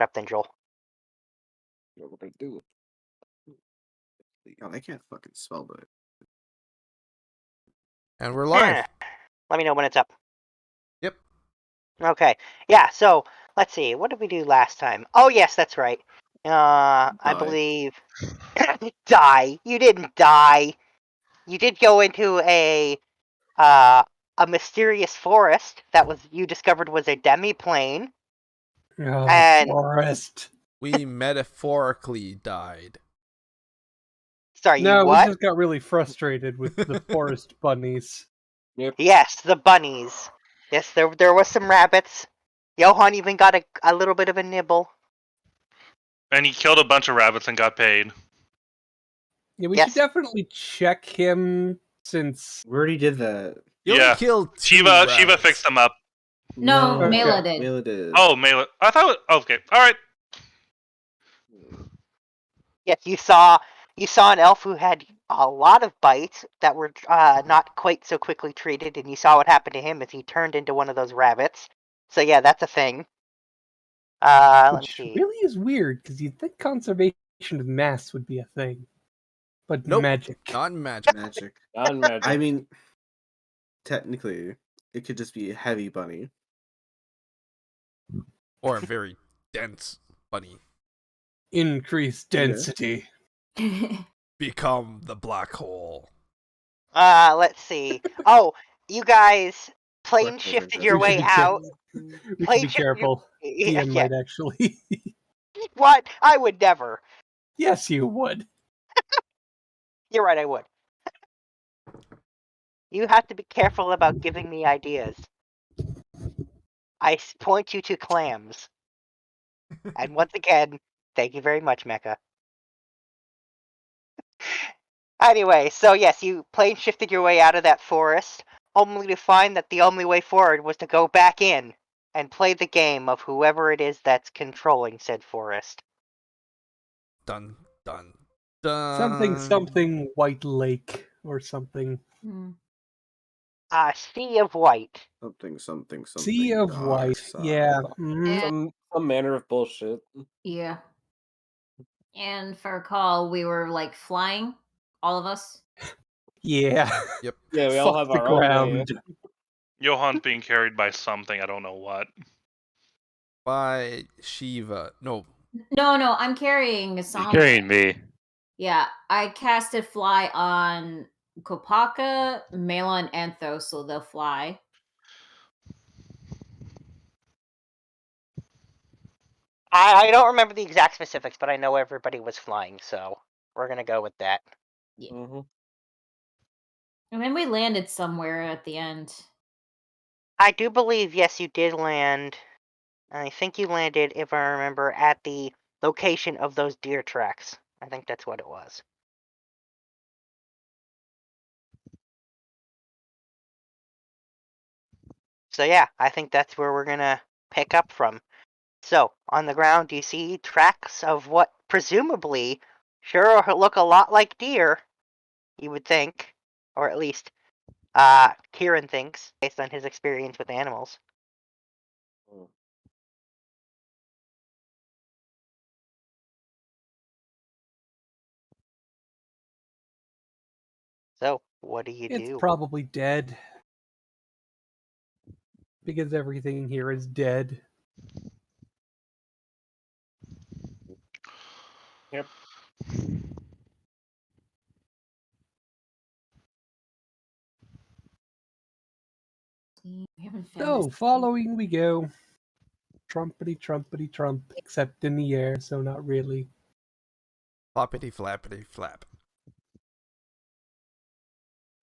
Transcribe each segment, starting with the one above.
Crypt and Joel. What will they do? Oh, they can't fucking spell it. And we're live. Let me know when it's up. Yep. Okay. Yeah, so let's see. What did we do last time? Oh, yes, that's right. I believe... Die. You didn't die. You did go into a mysterious forest that you discovered was a demi-plane. Oh, And- forest. We metaphorically died. Sorry, No, you what? we just got really frustrated with the forest bunnies. Yes, the bunnies. Yes, there was some rabbits. Johan even got a little bit of a nibble. And he killed a bunch of rabbits and got paid. Yeah, we Yes. should definitely check him since... We already did that. You only Yeah. killed two Shiva rabbits. fixed them up. No, Okay. Mela did. Mela did. Oh, Mela. I thought. Okay, all right. Yes, you saw an elf who had a lot of bites that were not quite so quickly treated, and you saw what happened to him as he turned into one of those rabbits. So yeah, that's a thing. Let's Which see. really is weird, because you'd think conservation of mass would be a thing. But Nope. magic. Not magic. Magic. Non-magic. I mean, technically, it could just be a heavy bunny. Or a very dense bunny. Increased density. Become the black hole. Let's see. Oh, you guys plane Black shifted holes your are way just- out. We Plane should be shift- careful. Yeah, DM might actually... What? I would never. Yes, you would. You're right, I would. You have to be careful about giving me ideas. I point you to clams. And once again, thank you very much, Mecha. Anyway, so yes, you plane shifted your way out of that forest, only to find that the only way forward was to go back in and play the game of whoever it is that's controlling said forest. Dun, dun, dun. Something White Lake or something. Hmm. Sea of White. Something. Sea of dark White. side. Yeah. Some manner of bullshit. Yeah. And if I recall, we were like flying, all of us. Yeah. Yep. Yeah, we all Fuck have the our own way. ground. Johan's being carried by something. I don't know what. By Shiva. No. No, I'm carrying He's something. carrying me. Yeah, I casted fly on Kopaka, Mela, and Anthos, so they'll fly. I don't remember the exact specifics, but I know everybody was flying, so we're gonna go with that. Mm-hmm. And then we landed somewhere at the end. I do believe, yes, you did land. I think you landed, if I remember, at the location of those deer tracks. I think that's what it was. So yeah, I think that's where we're gonna pick up from. So, on the ground, do you see tracks of what presumably sure look a lot like deer, you would think, or at least Kieran thinks, based on his experience with animals. So, what do you It's do? probably dead. Because everything here is dead. Yep. We haven't found So, this- following we go. Trumpety, trumpety, trump. Except in the air, so not really. Floppity, flappity, flap.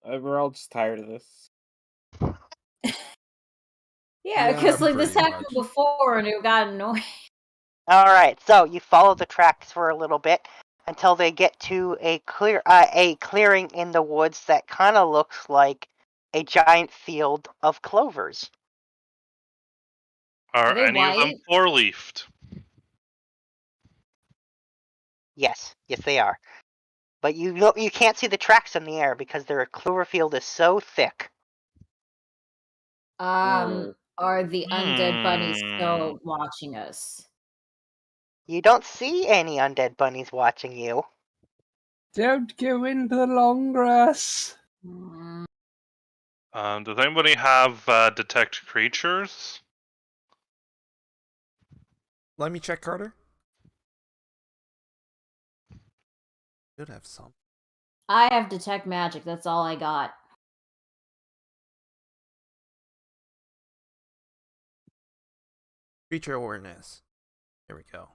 We're all just tired of this. Yeah, Yeah, because like this pretty happened much. before and it got annoying. Alright, so you follow the tracks for a little bit until they get to a clearing in the woods that kind of looks like a giant field of clovers. Are they any of them white? four-leafed? Yes, they are. But you can't see the tracks in the air because their clover field is so thick. Are the undead bunnies still watching us? You don't see any undead bunnies watching you. Don't go into the long grass. Mm, Does anybody have detect creatures? Let me check, Carter. Should have some. I have detect magic. That's all I got. Creature awareness. Here we go.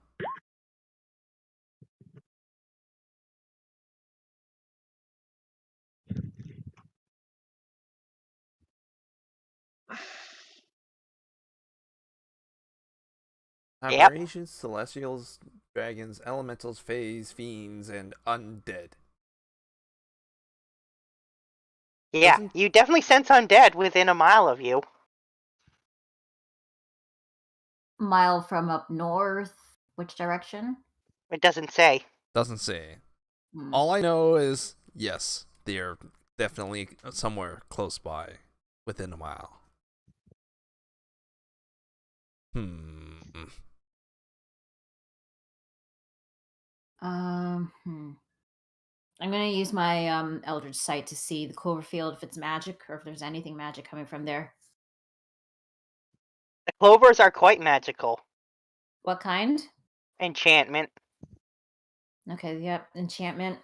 Yep. Aberrations, celestials, dragons, elementals, fays, fiends, and undead. Yeah, Doesn't- you definitely sense undead within a mile of you. Mile from up north. Which direction? It doesn't say. Doesn't say. Hmm. All I know is, yes, they're definitely somewhere close by, within a mile. I'm gonna use my Eldritch Sight to see the Cloverfield if it's magic or if there's anything magic coming from there. The clovers are quite magical. What kind? Enchantment. Okay, yep, enchantment.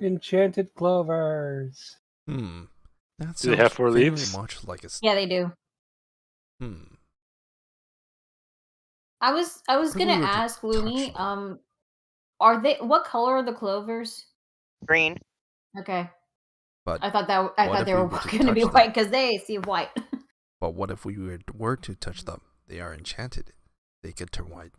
Enchanted clovers. That Do they have sounds 4 very leaves? much like a. Yeah, they do. I was What if gonna we were to ask touch Looney, them? are they what color are the clovers? Green. Okay. But I thought what if they we were were to gonna be touch them? white because they see white. But what if we were to touch them? They are enchanted. They could turn white.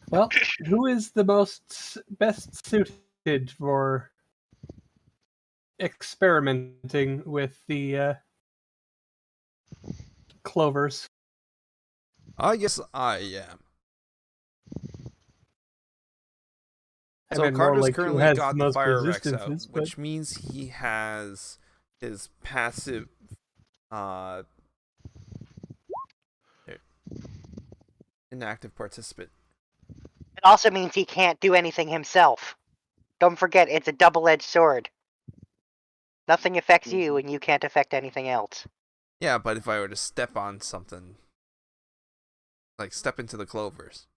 Well, who is the best suited for experimenting with the clovers? I guess I am. I So meant more Carter's like who currently has got the the most Fire Rex out, resistances, but which means he has his passive inactive participant. It also means he can't do anything himself. Don't forget, it's a double-edged sword. Nothing affects you, and you can't affect anything else. Yeah, but if I were to step on something, like step into the clovers.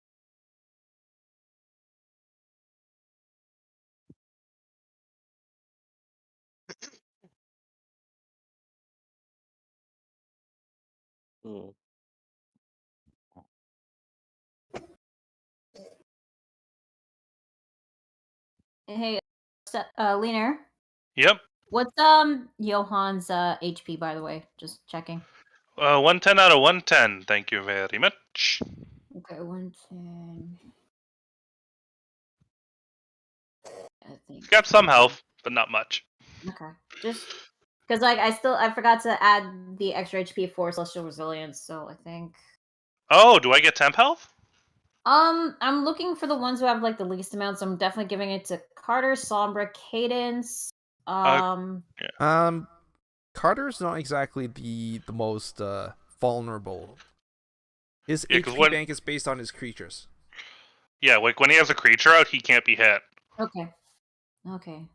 Mm. Hey, Leaner, Yep. what's Johan's HP by the way? Just checking. 110 out of 110. Thank you very much. Okay, 110. I think. He's got some health, but not much. Okay, just because like I forgot to add the extra HP for Celestial Resilience, so I think. Oh, do I get temp health? I'm looking for the ones who have like the least amount, so I'm definitely giving it to Carter, Sombra, Cadence. Carter's not exactly the most vulnerable. His Yeah, 'cause HP when- bank is based on his creatures. Yeah, like when he has a creature out, he can't be hit. Okay. Okay.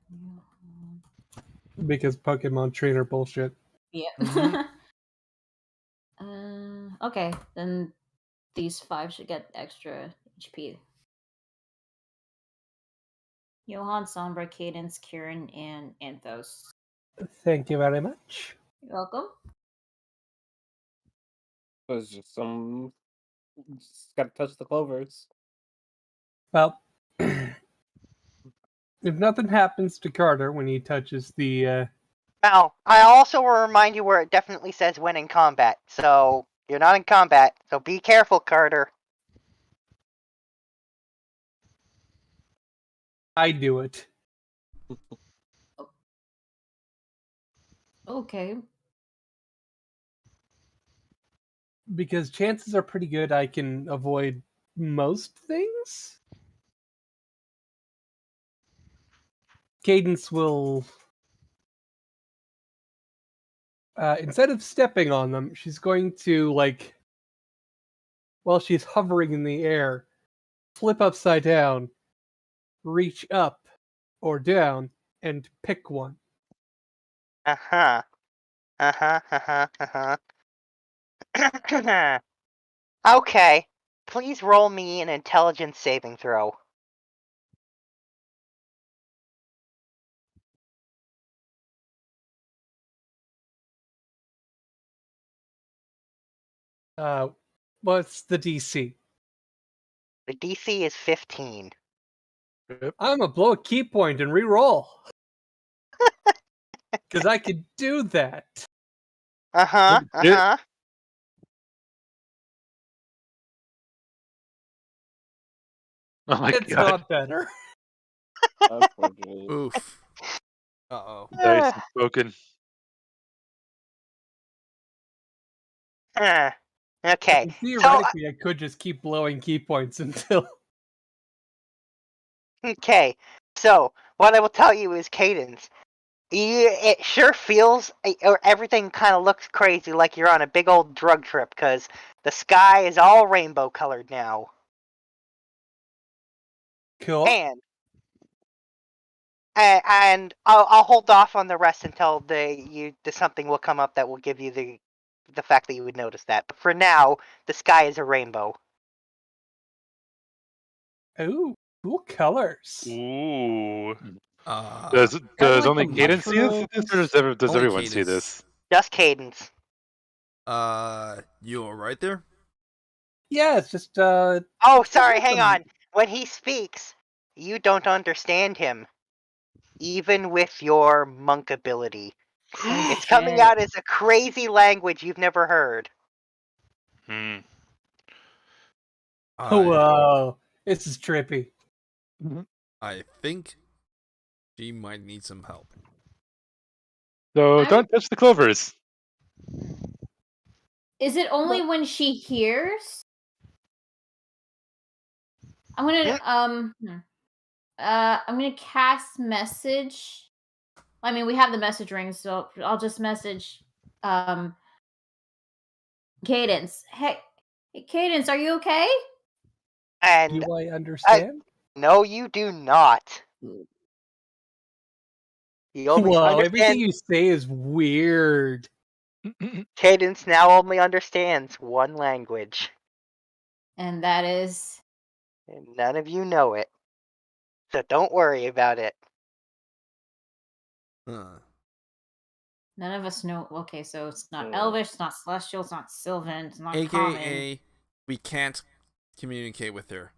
because Pokemon trainer bullshit. Yeah. Mhm. Okay, then these 5 should get extra HP. Johan, Sombra, Cadence, Kieran, and Anthos. Thank you very much. You're welcome. There's just some. Just gotta touch the clovers. Well, if nothing happens to Carter when he touches the Now, I also will remind you where it definitely says when in combat. So, you're not in combat, so be careful, Carter. I do it. Okay. Because chances are pretty good I can avoid most things. Cadence will instead of stepping on them, she's going to like while she's hovering in the air, flip upside down, reach up or down, and pick one. Uh-huh. Uh-huh, uh-huh, uh-huh. Okay. Please roll me an intelligence saving throw. What's the DC? The DC is 15. I'm gonna blow a key point and re-roll. Because I could do that. Uh-huh, uh-huh. Oh my It's god. not better. Unfortunately. Oof. Uh-oh. Dice is broken. Okay. So, Theoretically, I could just keep blowing key points until. okay. So, what I will tell you is Cadence. It sure feels, or everything kind of looks crazy like you're on a big old drug trip, because the sky is all rainbow colored now. Cool. And I'll hold off on the rest until something will come up that will give you the fact that you would notice that. But for now, the sky is a rainbow. Ooh, cool colors. Ooh. Does like only the Cadence see this, mushrooms. or does Only everyone see Cadence. this? Just Cadence. You all right there? Yeah, it's just Oh, sorry, hang on. When he speaks, you don't understand him, even with your monk ability. It's coming shit. out as a crazy language you've never heard. Hmm. Whoa, this is trippy. I think she might need some help. So don't touch the clovers. Is it only when she hears? I'm gonna I'm gonna cast message. I mean, we have the message ring, so I'll just message Cadence. Hey, Cadence, are you okay? And Do I understand? no, you do not. You only Whoa, everything understand. you say is weird. Cadence now only understands one language, And that is and none of you know it. So don't worry about it. Huh. none of us know. Okay, so it's not Elvish, it's not Celestial, it's not Sylvan, it's not Common. AKA, we can't communicate with her.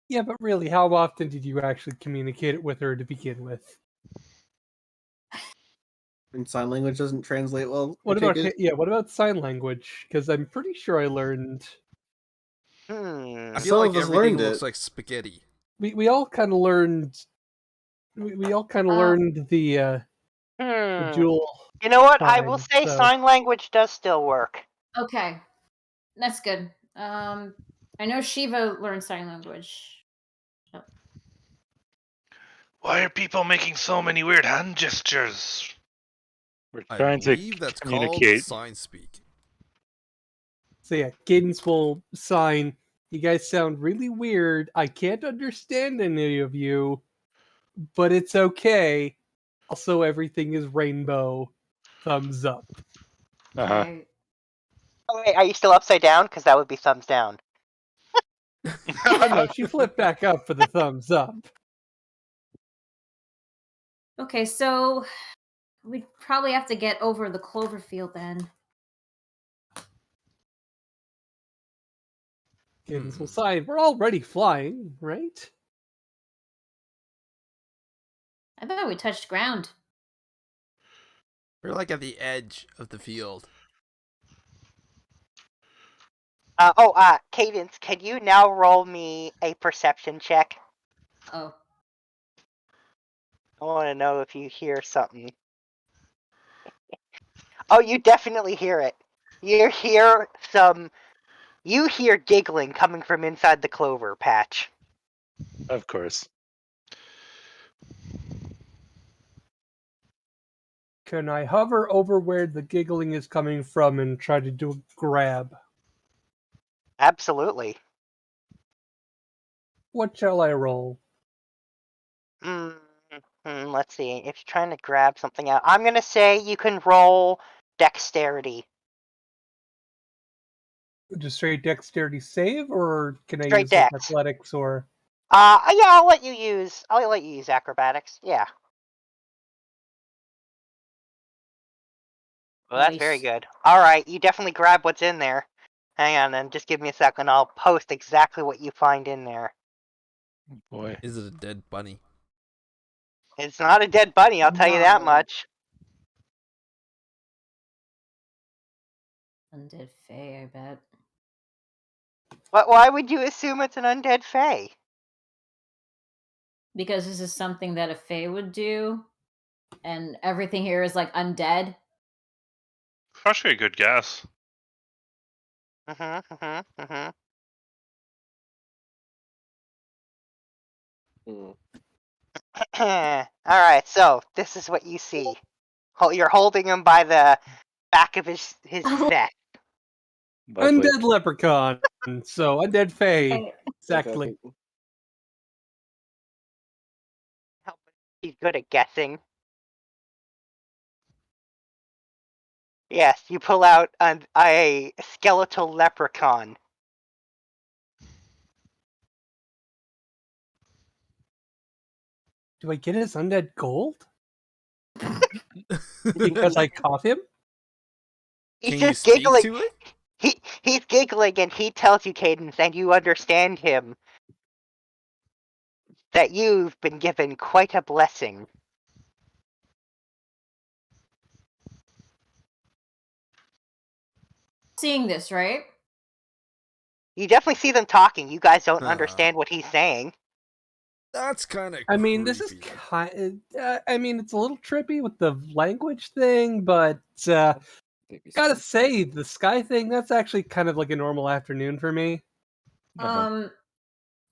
Yeah, but really, how often did you actually communicate it with her to begin with? And sign language doesn't translate well. What I about take it? what about sign language? Because I'm pretty sure I learned. I feel Some like of us everything learned looks it. like spaghetti. We all kind of learned. We all kind of learned the jewel. You know what? I will sign, say so- sign language does still work. Okay, that's good. I know Shiva learned sign language. Why are people making so many weird hand gestures? We're I trying to believe that's called communicate. sign speak. So yeah, Cadence will sign. You guys sound really weird. I can't understand any of you, but it's okay. Also, everything is rainbow. Thumbs up. Uh-huh. Okay. Oh, wait, are you still upside down? Because that would be thumbs down. Oh no, she flipped back up for the thumbs up. Okay, so we probably have to get over the Cloverfield then. Cadence will sign. We're already flying, right? I thought we touched ground. We're like at the edge of the field. Cadence, can you now roll me a perception check? Oh. I want to know if you hear something. Oh, you definitely hear it. You hear giggling coming from inside the clover patch. Of course. Can I hover over where the giggling is coming from and try to do a grab? Absolutely. What shall I roll? Let's see. If you're trying to grab something out, I'm gonna say you can roll dexterity. Just straight dexterity save, or can I Straight use like dex. athletics or? Yeah, I'll let you use. acrobatics. Yeah. Well, that's very Nice. good. All right, you definitely grab what's in there. Hang on, then. Just give me a second. I'll post exactly what you find in there. Boy. Is it a dead bunny? It's not a dead bunny. I'll tell you that No. much. Undead Fae, I bet. But why would you assume it's an undead fae? Because this is something that a Fae would do, and everything here is like undead. Actually, a good guess. Mm-hmm. Hmm. All right, so this is what you see. You're holding him by the back of his vest. Lovely. Undead leprechaun. So undead fae. Exactly. He's good at guessing. Yes, you pull out a skeletal leprechaun. Do I get his undead gold? Because I caught him? He's Can you just speak giggling. to it? He's giggling, and he tells you, Cadence, and you understand him, that you've been given quite a blessing. Seeing this, right? You definitely see them talking. You guys don't Huh. understand what he's saying. That's kind of. I mean, this is kind. I mean, it's a little trippy with the language thing, but gotta say, the sky thing—that's actually kind of like a normal afternoon for me. Uh-huh.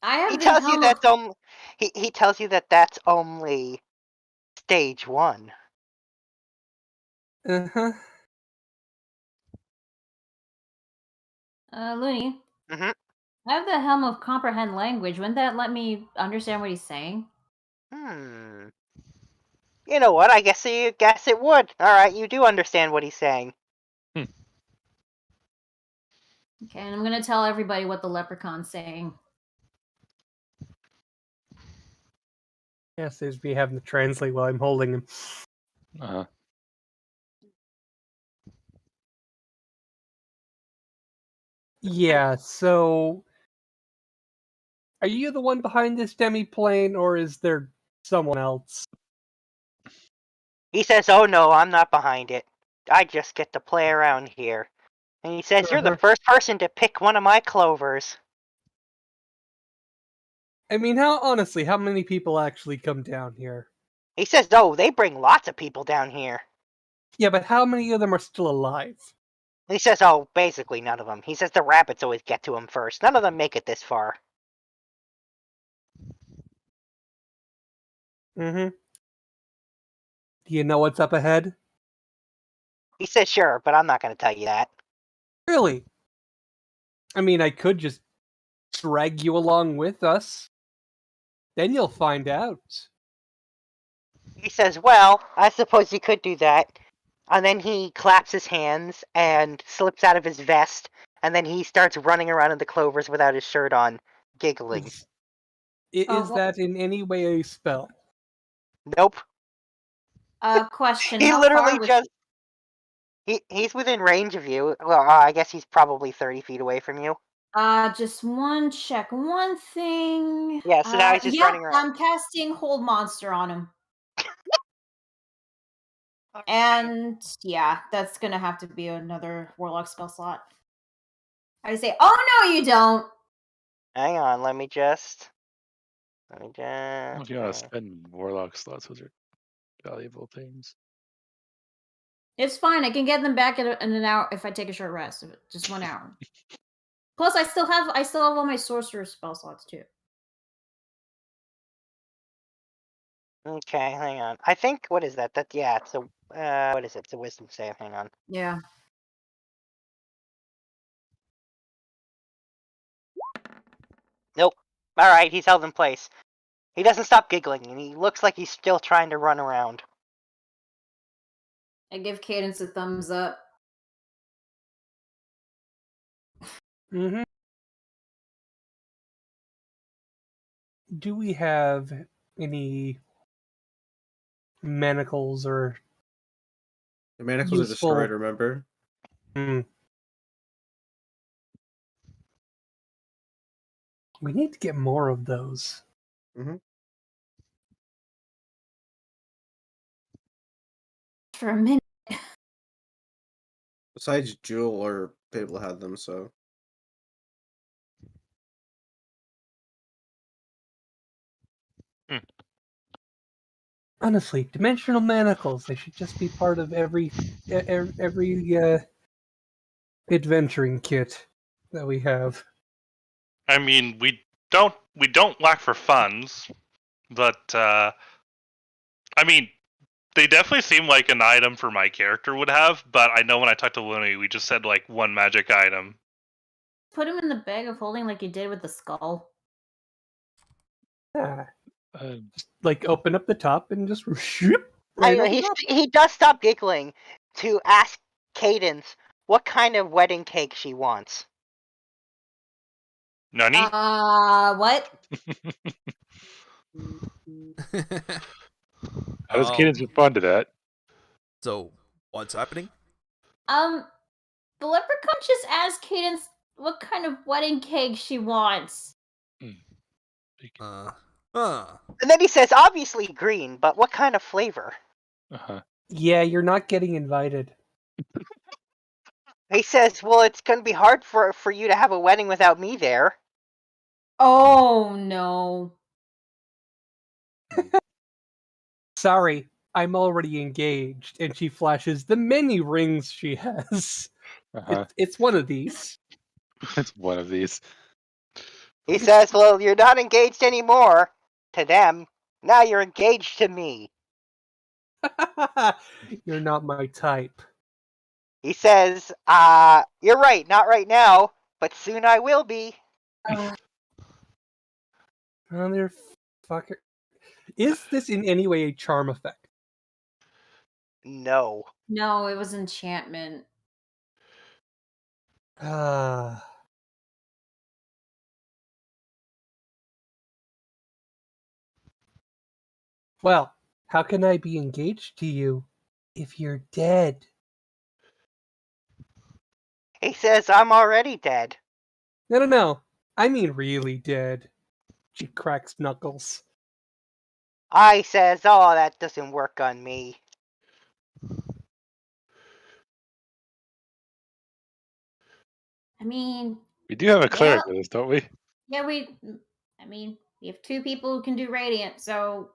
I have He the tells you helm of that's only. He tells you that that's only stage 1. Uh huh. Looney. Mm-hmm. I have the helm of comprehend language. Wouldn't that let me understand what he's saying? You know what? I guess it would. All right, you do understand what he's saying. Okay, and I'm gonna tell everybody what the leprechaun's saying. Yeah, saves me having to translate while I'm holding him. Uh-huh. Yeah. So, are you the one behind this demi-plane, or is there someone else? He says, "Oh no, I'm not behind it. I just get to play around here." And he says, "You're the Uh-huh. first person to pick one of my clovers." I mean, how many people actually come down here? He says, "Oh, they bring lots of people down here." Yeah, but how many of them are still alive? He says, "Oh, basically none of them." He says the rabbits always get to him first. None of them make it this far. Mm-hmm. Do you know what's up ahead? He says, "Sure, but I'm not going to tell you that." Really? I mean, I could just drag you along with us. Then you'll find out. He says, "Well, I suppose you could do that." And then he claps his hands and slips out of his vest, and then he starts running around in the clovers without his shirt on, giggling. Is that in any way a spell? Nope. Question. He How literally far was just he's within range of you. Well, I guess he's probably 30 feet away from you. Just one check. One thing. Yeah, so now he's just Yeah, running around. I'm casting Hold Monster on him. And yeah, that's gonna have to be another Warlock spell slot. I say, oh no, you don't. Hang on, let me just. If you want to spend warlock slots, those are valuable things. It's fine. I can get them back in an hour if I take a short rest. Just 1 hour. Plus, I still have all my sorcerer spell slots too. Okay, hang on. I think what is that? It's a what is it? It's a wisdom save. Hang on. Yeah. Alright, he's held in place. He doesn't stop giggling, and he looks like he's still trying to run around. I give Cadence a thumbs up. Mm-hmm. Do we have any manacles or The manacles are useful- destroyed, remember? We need to get more of those. For a minute. Besides Jewel or Fable had them, so. Honestly, dimensional manacles, they should just be part of every adventuring kit that we have. I mean, we don't lack for funds, but I mean, they definitely seem like an item for my character would have. But I know when I talked to Looney, we just said like one magic item. Put him in the bag of holding like you did with the skull. Yeah. Uh, Like open up the top and just shoop, I right know, over top. he does stop giggling to ask Cadence what kind of wedding cake she wants. Nani? What? How does Cadence respond to that? So, what's happening? The leprechaun just asked Cadence what kind of wedding cake she wants. And then he says, obviously green, but what kind of flavor? Yeah, you're not getting invited. He says, well, it's going to be hard for you to have a wedding without me there. Oh no. Sorry, I'm already engaged. And she flashes the many rings she has. It's one of these. It's one of these. He says, well, you're not engaged anymore to them. Now you're engaged to me. You're not my type. He says, you're right, not right now, but soon I will be. Motherfucker. Is this in any way a charm effect? No. No, it was enchantment. Well, how can I be engaged to you if you're dead? He says, I'm already dead. No. I mean really dead. She cracks knuckles. I says, oh, that doesn't work on me. I mean, We do have a cleric with us, don't we? yeah, we have two people who can do radiant, so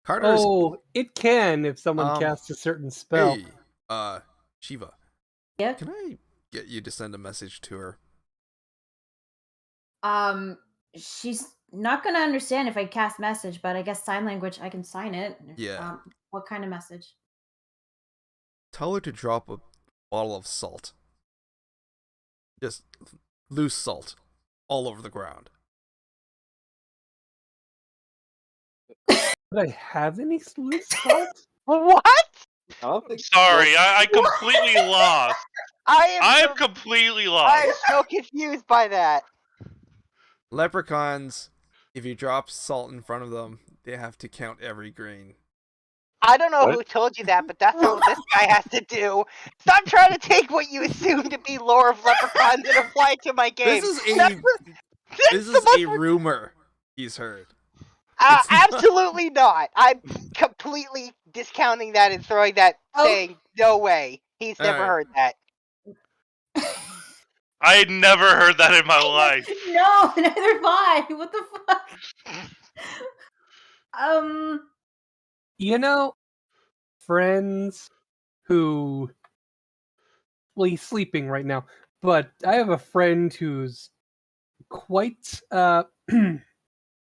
Carter's. Oh, it can if someone casts a certain spell. Hey, Shiva. Yeah. Can I get you to send a message to her? She's not gonna understand if I cast message, but I guess sign language, I can sign it. Yeah. What kind of message? Tell her to drop a bottle of salt. Just loose salt all over the ground. Would I have any loose salt? What? I don't think. Sorry, I completely lost. I'm completely I lost. am so confused by that. Leprechauns, if you drop salt in front of them, they have to count every grain. I don't know What? who told you that, but that's what this guy has to do. Stop trying to take what you assume to be lore of leprechauns and apply it to my game. This is a rumor he's heard. Absolutely not. I'm completely discounting that and throwing that, saying, no way. He's never heard that. I had never heard that in my life. No, neither have I. What the fuck? You know, friends who... Well, he's sleeping right now, but I have a friend who's quite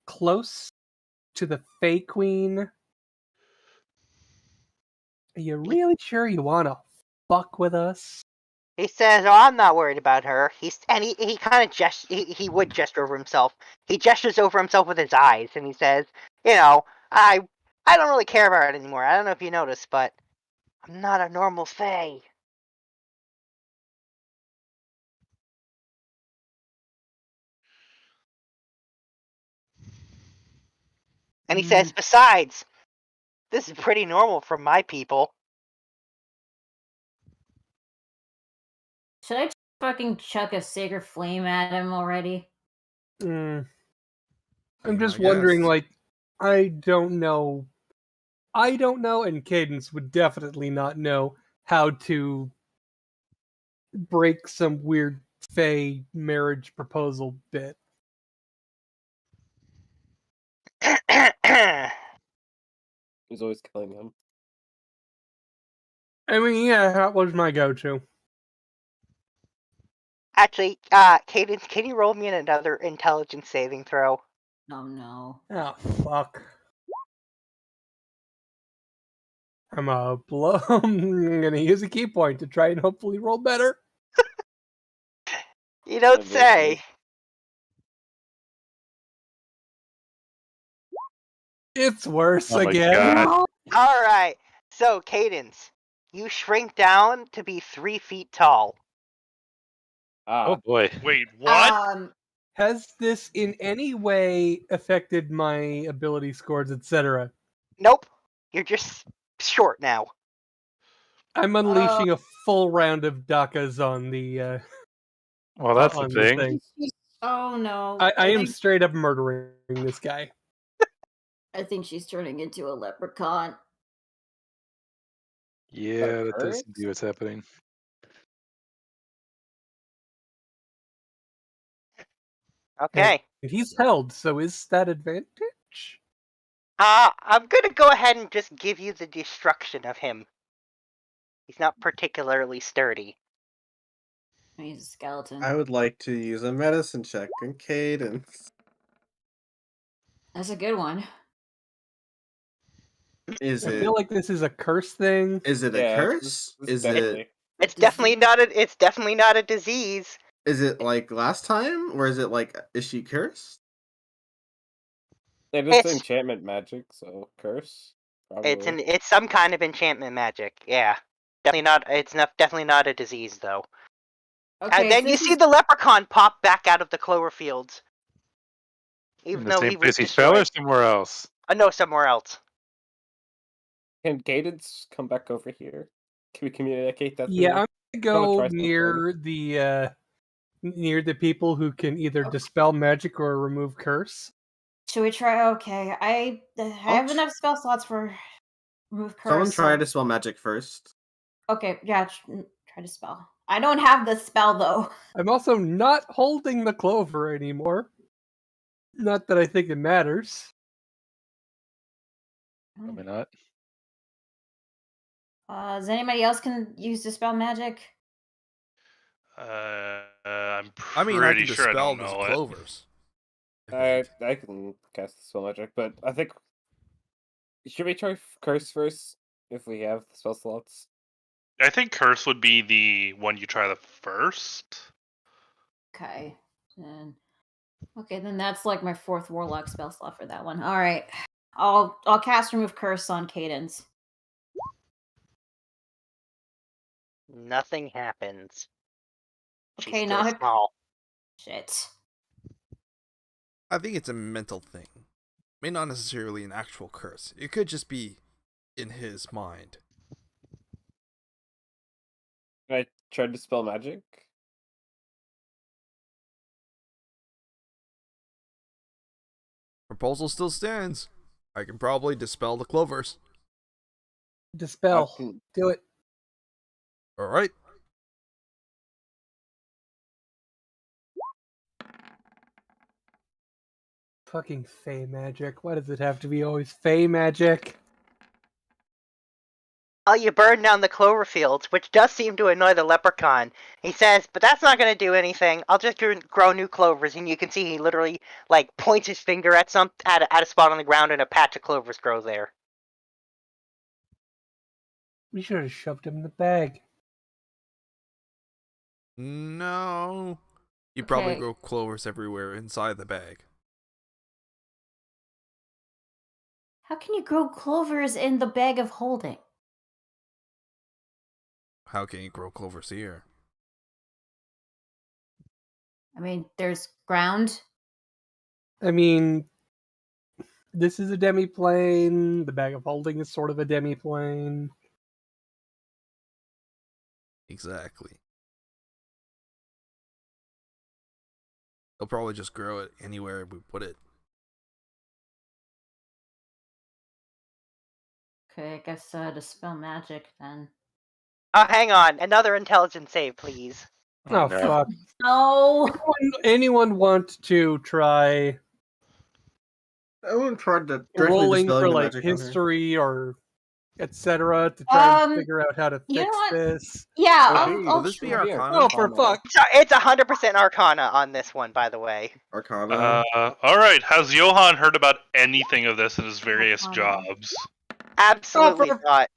close to the Fae Queen. Are you really sure you want to fuck with us? He says, "Oh, I'm not worried about her." He kind of he would gesture over himself. He gestures over himself with his eyes, and he says, I don't really care about it anymore. I don't know if you noticed, but I'm not a normal fae." And he says, "Besides, this is pretty normal for my people." Should I fucking chuck a sacred flame at him already? I'm Be just my wondering, guest. like, I don't know, and Cadence would definitely not know how to break some weird Fey marriage proposal bit. He's always killing him. I mean, yeah, that was my go-to. Actually, Cadence, can you roll me another intelligence saving throw? Oh no. Oh, fuck. I'm gonna use a key point to try and hopefully roll better. You don't Yeah, very say. It's worse Oh my again. God. No. All right. So, Cadence, you shrink down to be 3 feet tall. Oh boy. Wait, what? Has this in any way affected my ability scores, etc.? Nope. You're just short now. I'm unleashing a full round of Dakas on the Well, that's the on the thing. thing. Oh no. I am think, straight up murdering this guy. I think she's turning into a leprechaun. Yeah, that does seem to be what's happening. Okay. And he's held, so is that advantage? I'm gonna go ahead and just give you the destruction of him. He's not particularly sturdy. He's a skeleton. I would like to use a medicine check on Cadence. That's a good one. Is I it? feel like this is a curse thing. Is it a Yeah, curse? this Is definitely. it? It's definitely not a disease. Is it like last time, or is it like? Is she cursed? Yeah, just It's enchantment magic, so curse. Probably. it's some kind of enchantment magic. Yeah. Definitely not a disease though. Okay, And then you this see is the leprechaun pop back out of the clover fields. Even In the though same he was place he fell or destroyed. somewhere else? No, somewhere else. Can Cadence come back over here? Can we communicate that? Yeah, I'm gonna go try something. near the people who can either dispel magic or remove curse. should we try? Okay, I have enough spell slots for remove curse. Someone try so- to spell magic first. Okay, yeah, try to spell. I don't have the spell though. I'm also not holding the clover anymore. Not that I think it matters. Probably not. Does anybody else can use dispel magic? I'm I mean, I pretty can sure I dispel don't those know it. clovers. I can cast spell magic, but I think should we try curse first if we have the spell slots? I think curse would be the one you try the first. Okay, then that's like my 4th warlock spell slot for that one. All right, I'll cast remove curse on Cadence. Nothing happens. She's Okay, still now small. shit. I think it's a mental thing. May not necessarily an actual curse. It could just be in his mind. Can I try to dispel magic? Proposal still stands. I can probably dispel the clovers. Dispel. can- Do it. Alright. Fucking Fey magic. Why does it have to be always Fey magic? Oh, you burn down the clover fields, which does seem to annoy the leprechaun. He says, "But that's not going to do anything. I'll just grow new clovers." And you can see he literally like points his finger at a spot on the ground, and a patch of clovers grows there. We should have shoved him in the bag. No. You probably Okay. grow clovers everywhere inside the bag. How can you grow clovers in the bag of holding? How can you grow clovers here? I mean, there's ground. I mean, this is a demi-plane. The bag of holding is sort of a demi-plane. Exactly. They'll probably just grow it anywhere we put it. Okay, I guess dispel magic then. Oh, hang on. Another intelligence save, please. Oh, no. fuck. No. Anyone want to try I wouldn't try to directly rolling dispelling for the like magic on her. history or etc. to try and Um, figure out how to you know fix what? this? Yeah, Will I'll this be try. Arcana? Oh, for fuck! It's 100% Arcana on this one, by the way. Arcana. All right. Has Johan heard about anything of this in his various Arcana. jobs? Absolutely for- not.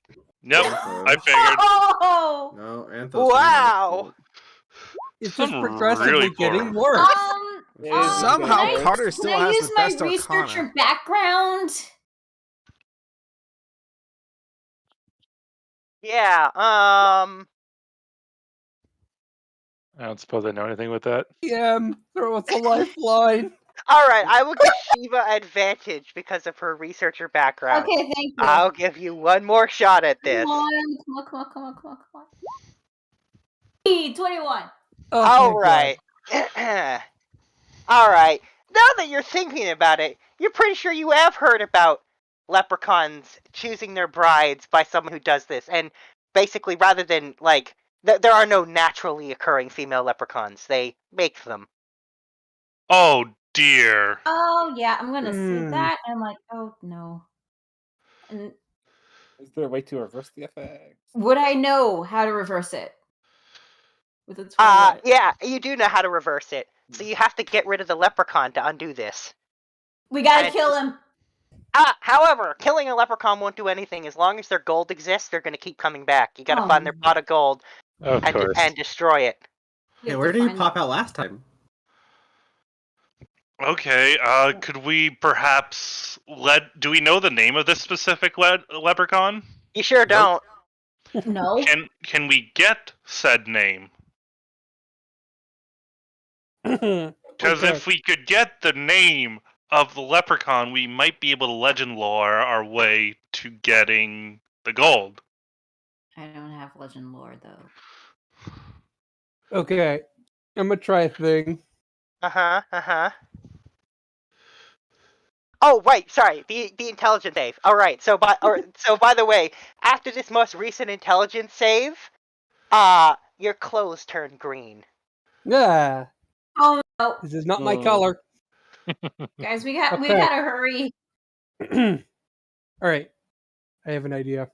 Nope. Anthos. I figured. Oh! No, Anthos. Wow. It's Some just progressively really poor- getting worse. Somehow can I, Carter still can I has use the my best researcher Arcana. background? Yeah, I don't suppose I know anything with that. Throw us a lifeline. Alright, I will give Shiva advantage because of her researcher background. Okay, thank you. I'll give you one more shot at this. Come on, come on. 21. Oh, Alright. Alright. Now that you're thinking about it, you're pretty sure you have heard about leprechauns choosing their brides by someone who does this. And basically, rather than, like, there are no naturally occurring female leprechauns. They make them. Oh dear. Oh yeah, I'm gonna see Hmm. that. And I'm like, oh no. And Is there a way to reverse the effect? would I know how to reverse it? With a 21. Yeah, you do know how to reverse it. So you have to get rid of the leprechaun to undo this. We gotta and- kill him. However, killing a leprechaun won't do anything. As long as their gold exists, they're going to keep coming back. You got to Oh, find their pot of gold Of course. and destroy it. We Hey, have where to did you find pop out last time? Okay. Could we perhaps do we know the name of this specific leprechaun? You sure don't. No. Can we get said name? Because Okay. if we could get the name of the leprechaun, we might be able to legend lore our way to getting the gold. I don't have legend lore though. Okay, I'm gonna try a thing. Oh, right. Sorry. The intelligence save. All right. So by the way, after this most recent intelligence save, your clothes turn green. Yeah, Oh no, this is not my color. guys, we Okay. gotta hurry. All right, I have an idea.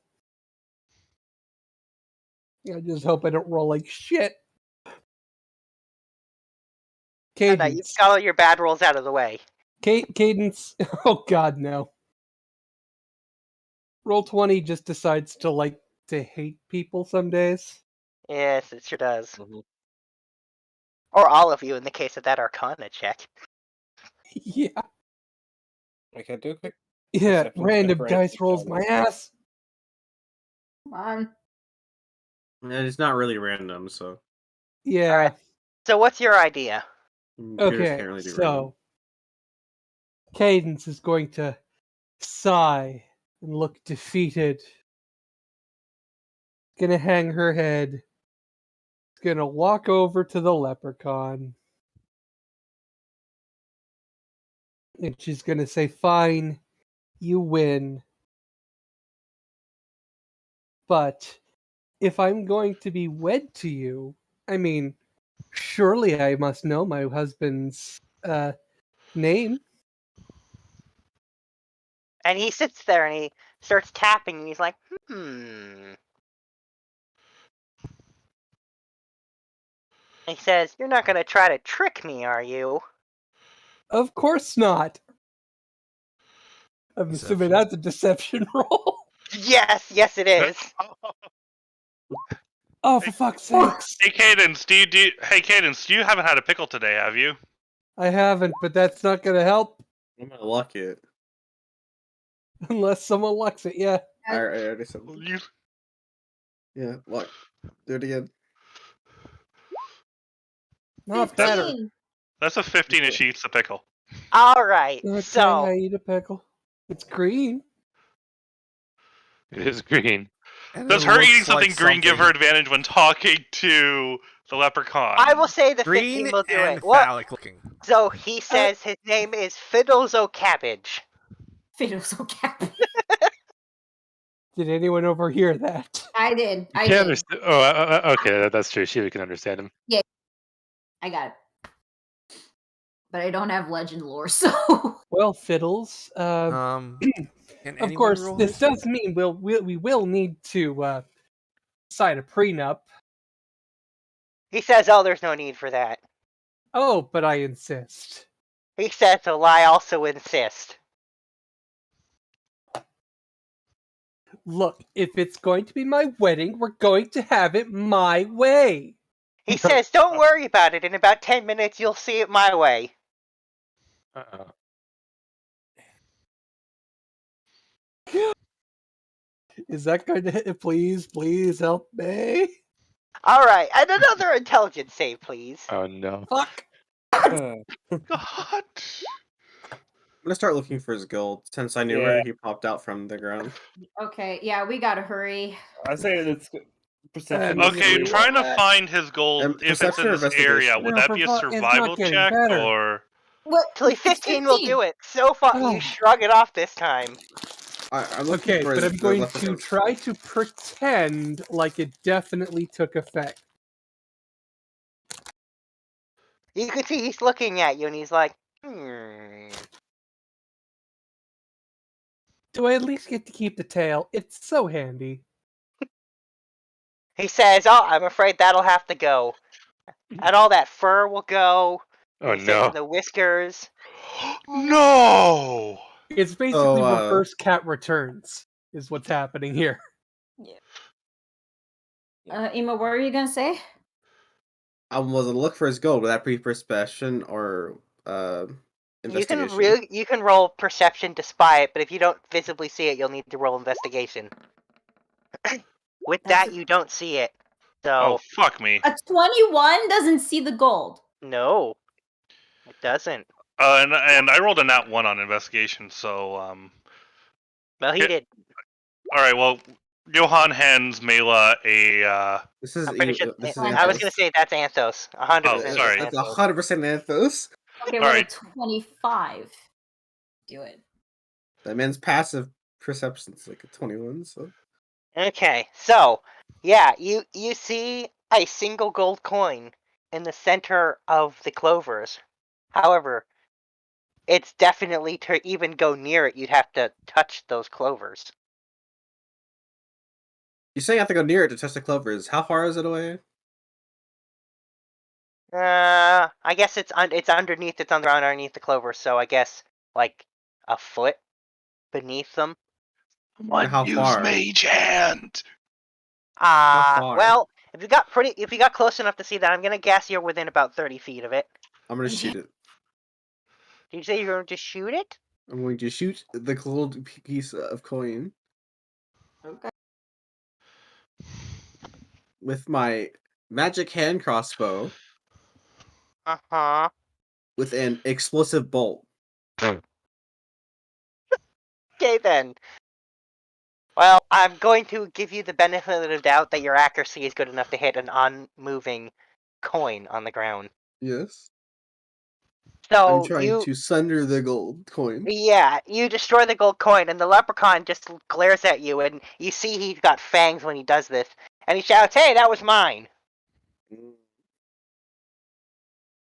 I just hope I don't roll like shit. Now you've Cadence. got all your bad rolls out of the way. Cadence. Oh God, no. Roll 20 just decides to hate people some days. Yes, it sure does. Mhm. Or all of you in the case of that Arcana check. Yeah. I can do a quick. Yeah, Perception random check, dice right? rolls my ass. Come on. And it's not really random, so Yeah. Alright. So what's your idea? computers Okay, can't really do random. so Cadence is going to sigh and look defeated. Gonna hang her head. Gonna walk over to the leprechaun. And she's gonna say, "Fine, you win. But if I'm going to be wed to you, I mean, surely I must know my husband's name." And he sits there and he starts tapping and he's like, He says, "You're not gonna try to trick me, are you?" Of course not. I'm assuming Deception. that's a deception roll. Yes, it is. Oh, for fuck's sakes! Hey, Cadence, do you haven't had a pickle today, have you? I haven't, but that's not gonna help I'm gonna luck it. unless someone lucks it. Yeah. I already said. You... Yeah, luck. Do it again. Not better. 15. That's a 15-ish eats a pickle. All right, Okay, so I eat a pickle. It's green. It is green. And Does it her looks eating something like green give her something advantage when talking to the leprechaun? I will say the green 15 will do and it. What? phallic looking? So he says his name is Fiddlezo Cabbage. Fiddle's so cappy. Did anyone overhear that? I did. You I can't did. understand. Oh, okay, that's true. She can understand him. I got it. But I don't have legend lore, so. Well, Fiddles. Can Of anyone course, roll this history? does mean we will need to sign a prenup. He says, oh, there's no need for that. Oh, but I insist. He says, well, I also insist. Look, if it's going to be my wedding, we're going to have it my way. He says, don't worry about it. In about 10 minutes, you'll see it my way. Uh-oh. Is that going to hit? Please help me. All right, and another intelligence save, please. Oh no. Fuck. God. I'm gonna start looking for his gold since I knew where he popped out from the ground. Okay, yeah, we gotta hurry. I say it's perception. Okay, Yeah. trying to find his gold And if it's perception in or this area, investigation? would No, that for be a fuck- it's not survival getting check better. or? What? Actually, It's 15 will do it. So far, Oh. you shrug it off this time. I'm looking Okay, for but his, I'm the going to leprechaun's try gold. to pretend like it definitely took effect. You can see he's looking at you, and he's like, Do I at least get to keep the tail? It's so handy. He says, oh, I'm afraid that'll have to go. And all that fur will go. Oh He says, no. and the whiskers. No! It's basically Oh, reverse cat returns, is what's happening here. Emma, what were you gonna say? I was gonna look for his gold. Would that be perception or investigation? You can roll perception to spy it, but if you don't visibly see it, you'll need to roll investigation. With that, you don't see it. Oh, So, fuck me. A 21 doesn't see the gold. no. It doesn't. And I rolled a nat 1 on investigation, so, Well, he Yeah. did. Alright, well, Johan hands Mela a, This is I'm pretty sure. this is I was Anthos. gonna say that's Anthos. 100%. Oh, sorry. That's Anthos. 100% Anthos. Okay, All what right. a 25. Do it. That man's passive perception's like a 21. So Okay, so yeah, you see a single gold coin in the center of the clovers. However, it's definitely to even go near it, you'd have to touch those clovers. you say you have to go near it to touch the clovers. How far is it away? I guess it's underneath. It's underneath the clovers, so I guess like a foot beneath them. How far? mage hand! far? Well, if you got close enough to see that, I'm gonna guess you're within about 30 feet of it. I'm gonna shoot it. Did you say you're going to shoot it? I'm going to shoot the gold piece of coin Okay. with my magic hand crossbow Uh-huh. with an explosive bolt. Okay then. Well, I'm going to give you the benefit of the doubt that your accuracy is good enough to hit an unmoving coin on the ground. Yes. So I'm trying to sunder the gold coin. Yeah, you destroy the gold coin, and the leprechaun just glares at you, and you see he's got fangs when he does this, and he shouts, "Hey, that was mine!"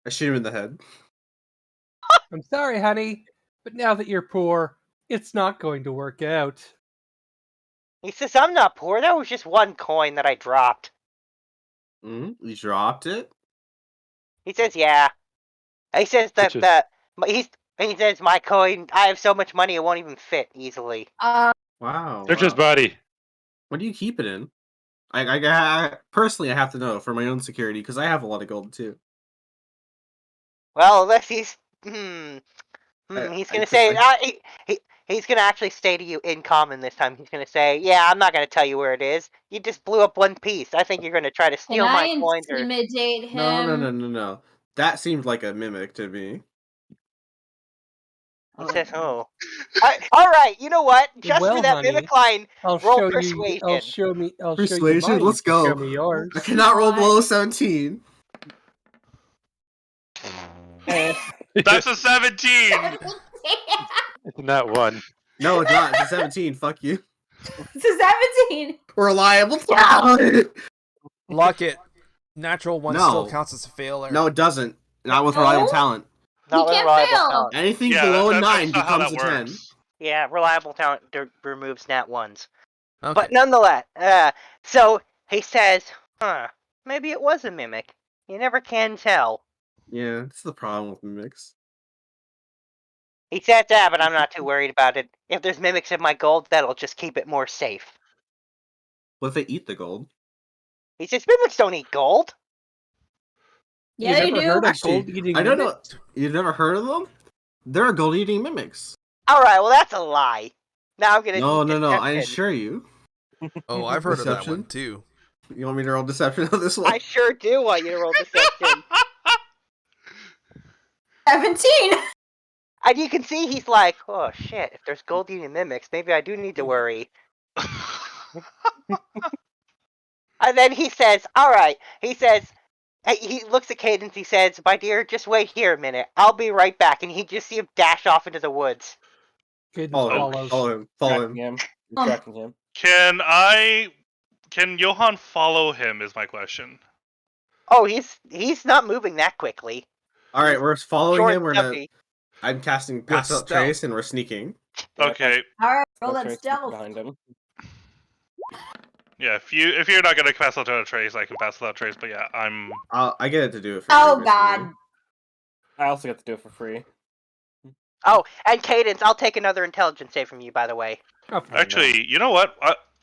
I shoot him in the head. I'm sorry, honey, but now that you're poor, it's not going to work out. He says, "I'm not poor. That was just one coin that I dropped." You dropped it? He says, "Yeah." He says Which he says, "My coin. I have so much money, it won't even fit easily." Wow. Search his body. What do you keep it in? I personally, I have to know for my own security because I have a lot of gold too. Well, unless he's he's gonna say he's gonna actually say to you in common this time. He's gonna say, "Yeah, I'm not gonna tell you where it is. You just blew up one piece. I think you're gonna try to steal Can my I coins." Or intimidate him? No. That seemed like a mimic to me. he says, "Oh, all right. You know what? Just Well, for that honey, mimic line, I'll roll show you. persuasion." I'll show you Persuasion. mine. Let's You can go. Show me yours. I cannot roll What? below 17. That's a 17. It's not one. No, it's not. It's a 17. Fuck you. It's a 17. Reliable. Lock it. Natural one No. still counts as a failure. No, it doesn't. Not with reliable No? talent. Not He with can't reliable fail. talent. Anything Yeah, below a that's 9 not how becomes that a 10. works. Yeah, reliable talent removes nat ones. Okay. But nonetheless, so he says, "Huh? Maybe it was a mimic. You never can tell." Yeah, that's the problem with mimics. He said that, but I'm not too worried about it. If there's mimics in my gold, that'll just keep it more safe. What if they eat the gold? He says mimics don't eat gold. Yeah, you they never do. heard of Actually, gold-eating I don't know. mimics? You've never heard of them? There are gold-eating mimics. Alright, well that's a lie. Now I'm gonna No, do I deception. assure you. Oh, I've heard of that Deception? one too. You want me to roll deception on this one? I sure do want you to roll deception. 17. And you can see he's like, oh shit, if there's gold eating mimics, maybe I do need to worry. And then he says, alright, he looks at Cadence, he says, my dear, just wait here a minute. I'll be right back. And he just see him dash off into the woods. Cadence Follow him. Follow him. I'm tracking him. Can Johan follow him is my question. Oh, he's not moving that quickly. Alright, we're following Short him. stuffy. I'm casting Pass Out stealth. Trace and we're sneaking. Okay. Alright, roll I'll that trace stealth. behind him. Yeah, if you're not gonna pass without a trace, I can pass without a trace. But yeah, I'm. I get it to do it for Oh free, god. basically. I also got to do it for free. Oh, and Cadence, I'll take another intelligence save from you, by the way. Actually, you know what?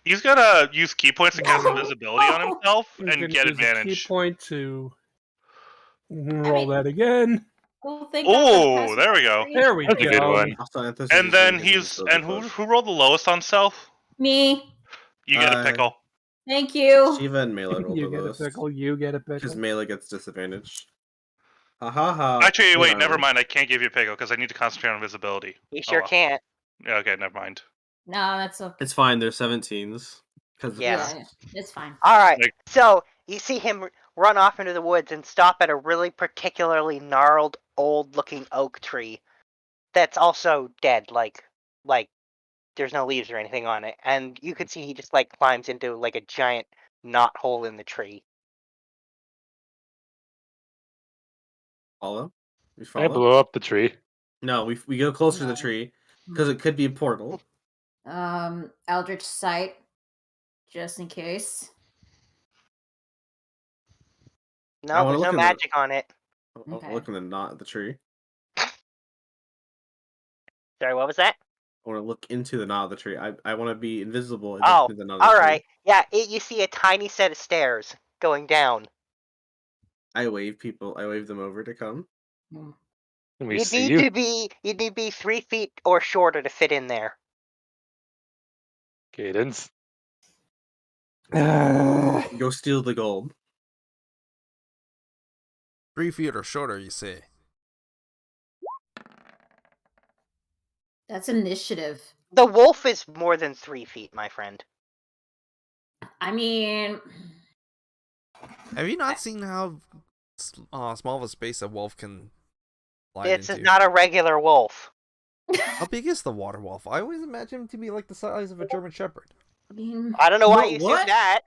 He's gonna use key points to cast invisibility on himself He's and gonna get use a advantage. Key point to roll that again. Well, thank God for the Oh, passive there we go. trace. There we That's a good go. one. And then who rolled the lowest on stealth? Me. You get a pickle. Thank you. Shiva and Melee roll You the get a lowest. pickle. You get a Because pickle. Melee gets disadvantage. Ha ha ha. Actually, Good wait, on never him. mind. I can't give you a pickle because I need to concentrate on visibility. You sure well. can't. Yeah, okay, never mind. No, that's okay. It's fine, they're 17s. Yeah. Yeah, it's fine. Alright, Like- so you see him run off into the woods and stop at a really particularly gnarled, old-looking oak tree that's also dead, like there's no leaves or anything on it. And you can see he just, like, climbs into, like, a giant knot hole in the tree. Follow? We I follow? blow up the tree. No, we go closer to the No. tree. Because it could be a portal. Eldritch Sight, just in case. I No, wanna there's look no in the- magic on it. I'll Okay. look in the knot of the tree. Sorry, what was that? I want to look into the knot of the tree. I want to be invisible. And Oh, look into the knot of the alright. tree. Yeah, you see a tiny set of stairs going down. I wave them over to come. Can we You'd see need you? to be 3 feet or shorter to fit in there. Cadence. Go steal the gold. 3 feet or shorter, you say? That's initiative. The wolf is more than 3 feet, my friend. I mean, Have you not seen how small of a space a wolf can slide It's into? not a regular wolf. How big is the water wolf? I always imagine him to be like the size of a German Shepherd. I mean, I don't know why No, you assume what? that.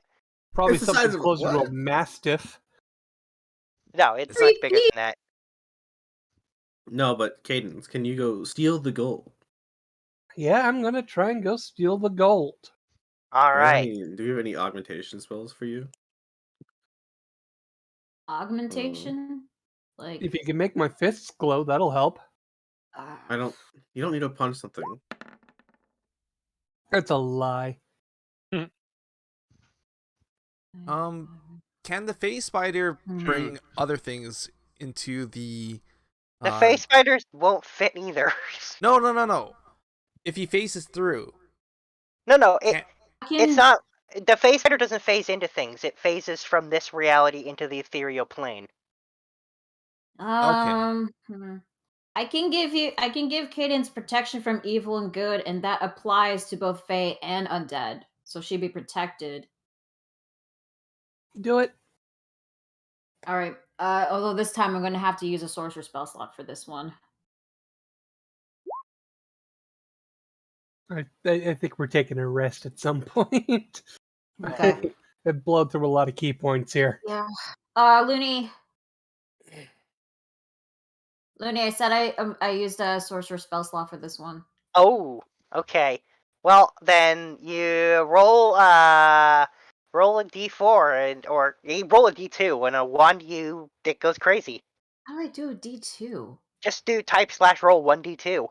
Probably It's the size something of a closer to a what? mastiff. No, it's Three much bigger feet. than that. No, but Cadence, can you go steal the gold? Yeah, I'm gonna try and go steal the gold. Alright. Do we have any augmentation spells for you? augmentation? Like, If you can make my fists glow, that'll help. You don't need to punch something. That's a lie. Can the phase spider bring other things into the? The phase spiders won't fit either. No. If he phases through. No. It's not. The phase spider doesn't phase into things. It phases from this reality into the ethereal plane. I can give Cadence protection from evil and good, and that applies to both Fae and undead. So she'd be protected. Do it. All right. Although this time I'm going to have to use a sorcerer spell slot for this one. I think we're taking a rest at some point. Okay. I've blown through a lot of key points here. Yeah. Looney, I said I used a sorcerer spell slot for this one. Oh, okay. Well, then you roll a d4 or you roll a d2. When a 1, it goes crazy. How do I do a d2? Just do type/roll 1d2.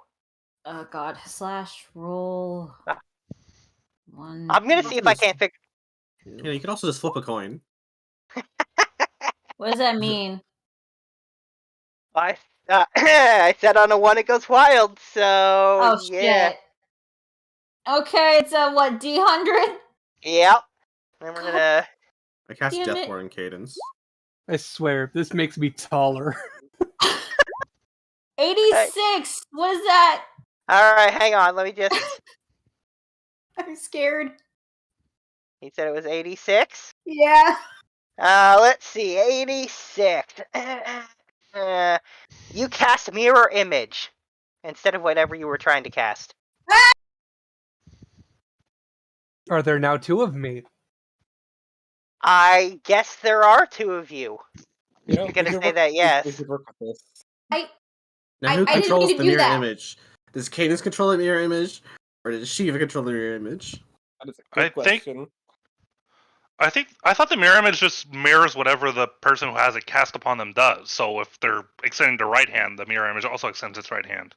Oh God, /roll 1. I'm gonna see if I can't figure. Yeah, you can also just flip a coin. What does that mean? I said on a 1 it goes wild, so yeah. Shit. Okay, it's a what, D100? Yep. Then we're gonna. I cast Damn Death it. Ward in Cadence. I swear, this makes me taller. 86! What is that? Alright, hang on, let me just. I'm scared. He said it was 86? Yeah. Let's see, 86. You cast Mirror Image instead of whatever you were trying to cast. Are there now 2 of me? I guess there are 2 of you. Yeah, You're gonna say that, yes. We should work with this. Now, who I didn't controls mean to the do mirror that. image? Does Cadence control the mirror image, or does Shiva control the mirror image? That is a good question. I thought the mirror image just mirrors whatever the person who has it cast upon them does. So if they're extending their right hand, the mirror image also extends its right hand.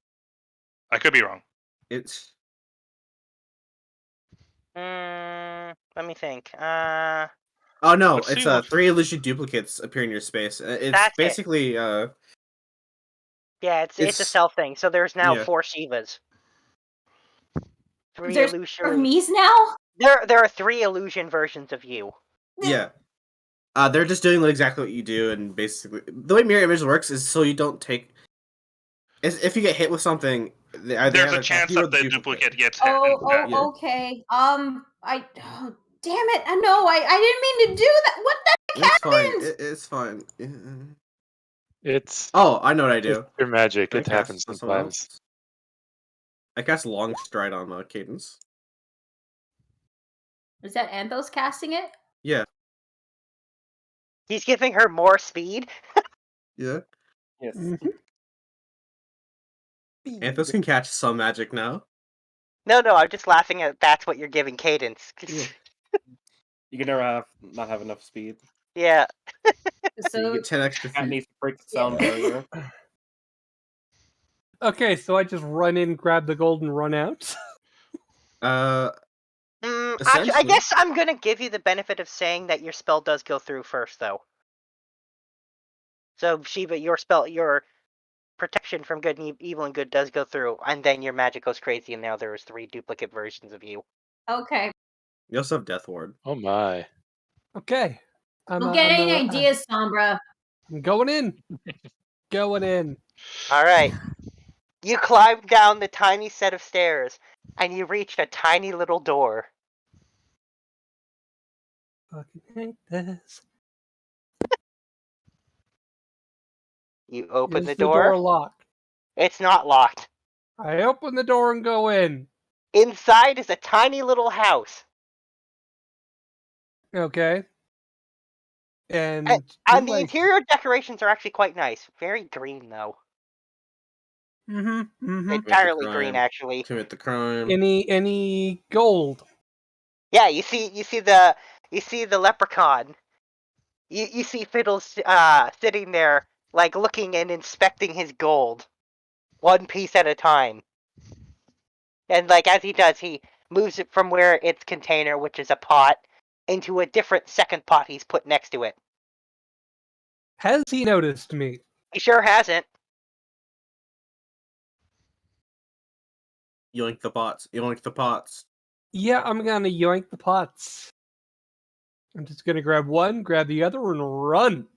I could be wrong. It's Let me think. oh no, Let's it's see what- 3 illusion duplicates appear in your space. It's That's it. basically Yeah, it's a It's- self thing. So there's now yeah. 4 Shivas. 3 There's illusion. of me's now? There are 3 illusion versions of you. yeah. They're just doing exactly what you do, and basically the way mirror image works is so you don't take. If you get hit with something, There's a chance that the duplicate gets hit. Oh, Yeah. okay. Damn it! No, I didn't mean to do that. What the heck It's fine. happened? It's fine. It's Oh, I know what I do. your magic. I It cast happens on someone sometimes. else. I cast Long Stride on Cadence. Is that Anthos casting it? Yeah. He's giving her more speed. Yeah. Yes. Anthos can catch some magic now. No, I'm just laughing at that's what you're giving Cadence. Yeah. You can never not have enough speed. Yeah. So you get 10 extra Cat feet. needs to break the sound barrier. Okay, so I just run in, grab the gold, and run out. Actually, I Essentially. guess I'm gonna give you the benefit of saying that your spell does go through first, though. So Shiva, your protection from good and evil and good does go through, and then your magic goes crazy, and now there is 3 duplicate versions of you. Okay. You also have Death Ward. Oh my. Okay. I'm getting ideas, Sombra. I'm going in. Going in. Alright. You climb down the tiny set of stairs, and you reach a tiny little door. Fucking hate this. You open Is the the door. door locked? It's not locked. I open the door and go in. Inside is a tiny little house. Okay. And the interior decorations are actually quite nice. Very green, though. Entirely green, actually. Commit the crime. Any gold? Yeah, you see the leprechaun. You see Fiddles sitting there, like looking and inspecting his gold, one piece at a time. And like as he does, he moves it from where its container, which is a pot, into a different second pot he's put next to it. Has he noticed me? He sure hasn't. Yoink the pots. Yoink the pots. Yeah, I'm gonna yoink the pots. I'm just gonna grab one, grab the other, and run.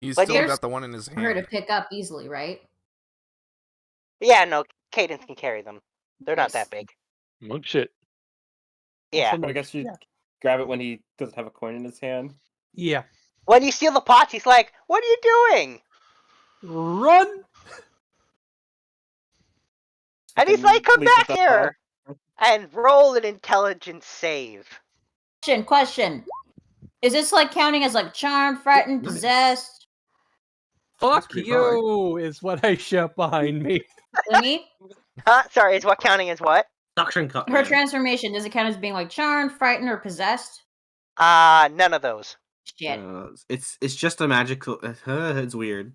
He's But still there's got the one in his For her to hand. pick up easily, right? Yeah, no, Cadence can carry them. They're not Nice. that big. Monk shit. Yeah. Also, But I guess you grab it when he doesn't have a coin in his hand. Yeah. When you steal the pots, he's like, "What are you doing?" Run! And he's Fucking like, "Come leap back the here top. and roll an intelligence save." Question. Is this like counting as like charmed, frightened, Nice. possessed? Fuck pretty you is what I shout behind me. Lemmy? Huh? Sorry, is what counting as what? Suction cup. Her transformation, does it count as being like charmed, frightened, or possessed? None of those. Shit. It's just a magical. It's weird.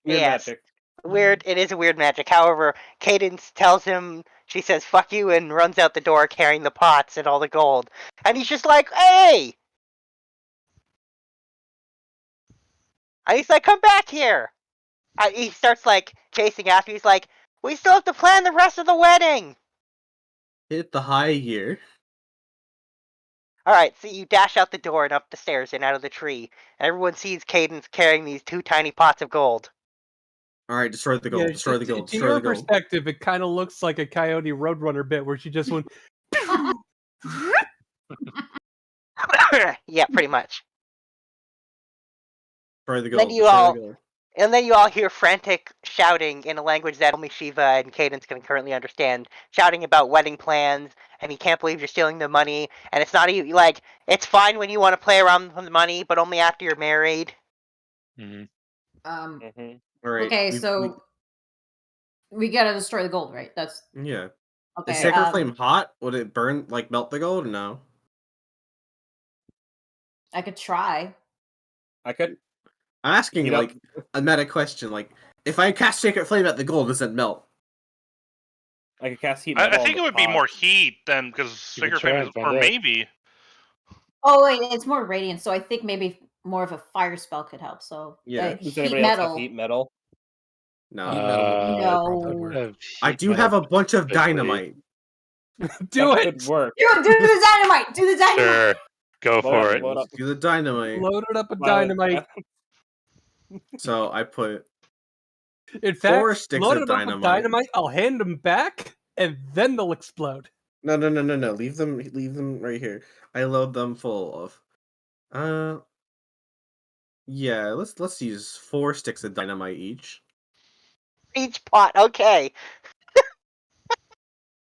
Weird Yes. magic. Weird. It is a weird magic. However, Cadence tells him, she says, "Fuck you," and runs out the door carrying the pots and all the gold. And he's just like, "Hey!" And he's like, "Come back here!" And he starts like chasing after. He's like, "We still have to plan the rest of the wedding!" Hit the high gear. Alright, so you dash out the door and up the stairs and out of the tree. And everyone sees Cadence carrying these 2 tiny pots of gold. All right, destroy the gold. Yeah, destroy the gold. To Destroy your the gold. perspective, it kind of looks like a Coyote Roadrunner bit where she just went. Yeah, pretty much. Destroy the Then gold. you Destroy all- the gold. And then you all hear frantic shouting in a language that only Shiva and Cadence can currently understand, shouting about wedding plans, and he can't believe you're stealing the money, and it's not even like, it's fine when you want to play around with the money, but only after you're married. Mhm. Mm-hmm. All right. Okay, we- so we gotta destroy the gold, right? That's yeah. okay. Is sacred flame hot? Would it burn like melt the gold? No. I could try. I could. I'm asking Heat up- like a meta question. Like, if I cast sacred flame at the gold, does it melt? I could cast heat. I metal on think it the would be pot. more heat than because You could Sacred Flame try is, and find or out. maybe. Oh wait, it's more radiant, so I think maybe more of a fire spell could help. So Yeah. Does heat anybody else have metal. heat metal? No. Heat metal would No. probably work. I do have a bunch of dynamite. Do That it! could work. Do the dynamite! Do the dynamite! Sure. Go Load for up, it. load up. Do the dynamite. Loaded up a Violet. dynamite. So I put In fact, 4 sticks loaded of up with dynamite. dynamite. I'll hand them back, and then they'll explode. No. Leave them right here. I load them full of. Yeah. Let's use 4 sticks of dynamite each. Each pot, okay.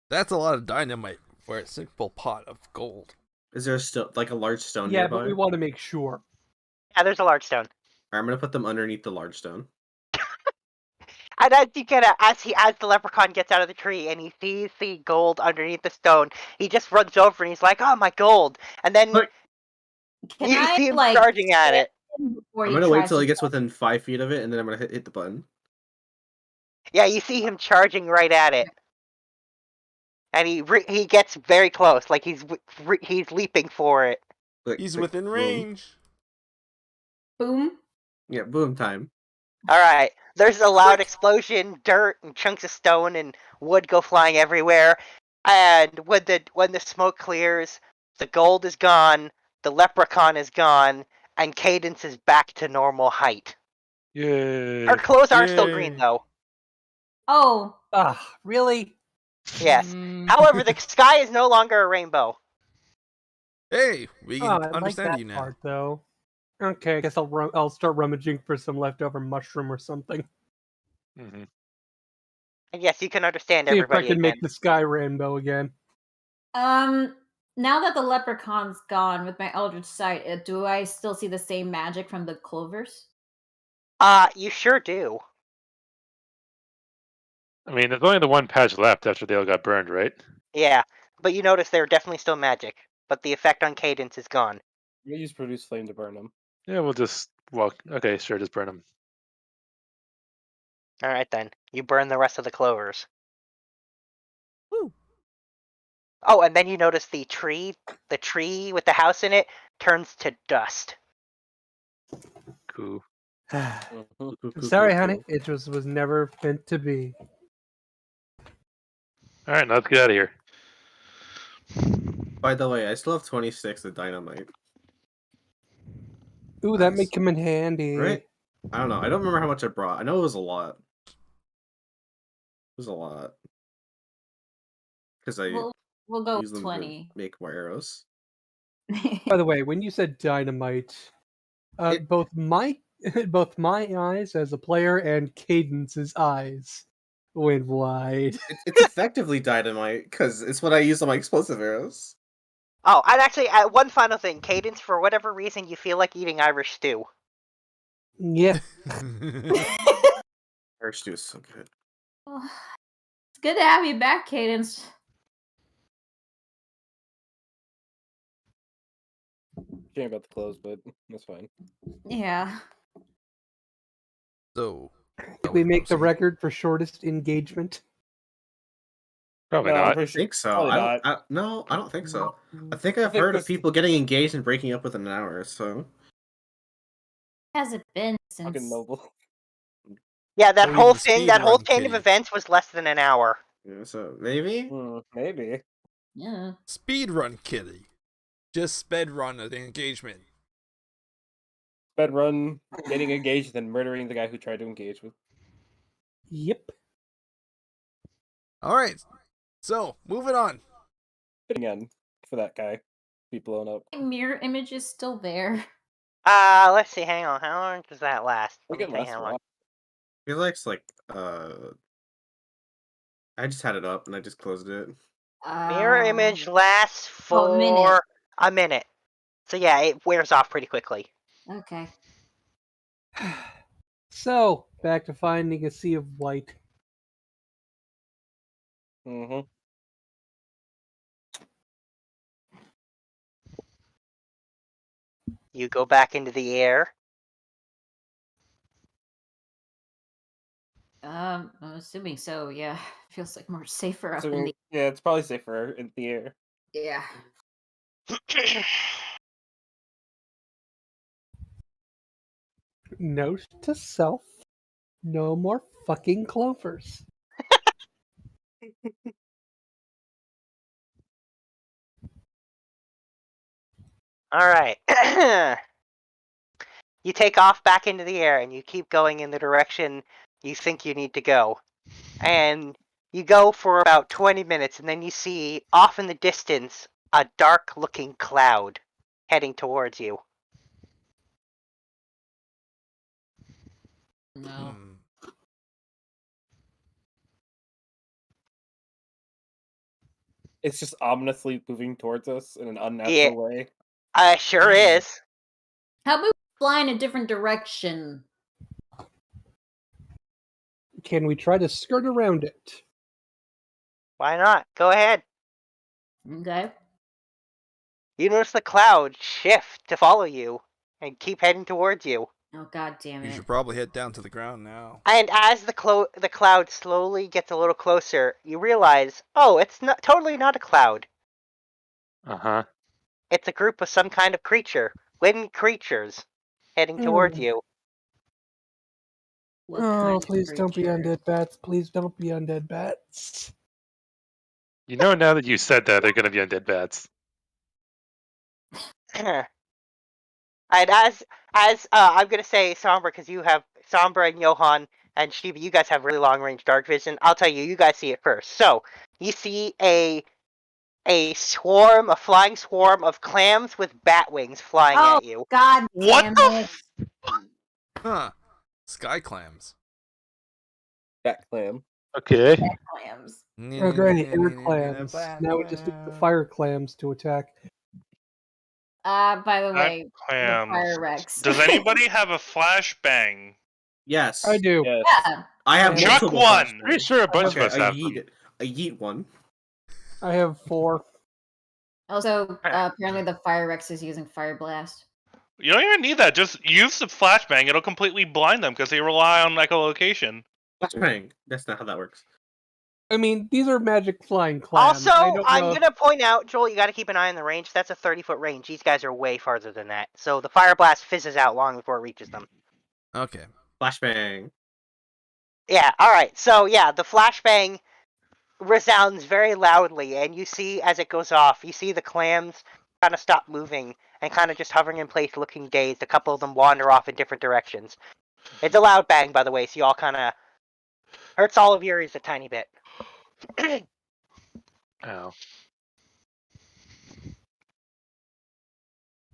That's a lot of dynamite for a simple pot of gold. Is there like a large stone Yeah, nearby? but we want to make sure. Yeah, there's a large stone. Alright, I'm gonna put them underneath the large stone. And as you get as the leprechaun gets out of the tree and he sees the gold underneath the stone, he just runs over and he's like, "Oh, my gold!" And then Look. Can you I see him like charging at it. before I'm he gonna wait tries till to he gets within 5 feet of it, and then I'm gonna hit the button. Yeah, you see him charging right at it, and he gets very close, like he's leaping for it. Click, He's click, within boom. range. boom? Yeah, boom time. All right, there's a loud explosion, dirt and chunks of stone and wood go flying everywhere, and when the smoke clears, the gold is gone, the leprechaun is gone, and Cadence is back to normal height. Yay. Her clothes are still Yay. green though. Oh, Ah, really? Yes. Mm. However, the sky is no longer a rainbow. Hey, we Oh, can I like understand that you now. part, though. Okay, I guess I'll start rummaging for some leftover mushroom or something. Mm-hmm. And yes, you can understand See if I everybody can again. make the sky rainbow again. now that the leprechaun's gone with my Eldritch Sight, do I still see the same magic from the clovers? You sure do. I mean, there's only the one patch left after they all got burned, right? Yeah, but you notice they're definitely still magic, but the effect on Cadence is gone. We use produce flame to burn them. Yeah, we'll just walk. Okay, sure, just burn them. Alright then, you burn the rest of the clovers. Woo. Oh, and then you notice the tree with the house in it turns to dust. Cool. I'm sorry, honey. It was never meant to be. All right, now let's get out of here. By the way, I still have 26 of dynamite. Ooh, that may Nice. come in handy. Right? I don't know. I don't remember how much I brought. I know it was a lot. It was a lot. Because I We'll go use them 20. to make more arrows. By the way, when you said dynamite, both my eyes as a player and Cadence's eyes went wide. It's effectively dynamite because it's what I use on my explosive arrows. Oh, and actually, one final thing. Cadence, for whatever reason, you feel like eating Irish stew. Yeah. Irish stew is so good. Oh, it's good to have you back, Cadence. Shame about the clothes, but that's fine. Yeah. So, Did we make the record for shortest engagement? Probably No, I'm not. pretty sure- I think so. probably I not. don't think so. I think I've think heard of this- people getting engaged and breaking up within an hour. So Has it been Fucking since? noble. Yeah, that Or whole even the thing, speed that whole run chain of kitty. events was less than an hour. yeah, so maybe. Maybe. Yeah. Speedrun kitty. Just sped run an engagement. Sped run, getting engaged, then murdering the guy who tried to engage with. Yep. Alright. So, moving on. Fitting end for that guy. Be blown up. Mirror image is still there. Let's see, hang on. How long does that last? I Let think me it tell you lasts how a long. while. I feel like it's like I just had it up and I just closed it. Mirror image lasts Oh, a minute. for a minute. So yeah, it wears off pretty quickly. Okay. So, back to finding a sea of white. Mm-hmm. You go back into the air. I'm assuming so. Yeah, feels like more safer up So, in the. yeah, it's probably safer in the air. Yeah. Note to self: no more fucking clovers. All right. You take off back into the air and you keep going in the direction you think you need to go. And you go for about 20 minutes and then you see off in the distance a dark looking cloud heading towards you. No. It's just ominously moving towards us in an unnatural Yeah. way. Sure is. How about we fly in a different direction? Can we try to skirt around it? Why not? Go ahead. Okay. You notice the cloud shift to follow you and keep heading towards you. Oh, god damn You it. should probably head down to the ground now. And as the cloud slowly gets a little closer, you realize, oh, it's totally not a cloud. Uh-huh. It's a group of some kind of creature. Wind creatures heading towards you. What kind of please don't be creature? undead bats. Please don't be undead bats. You know, now that you said that, they're going to be undead bats. And as I'm gonna say Sombra, because you have Sombra and Johan and Shiva, you guys have really long range dark vision. I'll tell you, you guys see it first. So you see a flying swarm of clams with bat wings flying Oh, at you. god What damn the it. Huh. Sky clams. Bat clam. Okay. Clams. Oh, great, air clams. Now we just need the fire clams to attack. By the Bat way, the clams. fire Rex. Does anybody have a flashbang? Yes, I do. Yes. Yeah. I have Chuck multiple one! flashbangs. Pretty sure a bunch Okay, of us have them. I yeet one. I have 4. Also, apparently the fire Rex is using fire blast. You don't even need that. Just use the flashbang. It'll completely blind them because they rely on echolocation. Flashbang. That's not how that works. I mean, these are magic flying clams. Also, I don't I'm know going to point out, Joel, you got to keep an eye on the range. That's a 30-foot range. These guys are way farther than that. So the fire blast fizzes out long before it reaches them. Okay. Flashbang. Yeah, alright. So, yeah, the flashbang resounds very loudly, and you see, as it goes off, you see the clams kind of stop moving and kind of just hovering in place looking dazed. A couple of them wander off in different directions. It's a loud bang, by the way, so you all kind of... hurts all of your ears a tiny bit. Ow.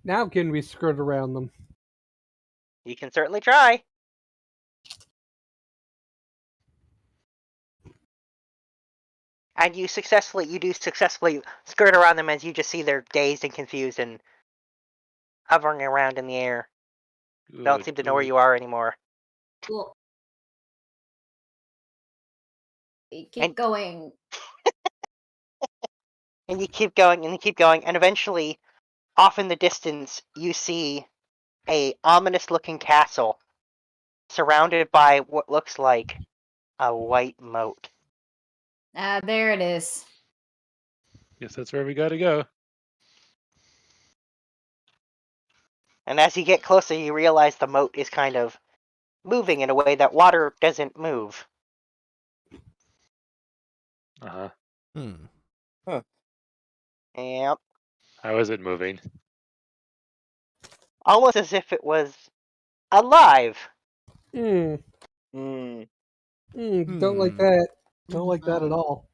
now can we skirt around them. You can certainly try. And you do successfully skirt around them as you just see they're dazed and confused and hovering around in the air. Don't seem to know where you are anymore. Cool. Keep And- going. And you keep going, and you keep going, and eventually, off in the distance, you see a ominous-looking castle surrounded by what looks like a white moat. Ah, there it is. Guess that's where we gotta go. And as you get closer, you realize the moat is kind of moving in a way that water doesn't move. Uh-huh. Yep. How is it moving? Almost as if it was alive. Hmm. Mm. Don't like that. Don't like that at all.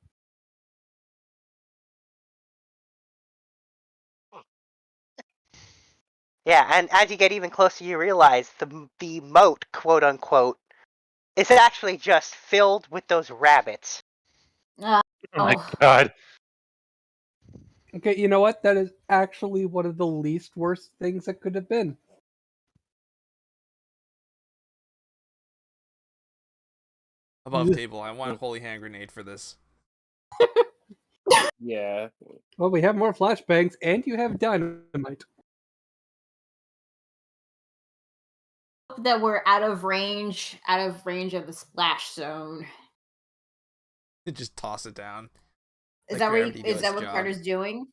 Yeah, and as you get even closer, you realize the moat, quote unquote, is actually just filled with those rabbits. Ah, Oh my Oh. god. Okay, you know what? That is actually one of the least worst things that could have been. Above Yeah. table, I want a holy hand grenade for this. Yeah. Well, we have more flashbangs, and you have dynamite. That we're out of range of the splash zone. Just toss it down. Is Let that gravity do is that its what job. Carter's doing?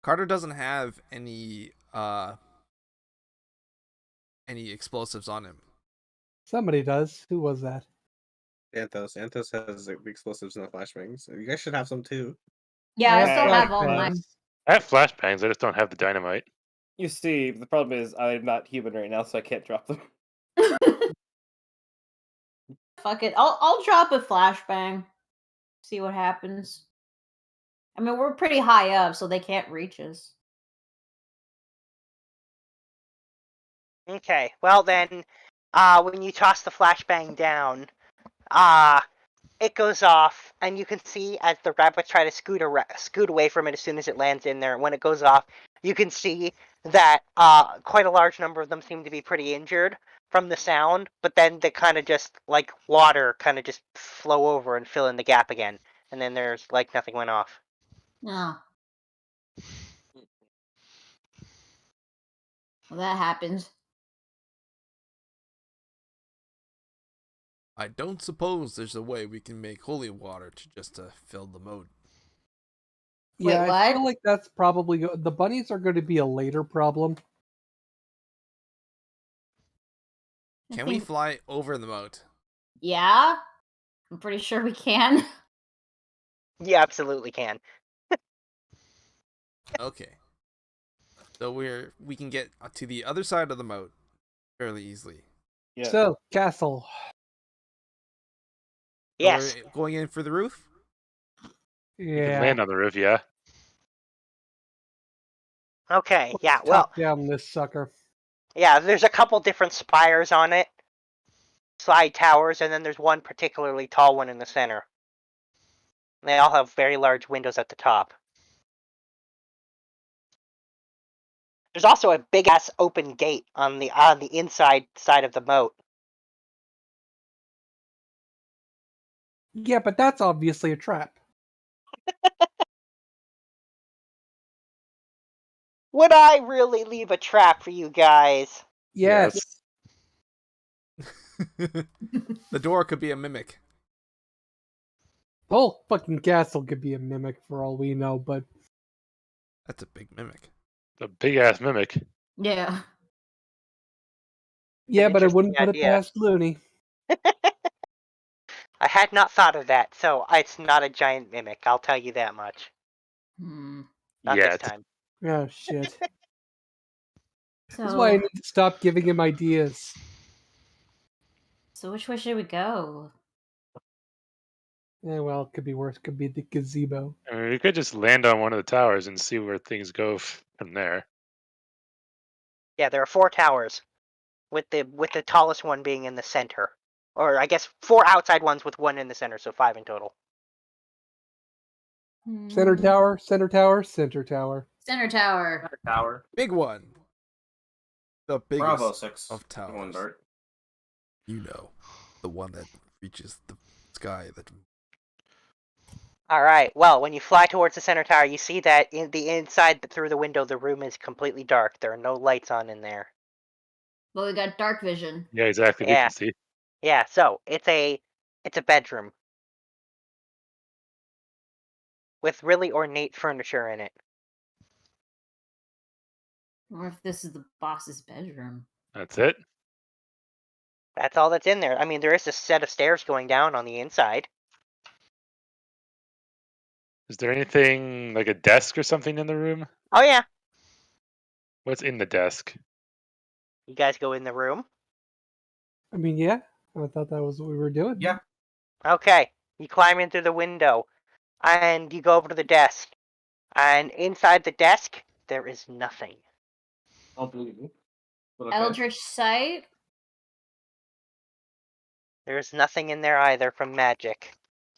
Carter doesn't have any explosives on him. Somebody does. Who was that? Santos. Santos has the explosives and the flashbangs. You guys should have some too. Yeah, I Yeah, still I have all mine. I have flashbangs, I just don't have the dynamite. You see, the problem is I'm not human right now, so I can't drop them. Fuck it. I'll drop a flashbang. See what happens. I mean, we're pretty high up, so they can't reach us. Okay, well then, when you toss the flashbang down, it goes off, and you can see as the rabbits try to scoot away from it as soon as it lands in there. When it goes off, you can see that quite a large number of them seem to be pretty injured from the sound, but then they kind of just, like water, kind of just flow over and fill in the gap again. And then there's, like, nothing went off. Oh. Well, that happens. I don't suppose there's a way we can make holy water to fill the moat. Yeah, Wait, I what? feel like that's probably the bunnies are going to be a later problem. I Can we think- fly over the moat? Yeah, I'm pretty sure we can. You absolutely can. Okay. So we can get to the other side of the moat fairly easily. Yeah. So, castle. So Yes. we're going in for the roof? You can Yeah. land on the roof, yeah. Okay, yeah, Let's well, top down this sucker. yeah, there's a couple different spires on it. Side towers, and then there's one particularly tall one in the center. They all have very large windows at the top. There's also a big-ass open gate on the inside side of the moat. Yeah, but that's obviously a trap. Would I really leave a trap for you guys? Yes. The door could be a mimic. The whole fucking castle could be a mimic for all we know, but That's a big mimic. The big ass mimic. Yeah. yeah, but I interesting wouldn't put it idea. past Looney. I had not thought of that, so it's not a giant mimic. I'll tell you that much. Hmm. Not Yeah. this time. Oh shit. This is why I So, need to stop giving him ideas. so which way should we go? Yeah, well, it could be worse. It could be the gazebo. I mean, we could just land on one of the towers and see where things go from there. Yeah, there are 4 towers, with the tallest one being in the center, or I guess 4 outside ones with 1 in the center, so 5 in total. Center Hmm. tower, center tower, center tower. Center tower. Tower. Big one. The biggest Bravo 6. of towers. One dart. You know, the one that reaches the sky. That All right. Well, when you fly towards the center tower, you see that in the inside through the window, the room is completely dark. There are no lights on in there. Well, we got dark vision. Yeah, exactly. We Yeah. can see. Yeah. So it's a bedroom with really ornate furniture in it. Or if this is the boss's bedroom. That's it. That's all that's in there. I mean, there is a set of stairs going down on the inside. Is there anything like a desk or something in the room? Oh yeah. What's in the desk? You guys go in the room. I mean, yeah. I thought that was what we were doing. Yeah. Okay. You climb in through the window, and you go over to the desk. And inside the desk, there is nothing. I don't believe you. But okay. Eldritch Sight. There's nothing in there either from magic.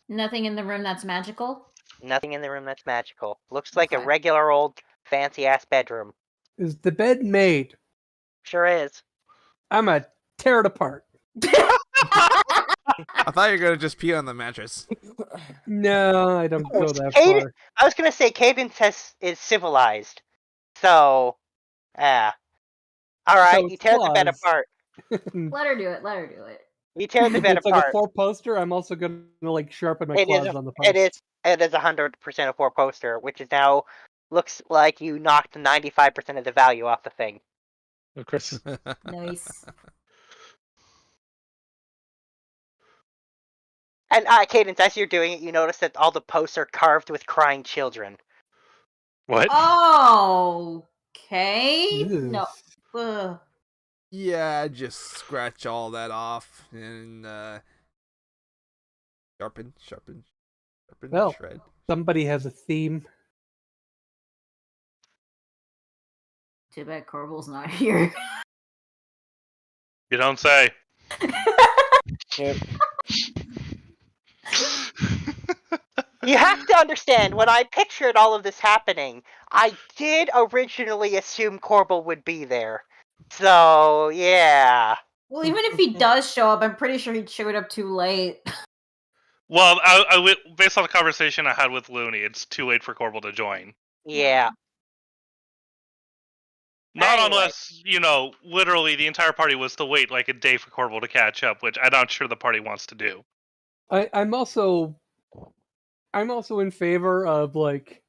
Nothing in the room that's magical. Nothing in the room that's magical. Looks like a Okay. regular old fancy-ass bedroom. Is the bed made? Sure is. I'm gonna tear it apart. I thought you were gonna just pee on the mattress. No, I don't go that Caden- far. I was gonna say Cadence is civilized. So, alright, So you it's tear the bed claws. apart. Let her do it. Let her do it. You tear the bed It's like a apart. 4-poster. I'm also gonna like sharpen my It is claws a- on the post. It is 100% a 4 poster, which is now looks like you knocked 95% of the value off the thing. Of course. Nice. And Cadence, as you're doing it, you notice that all the posts are carved with crying children. What? Oh, okay. No. Ugh. Ugh. Yeah, just scratch all that off and sharpen, Well. shred. Somebody has a theme. Too bad Corbel's not here. You don't say. Yep. You have to understand, when I pictured all of this happening, I did originally assume Corbel would be there. So, yeah. Well, even if he does show up, I'm pretty sure he showed up too late. Well, based on the conversation I had with Looney, it's too late for Corbel to join. Yeah. Not Anyway. unless, literally the entire party was to wait like a day for Corbel to catch up, which I'm not sure the party wants to do. I'm also in favor of like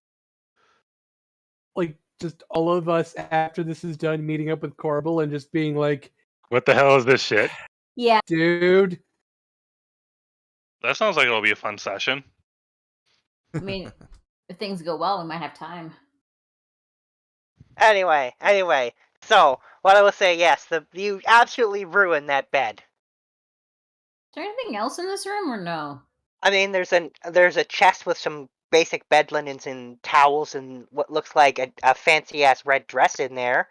just all of us after this is done meeting up with Corbel and just being like, What the hell is this shit? Yeah. dude. That sounds like it'll be a fun session. I mean, if things go well, we might have time. Anyway. So, what I will say, yes, you absolutely ruined that bed. Is there anything else in this room or no? I mean, there's a chest with some basic bed linens and towels and what looks like a fancy-ass red dress in there.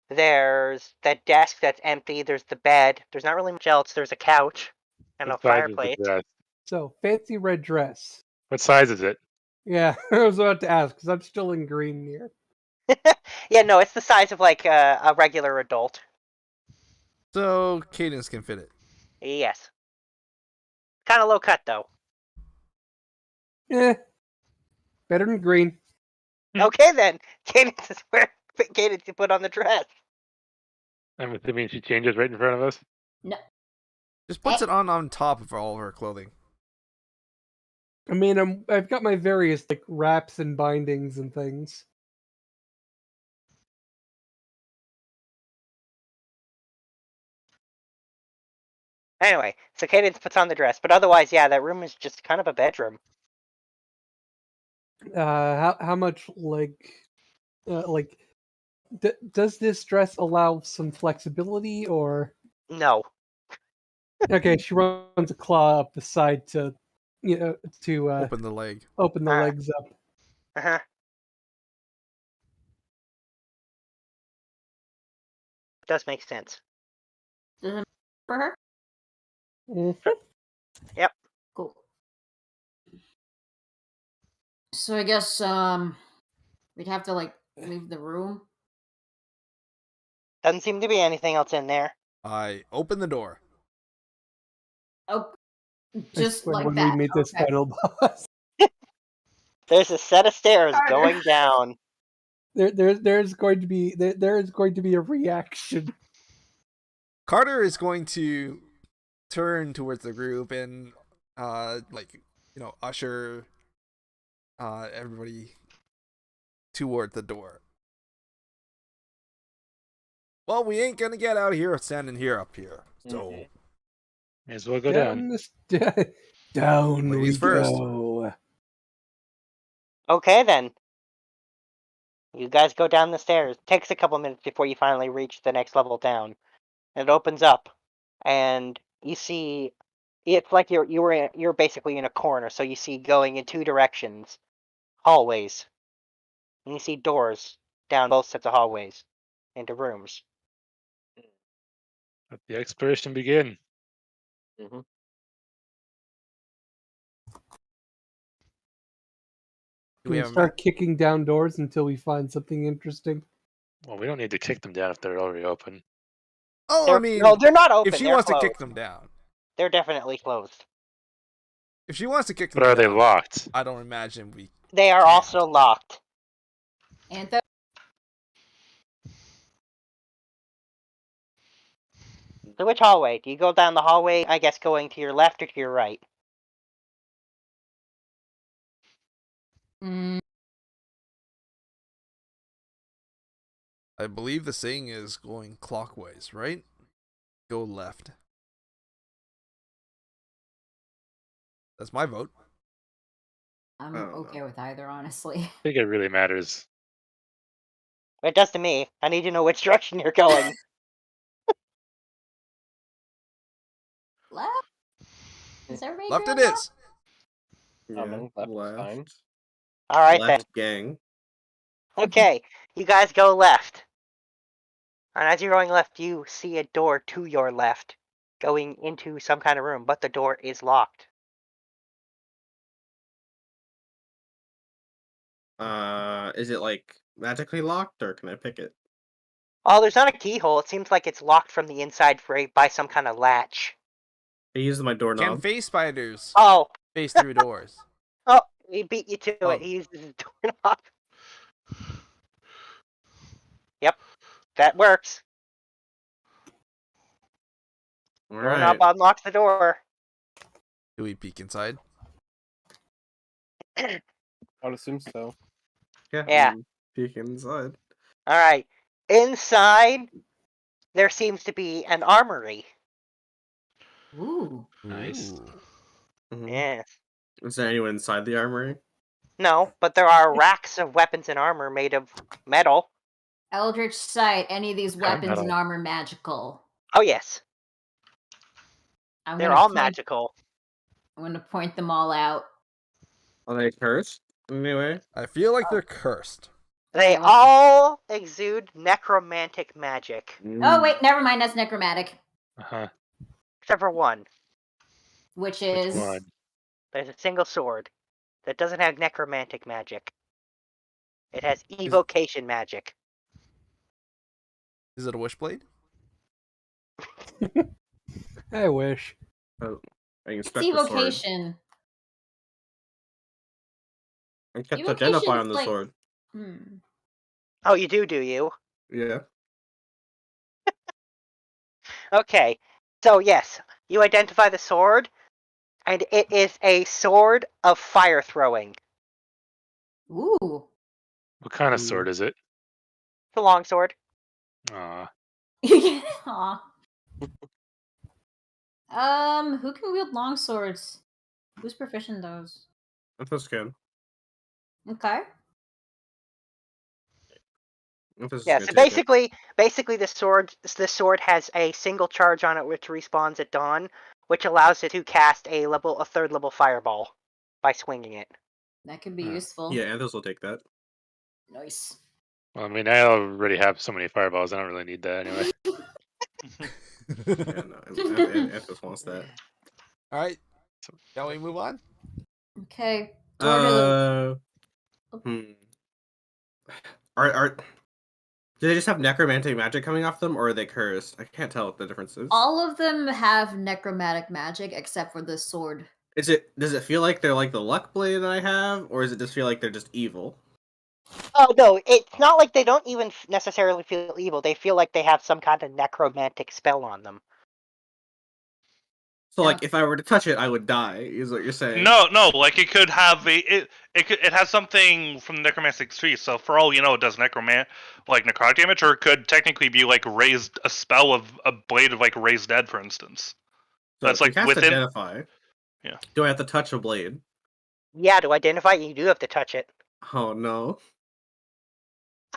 There's that desk that's empty. There's the bed. There's not really much else. There's a couch and a What size is the fireplace. dress? So fancy red dress. What size is it? Yeah, I was about to ask because I'm still in green here. Yeah, no, it's the size of like a regular adult. So Cadence can fit it. Yes. Kind of low cut though. Better than green. Okay then, Cadence is where Cadence you put on the dress. I'm assuming she changes right in front of us. Just puts it on top of all of her clothing. I mean, I've got my various like wraps and bindings and things. Anyway, so Cadence puts on the dress, but otherwise, yeah, that room is just kind of a bedroom. How much does this dress allow some flexibility or? No. Okay, she runs a claw up the side to Open the leg. open the legs up. Uh-huh. Does make sense. Does it for her? Mhm. Yep. Cool. So I guess we'd have to like leave the room. Doesn't seem to be anything else in there. I open the door. Oh, I just swear like when that. we meet this Okay. final boss. There's a set of stairs Carter. going down. There's going to be there is going to be a reaction. Carter is going to turn towards the group and usher everybody toward the door. Well, we ain't gonna get out of here standing here up here. So May as well go down. Down we Ladies first. go. Okay, then. You guys go down the stairs. It takes a couple minutes before you finally reach the next level down. And it opens up, and you see it's like you're basically in a corner, so you see going in two directions, hallways, and you see doors down both sets of hallways into rooms. Let the exploration begin. Mm-hmm. Do We we have start kicking down doors until we find something interesting. Well, we don't need to kick them down if they're already open. Oh, I mean, no, they're not open. if she they're wants closed. to kick them down. They're definitely closed. If she wants to kick them But are down, they locked? I don't imagine we. They are Can't. also locked. Antho. So which hallway? Do you go down the hallway, I guess, going to your left or to your right? Mm, I believe the saying is going clockwise, right? Go left. That's my vote. I'm I don't okay know. with either, honestly. I think it really matters. It does to me. I need to know which direction you're going. Left? Is everybody Left going it left? is. Yeah, Left, fine. Alright then. left gang. Okay, you guys go left. And as you're going left, you see a door to your left going into some kind of room, but the door is locked. Is it like magically locked or can I pick it? Oh, there's not a keyhole. It seems like it's locked from the inside by some kind of latch. I use my Can doorknob. face spiders Oh, face through doors? oh, he beat you to Oh. it. He uses his doorknob. Yep, that works. All Doorknob right. unlocks the door. Do we peek inside? I would assume so. Yeah. Peek inside. Alright. Inside, there seems to be an armory. Ooh. Nice. Ooh. Mhm. Yes. Is there anyone inside the armory? No, but there are racks of weapons and armor made of metal. Eldritch Sight. Any of these weapons metal. and armor magical? Oh, yes. I'm They're gonna all point, magical. I'm gonna point them all out. Are they cursed? Anyway. I feel like they're cursed. They Okay, all exude necromantic magic. Oh wait, never mind. That's necromantic, Uh-huh. Except for one. which Which is one? There's a single sword that doesn't have necromantic magic. It has evocation magic. Is it a wishblade? I wish. Oh, I it's inspect the sword. evocation. I kept Evocation's identify on the like- sword. Oh, you do you? Yeah. Okay. So, yes, you identify the sword And it is a sword of fire throwing. Ooh. What kind of Ooh. sword is it? It's a long sword. Aw. Aw. Who can wield long swords? Who's proficient in those? Anthos can. Okay. Anthos is Yeah, gonna so take it. basically this sword has a single charge on it which respawns at dawn, which allows it to cast a third level fireball by swinging it. That could be Yeah. useful. Yeah, Anthos will take that. Nice. Well, I mean, I already have so many fireballs. I don't really need that anyway. Yeah, no, Anthos wants that. All right, shall we move on? Okay. Door to Hmm. Are do they just have necromantic magic coming off them, or are they cursed? I can't tell what the difference is. all of them have necromantic magic except for the sword. Does it feel like they're like the luck blade that I have, or does it just feel like they're just evil? Oh no, it's not like they don't even necessarily feel evil. They feel like they have some kind of necromantic spell on them. So Yeah. like if I were to touch it, I would die, is what you're saying. No, like it could have it has something from the necromantic tree. So for all you know, it does necrotic damage, or it could technically be like a spell of a blade of like raised dead, for instance. So That's we like cast within. identify. Yeah. Do I have to touch a blade? Yeah, to identify it, you do have to touch it. Oh no.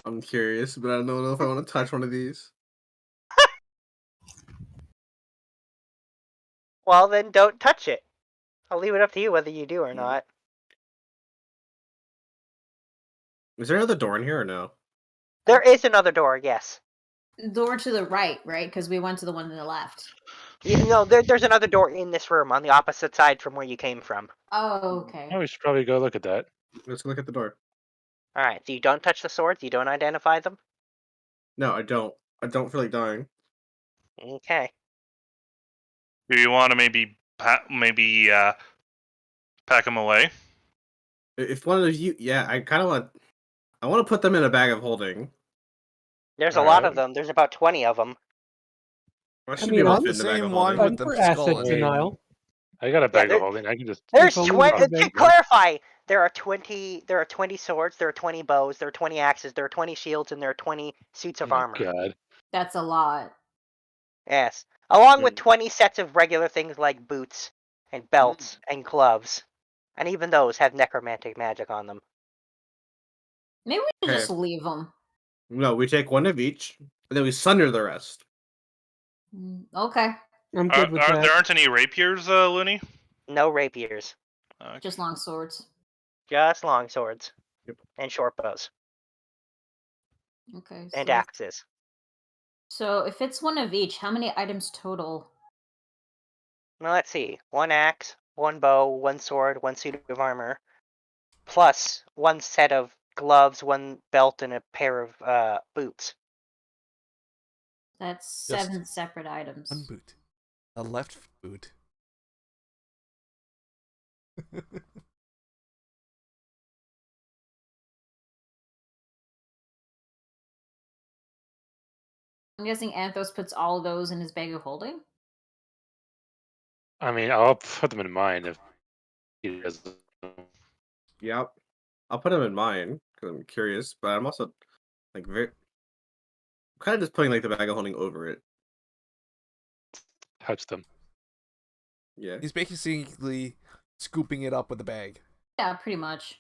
I'm curious, but I don't know if I want to touch one of these. Well, then don't touch it. I'll leave it up to you whether you do or not. Is there another door in here or no? There is another door, yes. Door to the right, right? Because we went to the one on the left. There's another door in this room on the opposite side from where you came from. Oh, okay. Oh, we should probably go look at that. Let's look at the door. Alright, so you don't touch the swords, you don't identify them? No, I don't. I don't feel like dying. Okay. Do you want to maybe pack them away? If one of you, yeah, I kind of want. I want to put them in a bag of holding. There's a lot Alright. of them. There's about 20 of them. I should mean, be able I'm to the fit in the bag same of one holding. Fun with the for skull asset in it. denial. I got a bag there- of holding. I can just. There's If only 20. we could To make- clarify, there are 20 swords, there are 20 bows, there are 20 axes, there are 20 shields, and there are 20 suits of Oh, armor. God. That's a lot. Yes. Along with Hmm. 20 sets of regular things like boots and belts and gloves. And even those have necromantic magic on them. Maybe we should Okay. just leave them. No, we take one of each, and then we sunder the rest. Okay. I'm good with that. There aren't any rapiers, Looney? No rapiers. Okay. Just long swords. Just long swords. Yep. And short bows. Okay. And so, axes. so if it's one of each, how many items total? Now let's see. 1 axe, 1 bow, 1 sword, 1 suit of armor. Plus 1 set of gloves, 1 belt, and a pair of boots. That's Just 7 separate items. One boot. A left boot. I'm guessing Anthos puts all those in his bag of holding? I mean, I'll put them in mine if he does. Yep. I'll put them in mine because I'm curious, but I'm also like very kind of just putting like the bag of holding over it. Touch them. Yeah. He's basically scooping it up with a bag. Yeah, pretty much.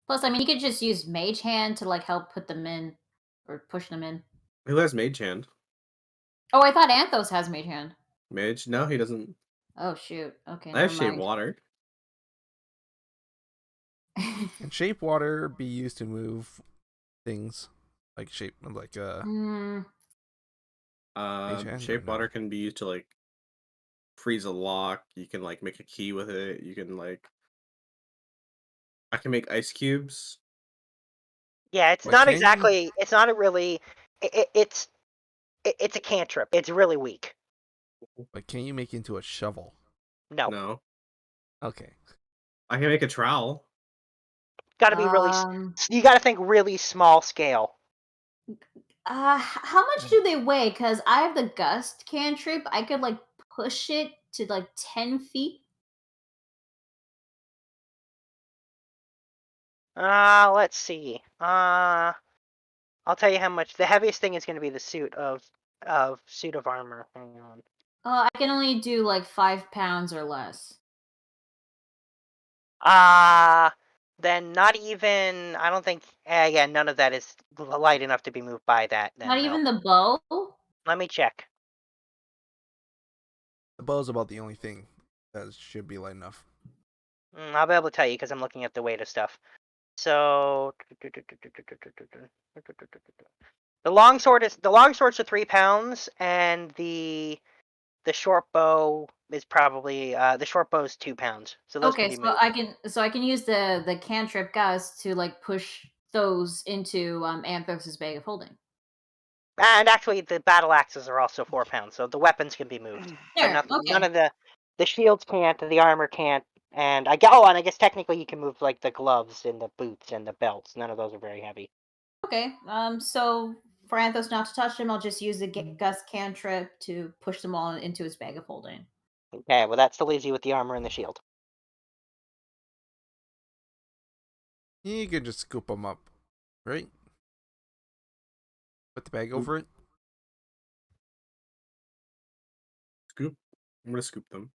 Plus, I mean, you could just use Mage Hand to like help put them in or push them in. Who has Mage Hand? Oh, I thought Anthos has Mage Hand. Mage? No, he doesn't. Oh shoot. Okay, I have never Shape mind. Water. Can shape water be used to move things like Hmm. Mage Hand or Shape no? Water can be used to like freeze a lock. You can like make a key with it. You can like I can make ice cubes. Yeah, it's But not can you- exactly. It's not a really. It's a cantrip. It's really weak. But can you make it into a shovel? No. No. Okay. I can make a trowel. Got to be really. You got to think really small scale. How much do they weigh? Because I have the gust cantrip. I could like push it to like 10 feet. Let's see. I'll tell you how much. The heaviest thing is going to be the suit of armor. Hang on. I can only do like 5 pounds or less. Then not even. I don't think. Yeah, none of that is light enough to be moved by that. Then, Not no. even the bow? Let me check. The bow's about the only thing that should be light enough. I'll be able to tell you because I'm looking at the weight of stuff. So the longsword's 3 pounds, and the short bow is probably the short bow is 2 pounds. So those Okay, can be so moved. I can use the cantrip gust to like push those into Anthos's bag of holding. And actually, the battle axes are also 4 pounds, so the weapons can be moved. There, But okay. none of the shields can't, the armor can't, and I guess technically you can move like the gloves and the boots and the belts. None of those are very heavy. Okay, so for Anthos not to touch him, I'll just use the gust cantrip to push them all into his bag of holding. Okay, well that still leaves you with the armor and the shield. You can just scoop them up, right? Put the bag over it. Scoop. I'm gonna scoop them.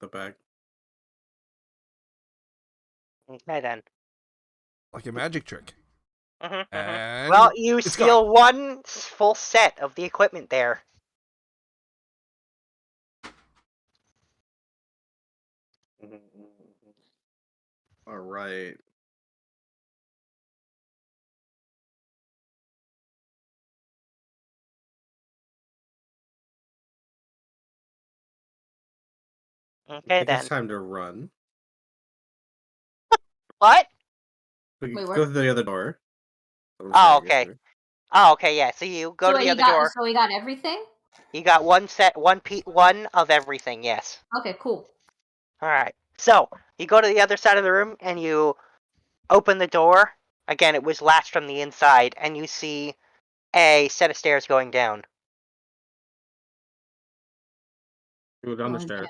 The bag. Okay then. Like a magic trick. And Well, you it's steal gone. one full set of the equipment there. All right. Okay I think then. it's time to run. What? We Wait, go where? to the other door. Oh, okay. Oh, okay, yeah. So you go to the other door. So we got everything? You got one of everything, yes. Okay, cool. Alright. So, you go to the other side of the room and you open the door. Again, it was latched from the inside, and you see a set of stairs going down. Go down the Okay. stairs.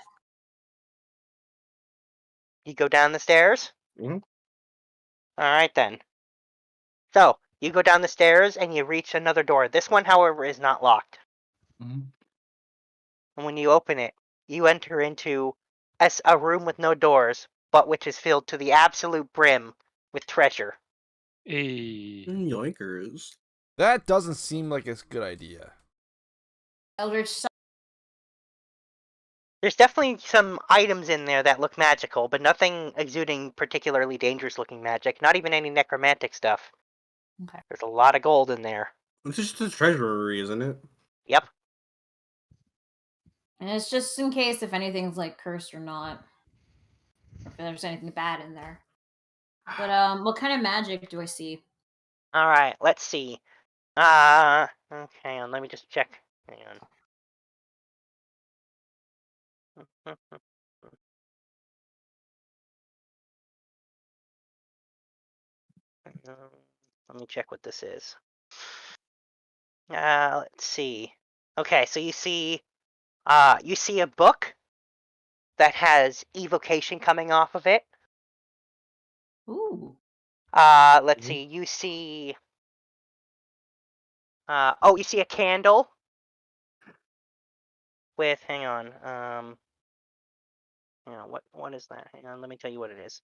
You go down the stairs? Mhm. Alright then. So, you go down the stairs and you reach another door. This one, however, is not locked. Mhm. And when you open it, you enter into a room with no doors, but which is filled to the absolute brim with treasure. Hey. Yoinkers. That doesn't seem like a good idea. Eldritch There's definitely some items in there that look magical, but nothing exuding particularly dangerous looking magic. Not even any necromantic stuff. Okay. There's a lot of gold in there. It's just a treasury, isn't it? Yep. And it's just in case if anything's like cursed or not. If there's anything bad in there. But what kind of magic do I see? Alright, let's see. Okay, hang on, let me just check. Hang on. Let me check what this is. Let's see. Okay, so you see a book that has evocation coming off of it. Ooh. Let's see. You see. You see a candle with. Hang on. Hang on. What is that? Hang on. Let me tell you what it is.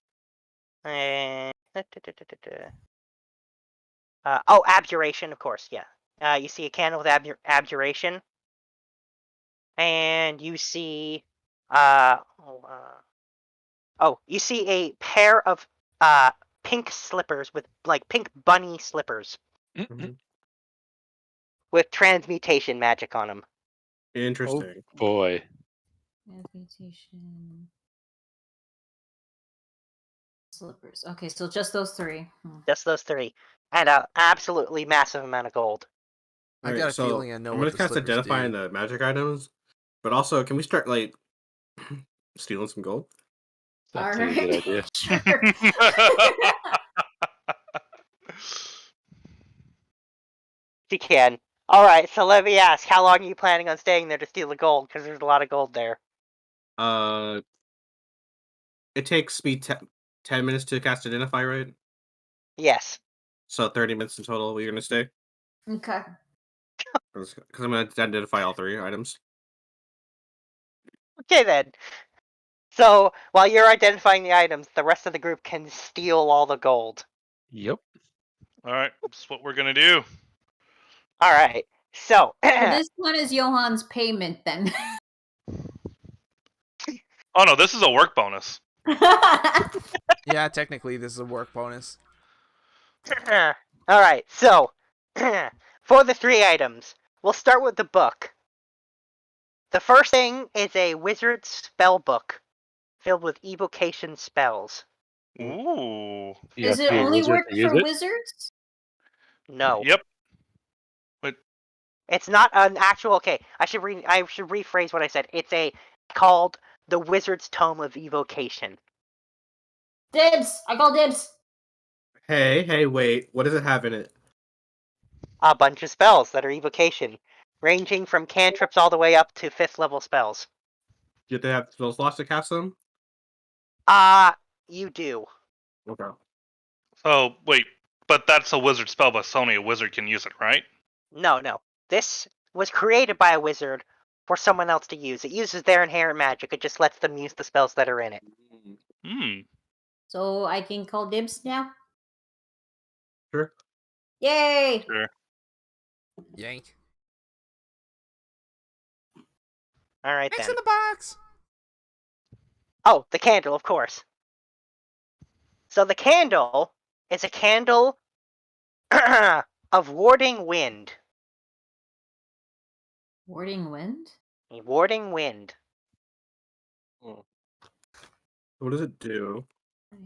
Abjuration, of course. Yeah. You see a candle with abjuration, and you see. You see a pair of pink slippers with like pink bunny slippers with transmutation magic on them. Interesting. Oh boy. Transmutation. Slippers. Okay, so just those 3. Just those 3, and an absolutely massive amount of gold. I got a feeling I know I'm what gonna the cast slippers identifying do. the magic items, but also can we start like stealing some gold? That's a good idea. Sure. You can. Alright, so let me ask, how long are you planning on staying there to steal the gold? Because there's a lot of gold there. It takes me 10 minutes to cast Identify, right? Yes. So 30 minutes in total. We're gonna stay Okay. because I'm gonna identify all 3 items. Okay then. So while you're identifying the items, the rest of the group can steal all the gold. Yep. All right, that's what we're gonna do. All right. So So this one is Johan's payment then. Oh no, this is a work bonus. Yeah, technically this is a work bonus. all right. So for the 3 items, we'll start with the book. The first thing is a wizard's spell book filled with evocation spells. Ooh. You Is have it to be a only wizard work to use for it. wizards? No. Yep. It's not an actual. Okay, I should rephrase what I said. It's called the Wizard's Tome of Evocation. Dibs! I call dibs. Hey, wait. What does it have in it? A bunch of spells that are evocation, ranging from cantrips all the way up to 5th level spells. You have to have spell slots to cast them? You do. Okay. So wait, but that's a wizard spell, but only a wizard can use it, right? No. This was created by a wizard for someone else to use. It uses their inherent magic. It just lets them use the spells that are in it. Hmm. So I can call dibs now? Sure. Yay! Sure. Yank. All right Thanks then. in the box. Oh, the candle, of course. So the candle is a candle of warding wind. Warding wind? A warding wind. What does it do?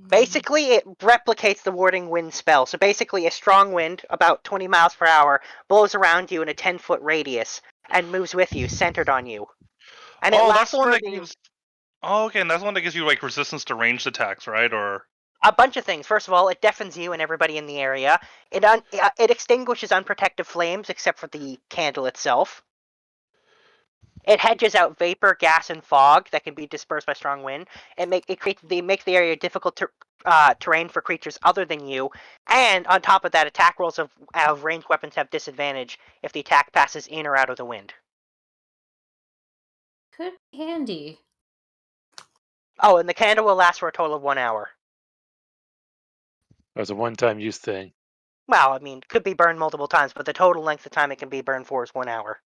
Basically, it replicates the warding wind spell. So basically, a strong wind, about 20 miles per hour, blows around you in a 10-foot radius and moves with you, centered on you. And it Oh, lasts that's the one for that gives. Oh, okay, and that's the one that gives you like resistance to ranged attacks, right? Or a bunch of things. First of all, it deafens you and everybody in the area. It extinguishes unprotected flames, except for the candle itself. It hedges out vapor, gas, and fog that can be dispersed by strong wind. It makes the area difficult terrain for creatures other than you. And on top of that, attack rolls of ranged weapons have disadvantage if the attack passes in or out of the wind. Could be handy. Oh, and the candle will last for a total of 1 hour. That was a one-time use thing. Well, I mean, could be burned multiple times, but the total length of time it can be burned for is 1 hour.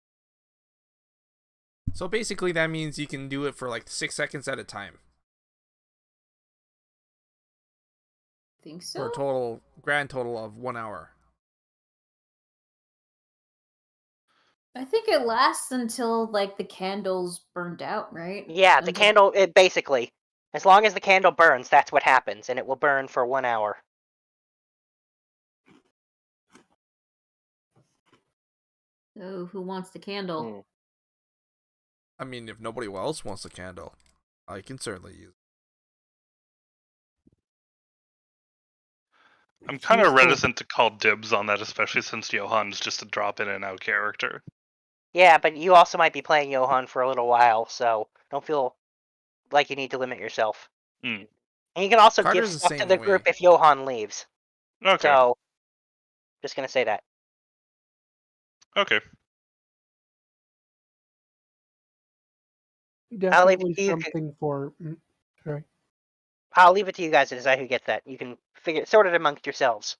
So basically that means you can do it for like 6 seconds at a time. Think so? For a grand total of 1 hour. I think it lasts until like the candle's burned out, right? Yeah, the Until- candle, it basically, as long as the candle burns, that's what happens, and it will burn for 1 hour. So who wants the candle? I mean, if nobody else wants a candle, I can certainly use it. I'm kind of Useful. reticent to call dibs on that, especially since Johan's just a drop in and out character. Yeah, but you also might be playing Johan for a little while, so don't feel like you need to limit yourself. Hmm. And you can also Carter's give the stuff to same the way. group if Johan leaves. Okay. So, just gonna say that. Okay. Definitely you- something for. Sorry. I'll leave it to you guys to decide who gets that. You can sort it amongst yourselves.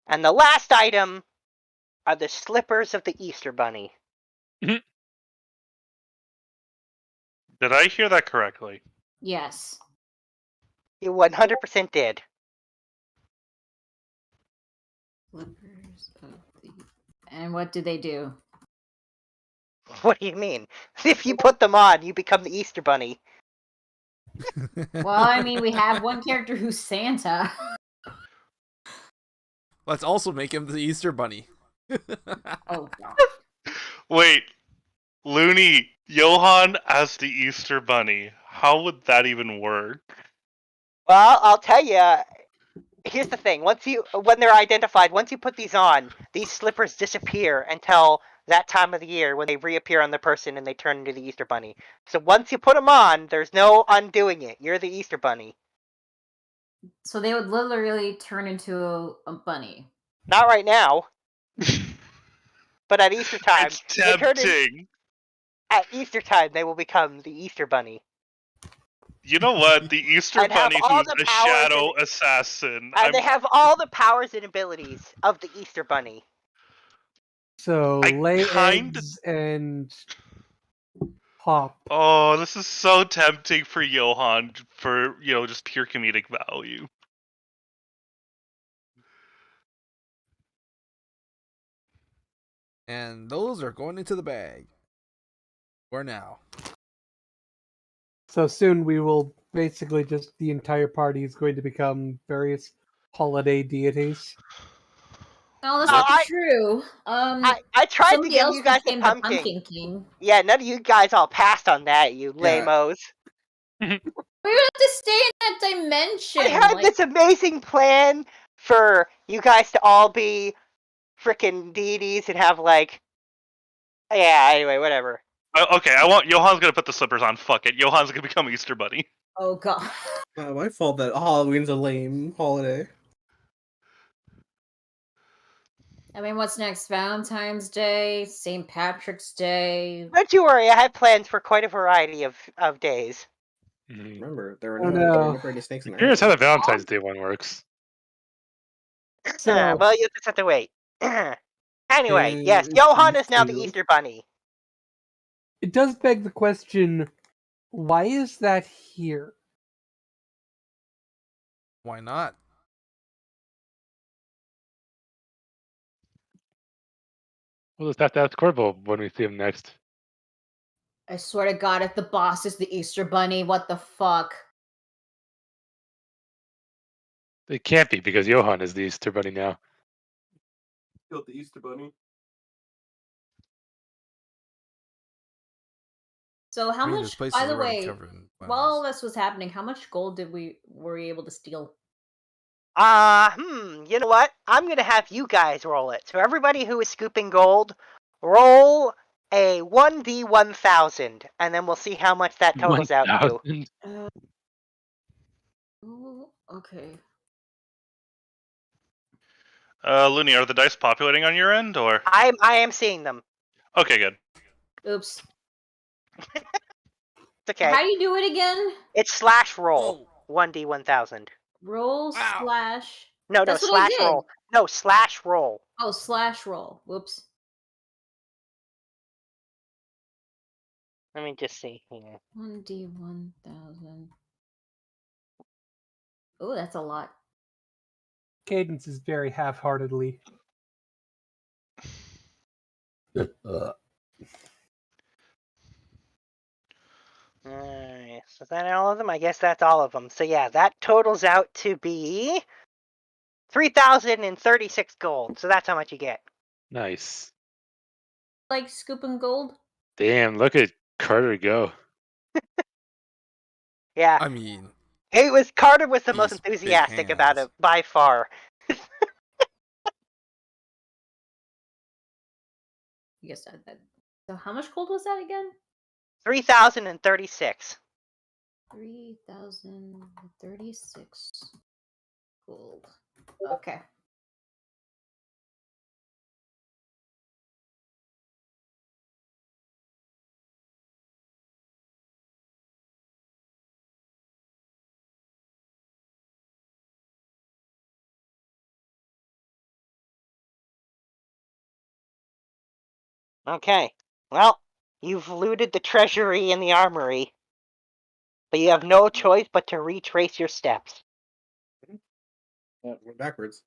And the last item are the slippers of the Easter Bunny. Did I hear that correctly? Yes. You 100% did. Slippers of the... And what do they do? What do you mean? If you put them on, you become the Easter Bunny. Well, I mean, we have one character who's Santa. Let's also make him the Easter Bunny. Oh, God. Wait, Looney, Johan as the Easter Bunny. How would that even work? Well, I'll tell you. Here's the thing: when they're identified, once you put these on, these slippers disappear until that time of the year when they reappear on the person and they turn into the Easter Bunny. So once you put them on, there's no undoing it. You're the Easter Bunny. So they would literally turn into a bunny. Not right now, but at Easter time, It's tempting. At Easter time, they will become the Easter Bunny. You know what? The Easter And have Bunny all who's the a powers shadow assassin. And they have all the powers and abilities of the Easter Bunny. So I lay kinda- eggs and pop. Oh, this is so tempting for Johan for, just pure comedic value. And those are going into the bag. For now. So soon we will basically just the entire party is going to become various holiday deities. Oh, that's No, not true. I tried to Somebody give else you guys the became the pumpkin. Pumpkin King. Yeah, none of you guys all passed on that, you lame-os. We would have to stay in that dimension. I had this amazing plan for you guys to all be frickin' deities and have yeah, anyway, whatever. Okay, Johan's gonna put the slippers on. Fuck it. Johan's gonna become Easter Bunny. Oh god. Not my fault that Halloween's a lame holiday. I mean, what's next? Valentine's Day, St. Patrick's Day. Don't you worry, I have plans for quite a variety of days. Remember, there were Oh, no, no. there were never any snakes in there. Here's how the Valentine's Day one works. So Well, you just have to wait. Anyway, yes, Johan is now the Easter Bunny. it does beg the question, why is that here? Why not? We'll just have to ask Corvo when we see him next. I swear to God, if the boss is the Easter Bunny, what the fuck? It can't be because Johan is the Easter Bunny now. Killed the Easter Bunny. So how I mean, this much? place By is the already way, covered in while all flowers. this was happening, how much gold were we able to steal? You know what? I'm gonna have you guys roll it. So everybody who is scooping gold, roll a 1d1000, and then we'll see how much that totals out to. 1,000? Oh, okay. Looney, are the dice populating on your end, or? I am seeing them. Okay, good. Oops. It's okay. How do you do it again? It's /roll. 1d1000. Roll Wow. slash. No, That's what I did. /roll. No, /roll. Oh, /roll. Whoops. Let me just see here. 1d1000. Oh, that's a lot. Cadence is very half-heartedly. Alright, so is that all of them? I guess that's all of them. So yeah, that totals out to be 3,036 gold. So that's how much you get. Nice. Like scooping gold? Damn, look at Carter go. Yeah, I mean, Carter was the most These big enthusiastic about hands. it by far. I guess that. So how much gold was that again? 3,036. 3,036 gold. Okay. Okay, well, you've looted the treasury and the armory, but you have no choice but to retrace your steps. We're backwards.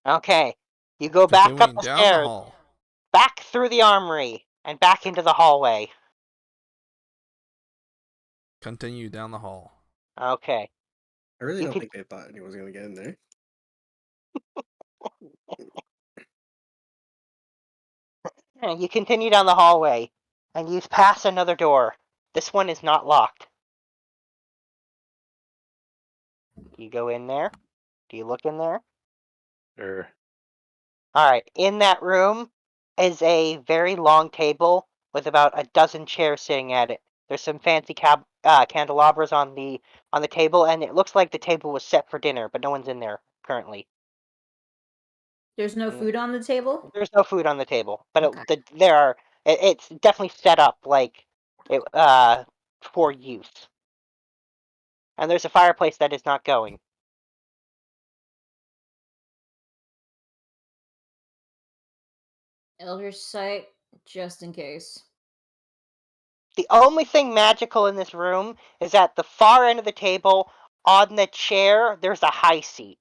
Okay, you go back up continuing the down the stairs, hall. back through the armory, and back into the hallway. Continue down the hall. Okay. I really You don't could- think they thought anyone was gonna get in there. You continue down the hallway, and you pass another door. This one is not locked. Do you go in there? Do you look in there? Or Alright, in that room, is a very long table with about a dozen chairs sitting at it. There's some fancy candelabras on the table, and it looks like the table was set for dinner, but no one's in there currently. There's no food on the table? There's no food on the table, but Okay. it's definitely set up like it for use. And there's a fireplace that is not going. Elder Sight, just in case. The only thing magical in this room is at the far end of the table, on the chair, there's a high seat.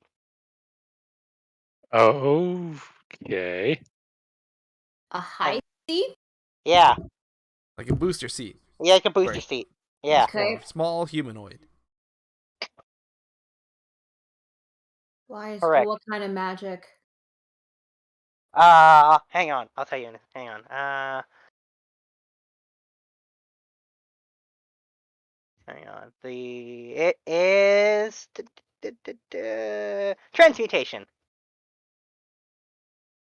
Okay. A high seat? Yeah. Like a booster seat. Yeah, like a booster Right. seat. Yeah. Okay. Small humanoid. Why is Correct. what kind of magic? Hang on. I'll tell you. Hang on. Hang on. It is transmutation.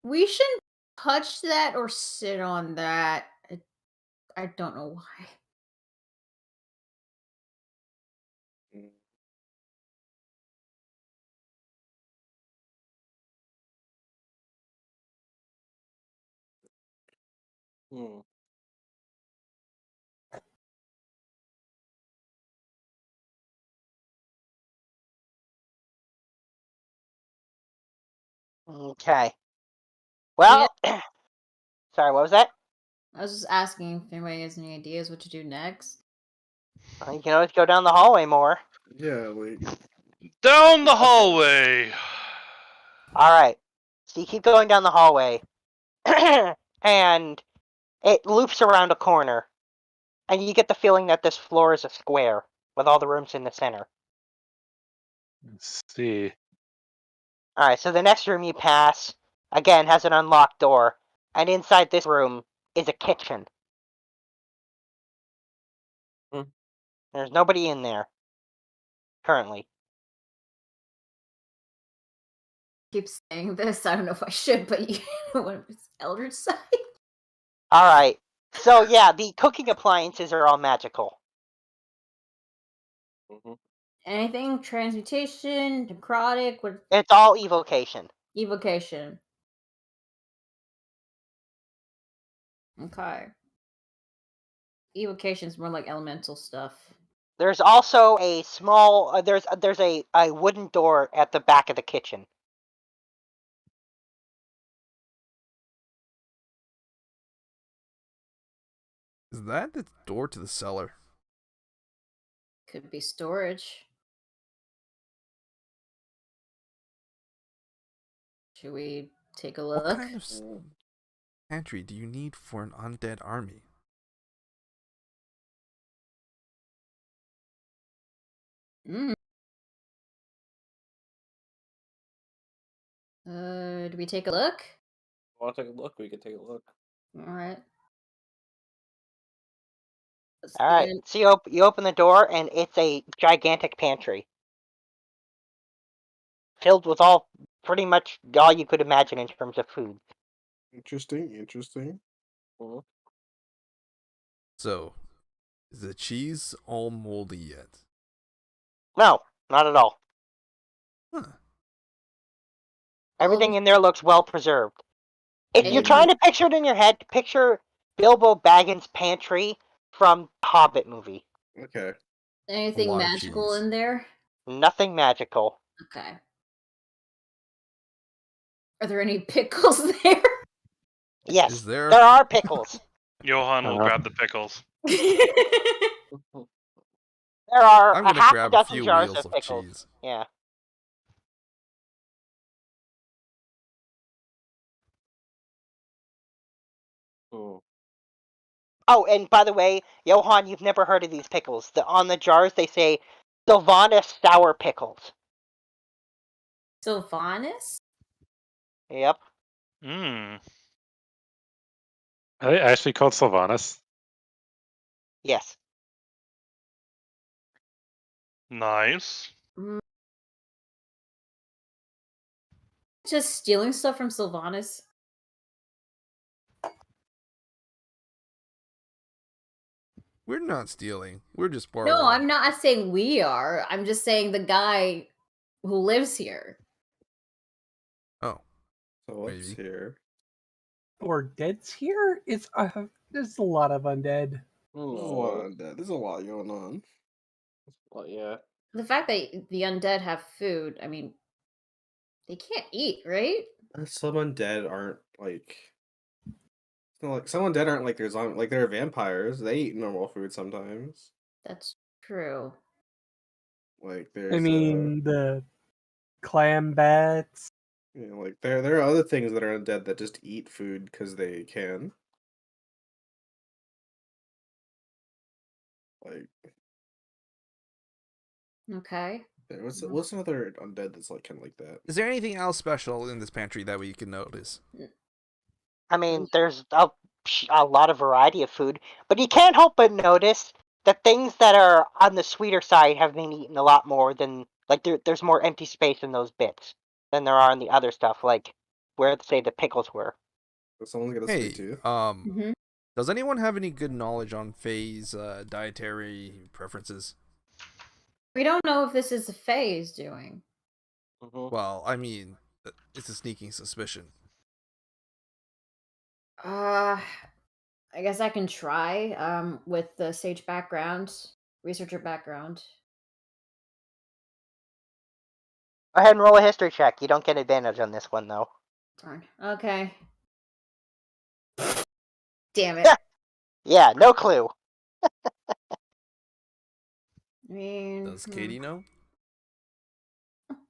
We shouldn't touch that or sit on that. I don't know why. Hmm. Okay. Well, sorry, what was that? I was just asking if anybody has any ideas what to do next. You can always go down the hallway more. Yeah, like Down the hallway. Alright. So you keep going down the hallway. And it loops around a corner. And you get the feeling that this floor is a square, with all the rooms in the center. Let's see. Alright, so the next room you pass, again, has an unlocked door. And inside this room is a kitchen. There's nobody in there. Currently. Keep saying this. I don't know if I should, but you know what it's Elder Sight. Alright. So yeah, the cooking appliances are all magical. Anything? Transmutation, necrotic, what It's all evocation. evocation. Okay. Evocation's more like elemental stuff. There's also a small there's a wooden door at the back of the kitchen. Is that the door to the cellar? Could be storage. Should we take a look? What kind of pantry do you need for an undead army? Do we take a look? Want to take a look? We can take a look. Alright. Alright, so you open the door and it's a gigantic pantry. Filled with pretty much all you could imagine in terms of food. interesting. So, is the cheese all moldy yet? No, not at all. Huh. Everything in there looks well preserved. If you're Anything- trying to picture it in your head, picture Bilbo Baggins' pantry from the Hobbit movie. Okay. Anything lot of magical cheese. in there? Nothing magical. Okay. Are there any pickles there? Yes, Is there? there are pickles. Johan will grab the pickles. There are I'm a gonna half a grab a dozen few jars wheels of of pickles. cheese. Yeah. Oh, and by the way, Johan, you've never heard of these pickles. On the jars they say Sylvanas sour pickles. Sylvanas? Yep. Hmm. Are they actually called Sylvanas? Yes. Nice. Just stealing stuff from Sylvanas? We're not stealing. We're just borrowing. No, I'm not saying we are. I'm just saying the guy who lives here. Oh, So what's maybe. here? Or dead's here? There's a lot of undead. There's a lot of undead. There's a lot going on. Well, yeah. The fact that the undead have food, I mean, they can't eat, right? Some undead aren't like. It's not like some undead aren't like there's on like they're vampires. They eat normal food sometimes. That's true. Like I there's mean, the clam bats. you know, like there are other things that are undead that just eat food because they can. Like Okay. what's another undead that's like kind of like that? Is there anything else special in this pantry that we can notice? I mean, there's a lot of variety of food, but you can't help but notice that things that are on the sweeter side have been eaten a lot more than, like, there's more empty space in those bits than there are in the other stuff, like where, say, the pickles were. Someone's got a Hey, sweet tooth. Mm-hmm. does anyone have any good knowledge on Faye's dietary preferences? We don't know if this is a phase doing. Well, I mean, it's a sneaking suspicion. I guess I can try. With the sage background, researcher background. Go ahead and roll a history check. You don't get advantage on this one, though. Darn. Okay. Damn it. Yeah, no clue. I mean, Does Katie know?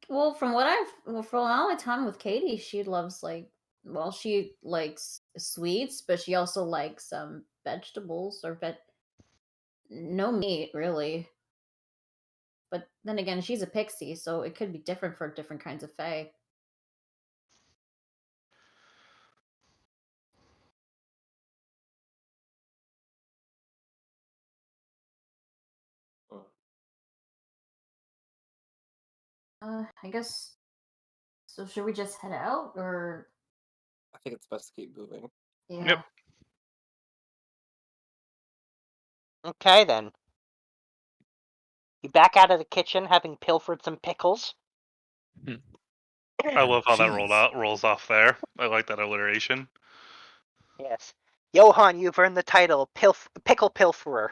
Well, from all my time with Katie, she loves she likes sweets, but she also likes vegetables no meat really. But then again, she's a pixie, so it could be different for different kinds of fae. I guess. So should we just head out, or? I think it's best to keep moving. Yeah. Yep. Okay, then. You back out of the kitchen, having pilfered some pickles. I love how that Jeez. rolls off there. I like that alliteration. Yes. Johan, you've earned the title Pickle Pilferer.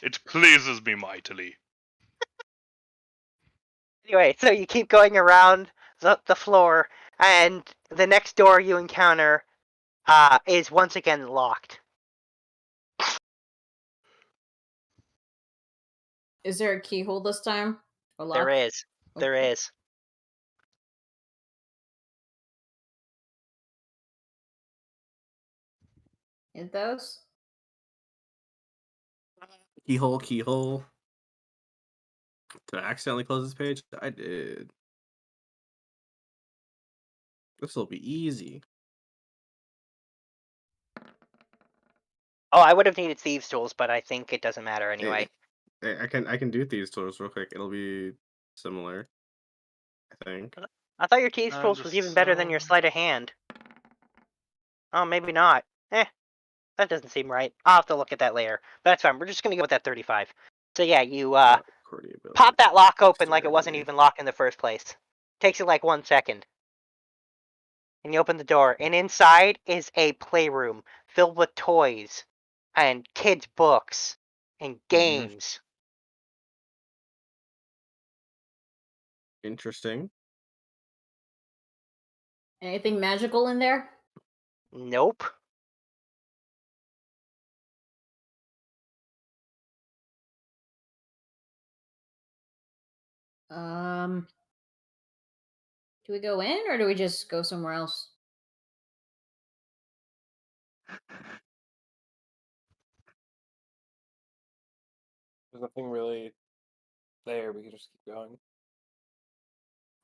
It pleases me mightily. Anyway, so you keep going around the floor, and the next door you encounter is once again locked. Is there a keyhole this time? Or lock? There is. There Okay. is. Hit those? Keyhole. Did I accidentally close this page? I did. This will be easy. Oh, I would have needed thieves' tools, but I think it doesn't matter anyway. I can do these tools real quick. It'll be similar, I think. I thought your thieves' I'm tools was just even better than your sleight of hand. Oh, maybe not. That doesn't seem right. I'll have to look at that later. But that's fine. We're just gonna go with that 35. So yeah, you pop that lock open like it wasn't even locked in the first place. Takes you like 1 second. And you open the door, and inside is a playroom filled with toys and kids' books and games. Interesting. Anything magical in there? Nope. Do we go in or do we just go somewhere else? There's nothing really there. We can just keep going.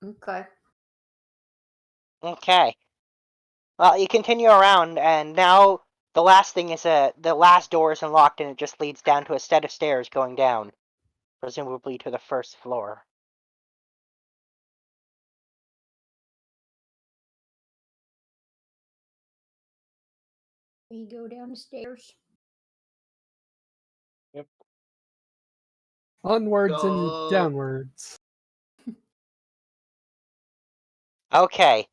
Okay. Okay. Well, you continue around, and now the last thing is the last door is unlocked, and it just leads down to a set of stairs going down, presumably to the first floor. We go down the stairs. Yep. Onwards and Go. downwards. Okay.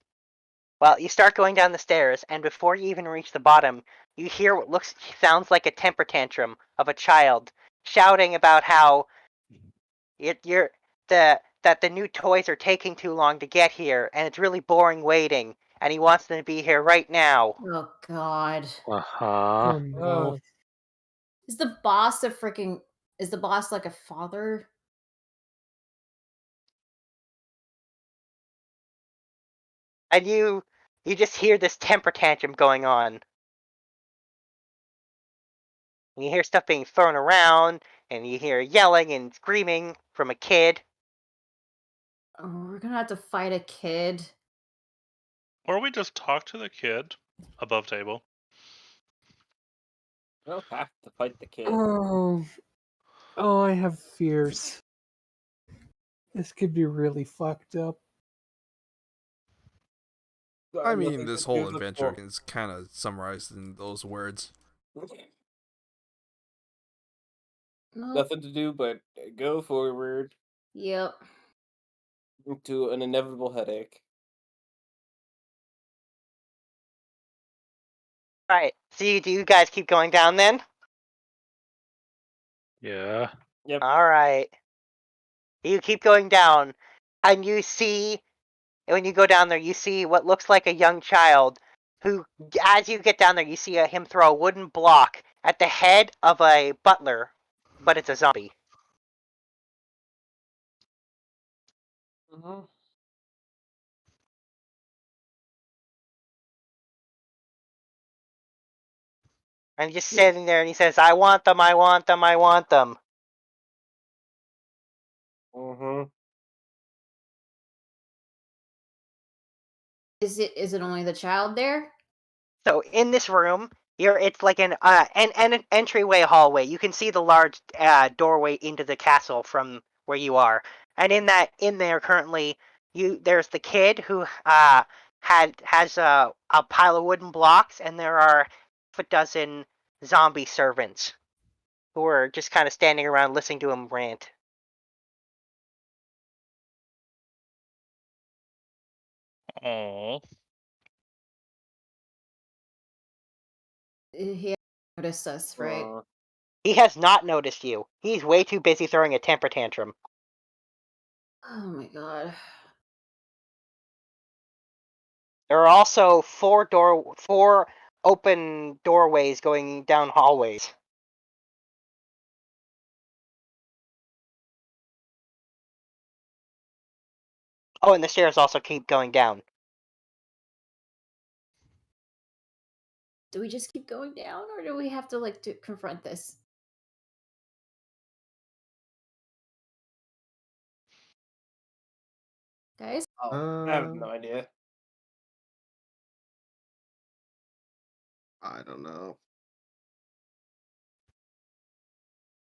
Well, you start going down the stairs, and before you even reach the bottom, you hear what sounds like a temper tantrum of a child shouting about how that the new toys are taking too long to get here, and it's really boring waiting, and he wants them to be here right now. Oh God. Uh huh. Oh no. Is the boss is the boss like a father? And you just hear this temper tantrum going on. And you hear stuff being thrown around, and you hear yelling and screaming from a kid. Oh, we're gonna have to fight a kid. Or we just talk to the kid above table. We don't have to fight the kid. Oh, I have fears. This could be really fucked up. I mean, this whole adventure is kind of summarized in those words. No. Nothing to do but go forward Yep. to an inevitable headache. Alright, so do you guys keep going down then? Yeah. Yep. Alright. You keep going down, and you see, when you go down there, you see what looks like a young child who, as you get down there, you see him throw a wooden block at the head of a butler, but it's a zombie. Mm-hmm. And he's just sitting there, and he says, I want them, I want them, I want them. Mm-hmm. Is it only the child there? So in this room, it's like an entryway hallway. You can see the large doorway into the castle from where you are, and in there currently, there's the kid who has a pile of wooden blocks, and there are a dozen zombie servants who are just kind of standing around listening to him rant. Oh. He hasn't noticed us, right? He has not noticed you. He's way too busy throwing a temper tantrum. Oh my God. There are also four open doorways going down hallways. Oh, and the stairs also keep going down. Do we just keep going down, or do we have to to confront this? Guys? Oh, I have no idea. I don't know.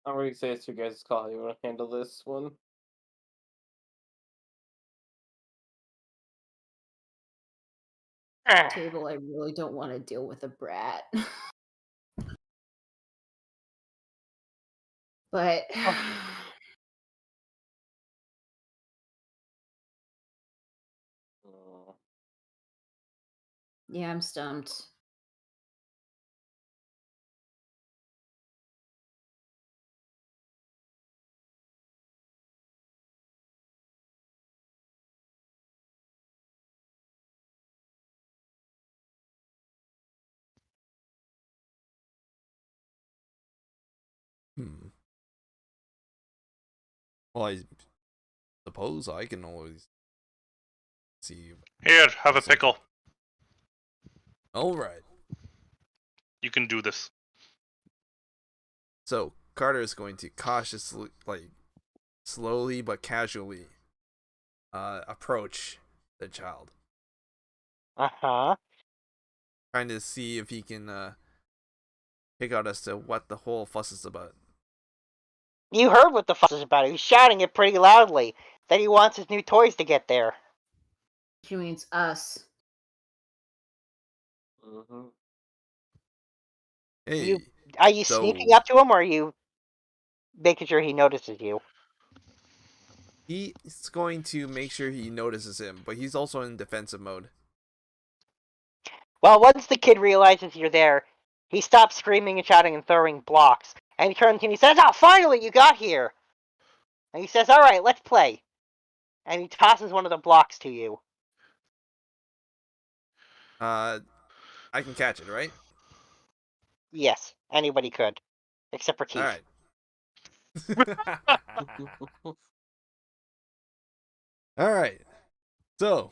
I'm ready to say it's your guys' call. You want to handle this one? Table, I really don't want to deal with a brat. But yeah, I'm stumped. Well, I suppose I can always see. Here, have a pickle. All right. You can do this. So Carter is going to cautiously, slowly but casually, approach the child, Uh-huh. trying to see if he can pick out as to what the whole fuss is about. You heard what the fuss is about. He's shouting it pretty loudly that he wants his new toys to get there. She means us. Mm-hmm. Hey, Are you so- sneaking up to him, or are you making sure he notices you? he's going to make sure he notices him, but he's also in defensive mode. Well, once the kid realizes you're there, he stops screaming and shouting and throwing blocks. And he turns and he says, "Oh, finally you got here!" And he says, "Alright, let's play." And he tosses one of the blocks to you. I can catch it, right? Yes, anybody could. Except for Keith. Alright. Alright. So,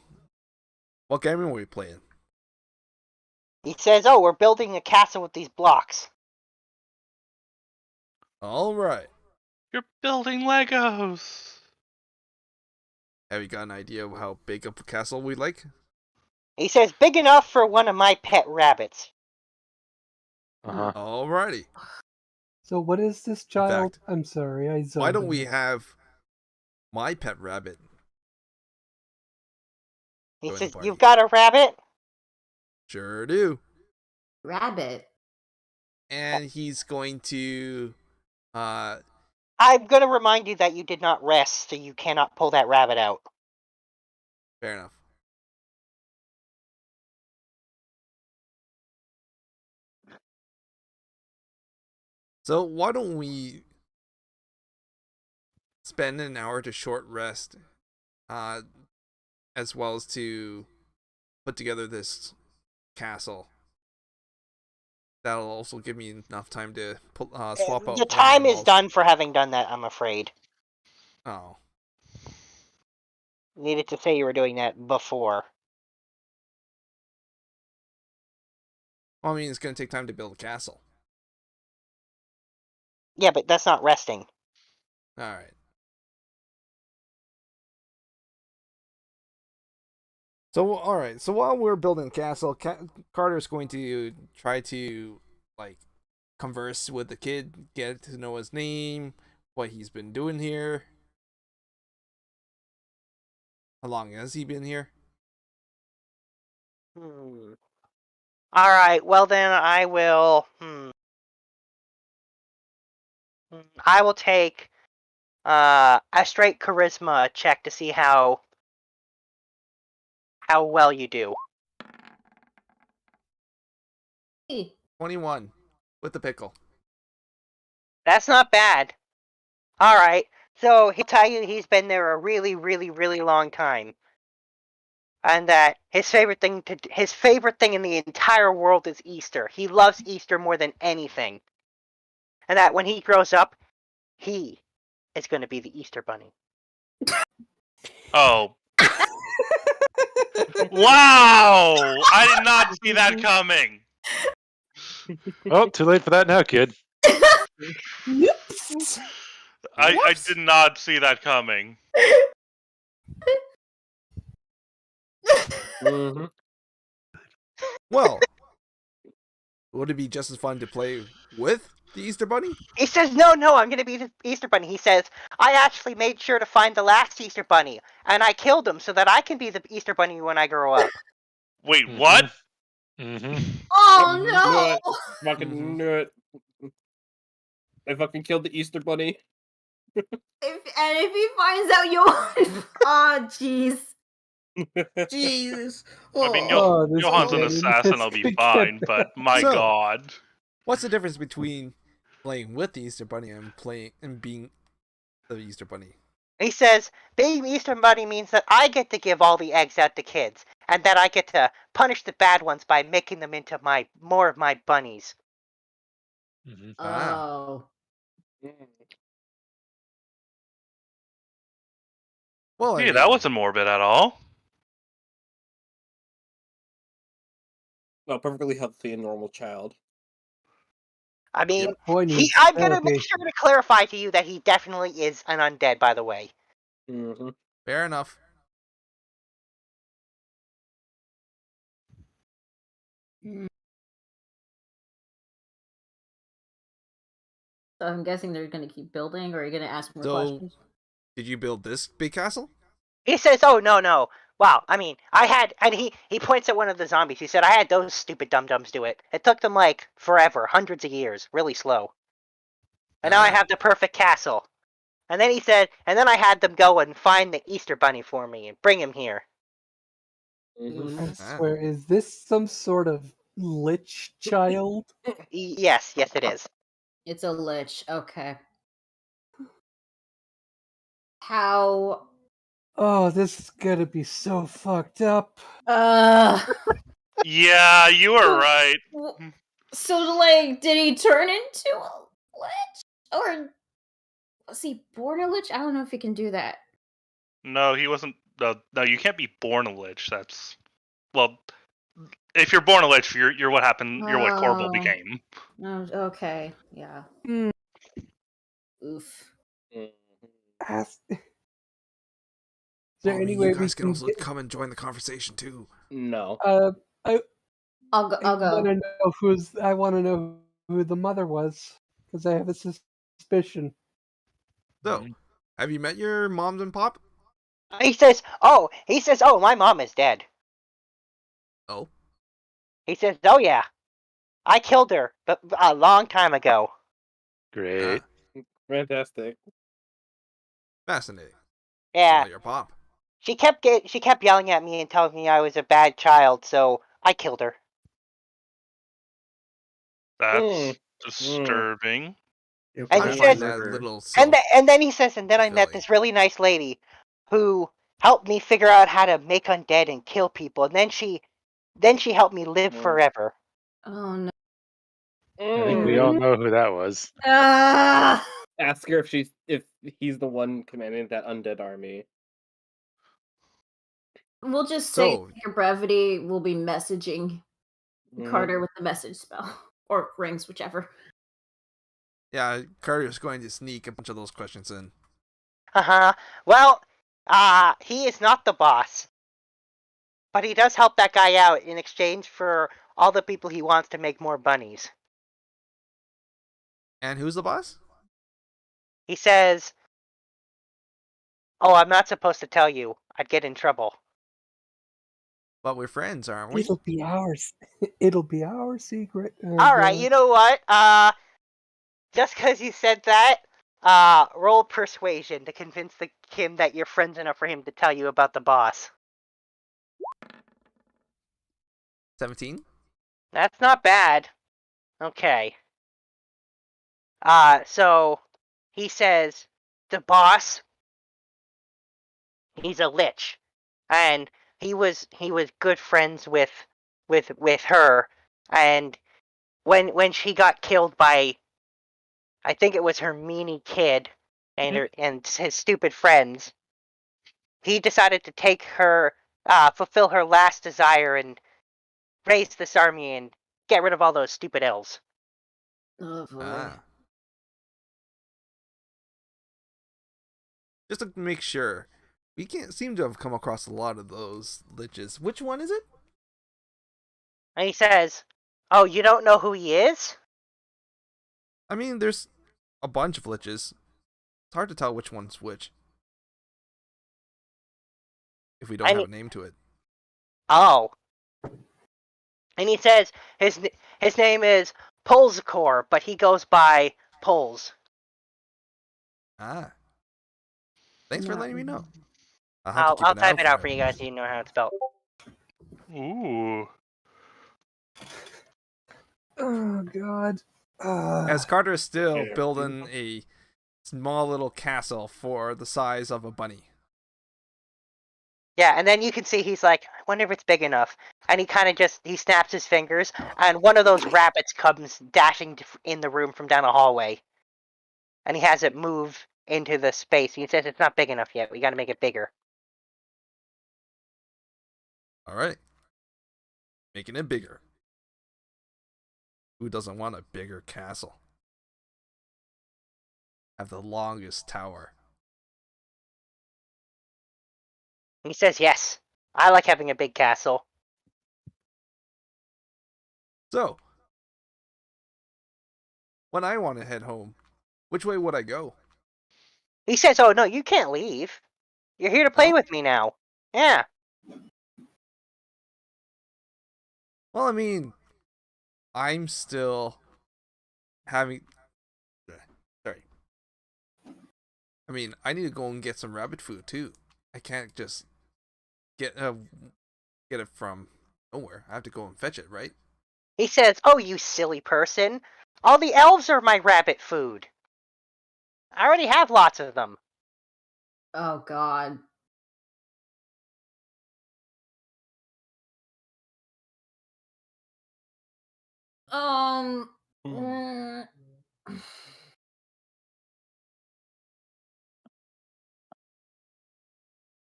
what game are we playing? He says, "Oh, we're building a castle with these blocks." Alright. You're building Legos. Have you got an idea of how big of a castle we like? He says, "Big enough for one of my pet rabbits." Alrighty. So what is this child? fact, I'm sorry, I zoned Why don't in we there. have my pet rabbit? He Join the says, party. "You've got a rabbit?" Sure do. Rabbit. And he's going to I'm going to remind you that you did not rest, so you cannot pull that rabbit out. fair enough. So why don't we spend an hour to short rest, as well as to put together this castle. That'll also give me enough time to swap out The time is animals. done for having done that, I'm afraid. Oh, You needed to say you were doing that before. well, I mean, it's going to take time to build a castle. Yeah, but that's not resting. All right. So, all right. So while we're building the castle, Carter's going to try to converse with the kid, get to know his name, what he's been doing here. How long has he been here? Alright, well then I will... I will take a straight charisma check to see how well you do. 21 with the pickle. That's not bad. Alright, so he'll tell you he's been there a really, really, really long time. And that his favorite thing in the entire world is Easter. He loves Easter more than anything. And that when he grows up, he is going to be the Easter Bunny. Oh. Wow! I did not see that coming. Oh, too late for that now, kid. I did not see that coming. Mm-hmm. Well, would it be just as fun to play with the Easter Bunny? He says, no, I'm going to be the Easter Bunny. He says, I actually made sure to find the last Easter Bunny, and I killed him so that I can be the Easter Bunny when I grow up. Wait, what? Oh Knew no! it. Fucking knew it. I fucking killed the Easter Bunny. If he finds out you oh jeez. Jesus. I mean, this Johan's an kid assassin, I'll be fine, but my So- god. What's the difference between playing with the Easter Bunny and being the Easter Bunny? He says, being Easter Bunny means that I get to give all the eggs out to kids, and that I get to punish the bad ones by making them into more of my bunnies. Oh. Well, I Hey, mean, that wasn't morbid at all. No, perfectly healthy and normal child. I mean, boy needs I'm going to therapy. make sure to clarify to you that he definitely is an undead, by the way. Mm-hmm. fair enough. So I'm guessing they're gonna keep building, or are you gonna ask more So, questions? did you build this big castle? He says, oh, no. Wow, I mean, I had, and he points at one of the zombies. He said, I had those stupid dum-dums do it. It took them, like, forever, hundreds of years, really slow. And now I have the perfect castle. And then he said, and then I had them go and find the Easter Bunny for me and bring him here. I swear, is this some sort of lich child? Yes, it is. It's a lich. Okay. How? Oh, this is gonna be so fucked up. Yeah, you are right. So, like, did he turn into a lich? Or was he born a lich? I don't know if he can do that. No, he wasn't. No, you can't be born a lich. That's well, if you're born a lich, you're what happened. You're what Corbel Oh. became. Oh, okay. Yeah. Mm. Oof. Is there any you way guys we can can also get... come and join the conversation too. No. I'll go. I want to know who the mother was because I have a suspicion. So, have you met your mom and pop? He says, oh, my mom is dead. Oh. He says, oh yeah, I killed her, but a long time ago. Great. Fantastic. Fascinating. Yeah. So your pop. She kept yelling at me and telling me I was a bad child, so I killed her. That's disturbing. And he says, and then he says, and then I met this really nice lady who helped me figure out how to make undead and kill people, and then she helped me live forever. Oh no. I think we all know who that was. Ask her if he's the one commanding that undead army. We'll just say your brevity will be messaging Carter with the message spell. Or rings, whichever. Yeah, Carter's going to sneak a bunch of those questions in. Well, he is not the boss. But he does help that guy out in exchange for all the people he wants to make more bunnies. And who's the boss? He says, oh, I'm not supposed to tell you. I'd get in trouble. But we're friends, aren't we? It'll be ours. It'll be our secret. Alright, you know what? Just because you said that, roll persuasion to convince him that you're friends enough for him to tell you about the boss. 17? That's not bad. Okay. So he says the boss, he's a lich, and he was good friends with her, and when she got killed by, I think it was her meanie kid and his stupid friends, he decided to take her, fulfill her last desire and raise this army and get rid of all those stupid elves. Oh boy. Just to make sure, we can't seem to have come across a lot of those liches. Which one is it? And he says, oh, you don't know who he is? I mean, there's a bunch of liches. It's hard to tell which one's which. If we don't have a name to it. Oh. And he says his name is Polzakor, but he goes by Pols. Ah. Thanks for letting me know. I'll type it out for you guys so you know how it's spelled. Ooh. Oh god. As Carter is still building a small little castle for the size of a bunny. Yeah, and then you can see he's like, I wonder if it's big enough. And he kind of he snaps his fingers, and one of those rabbits comes dashing in the room from down a hallway. And he has it move into the space. He says it's not big enough yet. We got to make it bigger. All right. Making it bigger. Who doesn't want a bigger castle? Have the longest tower. He says, yes, I like having a big castle. So, when I want to head home, which way would I go? He says, oh, no, you can't leave. You're here to play with me now. Yeah. Well, I mean, I'm still having. Sorry. I mean, I need to go and get some rabbit food too. I can't just get it from nowhere. I have to go and fetch it, right? He says, "Oh, you silly person! All the elves are my rabbit food. I already have lots of them." Oh God. Mm,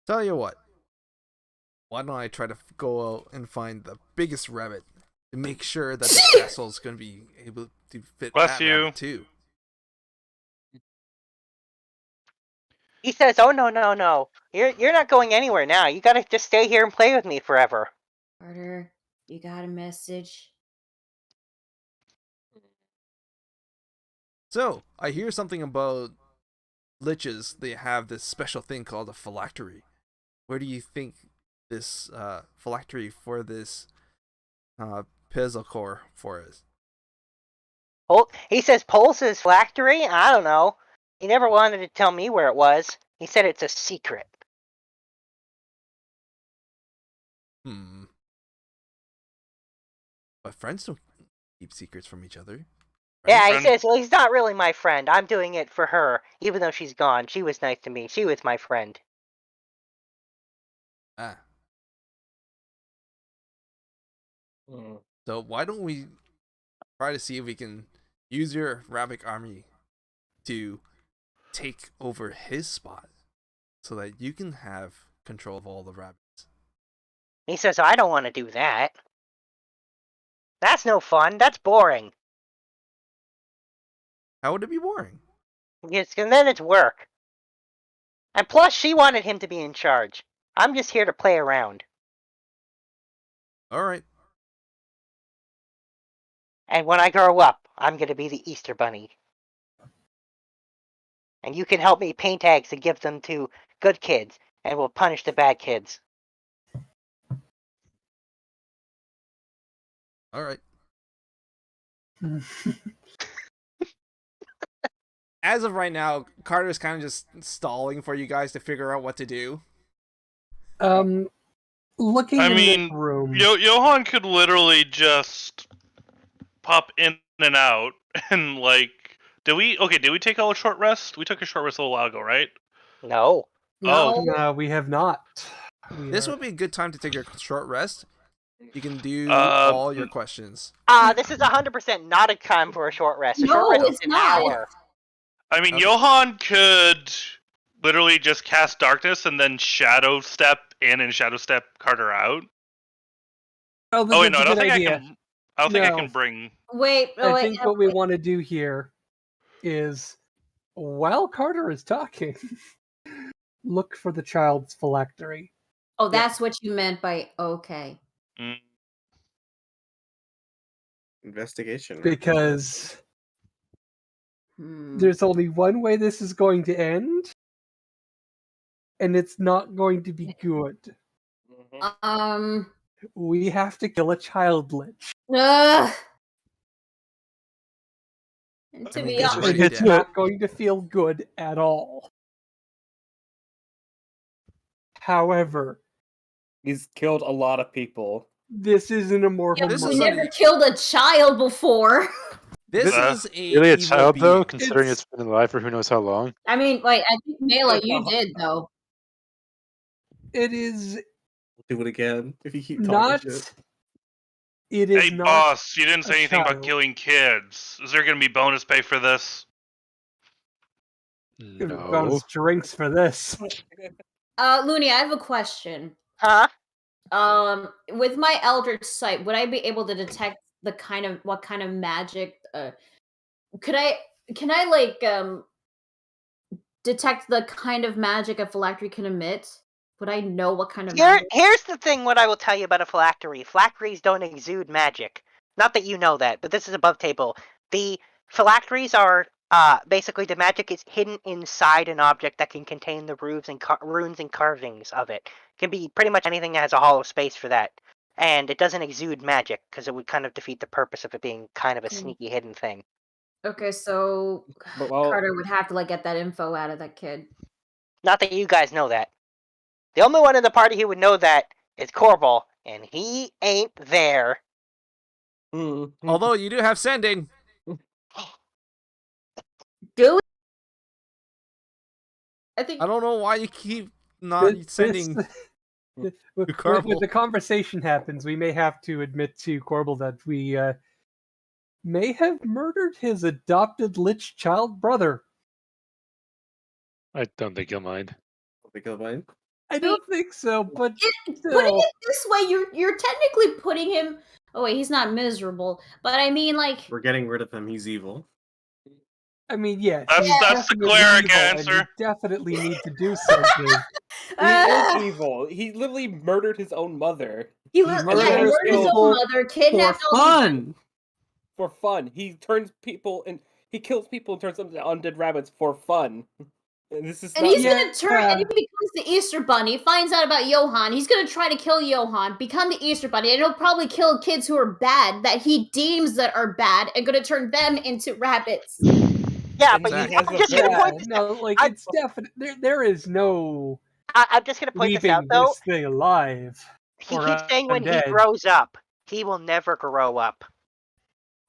Tell you what. Why don't I try to go out and find the biggest rabbit to make sure that the castle is going to be able to fit Bless that you. rabbit too? He says, "Oh no! You're not going anywhere now. You gotta just stay here and play with me forever." Carter, you got a message? So, I hear something about liches. They have this special thing called a phylactery. Where do you think this phylactery for this pizzle core for is? He says, "Pulse's phylactery? I don't know. He never wanted to tell me where it was. He said it's a secret." But friends don't keep secrets from each other. Yeah, Friend- he says, "Well, he's not really my friend. I'm doing it for her, even though she's gone. She was nice to me. She was my friend." Ah. Hmm. So why don't we try to see if we can use your rabbit army to take over his spot so that you can have control of all the rabbits. He says, "I don't want to do that. That's no fun. That's boring." How would it be boring? Yes, and then it's work. And plus, she wanted him to be in charge. I'm just here to play around. All right. And when I grow up, I'm going to be the Easter Bunny. And you can help me paint eggs and give them to good kids, and we'll punish the bad kids. All right. As of right now, Carter's kind of just stalling for you guys to figure out what to do. Looking I in mean, the room. Johan could literally just pop in and out and like. Did we take a short rest? We took a short rest a little while ago, right? No. Oh. No, we have not. This would be a good time to take a short rest. You can do Uh, all your questions. This is 100% not a time for a short rest. A No, short rest is it's an not. hour. I mean, Okay. Johan could literally just cast darkness and then shadow step in and shadow step Carter out. Oh, Oh wait, no, I don't that's a good think idea. I don't think I No. can bring. Wait, I think what we want to do here is, while Carter is talking, look for the child's phylactery. Oh, that's what you meant by okay. Mm. Investigation. right? Because Hmm. there's only one way this is going to end, and it's not going to be good. We have to kill a child lich. Ugh. And I to mean, be he's honest, already It's dead. not going to feel good at all. However, He's killed a lot of people. this is an immortal This we is murder. never killed a child before. This That's is a Really, a evil child though, being. considering it's been alive for who knows how long. I mean, wait, I think Mela, you did though. It is Do it again if you keep talking not. shit. It is Hey, not. boss, you didn't a say anything about child. killing kids. Is there going to be bonus pay for this? Bonus drinks for this. Looney, I have a question. Huh? With my Eldritch Sight, would I be able to detect what kind of magic? Can I like detect the kind of magic a phylactery can emit? Would I know what kind of magic? Here's the thing what I will tell you about a phylactery. Phylacteries don't exude magic. Not that you know that, but this is above table. The phylacteries are basically the magic is hidden inside an object that can contain the runes and carvings of it. It can be pretty much anything that has a hollow space for that. and it doesn't exude magic because it would kind of defeat the purpose of it being kind of a sneaky hidden thing. Okay, so But well, Carter would have to like get that info out of that kid. Not that you guys know that. The only one in the party who would know that is Corbel, and he ain't there. Although you do have sending. Do we? I think I don't know why you keep not sending When Corbel. the conversation happens, we may have to admit to Corbel that we may have murdered his adopted lich child brother. I don't think you'll mind. I don't think so, but putting still. it this way, you're technically putting him. Oh wait, he's not miserable, but I mean, like, We're getting rid of him. He's evil. I mean, yes, That's he's the definitely cleric evil, and answer. you definitely need to do something. he is evil. He literally murdered his own mother. he murdered murdered his people own mother, For kidnapped all fun. For fun. He turns people and he kills people and turns them to undead rabbits for fun. And this is and not he's gonna turn, and he Yeah. becomes the Easter Bunny, finds out about Johann, he's gonna try to kill Johann, become the Easter Bunny, and he'll probably kill kids who are bad, that he deems that are bad, and gonna turn them into rabbits. Yeah, And but he I'm has a just gonna Yeah, point this no, like, I'm- it's definite. There is no I'm just gonna point this out leaving though. this thing alive. He or keeps saying when he undead. grows up, he will never grow up.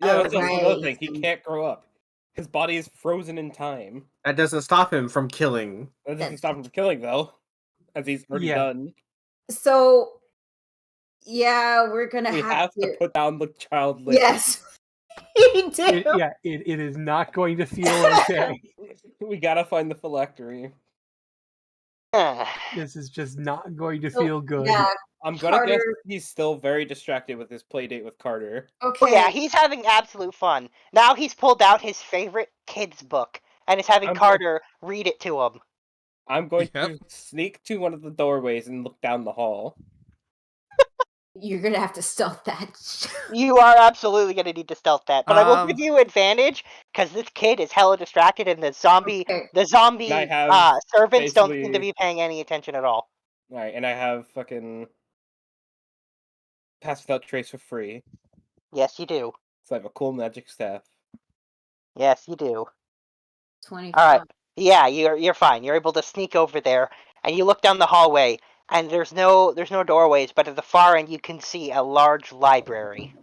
Yeah, Oh, that's also another right. thing. He can't grow up. His body is frozen in time. That doesn't stop him from killing. That doesn't stop him from killing though. As he's already Yeah. done. So, yeah, we're gonna We have to put down the child lich. Yes, he did. It is not going to feel okay. We gotta find the phylactery. This is just not going to So, feel good. Yeah, I'm gonna guess Carter- he's still very distracted with his play date with Carter. okay. Oh yeah, he's having absolute fun. Now he's pulled out his favorite kids book and is having I'm Carter read it to him. I'm going Yep. to sneak to one of the doorways and look down the hall. You're gonna have to stealth that. You are absolutely gonna need to stealth that, but I will give Um, you advantage because this kid is hella distracted, and the zombie Okay. I have servants don't seem to basically- be paying any attention at all. Alright, and I have fucking Pass Without Trace for free. Yes, you do. So I have a cool magic staff. Yes, you do. 25. All right. Yeah, you're fine. You're able to sneak over there, and you look down the hallway, and there's no doorways, but at the far end you can see a large library.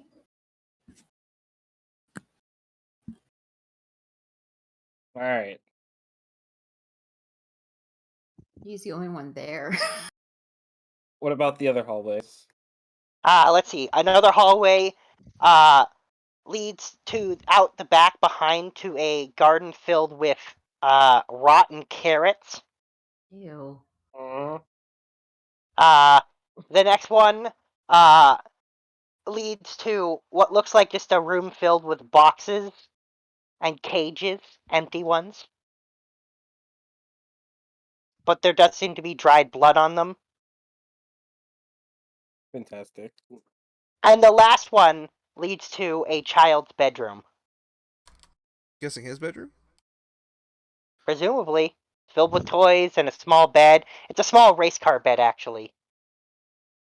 Alright. He's the only one there. What about the other hallways? Let's see. Another hallway leads to out the back behind to a garden filled with rotten carrots. Ew. The next one leads to what looks like just a room filled with boxes and cages, empty ones. But there does seem to be dried blood on them. Fantastic. And the last one leads to a child's bedroom. guessing his bedroom? Presumably. Filled with toys and a small bed. It's a small race car bed, actually.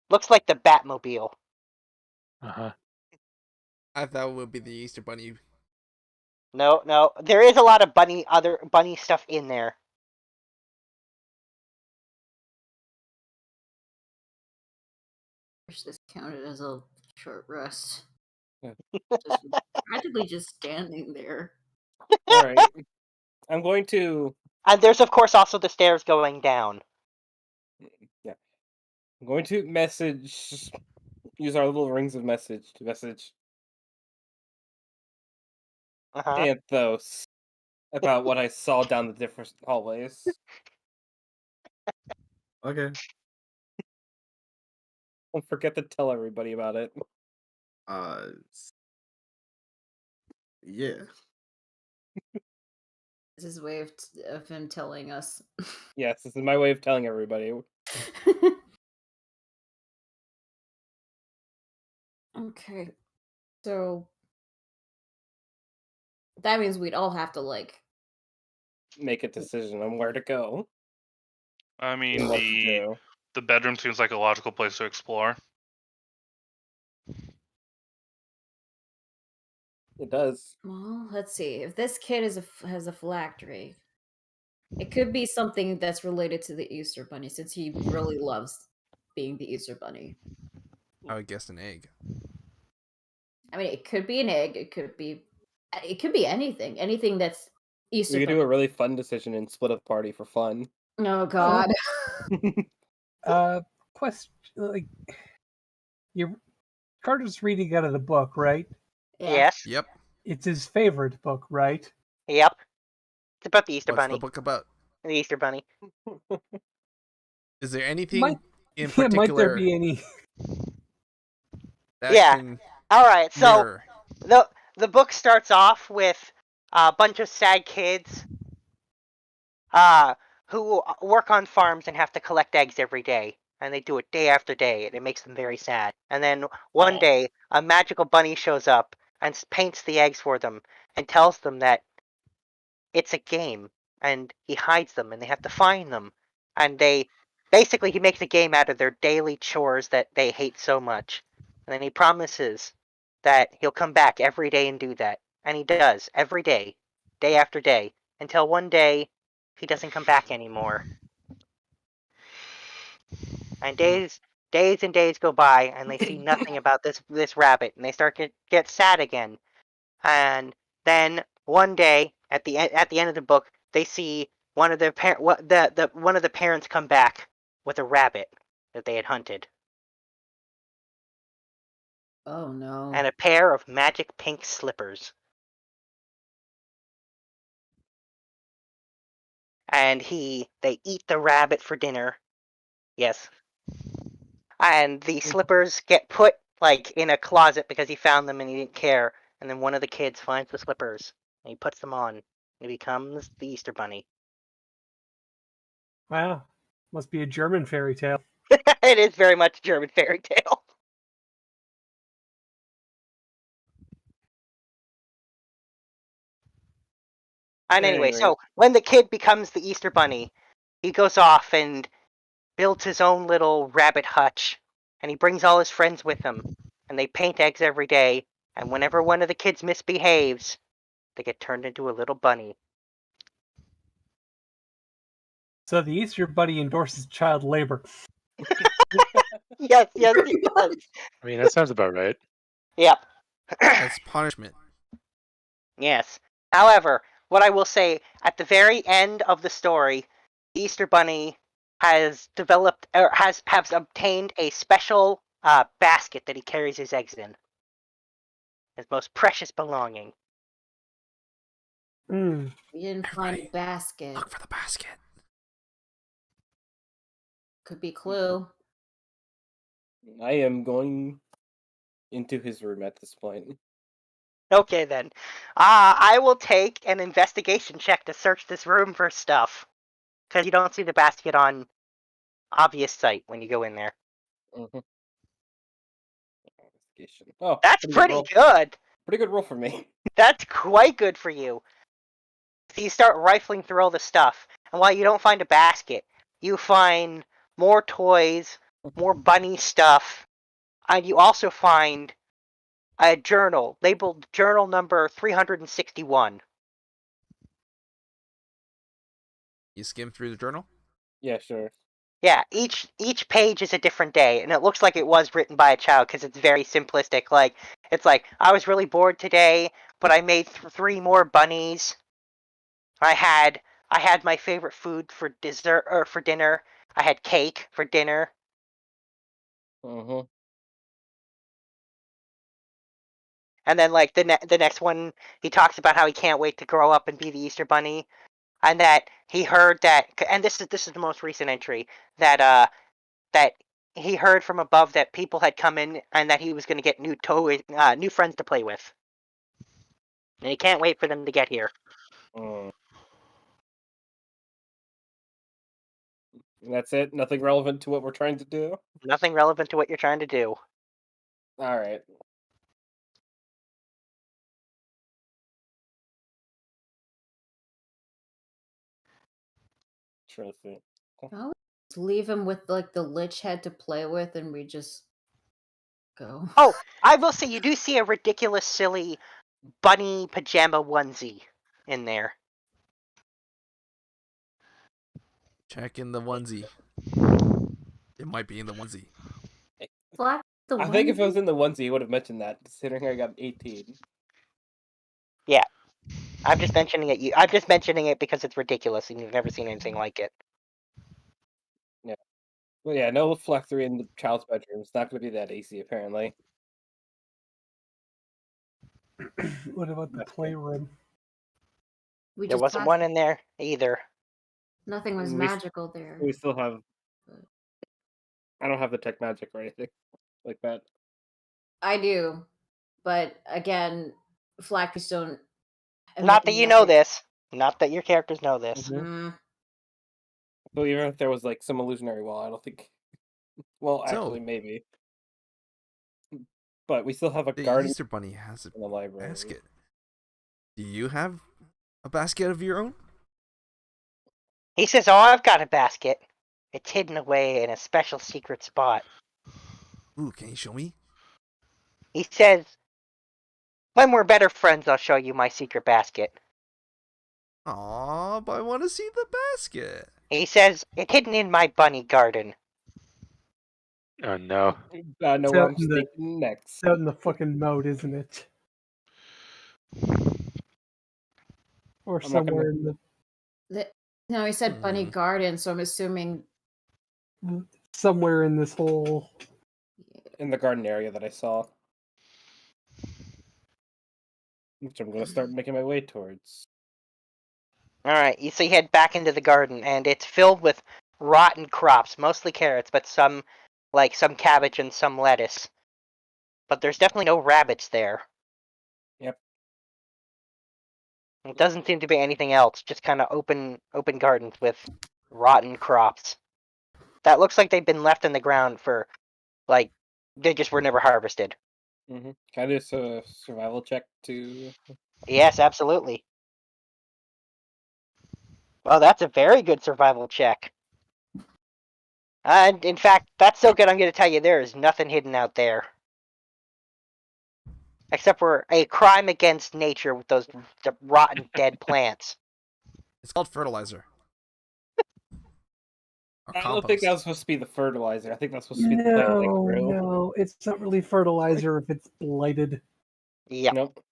Looks like the Batmobile. Uh-huh. I thought it would be the Easter Bunny. No. There is a lot of other bunny stuff in there. Wish this counted as a short rest. Yeah. Just practically just standing there. Alright. I'm going to And there's, of course, also the stairs going down. I'm going to use our little rings of message to message Uh-huh. Anthos about what I saw down the different hallways. Okay. Don't forget to tell everybody about it. Yeah. This is a way of him telling us. Yes, this is my way of telling everybody. Okay. So that means we'd all have to like Make a decision on where to go. I mean, and what to do. the bedroom seems like a logical place to explore. It does. Well, let's see. If this kid has a phylactery, it could be something that's related to the Easter Bunny, since he really loves being the Easter Bunny. I would guess an egg. I mean, it could be an egg. It could be anything. Anything that's Easter We could Bunny. do a really fun decision and split up the party for fun. Oh God. Question: like, Carter's reading out of the book, right? Yeah. Yes. Yep. It's his favorite book, right? Yep. It's about the Easter What's Bunny. the book about? The Easter Bunny. Is there anything Might- in Yeah, particular might there be any? that Yeah. can All right. So mirror? the book starts off with a bunch of sad kids who work on farms and have to collect eggs every day. And they do it day after day, and it makes them very sad. And then one day, a magical bunny shows up and paints the eggs for them and tells them that it's a game, and he hides them, and they have to find them. And he makes a game out of their daily chores that they hate so much. And then he promises that he'll come back every day and do that. And he does, every day, day after day, until one day he doesn't come back anymore. And days and days go by, and they see nothing about this rabbit, and they start to get sad again. And then one day, at the end of the book, they see one of the parents come back with a rabbit that they had hunted, Oh no. and a pair of magic pink slippers. And they eat the rabbit for dinner. Yes. And the slippers get put in a closet because he found them and he didn't care. And then one of the kids finds the slippers and he puts them on. And he becomes the Easter Bunny. Wow, must be a German fairy tale. It is very much a German fairy tale. And anyway, so when the kid becomes the Easter Bunny, he goes off and builds his own little rabbit hutch. And he brings all his friends with him. And they paint eggs every day. And whenever one of the kids misbehaves, they get turned into a little bunny. So the Easter Bunny endorses child labor. Yes, he does. I mean, that sounds about right. Yep. That's punishment. Yes. However, what I will say, at the very end of the story, the Easter Bunny has developed or has obtained a special basket that he carries his eggs in. His most precious belonging. Hmm. We didn't find a basket. Look for the basket. Could be clue. I am going into his room at this point. Okay then. I will take an investigation check to search this room for stuff. Because you don't see the basket on obvious sight when you go in there. Mm-hmm. Oh, that's pretty good. Pretty good roll for me. That's quite good for you. So you start rifling through all the stuff, and while you don't find a basket, you find more toys, more bunny stuff, and you also find a journal labeled journal number 361. You skim through the journal? Yeah, sure. Yeah, each page is a different day, and it looks like it was written by a child because it's very simplistic. It's like, I was really bored today, but I made 3 more bunnies. I had my favorite food for dessert or for dinner. I had cake for dinner. Mm-hmm. And then the next one, he talks about how he can't wait to grow up and be the Easter Bunny, and that he heard that, and this is the most recent entry, that he heard from above that people had come in and that he was going to get new toys, new friends to play with, and he can't wait for them to get here. And that's it? Nothing relevant to what we're trying to do? Nothing relevant to what you're trying to do. Alright. Trying to think. I would just leave him with the lich head to play with, and we just go. Oh, I will say you do see a ridiculous, silly bunny pajama onesie in there. Check in the onesie. It might be in the onesie. Black the I think if it was onesie? in the onesie, he would have mentioned that, considering I got 18. Yeah. I'm just mentioning it. I'm just mentioning it because it's ridiculous and you've never seen anything like it. Well, yeah, no flexory in the child's bedroom. It's not going to be that easy, apparently. What about the That's good. playroom? We There just wasn't passed one in there either. Nothing was We- magical there. We still have. I don't have the tech magic or anything like that. I do, but again, Flackies don't. Not that you know this. Not that your characters know this. Mm, So even if there was like some illusionary wall, I don't think. Well, So- actually, maybe. But we still have a The garden Easter Bunny has a in the library. basket. Do you have a basket of your own? He says, "Oh, I've got a basket. It's hidden away in a special secret spot." Ooh, can you show me? He says, "When we're better friends, I'll show you my secret basket." Aw, but I want to see the basket. He says, "It's hidden in my bunny garden." Oh no. I know It's where out I'm in the- sneaking next. It's out in the fucking moat, isn't it? Or I'm not gonna- somewhere in no, he said bunny Hmm. garden, so I'm assuming. somewhere in this whole. In the garden area that I saw. Which I'm going to start making my way towards. Alright, so you head back into the garden, and it's filled with rotten crops, mostly carrots, but some cabbage and some lettuce. But there's definitely no rabbits there. Yep. It doesn't seem to be anything else, just kind of open gardens with rotten crops. That looks like they've been left in the ground for, like, they just were never harvested. Mm-hmm. Can I do a survival check to... Yes, absolutely. Well, that's a very good survival check. And in fact, that's so good I'm going to tell you there is nothing hidden out there. Except for a crime against nature with those rotten dead plants. It's called fertilizer. Or I don't think compost. that was supposed to be the fertilizer. I think that's supposed to be the plant thing No, grew. no, it's not really fertilizer if it's blighted. Yep. Nope.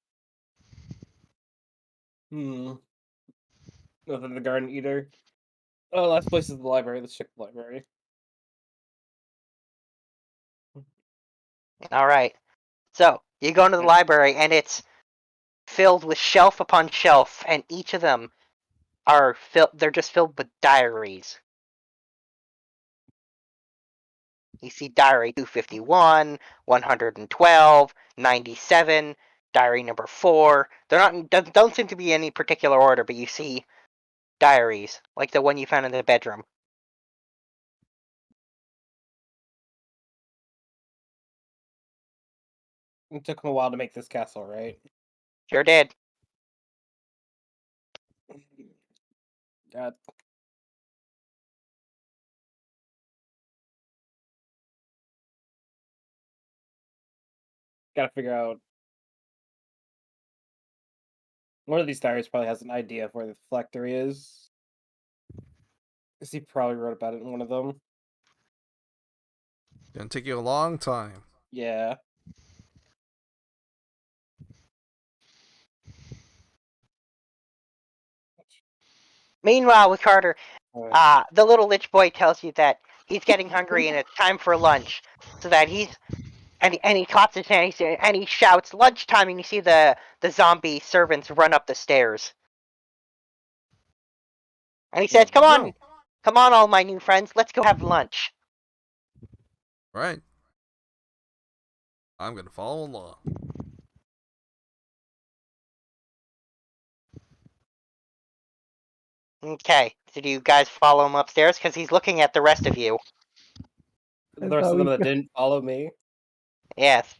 Nothing in the garden either. Oh, last place is the library. Let's check the library. Alright. So, you go into the library, and it's filled with shelf upon shelf, and each of them are they're just filled with diaries. You see diary 251, 112, 97, diary number 4. They're not don't seem to be in any particular order, but you see diaries, like the one you found in the bedroom. It took him a while to make this castle, right? Sure did. God. Gotta figure out. One of these diaries probably has an idea of where the phylactery is. Because he probably wrote about it in one of them. Gonna take you a long time. Yeah. Meanwhile, with Carter, Alright. the little lich boy tells you that he's getting hungry and it's time for lunch. So that he claps his hand and he shouts lunchtime, and you see the zombie servants run up the stairs. And he says, "Come on, No. come on, all my new friends, let's go have lunch." Right. I'm gonna follow along. Okay, so do you guys follow him upstairs? Because he's looking at the rest of you. The rest of them that didn't follow me. Yes.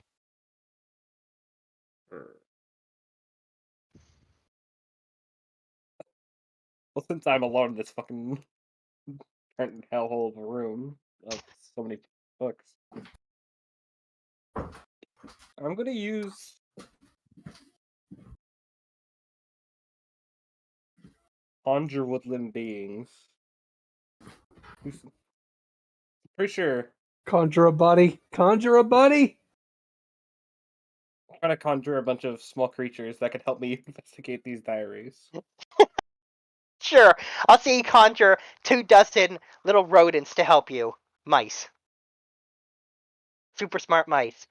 Well, since I'm alone in this fucking hellhole of a room of so many books, I'm gonna use conjure woodland beings. Pretty sure Conjure a body. Conjure a body. I'm trying to conjure a bunch of small creatures that could help me investigate these diaries. Sure, I'll see you conjure 24 little rodents to help you. Mice. Super smart mice.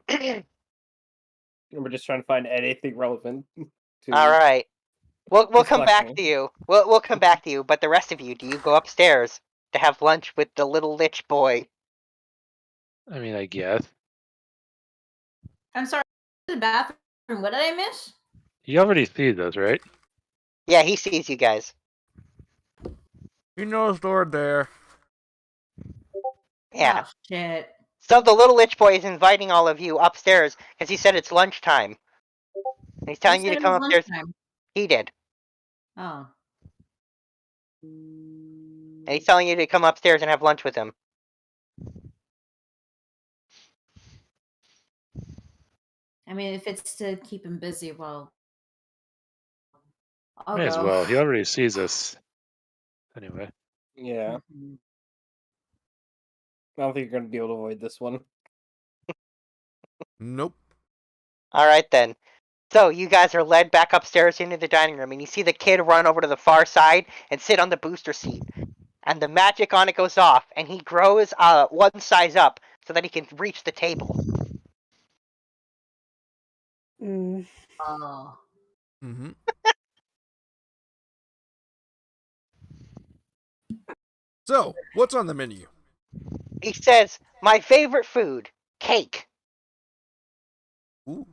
And we're just trying to find anything relevant to. All right. We'll Just come back collecting. to you. We'll come back to you. But the rest of you, do you go upstairs to have lunch with the little lich boy? I mean, I guess. I'm sorry. The bathroom. What did I miss? He already sees us, right? Yeah, he sees you guys. He knows we're there. Yeah. Oh, shit. So the little lich boy is inviting all of you upstairs because he said it's lunchtime. And he's telling Who you to said it come was upstairs. lunchtime? He did. Oh. And he's telling you to come upstairs and have lunch with him. I mean, if it's to keep him busy, well, I'll May as go. well. He already sees us. Anyway. Yeah. Mhm. I don't think you're going to be able to avoid this one. Nope. All right then. So you guys are led back upstairs into the dining room, and you see the kid run over to the far side and sit on the booster seat. And the magic on it goes off, and he grows one size up so that he can reach the table. Oh. Mm-hmm. So, what's on the menu? He says, "My favorite food, cake." Ooh.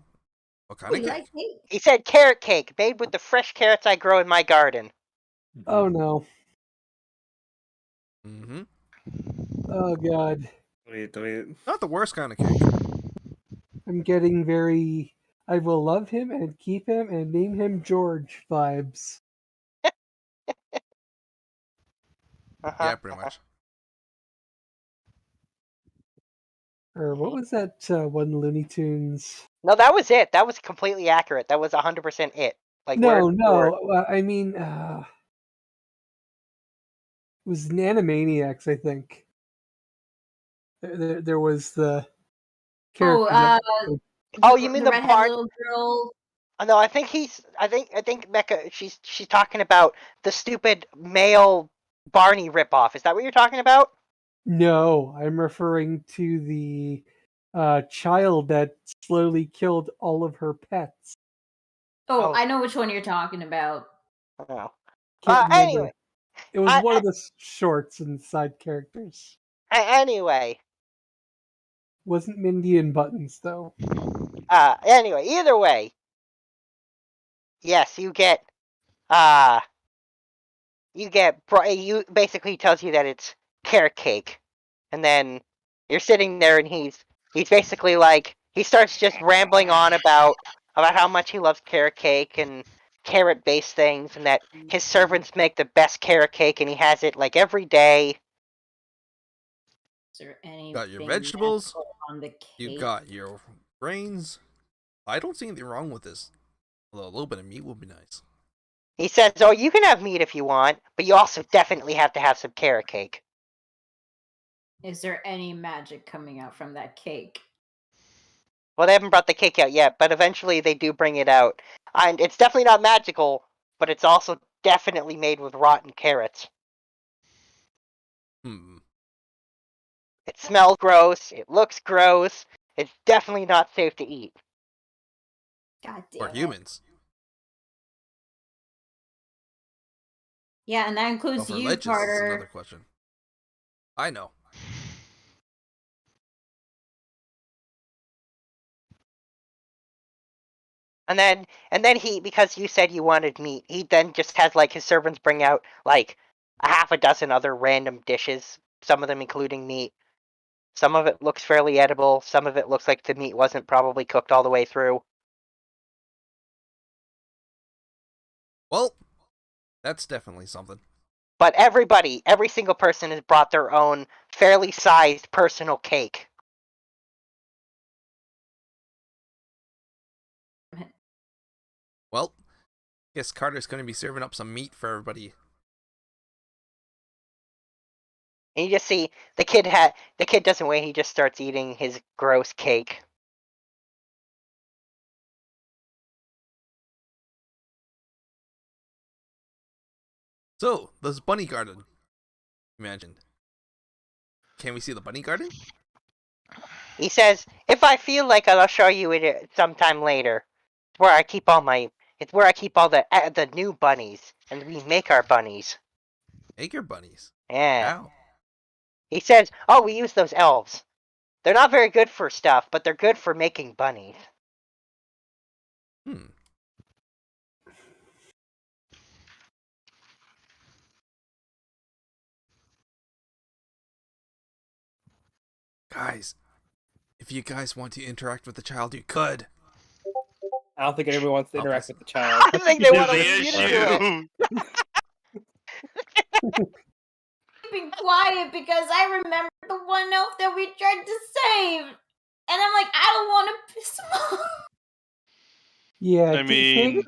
What Oh, kind of you cake? like cake? He said carrot cake, made with the fresh carrots I grow in my garden. Oh no. Mm-hmm. Oh god. Wait. Not the worst kind of cake. I'm getting very I will love him and keep him and name him George vibes. Yeah, pretty much. Or what was that one Looney Tunes? No, that was it. That was completely accurate. That was 100% it. Like No, word for word. no. I mean, it was Animaniacs, I think. There was the Oh, character. Oh, you mean the the redhead part? little girl. No, I think I think Mecca. She's talking about the stupid male Barney ripoff. Is that what you're talking about? No, I'm referring to the child that slowly killed all of her pets. Oh, Oh. I know which one you're talking about. Oh. Can't remember. Anyway. It was one of the shorts and side characters. Anyway. Wasn't Mindy and Buttons though. Anyway, either way. Yes, you get you basically tells you that it's carrot cake. And then you're sitting there and he's basically like he starts just rambling on about how much he loves carrot cake and carrot based things and that his servants make the best carrot cake and he has it like every day. Is there anything Got your vegetables. magical on the cake? You got your grains. I don't see anything wrong with this. Although a little bit of meat would be nice. He says, "Oh, you can have meat if you want, but you also definitely have to have some carrot cake." Is there any magic coming out from that cake? Well, they haven't brought the cake out yet, but eventually they do bring it out. And it's definitely not magical, but it's also definitely made with rotten carrots. It smells gross. It looks gross. It's definitely not safe to eat. God damn For it. humans. Yeah, and that Well, includes for you, liches is Carter. another question. I know. And then he, because you said you wanted meat, he then just has like his servants bring out like a half a dozen other random dishes, some of them including meat. Some of it looks fairly edible, some of it looks like the meat wasn't probably cooked all the way through. Well, that's definitely something. But every single person has brought their own fairly sized personal cake. Well, Guess Carter's going to be serving up some meat for everybody. And you just see the kid doesn't wait. He just starts eating his gross cake. So, this bunny garden. Imagined. Can we see the bunny garden? He says, "If I feel like it, I'll show you it sometime later. It's where I keep all the new bunnies, and we make our bunnies." Make your bunnies. Yeah. Wow. He says, "Oh, we use those elves. They're not very good for stuff, but they're good for making bunnies." Hmm. Guys, if you guys want to interact with the child, you could. I don't think anyone wants to Oh, interact that's- with the child. I think they want to The listen to it. Keeping quiet because I remember the one elf that we tried to save, and I'm like, I don't want to piss him off. Yeah, I mean-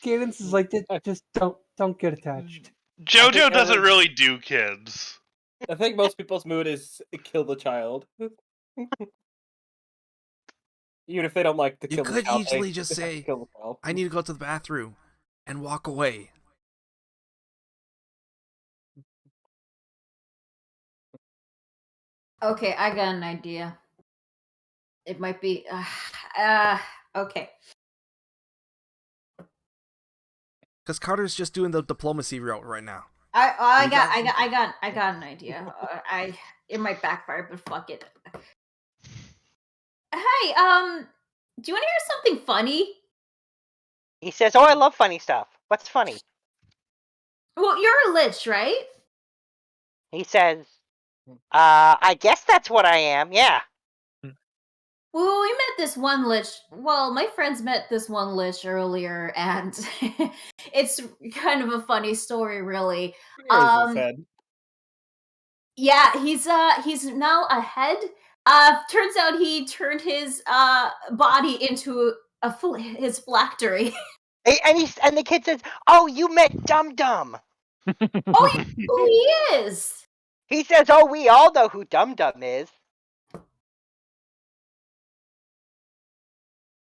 Cadence is like, just don't get attached. JoJo doesn't really do kids. I think most people's mood is kill the child. Even if they don't like to You kill the could child, easily they just have to say, kill the child. I need to go to the bathroom and walk away. Okay, I got an idea. It might be. Okay. Because Carter's just doing the diplomacy route right now. I got an idea. It might backfire, but fuck it. Hey, do you want to hear something funny? He says, "Oh, I love funny stuff. What's funny?" Well, you're a lich, right? He says, "I guess that's what I am. Yeah." Well, we met this one lich. Well, my friends met this one lich earlier, and it's kind of a funny story, really. Where is his head? Yeah, he's now a head. Turns out he turned his body into his phylactery. And the kid says, "Oh, you met Dum Dum." Oh, you know who he is. He says, "Oh, we all know who Dum Dum is."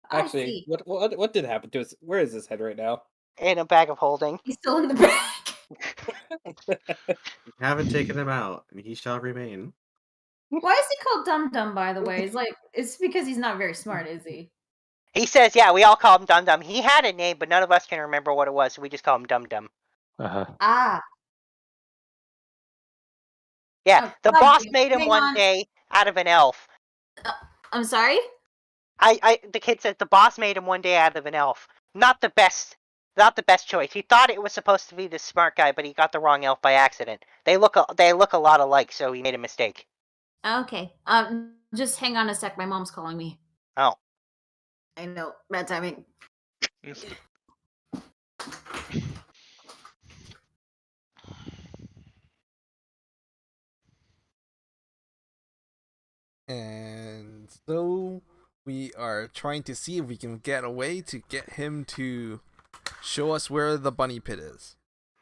I Actually, see. what did happen to his? Where is his head right now? In a bag of holding. He's still in the bag. We haven't taken him out, and he shall remain. Why is he called Dum Dum? By the way, it's because he's not very smart, is he? He says, "Yeah, we all call him Dum Dum. He had a name, but none of us can remember what it was, so we just call him Dum Dum." Ah. Yeah, Oh, the God boss damn. made him Hang one on. day out of an elf. I'm sorry. The kid says the boss made him one day out of an elf. Not the best choice. He thought it was supposed to be this smart guy, but he got the wrong elf by accident. They look a lot alike, so he made a mistake. Okay. Just hang on a sec. My mom's calling me. Oh. I know. Bad timing. And so we are trying to see if we can get a way to get him to show us where the bunny pit is.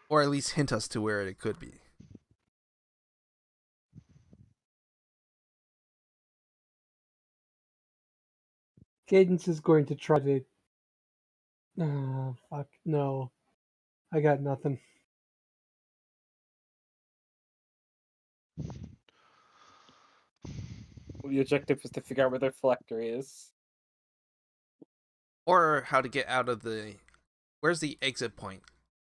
Or at least hint us to where it could be. Cadence is going to try to. Fuck no, I got nothing. The objective is to figure out where their phylactery is. Or how to get out of the... Where's the exit point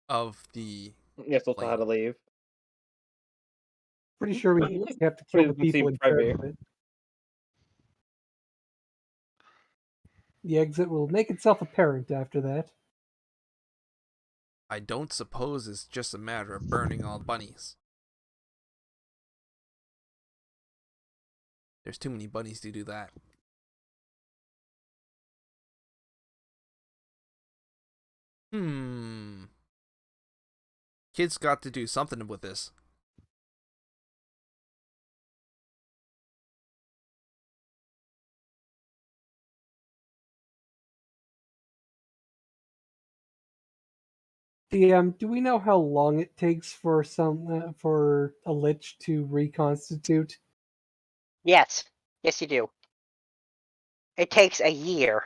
of the... Yes, also how to leave. Pretty sure we have to kill the Doesn't seem people in charge private. of it. The exit will make itself apparent after that. I don't suppose it's just a matter of burning all bunnies. There's too many bunnies to do that. Kids got to do something with this. DM, do we know how long it takes for for a lich to reconstitute? Yes. Yes, you do. It takes a year.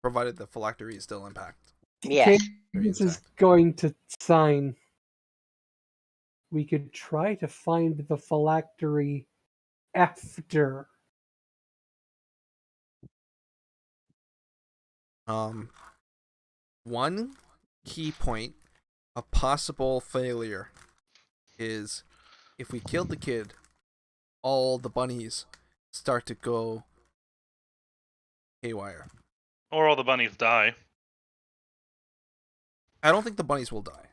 Provided the phylactery is still intact. Yes. Cadence is going to sign. We could try to find the phylactery after. One key point, a possible failure, is if we killed the kid, all the bunnies start to go haywire. Or all the bunnies die. I don't think the bunnies will die.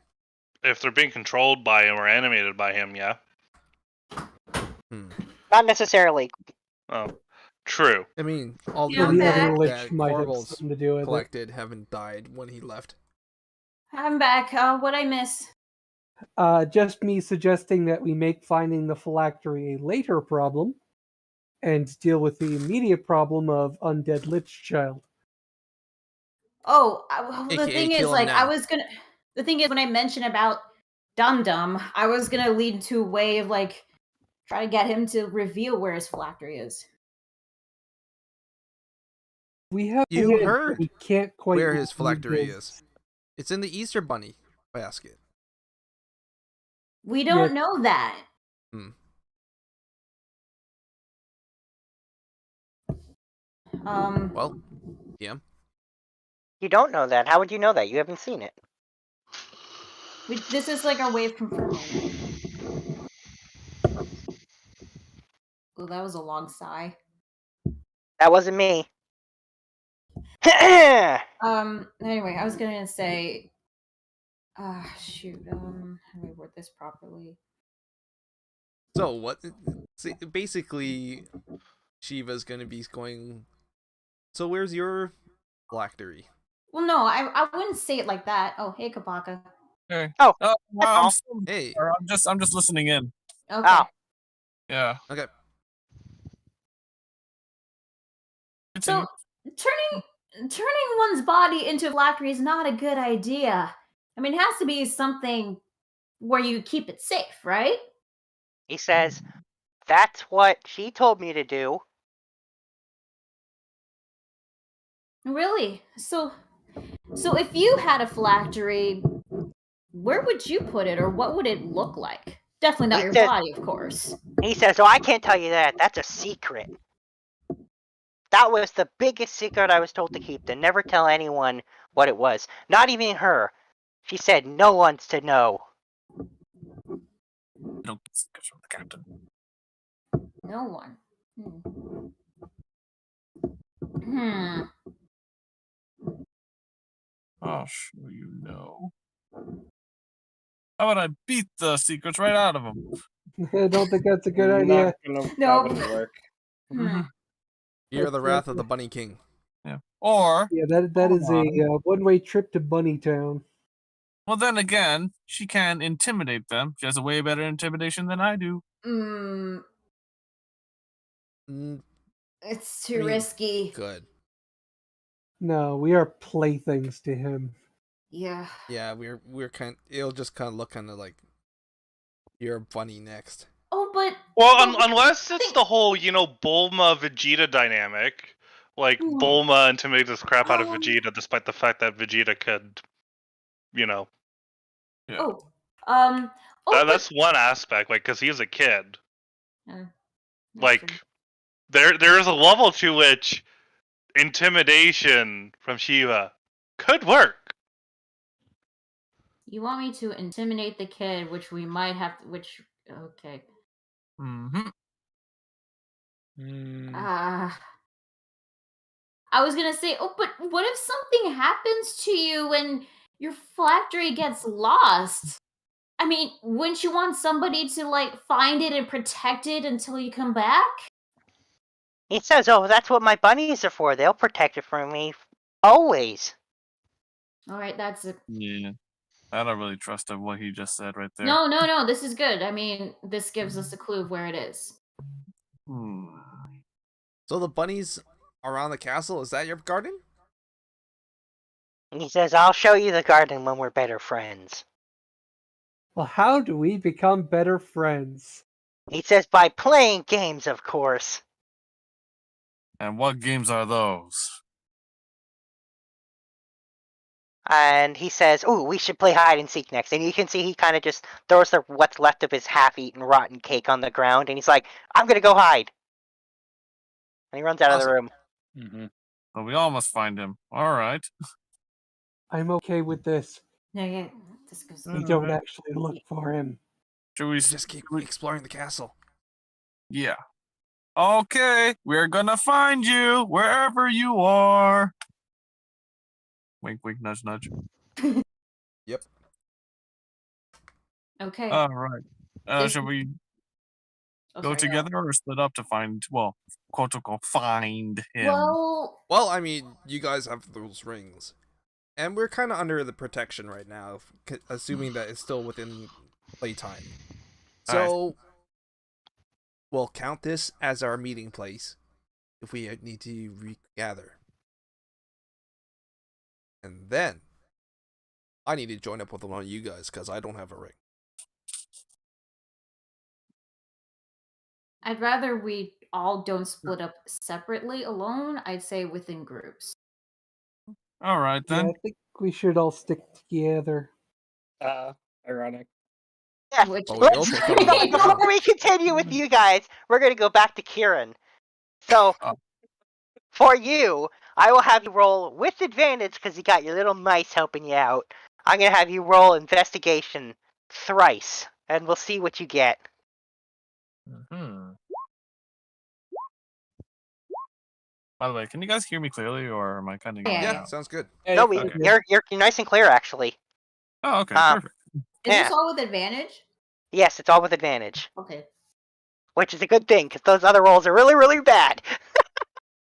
If they're being controlled by him or animated by him, yeah. Not necessarily. Oh, true. I mean, all Yeah, the the bunnies other lich that might have Corval's something to do with it. collected haven't died when he left. I'm back. What'd I miss? Just me suggesting that we make finding the phylactery a later problem and deal with the immediate problem of undead lich child. Oh, well, the AKA thing is, kill him like, now. the thing is, when I mentioned about Dum Dum, I was gonna lead to a way of, like, try to get him to reveal where his phylactery is. We have You hinted, heard but we can't quite where his read phylactery his- is. It's in the Easter Bunny basket. We don't know that. Well, yeah. You don't know that. How would you know that? You haven't seen it. This is like our way of confirming it. Oh, that was a long sigh. That wasn't me. Anyway, I was gonna say, shoot, how do I word this properly? So what? See, basically, Shiva's gonna be going. So where's your phylactery? Well, no, I wouldn't say it like that. Oh, hey, Kapaka. Hey. Oh, I'm still Hey. there. I'm just listening in. Okay. Oh, Yeah. Okay. So turning one's body into a phylactery is not a good idea. I mean, it has to be something where you keep it safe, right? he says, that's what she told me to do. Really? So if you had a phylactery, where would you put it, or what would it look like? Definitely not He your said- body, of course. He says, oh, I can't tell you that. That's a secret. That was the biggest secret I was told to keep, to never tell anyone what it was. Not even her. She said no one's to know. Don't get secrets from the captain. No one. Hmm. I'll show you no. How about I beat the secrets right out of them? I don't think that's a good Not idea. gonna- No. That wouldn't work. You're the wrath of the Bunny King. Yeah. Or, Yeah, that is a one-way trip to Bunny Town. well, then again, she can intimidate them. She has a way better intimidation than I do. It's too risky. Good. No, we are playthings to him. Yeah. Yeah, we're kind. It'll just kind of look kind of like you're a bunny next. Oh, but Well, unless it's the whole, Bulma Vegeta dynamic. Like, Bulma intimidates the crap out of Vegeta, despite the fact that Vegeta could, that's one aspect, like, because he's a kid. Like, there is a level to which intimidation from Shiva could work. You want me to intimidate the kid, which we might have, okay. I was gonna say, but what if something happens to you when your phylactery gets lost? I mean, wouldn't you want somebody to, like, find it and protect it until you come back? He says, oh, that's what my bunnies are for. They'll protect it from me. Always. Alright, that's it. Yeah. I don't really trust him, what he just said right there. No, this is good. I mean, this gives us a clue of where it is. So the bunnies around the castle. Is that your garden? And he says, I'll show you the garden when we're better friends. Well, how do we become better friends? He says, by playing games, of course. And what games are those? And he says, "Ooh, we should play hide and seek next." And you can see he kind of just throws what's left of his half-eaten rotten cake on the ground, and he's like, "I'm gonna go hide." And he runs out of the Awesome. room. Mm-hmm. So we all must find him. All right. I'm okay with this. No, yeah, this goes. We don't actually look for him. Should we We just keep exploring the castle. Yeah. Okay, we're gonna find you wherever you are. Wink, wink, nudge, nudge. Yep. Okay. All right. This- Should we Oh, go sorry, together or split up to find, well, quote unquote, find him? Well, Well, I mean, you guys have those rings, and we're kind of under the protection right now, assuming that it's still within playtime. So, we'll count this as our meeting place if we need to regather. And then, I need to join up with one of you guys because I don't have a ring. I'd rather we all don't split up separately alone. I'd say within groups. All right, Yeah, then. I think we should all stick together. Ironic. Yeah, Which Well, we also found another before ground. we continue with you guys, we're gonna go back to Kieran. So, Oh. for you, I will have you roll with advantage because you got your little mice helping you out. I'm gonna have you roll investigation thrice, and we'll see what you get. Hmm. By the way, can you guys hear me clearly, or am I kind of going Yeah. Yeah, out? sounds good. No, Okay. you're nice and clear actually. Oh, okay, perfect. Is Yeah. this all with advantage? Yes, it's all with advantage, Okay. which is a good thing because those other rolls are really, really bad.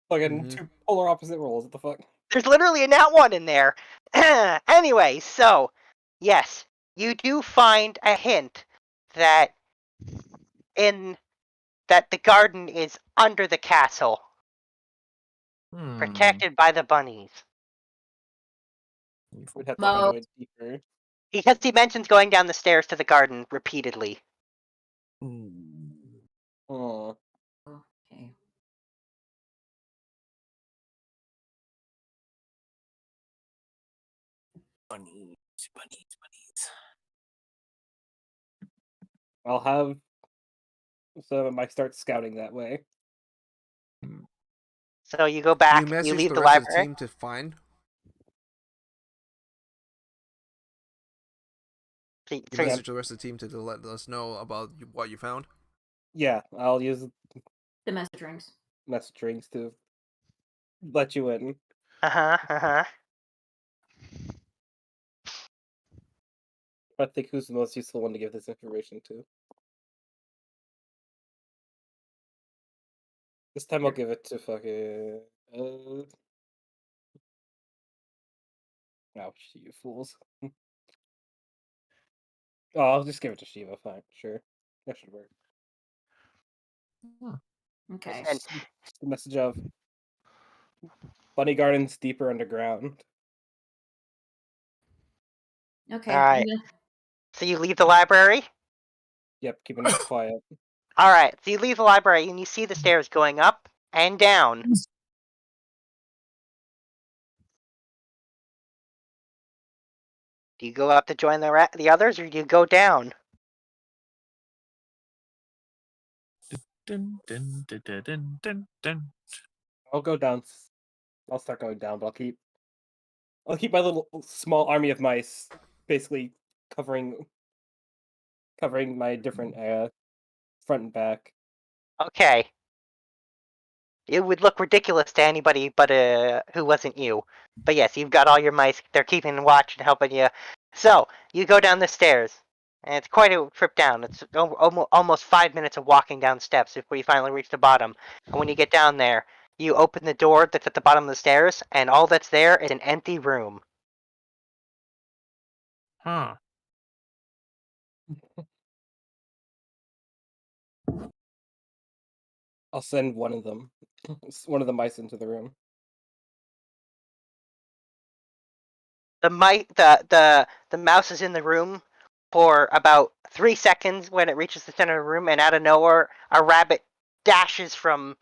Fucking Mhm. two polar opposite rolls. What the fuck? There's literally a nat 1 in there. Anyway, so yes, you do find a hint that the garden is under the castle, protected by the bunnies. We'd have to Mo. go deeper. Because he mentions going down the stairs to the garden repeatedly. Oh. Okay. Bunnies. I'll have some of my start scouting that way. So you go Do back, you you message leave the the rest of the library. team to find? You So message the rest of the team to let us know about what you found? Yeah, I'll use The message rings. message rings to let you in. uh-huh. I think who's the most useful one to give this information to. This time I'll give it to fucking. Ouch, you fools. Oh, I'll just give it to Shiva. Fine, sure. That should work. Okay. And Just the message of Bunny Gardens deeper underground. Okay. Alright. So you leave the library? Yep, keeping it quiet. Alright, so you leave the library and you see the stairs going up and down. Do you go up to join the others, or do you go down? Dun, dun, dun, dun, dun, dun, dun. I'll go down. I'll start going down, but I'll keep my little small army of mice basically covering my different front and back. Okay. It would look ridiculous to anybody but who wasn't you. But yes, you've got all your mice. They're keeping watch and helping you. So you go down the stairs, and it's quite a trip down. It's almost 5 minutes of walking down steps before you finally reach the bottom. And when you get down there, you open the door that's at the bottom of the stairs, and all that's there is an empty room. Huh. I'll send one of them, one of the mice into the room. The mouse is in the room for about 3 seconds when it reaches the center of the room, and out of nowhere, a rabbit dashes from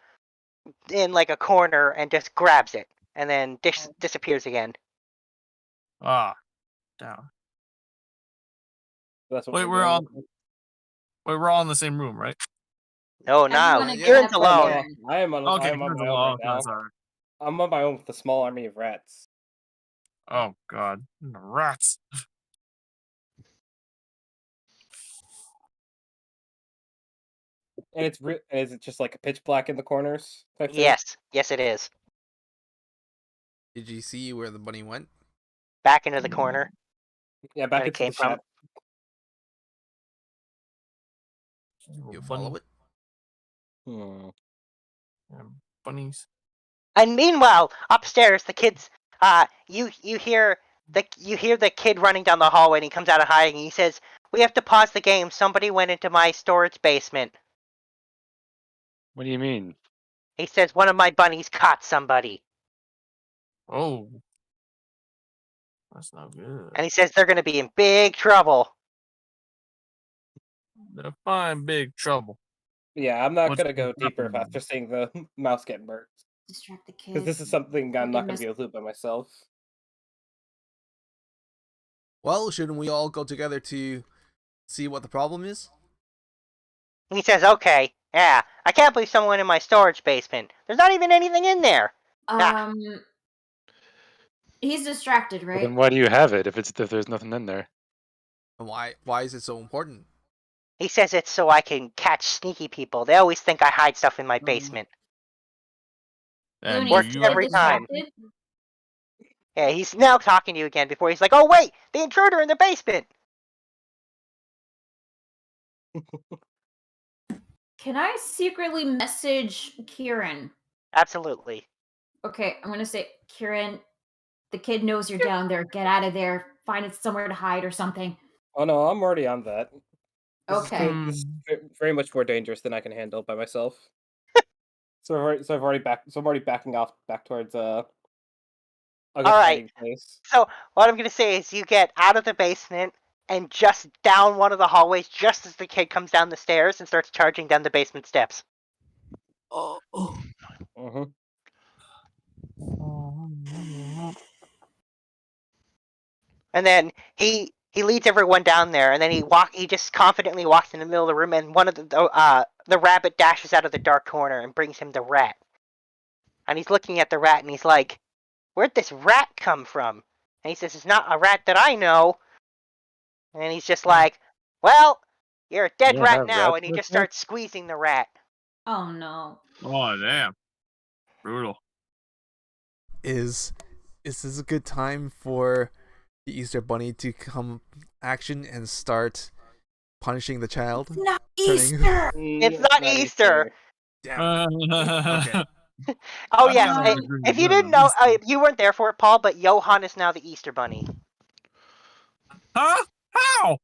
in like a corner and just grabs it, and then disappears again. Ah, down. That's what Wait, we're doing. we're all in the same room, right? No, no, Everyone yeah. Kieran's except alone. Kieran. I am on, Okay, I am on Kieran's my own alone. right now. Okay, sorry. I'm on my own with a small army of rats. Oh God, rats. And is it just like pitch black in the corners? type thing? Yes, it is. Did you see where the bunny went? Back into the corner. Yeah, back Where it into came the from. shadow. You follow it? Bunnies. And meanwhile, upstairs, the kids, you hear the kid running down the hallway, and he comes out of hiding. And he says, "We have to pause the game. Somebody went into my storage basement." What do you mean? He says, "One of my bunnies caught somebody," Oh, that's not good. and he says they're going to be in big trouble. They're fine, big trouble. Yeah, I'm not What's gonna go deeper happening? after seeing the mouse get murked. Distract the kids. Because this is something I'm not Freaking gonna be able to do by myself. Well, shouldn't we all go together to see what the problem is? He says, "Okay, yeah, I can't believe someone went in my storage basement. There's not even anything in there." He's distracted, Well, right? then why do you have it if there's nothing in there? And why is it so important? He says it's so I can catch sneaky people. They always think I hide stuff in my basement. And Looney, do Works you every have time. distracted? Yeah, he's now talking to you again before he's like, "Oh wait, the intruder in the basement." Can I secretly message Kieran? Absolutely. Okay, I'm gonna say, Kieran, the kid knows you're down there. Get out of there. Find it somewhere to hide or something. Oh no, I'm already on that. Okay. This is very much more dangerous than I can handle by myself. So I'm already backing off back towards a good All right. hiding place. So what I'm gonna say is you get out of the basement and just down one of the hallways just as the kid comes down the stairs and starts charging down the basement steps. And then he leads everyone down there, and then he just confidently walks in the middle of the room, and one of the rabbit dashes out of the dark corner and brings him the rat. And he's looking at the rat, and he's like, "Where'd this rat come from?" And he says, "It's not a rat that I know." And he's just like, "Well, you're a dead Yeah, rat now," rats and he in just there? starts squeezing the rat. Oh no. Oh damn, brutal. Is this a good time for the Easter Bunny to come action and start punishing the child? Not Turning- Easter. It's not Easter. Damn. Okay. Oh I yes, don't agree if with you that, didn't know, Easter. you weren't there for it, Paul, but Johan is now the Easter Bunny. Huh? How?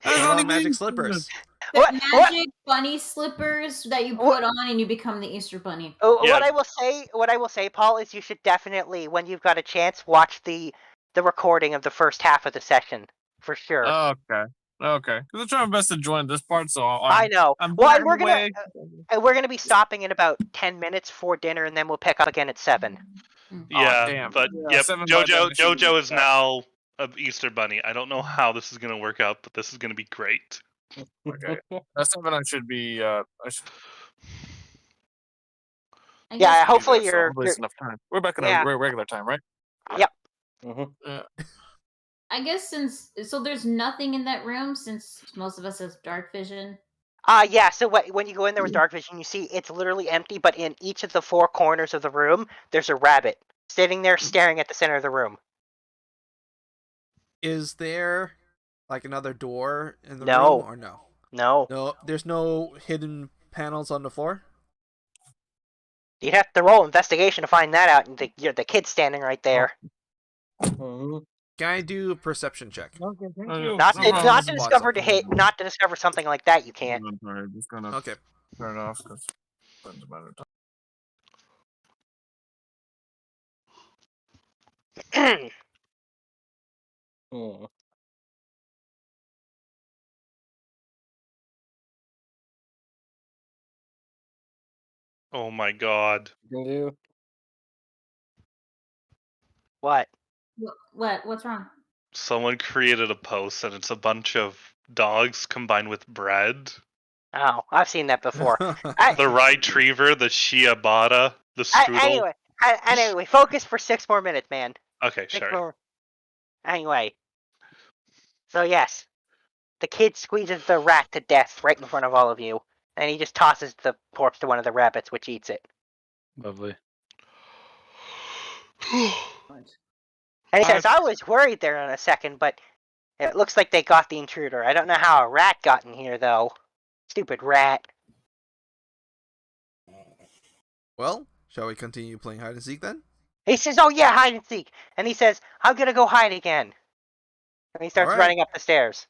Put on magic slippers. The What- magic bunny slippers that you put on and you become the Easter bunny. What Yeah. I will say, Paul, is you should definitely, when you've got a chance, watch the recording of the first half of the session for sure. Okay. Because I'm trying my best to join this part, so I know. I'm Well, blown away. and we're gonna be stopping in about 10 minutes for dinner, and then we'll pick up again at 7. Yeah, damn. but Yeah, yep, 7 by then I should be JoJo is back. now an Easter Bunny. I don't know how this is gonna work out, but this is gonna be great. Okay. That's 7 I should be. Yeah, hopefully be there, so you're hopefully it's enough time. We're back in yeah. our regular time, right? Yep. I guess there's nothing in that room since most of us have dark vision. Yeah, so when you go in there with dark vision, you see it's literally empty, but in each of the 4 corners of the room, there's a rabbit sitting there staring at the center of the room. Is there like another door in the No. room or no? No. No, there's no hidden panels on the floor? You'd have to roll investigation to find that out, and the kid's standing right there. Can I do a perception check? Okay, thank Not to discover something like that, you can't. Okay. Turn it off because doesn't matter. Hmm. Oh my god. You can do. What? What's wrong? Someone created a post and it's a bunch of dogs combined with bread. Oh, I've seen that before. The Retriever, the Shiabata, the Strudel. Anyway, focus for 6 more minutes, man. Okay, 6 sorry. more. Anyway. So yes, the kid squeezes the rat to death right in front of all of you, and he just tosses the corpse to one of the rabbits, which eats it. Lovely. And he says, I was worried there in a second, but it looks like they got the intruder. I don't know how a rat got in here, though. Stupid rat. Well, shall we continue playing hide and seek then? He says, oh yeah, hide and seek. And he says, I'm gonna go hide again. And he starts Alright. running up the stairs.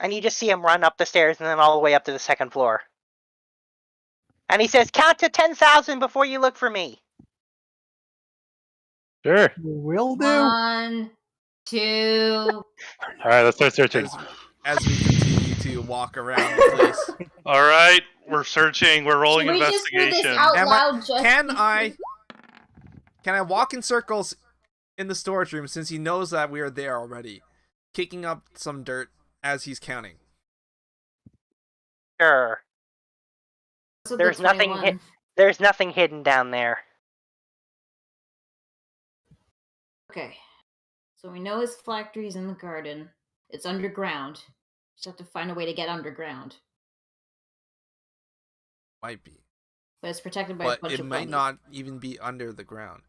And you just see him run up the stairs and then all the way up to the 2nd floor. And he says, count to 10,000 before you look for me. Sure. Will do. 1, 2. All right, let's start searching. As we continue to walk around the place. All right, we're searching. We're rolling Should we just do this investigation. out Am I- loud? Just Can I walk in circles in the storage room since he knows that we are there already, kicking up some dirt as he's counting? Sure. So There's the nothing 21. There's nothing hidden down there. Okay. So we know his phylactery's in the garden. It's underground. Just have to find a way to get underground. Might be. But it's protected by a But bunch it of might bunnies. not even be under the ground.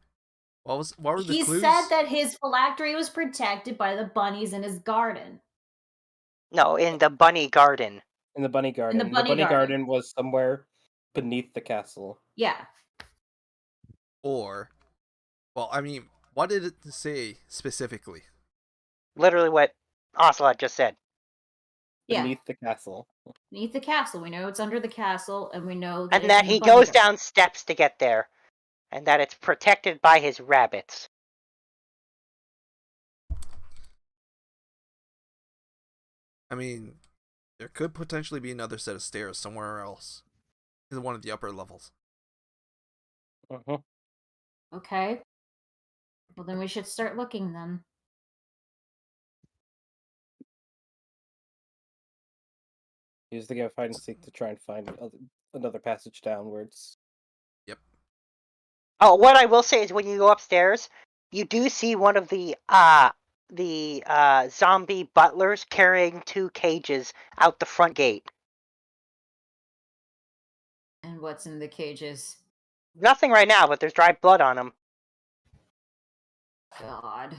What were the He clues? said that his phylactery was protected by the bunnies in his garden. No, in the bunny garden. In the bunny garden. bunny garden. Garden was somewhere beneath the castle. Yeah. Or, well, I mean, what did it say specifically? Literally what Ocelot just said. Yeah. Beneath the castle. Beneath the castle. We know it's under the castle, and we know that And it's that in the he bunny goes garden. down steps to get there. And that it's protected by his rabbits. I mean, there could potentially be another set of stairs somewhere else. In one of the upper levels. Uh-huh. Okay. Well, then we should start looking then. Use the game of hide and seek to try and find another passage downwards. Oh, what I will say is when you go upstairs, you do see one of the zombie butlers carrying 2 cages out the front gate. And what's in the cages? Nothing right now, but there's dried blood on them. God.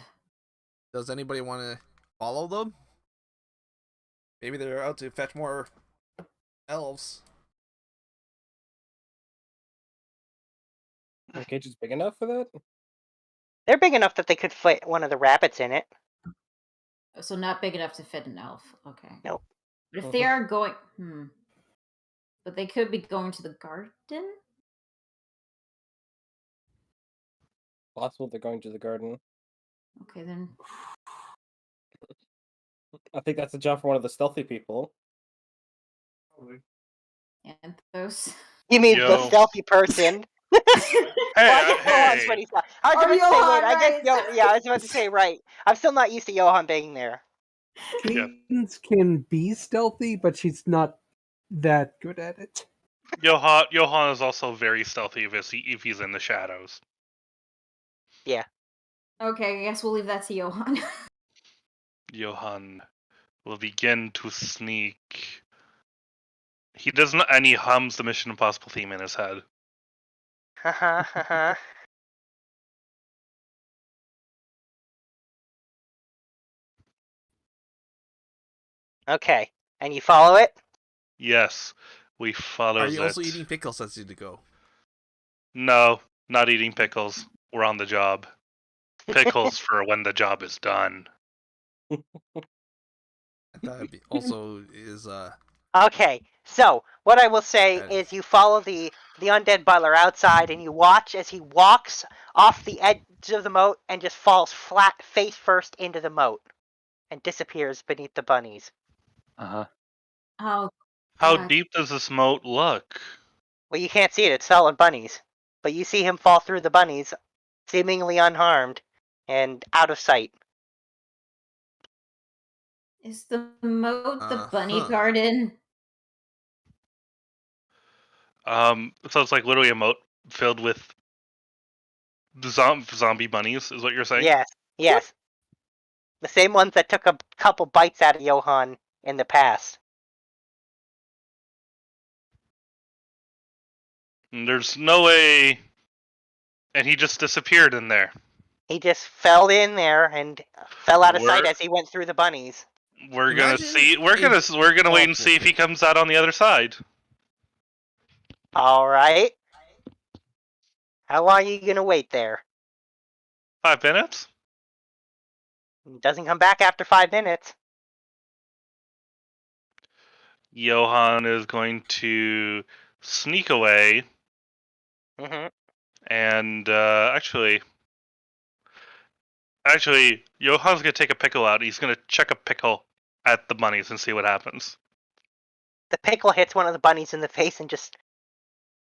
Does anybody want to follow them? Maybe they're out to fetch more elves. The cage is big enough for that? They're big enough that they could fit one of the rabbits in it. So not big enough to fit an elf. Okay. Nope. But if they are going... But they could be going to the garden? Possible they're going to the garden. Okay, then. I think that's a job for one of the stealthy people. Anthos. You mean the Yo. stealthy person? Hey, Well, I guess Johan's hey. pretty stealthy. I was Or about to say, Johan, wait, I guess, right. yeah, I was about to say, right. I'm still not used to Johan being there. Yeah. Cadence can be stealthy, but she's not that good at it. Johan is also very stealthy if he's in the shadows. Okay, I guess we'll leave that to Johan. Johan will begin to sneak. He doesn't, and he hums the Mission Impossible theme in his head. Haha, haha. Okay, and you follow it? Yes, we follow Are you it. also eating pickles as you go? No, not eating pickles. We're on the job. Pickles for when the job is done. That also is Okay, so what I will say That- is you follow the undead butler outside, and you watch as he walks off the edge of the moat and just falls flat face first into the moat and disappears beneath the bunnies. Uh-huh. Oh, How God. deep does this moat look? Well, you can't see it; it's solid bunnies, but you see him fall through the bunnies, seemingly unharmed and out of sight. Is the moat the bunny Uh-huh. garden? So it's like literally a moat filled with zombie bunnies, is what you're saying? Yes. The same ones that took a couple bites out of Johann in the past. And there's no way. And he just disappeared in there. He just fell in there and fell out of sight We're- as he went through the bunnies. We're gonna Imagine see. We're if- gonna wait and see if he comes out on the other side. All right. How long are you gonna wait there? 5 minutes. He doesn't come back after 5 minutes. Johann is going to sneak away Mm-hmm. and actually, Johann's gonna take a pickle out. He's gonna check a pickle at the bunnies and see what happens. The pickle hits one of the bunnies in the face and just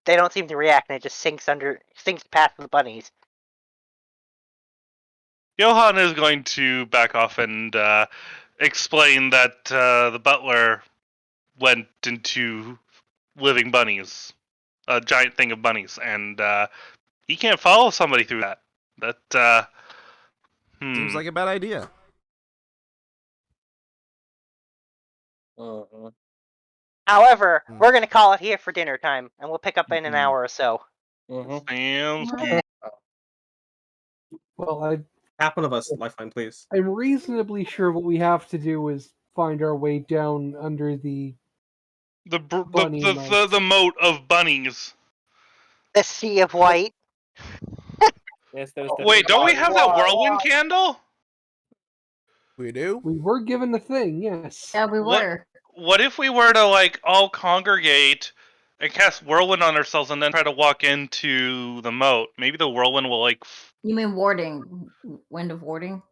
they don't seem to react, and it just sinks past the bunnies. Johann is going to back off and explain that the butler went into living bunnies, a giant thing of bunnies, and he can't follow somebody through that. That Seems like a bad idea. Uh-huh. However, we're gonna call it here for dinner time, and we'll pick up in an Mhm. hour or so. Uh-huh. sounds What? good. Well, Half one of us, lifeline, please. I'm reasonably sure what we have to do is find our way down under the bunny The moat of bunnies. The sea of white. Yes, there's Wait, don't we have that whirlwind candle? We do? We were given the thing, yes. Yeah, we What- were. What if we were to like all congregate and cast whirlwind on ourselves and then try to walk into the moat? Maybe the whirlwind will like You mean warding? Wind of warding?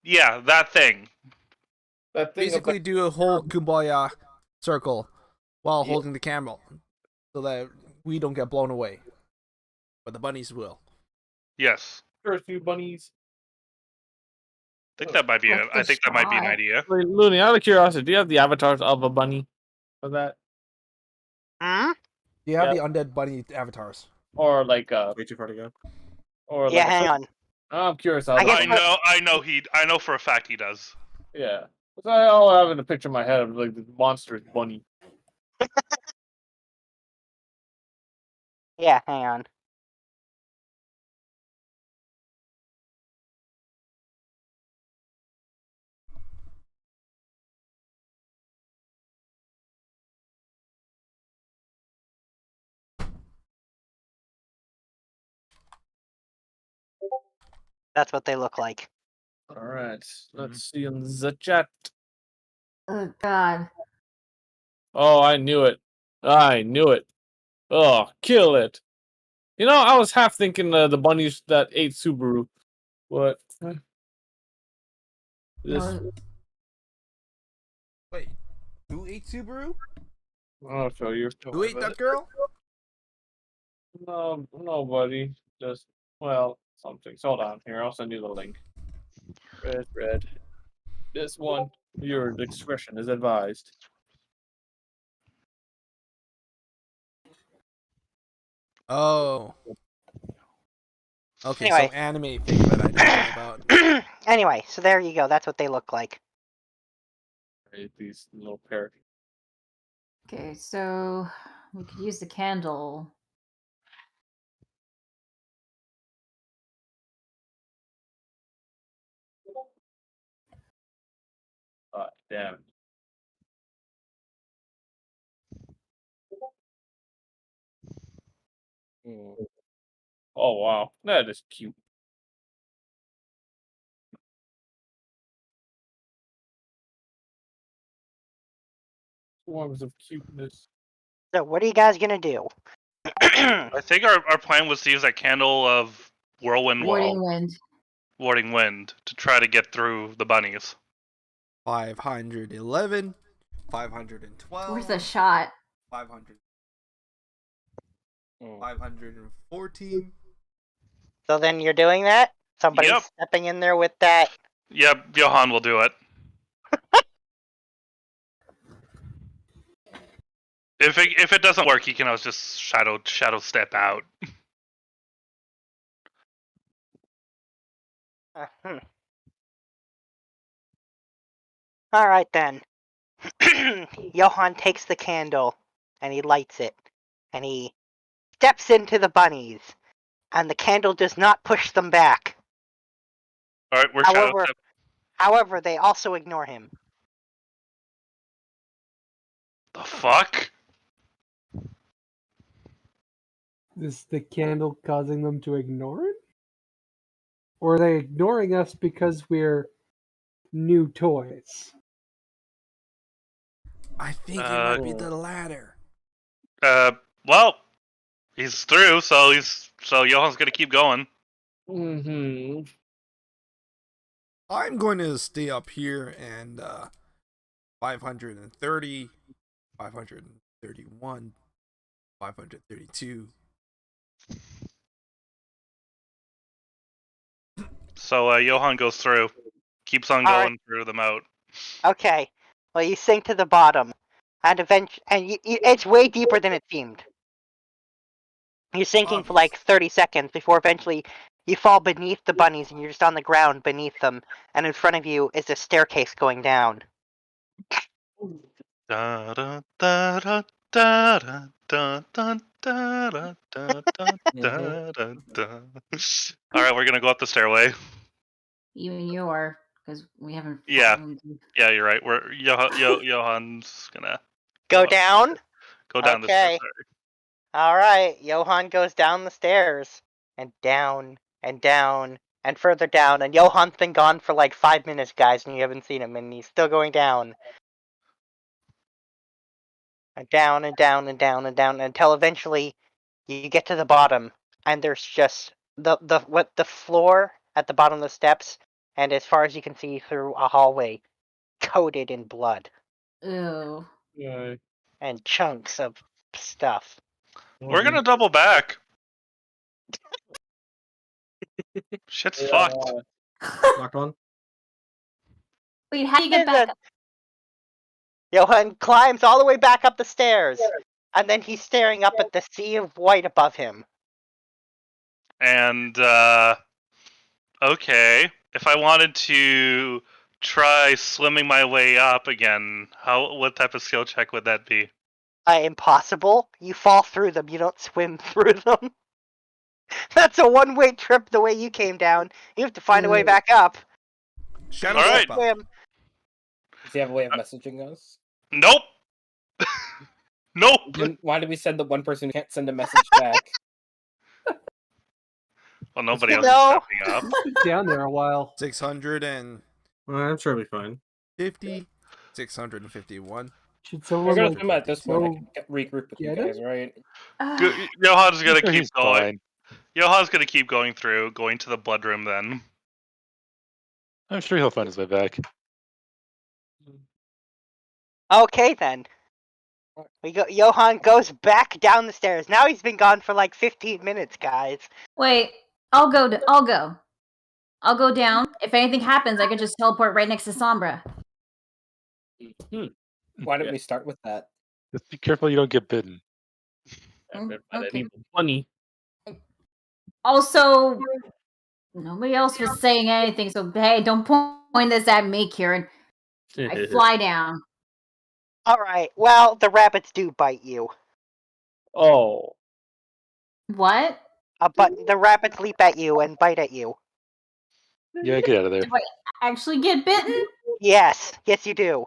yeah, that thing. that thing Basically about- do a whole kumbaya circle while Yeah. holding the candle so that we don't get blown away. But the bunnies will. Yes. First few bunnies. I think that might be Let's I think that might be an try. idea. Wait, Looney, out of curiosity, do you have the avatars of a bunny for that? Hmm? Do you have Yeah. the undead bunny avatars? Or like Way too far to go. or Yeah, like hang on. I'm curious how I that- guess- I know for a fact he does. yeah. So I all have in a picture in my head of like the monstrous bunny. Yeah, hang on. That's what they look like. Alright. Let's see in the chat. Oh God. Oh, I knew it. I knew it. Oh, kill it. You know, I was half thinking the bunnies that ate Subaru. What? This, No, Wait, who ate Subaru? I'll show you. Who ate that girl? No, nobody. Just, well, something. Hold on here. I'll send you the link. Red. This one, your discretion is advised. Oh. Okay, Anyway. so anime thing that I know about. Anyway, so there you go. That's what they look like. Right, these little parrot. okay, so we could use the candle. Damn. Oh wow, that is cute. Forms of cuteness. So what are you guys gonna do? I think our plan was to use that candle of whirlwind Warding wall, wind. warding wind, to try to get through the bunnies. 511, 512. Where's the shot? 500, Mm. 514. So then you're doing that? Somebody's Yep. stepping in there with that. Yep, Johan will do it. If it doesn't work, he can always just shadow step out. All right then. Johan takes the candle and he lights it, and he steps into the bunnies, and the candle does not push them back. All right, we're shadow However, step. however, they also ignore him. The fuck? Is the candle causing them to ignore it? Or are they ignoring us because we're new toys? I think it might be the latter. Well, he's through, so Johan's gonna keep going. Mm-hmm. I'm going to stay up here and 530, 531, 532. So Johan goes through, keeps on All going right. through them out. Okay. Well, you sink to the bottom, and it's way deeper than it seemed. You're sinking for like 30 seconds before eventually you fall beneath the bunnies and you're just on the ground beneath them, and in front of you is a staircase going down. Da da da da da da da da da da da da da da. All right, we're gonna go up the stairway. Even you are, because we haven't. Yeah. found you. Yeah, you're right. We're Johan's gonna Go up. down? Go down the Okay. stairs. Alright, Johan goes down the stairs, and down, and down, and further down, and Johan's been gone for like 5 minutes, guys, and you haven't seen him, and he's still going down. And down, and down, and down, and down, until eventually you get to the bottom, and there's just the floor at the bottom of the steps, and as far as you can see through a hallway, coated in blood, Ew. Yeah. and chunks of stuff. We're gonna double back. Shit's fucked. Locked on. Wait, how do you get back up? Johan climbs all the way back up the stairs, and then he's staring up at the sea of white above him. And okay, if I wanted to try swimming my way up again, what type of skill check would that be? Impossible. You fall through them. You don't swim through them. That's a one-way trip the way you came down. You have to find a way back up. Shadow All step right. up. Swim. Does he have a way of messaging us? Nope. Nope. Then why did we send the one person who can't send a message back? Well, nobody else No. is stepping up. Down there a while. 650, I'm sure it'll be fine. 651. Should We're someone gonna like swim at this point. I go can regroup with you get him? guys, right? Johan's gonna Sure, keep he's going. fine. Johan's gonna keep going through, going to the blood room then. I'm sure he'll find his way back. Okay then. Johan goes back down the stairs. Now he's been gone for like 15 minutes, guys. Wait, I'll go. I'll go down. If anything happens, I can just teleport right next to Sombra. Why don't Yeah. we start with that? Just be careful you don't get bitten. Okay. Funny. Also, nobody else was saying anything, so hey, don't point this at me, Kieran. I fly down. Alright, well, the rabbits do bite you. Oh. What? But the rabbits leap at you and bite at you. Yeah, get out of there. Do I actually get bitten? Yes, you do.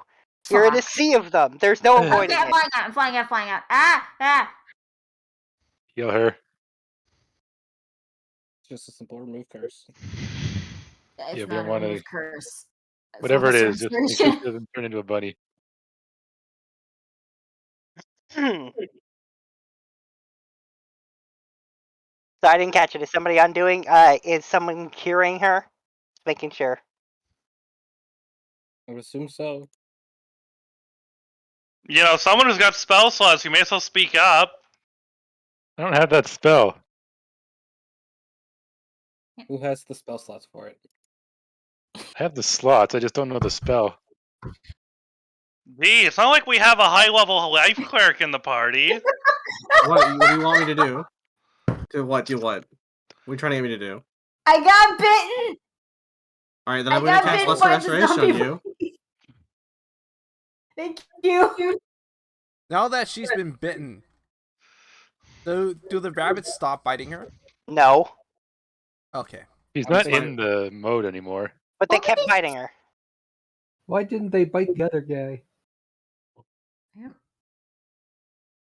You're in a Fuck. sea of them. There's no Okay, avoiding I'm it. flying out. I'm flying out. I'm flying out. Ah! Heal her. It's just a simple remove curse. It's Yeah, we not don't a wanna- remove curse. It's Whatever not it a is, just make sure sorceration. it doesn't turn into a bunny. So I didn't catch it. Is somebody undoing? Is someone curing her? Just making sure. I would assume so. You know, someone who's got spell slots, you may as well speak up. I don't have that spell. Who has the spell slots for it? I have the slots. I just don't know the spell. Gee, it's not like we have a high-level life cleric in the party. What do you want me to do? Do what? Do what? What are you trying to get me to do? I got bitten. All right, then I I'm gonna got cast bitten Lesser by the Restoration on zombie. you. Thank you. Now that she's been bitten, do the rabbits stop biting her? No, Okay. He's I'm not saying- in the mode anymore. but they What were kept they- biting her. Why didn't they bite the other guy?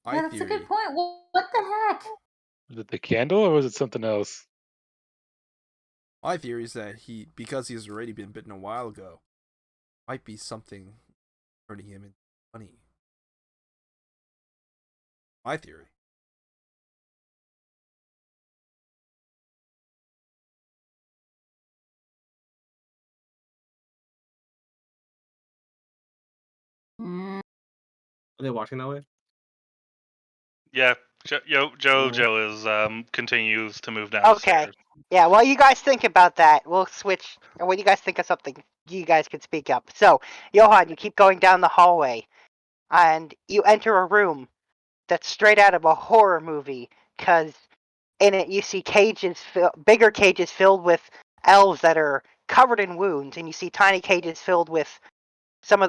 My Yeah, that's a theory. good point. What the heck? Was it the candle or was it something else? My theory is that because he's already been bitten a while ago, might be something turning him into bunny. My theory. Are they walking that way? Yeah, Jojo is continues to move downstairs. Okay. Yeah, while you guys think about that, we'll switch. Or when you guys think of something, you guys can speak up. So, Johan, you keep going down the hallway, and you enter a room that's straight out of a horror movie, because in it you see bigger cages filled with elves that are covered in wounds, and you see tiny cages filled with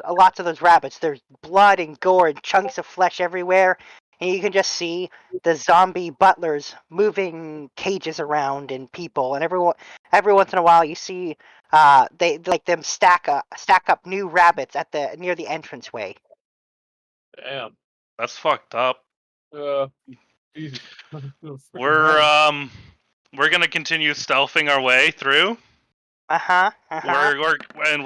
lots of those rabbits. There's blood and gore and chunks of flesh everywhere, and you can just see the zombie butlers moving cages around and people. And every once in a while, you see they like them stack up new rabbits at near the entranceway. Damn. That's fucked up. Jesus. We're gonna continue stealthing our way through. We're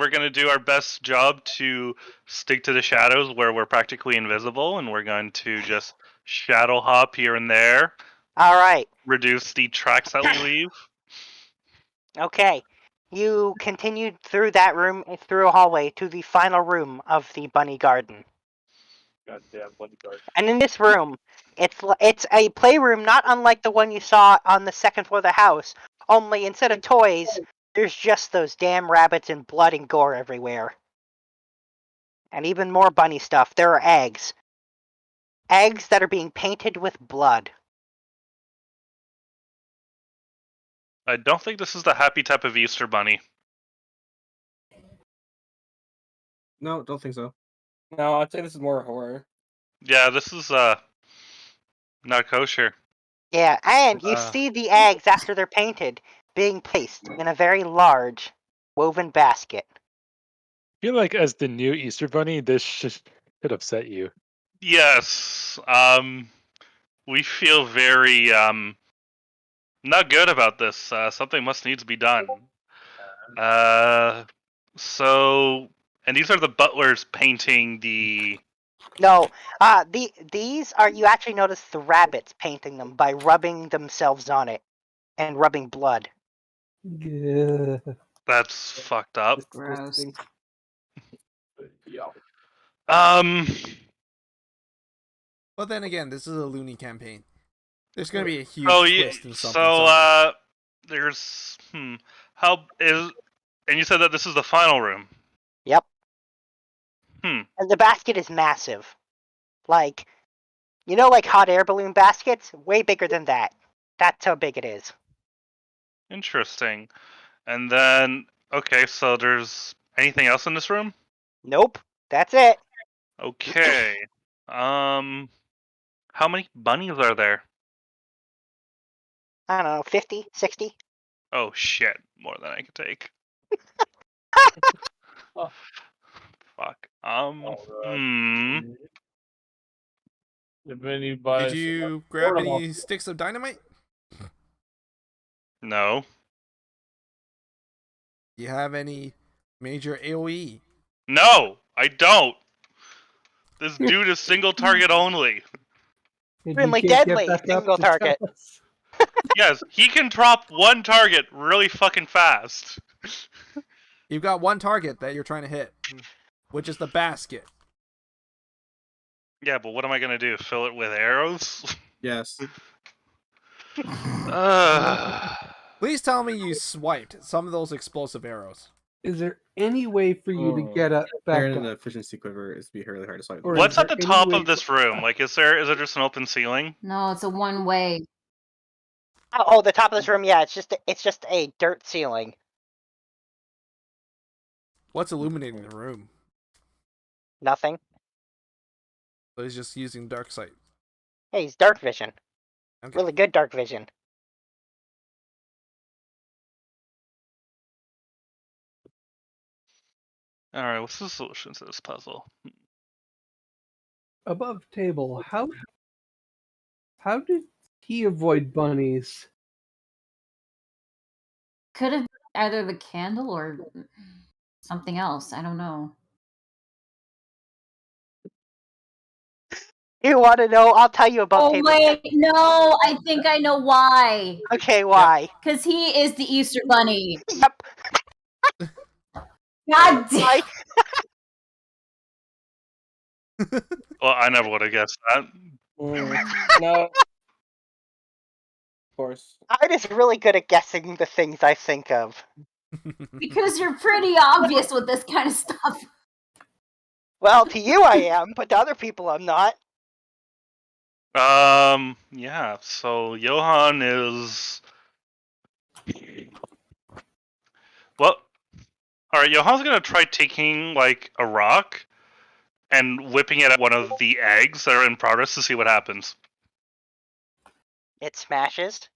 gonna do our best job to stick to the shadows where we're practically invisible, and we're going to just shadow hop here and there, All right. reduce the tracks that we leave. Okay. You continued through that room, through a hallway, to the final room of the bunny garden. Goddamn bunny guard. And in this room, it's a playroom not unlike the one you saw on the second floor of the house. Only instead of toys, there's just those damn rabbits and blood and gore everywhere. And even more bunny stuff. There are eggs. Eggs that are being painted with blood. I don't think this is the happy type of Easter bunny. No, don't think so. No, I'd say this is more horror. Yeah, this is not kosher. Yeah, and you see the eggs after they're painted being placed in a very large woven basket. I feel like as the new Easter Bunny, this should upset you. Yes. We feel very not good about this. Something must need to be done. So, and these are the butlers painting the. No, these are, you actually notice the rabbits painting them by rubbing themselves on it and rubbing blood. Yeah. That's fucked up. Gross. But then again, this is a loony campaign. There's gonna be a huge Oh yeah. twist in something. So there's how is, and you said that this is the final room. Yep. Hmm. And the basket is massive. Like, you know, like hot air balloon baskets? Way bigger than that. That's how big it is. Interesting. And then okay, so there's anything else in this room? Nope. That's it. Okay. How many bunnies are there? I don't know, 50, 60? Oh shit, more than I can take. Oh. Fuck. If anybody Did you grab any sticks of dynamite? No. Do you have any major AoE? No, I don't. This dude is single target only. And Extremely you can't deadly, get back single up to tell target. us. Yes, he can drop one target really fucking fast. You've got one target that you're trying to hit, which is the basket. Yeah, but what am I gonna do? Fill it with arrows? Yes. Please tell me you swiped some of those explosive arrows. Is there any way for you to get up back Carrying an up? efficiency quiver is be really hard to swipe. Or What's is at there the any top way of this room? Like, is there just an open ceiling? No, it's a one way. Oh, the top of this room, yeah, it's just a dirt ceiling. What's illuminating the room? Nothing. So he's just using dark sight. Hey, he's dark vision. Okay. Really good dark vision. Alright, what's the solution to this puzzle? above table? How did he avoid bunnies? Could have been either the candle or something else. I don't know. You want to know? I'll tell you about Oh table. wait, no, I think I know why. Okay, why? Because he is the Easter Bunny. Yep. God damn. Well, I never would have guessed that. No. Of course. I'm just really good at guessing the things I think of. Because you're pretty obvious with this kind of stuff. Well, to you I am, but to other people I'm not. Yeah, so Johann is... Well, alright, Johann's gonna try taking, like, a rock and whipping it at one of the eggs that are in progress to see what happens. It smashes.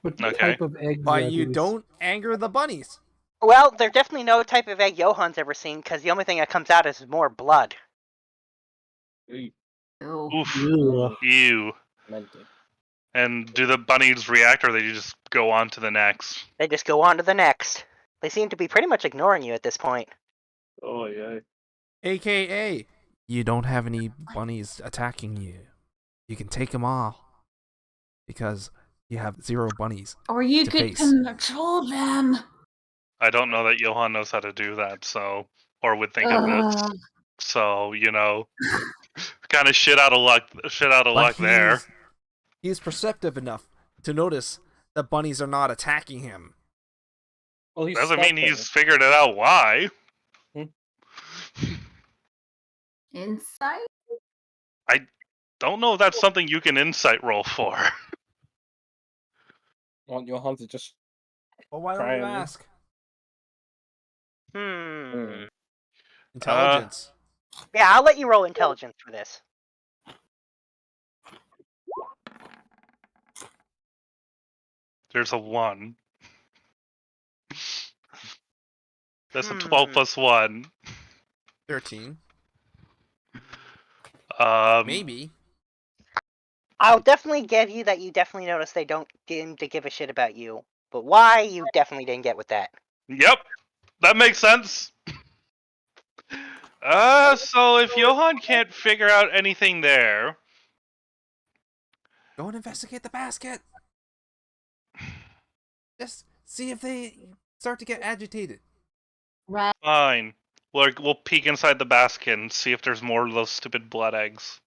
What Okay. type of eggs But are you these? don't anger the bunnies. Well, there's definitely no type of egg Johann's ever seen, because the only thing that comes out is more blood. Ew. Oof. Ugh. Ew. Meant it. And do the bunnies react, or they just go on to the next? They just go on to the next. They seem to be pretty much ignoring you at this point. Oh yeah. AKA, you don't have any bunnies attacking you. You can take them all. Because you have 0 bunnies. Or you To could face. control them. I don't know that Johann knows how to do that, so... Or would think of this. Ugh. So, you know... kind of shit out of luck But there. he's perceptive enough to notice that bunnies are not attacking him. Well, he's Doesn't mean stuck he's figured it out why. Insight? Don't know if that's something you can insight roll for. there. Want Johann to just Well, why don't Try you and- ask? Intelligence. Yeah, I'll let you roll intelligence for this. There's a 1. That's a 12 plus 1. 13. Maybe. I'll definitely give you that you definitely notice they don't seem to give a shit about you. But why, you definitely didn't get with that. Yep. That makes sense. So if Johann can't figure out anything there... Go and investigate the basket. Just see if they start to get agitated. Right. Fine. We'll peek inside the basket and see if there's more of those stupid blood eggs.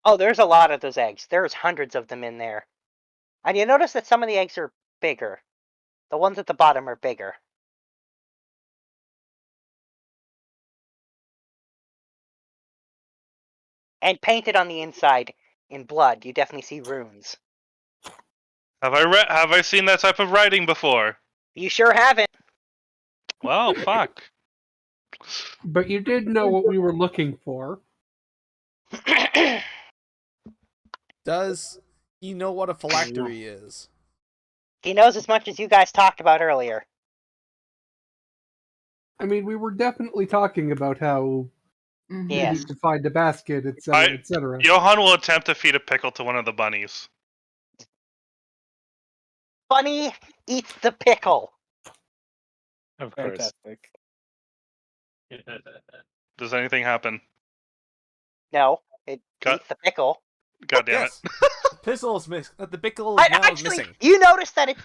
Oh, there's a lot of those eggs. There's hundreds of them in there. And you notice that some of the eggs are bigger. The ones at the bottom are bigger. And painted on the inside in blood, you definitely see runes. Have I seen that type of writing before? You sure haven't. Well, fuck. But you did know what we were looking for. Does he know what a phylactery is? He knows as much as you guys talked about earlier. I mean, we were definitely talking about how Mhm. we Yes. need to find a basket, etc., etc. Johann will attempt to feed a pickle to one of the bunnies. Bunny eats the pickle. Of course. fantastic. Does anything happen? No, it Cut. eats the pickle. God damn Yes. The pistol is missing. The pickle I, is now actually, missing. you notice that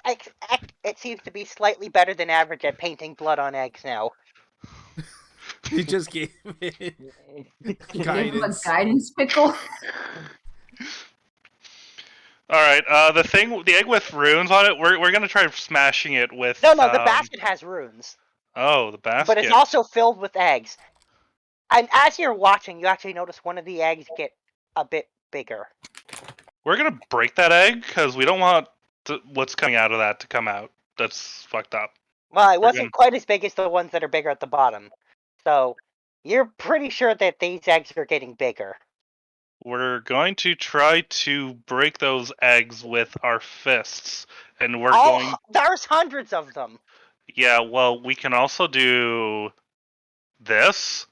it seems to be slightly better than average at painting blood on eggs now. You just gave it Give him a guidance. guidance pickle. All right. The egg with runes on it. We're gonna try smashing it with. No, the basket has runes, Oh, the basket. but it's also filled with eggs. And as you're watching, you actually notice one of the eggs get a bit bigger. We're gonna break that egg because we don't want what's coming out of that to come out. That's fucked up. Well, it wasn't quite as big as the ones that are bigger at the bottom. So, you're pretty sure that these eggs are getting bigger. We're going to try to break those eggs with our fists, and we're Oh, going. there's hundreds of them. Yeah, well, we can also do this,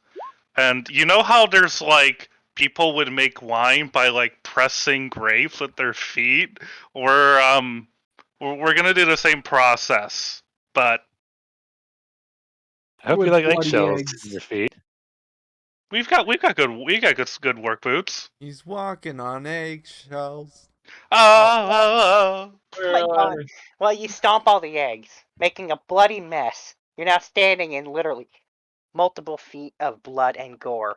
and you know how there's like people would make wine by like pressing grapes with their feet. We're gonna do the same process, but I hope With you like bloody eggshells eggs. in your feet. we've got good work boots. He's walking on eggshells. Oh. Oh my god. Well, you stomp all the eggs, making a bloody mess. You're now standing in literally multiple feet of blood and gore.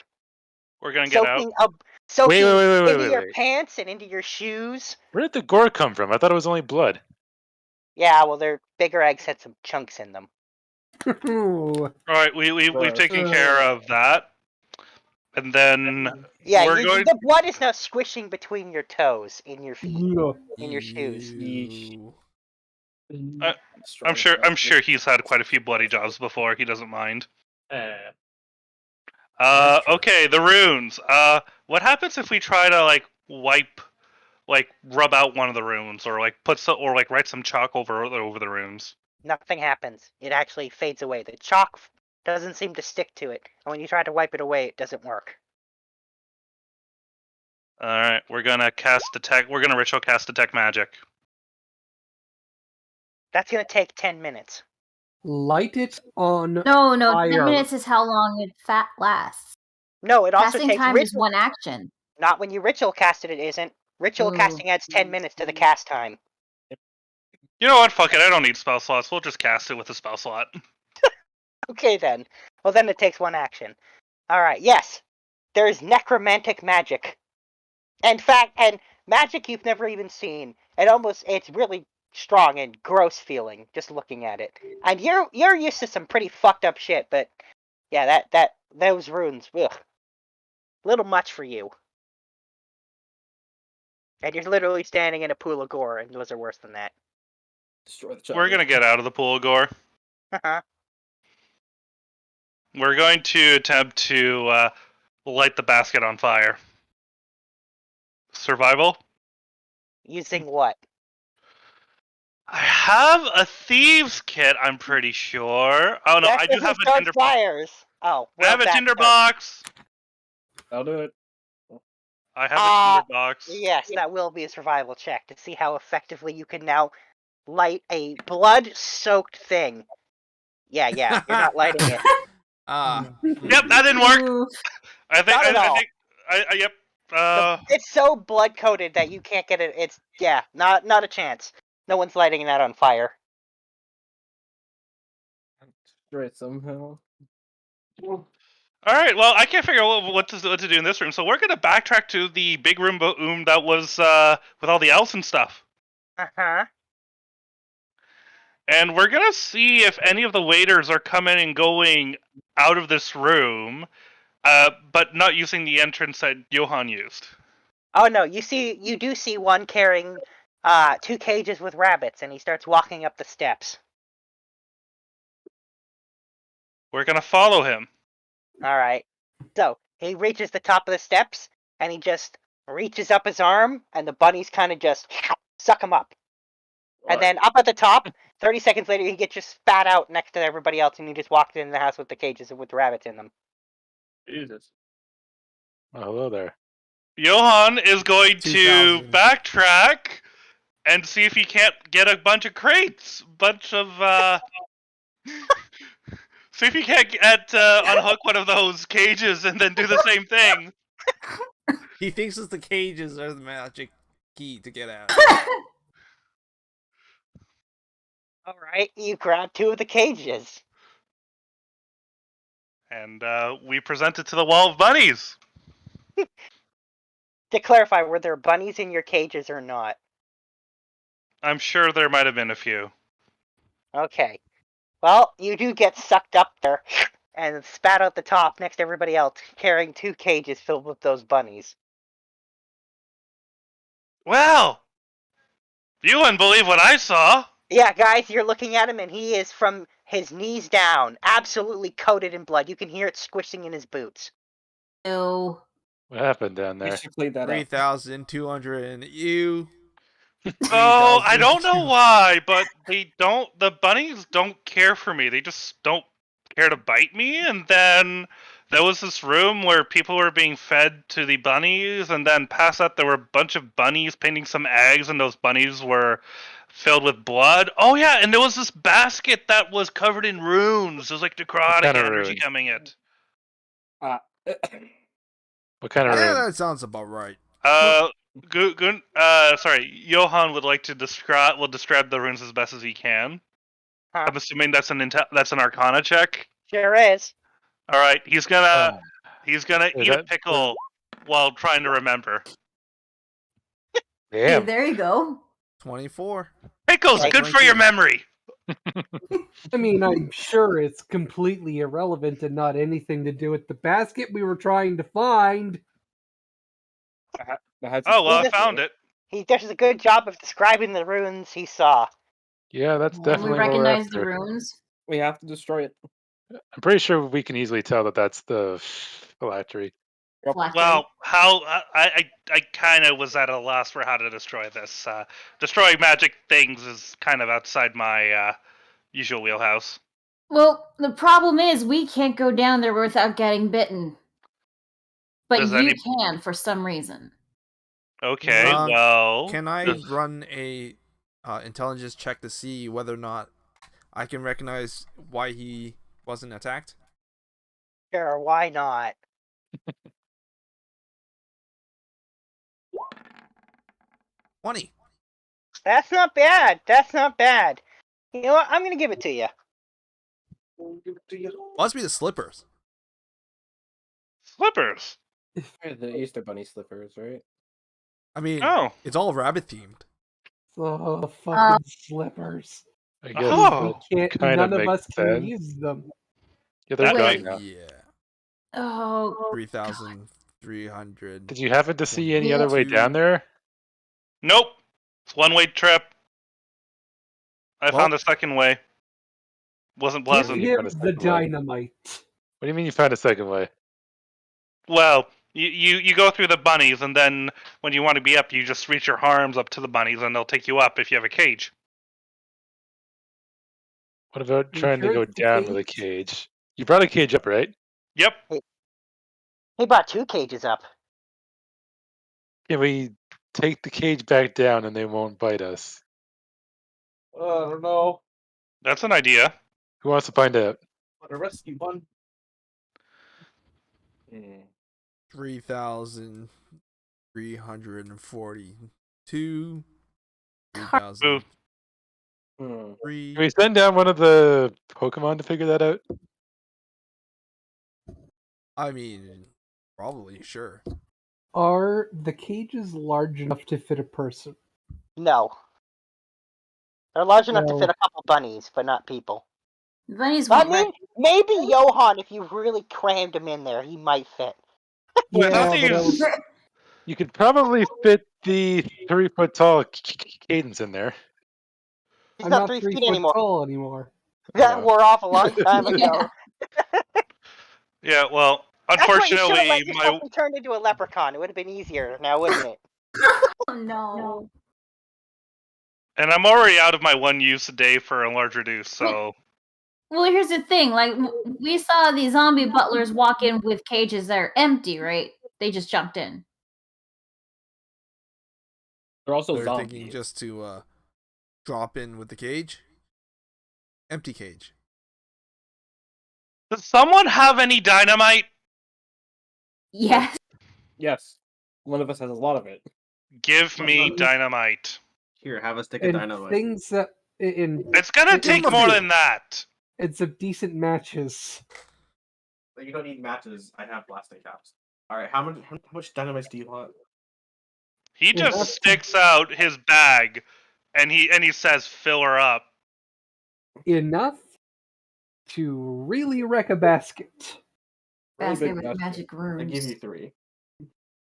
We're gonna get out. Soaking wait, into your wait. pants and into your shoes. Where did the gore come from? I thought it was only blood. Yeah, well, their bigger eggs had some chunks in them. Ooh. All right, we've taken care of that, and then Yeah, we're going. the blood is now squishing between your toes in your feet, in your shoes. Ew. I'm sure he's had quite a few bloody jobs before. He doesn't mind. Okay, the runes. What happens if we try to rub out one of the runes, or write some chalk over the runes? Nothing happens. It actually fades away. The chalk doesn't seem to stick to it, and when you try to wipe it away, it doesn't work. All right, we're gonna cast detect. We're gonna ritual cast detect magic. That's gonna take 10 minutes. Light it on. No, 10 Fire. minutes is how long it lasts. No, it also Casting takes time is ritual. one action. Not when you ritual cast it. It isn't. Ritual casting adds 10 minutes to the cast time. You know what? Fuck it. I don't need spell slots. We'll just cast it with a spell slot. Okay then. Well, then it takes one action. All right. Yes, there's necromantic magic. In fact, and magic you've never even seen. It's really strong and gross feeling just looking at it. And you're used to some pretty fucked up shit, but yeah, those runes, ugh, little much for you. And you're literally standing in a pool of gore, and those are worse than that. Destroy the child. We're gonna get out of the pool of gore. We're going to attempt to light the basket on fire. Survival? Using what? I have a thieves kit, I'm pretty sure. Oh no, That I do doesn't have a start tinderbox. fires. Oh, I have a tinderbox. I'll do it. I have a tinderbox. Yes, that will be a survival check to see how effectively you can now light a blood-soaked thing. Yeah, you're not lighting it. Yep, that didn't work. I think. Not at all. Yep. It's so blood-coated that you can't get it. It's not a chance. No one's lighting that on fire. Destroy it somehow. All right. Well, I can't figure out what to do in this room, so we're gonna backtrack to the big room that was with all the elves and stuff. And we're gonna see if any of the waiters are coming and going out of this room, but not using the entrance that Johan used. Oh no, you do see one carrying 2 cages with rabbits, and he starts walking up the steps. We're gonna follow him. Alright. So, he reaches the top of the steps, and he just reaches up his arm, and the bunnies kind of just suck him up. And then up at the top, 30 seconds later, he gets just spat out next to everybody else, and he just walked in the house with the cages with the rabbits in them. Jesus. Oh, hello there. Johan is going to 2000. backtrack and see if he can't get a bunch of crates. See if he can't unhook one of those cages and then do the same thing. He thinks it's the cages are the magic key to get out. Alright, you grab 2 of the cages. And we present it to the wall of bunnies. To clarify, were there bunnies in your cages or not? I'm sure there might have been a few. Okay. Well, you do get sucked up there and spat out the top next to everybody else, carrying 2 cages filled with those bunnies. Well, you wouldn't believe what I saw. Yeah, guys, you're looking at him, and he is from his knees down, absolutely coated in blood. You can hear it squishing in his boots. Ew. What happened down We there? should clean that up. 3,200 and you. Oh, I 3,000. don't know why, but the bunnies don't care for me. They just don't care to bite me. And then there was this room where people were being fed to the bunnies, and then past that there were a bunch of bunnies painting some eggs, and those bunnies were filled with blood. Oh yeah, and there was this basket that was covered in runes. There's like necrotic kind of energy runes? coming in. What kind of Yeah, room? that sounds about right. Sorry, Johan would like to describe the runes as best as he can. Huh. I'm assuming that's an Arcana check. Sure is. All right, he's gonna Is eat a that- pickle while trying to remember. Hey, Damn. there you go. 24. Pickles, Right, good for your memory. I mean, I'm sure it's completely irrelevant and not anything to do with the basket we were trying to find. Oh well, I found it. He does a good job of describing the runes he saw. Yeah, that's We definitely what we're recognize the after. runes. We have to destroy it. I'm pretty sure we can easily tell that that's the phylactery. Phylactery. Well, how I kind of was at a loss for how to destroy this. Destroying magic things is kind of outside my usual wheelhouse. Well, the problem is we can't go down there without getting bitten. But Does you any- can for some reason. Okay, Um, well, Can I does- run a intelligence check to see whether or not I can recognize why he wasn't attacked? Sure, why not? 20. That's not bad. That's not bad. You know what? I'm gonna give it to you. Must be the slippers. slippers? The Easter Bunny slippers, right? I mean, Oh, it's all rabbit themed. Oh, fucking slippers. I guess Oh. that Can't, kind none of of makes us can sense. use them. Yeah, they're Wait. gone now. Yeah. Oh, 3,300. Did you happen to see any other way 22. down there? nope. It's one-way trip. I Well- found a second way. Wasn't Give pleasant. you him found a the second way. dynamite. What do you mean you found a second way? Well, you go through the bunnies, and then when you want to be up, you just reach your arms up to the bunnies, and they'll take you up if you have a cage. What about You trying to sure go it's the down with a cage? You brought a cage up, right? Yep. He brought 2 cages up. Can we take the cage back down and they won't bite us? I don't know. That's an idea. Who wants to find out? What a rescue one. 3,342. Ooh. 3,003. Can we send down one of the Pokemon to figure that out? I mean, probably, sure. Are the cages large enough to fit a person? No. They're large enough to No. fit a couple bunnies, but not people. bunnies I won't mean, maybe Johan, if you really crammed him in there, he might fit. Well, Yeah, that but is- You could probably fit the 3-foot tall Cadence in there. He's I'm not not 3 3 feet foot anymore. tall anymore. That Yeah. wore off a long time ago. Yeah. Yeah, well, That's why you should have unfortunately, let yourself be turned into a leprechaun. It would have been easier now, wouldn't it? Oh, no. and I'm already out of my one use a day for a large reduce, so Well, here's the thing. Like, we saw these zombie butlers walk in with cages that are empty, right? They just jumped in. They're also They're zombies. thinking just to drop in with the cage. Empty cage. does someone have any dynamite? Yes. Yes. one of us has a lot of it. Give me dynamite. Here, have a stick of And dynamite. things that It's gonna take must more be- than that. it's some decent matches. You don't need matches. I have blasting caps. All right, how much dynamite do you want? He Yeah, just that's- sticks out his bag, and he says, "Fill her up." Enough to really wreck a basket. Really Basket big with basket. magic runes. I give you 3.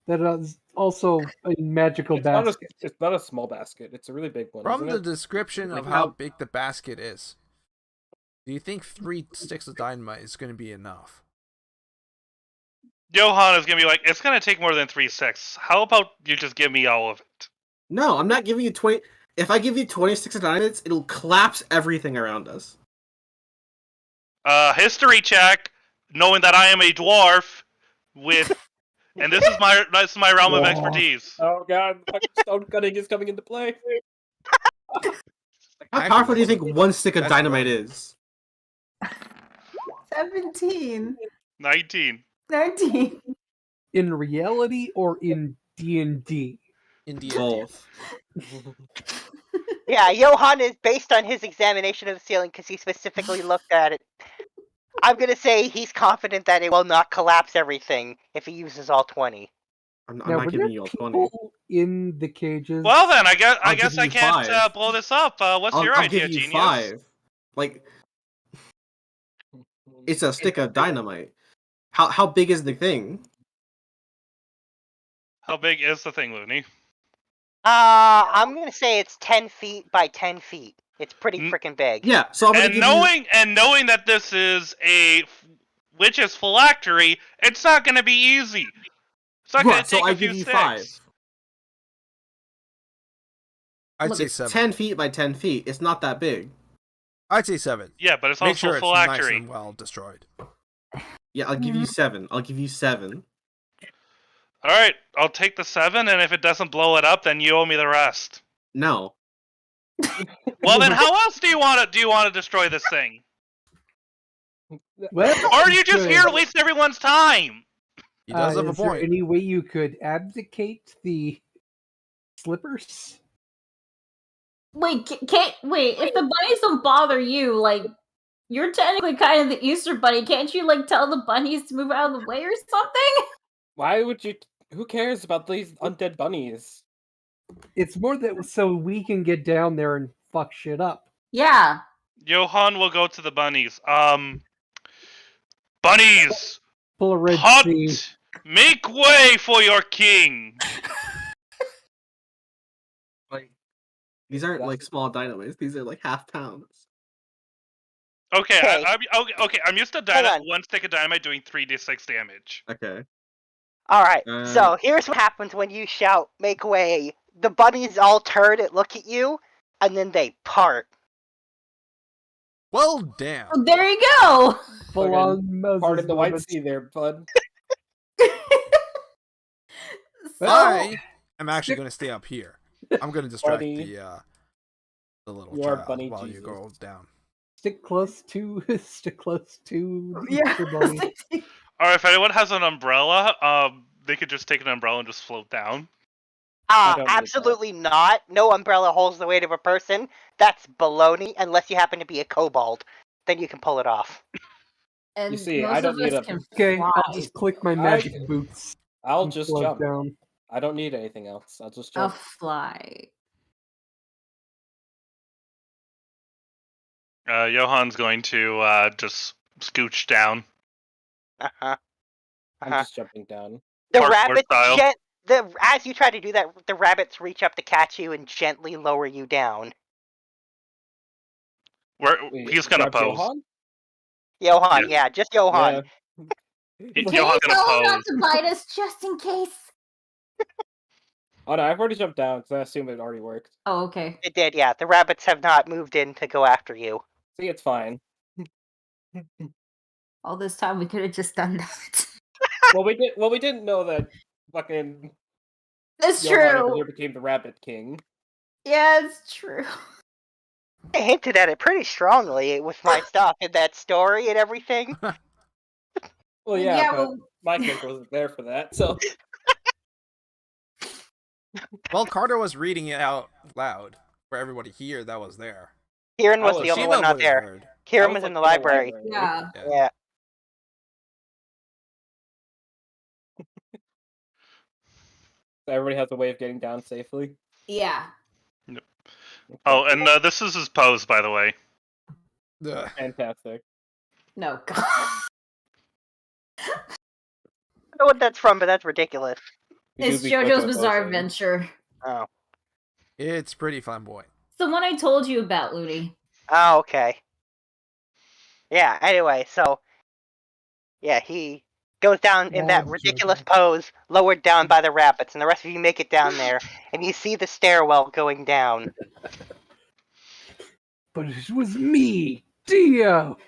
That is also a magical basket. It's not a small basket. It's a really big one. From isn't the it? description Like of how how- big the basket is, do you think 3 sticks of dynamite is going to be enough? Johan is gonna be like, "It's gonna take more than 3 sticks. How about you just give me all of it?" No, I'm not giving you 20. If I give you 26 of dynamites, it'll collapse everything around us. History check, knowing that I am a dwarf with, and this is my realm of Dwarf. expertise. Oh god, fucking stone cutting is coming into play. How powerful do you think one stick of That's dynamite wrong. is? 17. 19. 19. In reality or in D&D? In D&D. Both. Yeah, Johan is based on his examination of the ceiling because he specifically looked at it. I'm gonna say he's confident that it will not collapse everything if he uses all 20. I'm Now, not were giving there you all people 20. in the cages? Well then, I guess I'll give I you can't 5. blow this up. What's your I'll idea, give you genius? 5. Like, it's a stick of dynamite. How big is the thing? How big is the thing, Looney? I'm gonna say it's 10 feet by 10 feet. It's pretty freaking big. Yeah, so I'm gonna And give knowing that this is a witch's phylactery, it's not gonna be easy. It's not gonna Right, so take I a few give you sticks. 5. I'd Look, say it's 7. 10 feet by 10 feet. It's not that big. I'd say 7. Yeah, but it's Make also sure it's phylactery. nice and well destroyed. Yeah, I'll give you 7. I'll give you 7. All right, I'll take the 7, and if it doesn't blow it up, then you owe me the rest. No. Well, then how else do you want to destroy this thing? Well, Or are you just could. here to waste everyone's time? He does have a Is there point. any way you could abdicate the slippers? Wait, wait, if the bunnies don't bother you, like, you're technically kind of the Easter bunny. Can't you, like, tell the bunnies to move out of the way or something? Why would you? Who cares about these undead bunnies? It's more that so we can get down there and fuck shit up. Yeah. Johan will go to the bunnies. Bunnies, Pull a red hunt! sea. Make way for your king! Like, these aren't like small dynamites. These are like half pounds. Okay, Okay. okay. I'm used to Hold on. one stick of dynamite doing 3d6 damage. Okay. Alright, Uh, so here's what happens when you shout, make way. The bunnies all turn and look at you, and then they part. Well, damn. Oh, there you go. Full on Moses Part of the White moment. Sea there, bud. So, I am actually going to stay up here. I'm going to distract Bunny. the little You are child Bunny while you Jesus. go down. Stick close to the yeah. Easter bunny. Alright, if anyone has an umbrella, they could just take an umbrella and just float down. don't need that. Absolutely not. No umbrella holds the weight of a person. That's baloney, unless you happen to be a kobold. Then you can pull it off. And You see, most I don't of need us a- can Okay, fly. I'll just click my magic boots. I'll and just float jump. down. I don't need anything else. I'll just I'll jump. fly. Johan's going to just scooch down. Uh-huh. I'm Uh-huh. just jumping down. The Parkour rabbits style. as you try to do that, the rabbits reach up to catch you and gently lower you down. Wait, He's gonna grab pose. Johan? Johan, yeah, just Johan. Yeah. Can Johan's you gonna tell them not pose. to bite us just in case? Oh no, I've already jumped down because I assumed it already worked. Oh, okay. It did, yeah. The rabbits have not moved in to go after you. See, it's fine. All this time we could have just done that. Well, we didn't know that fucking That's Johan over true. there became the Rabbit King. Yeah, it's true. I hinted at it pretty strongly with my stuff in that story and everything. Well, yeah, but well, my character wasn't there for that, so Well, Carter was reading it out loud for everybody here that was there. Kieran was the only Shiva one not would have there. heard. Kieran was in the library. Yeah. Yeah. Everybody has a way of getting down safely. Yeah. Oh, and this is his pose, by the way. Ugh. Fantastic. No, God. I don't know what that's from, but that's ridiculous. It's Usually JoJo's photo Bizarre posing. Adventure. Oh. It's pretty fun, boy. It's the one I told you about, Looney. Oh, okay. Yeah, anyway, so yeah, he goes down in that ridiculous pose, lowered down by the rabbits, and the rest of you make it down there, and you see the stairwell going down. But it was me, Dio.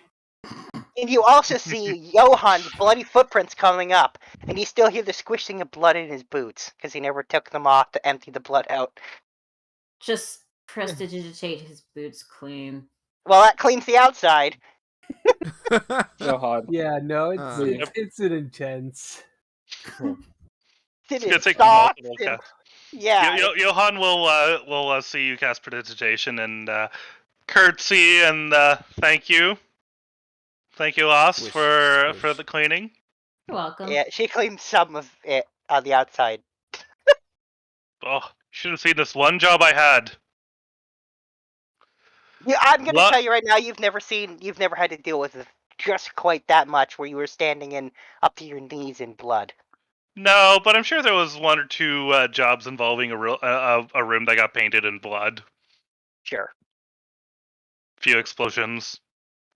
And you also see Johan's bloody footprints coming up, and you still hear the squishing of blood in his boots, because he never took them off to empty the blood out. Just prestidigitate his boots clean. Well, that cleans the outside. Johan. Yeah, no, Uh, it's an intense. It It's gonna is take soft multiple and- casts. Yeah. Johan will see you cast prestidigitation and curtsy and thank you, Oz, Swish, for swish. the cleaning. You're welcome. Yeah, she cleaned some of it on the outside. Oh, should have seen this one job I had. Yeah, I'm gonna What? tell you right now, you've never had to deal with just quite that much, where you were standing in up to your knees in blood. No, but I'm sure there was one or two jobs involving a room that got painted in blood. Sure. Few explosions,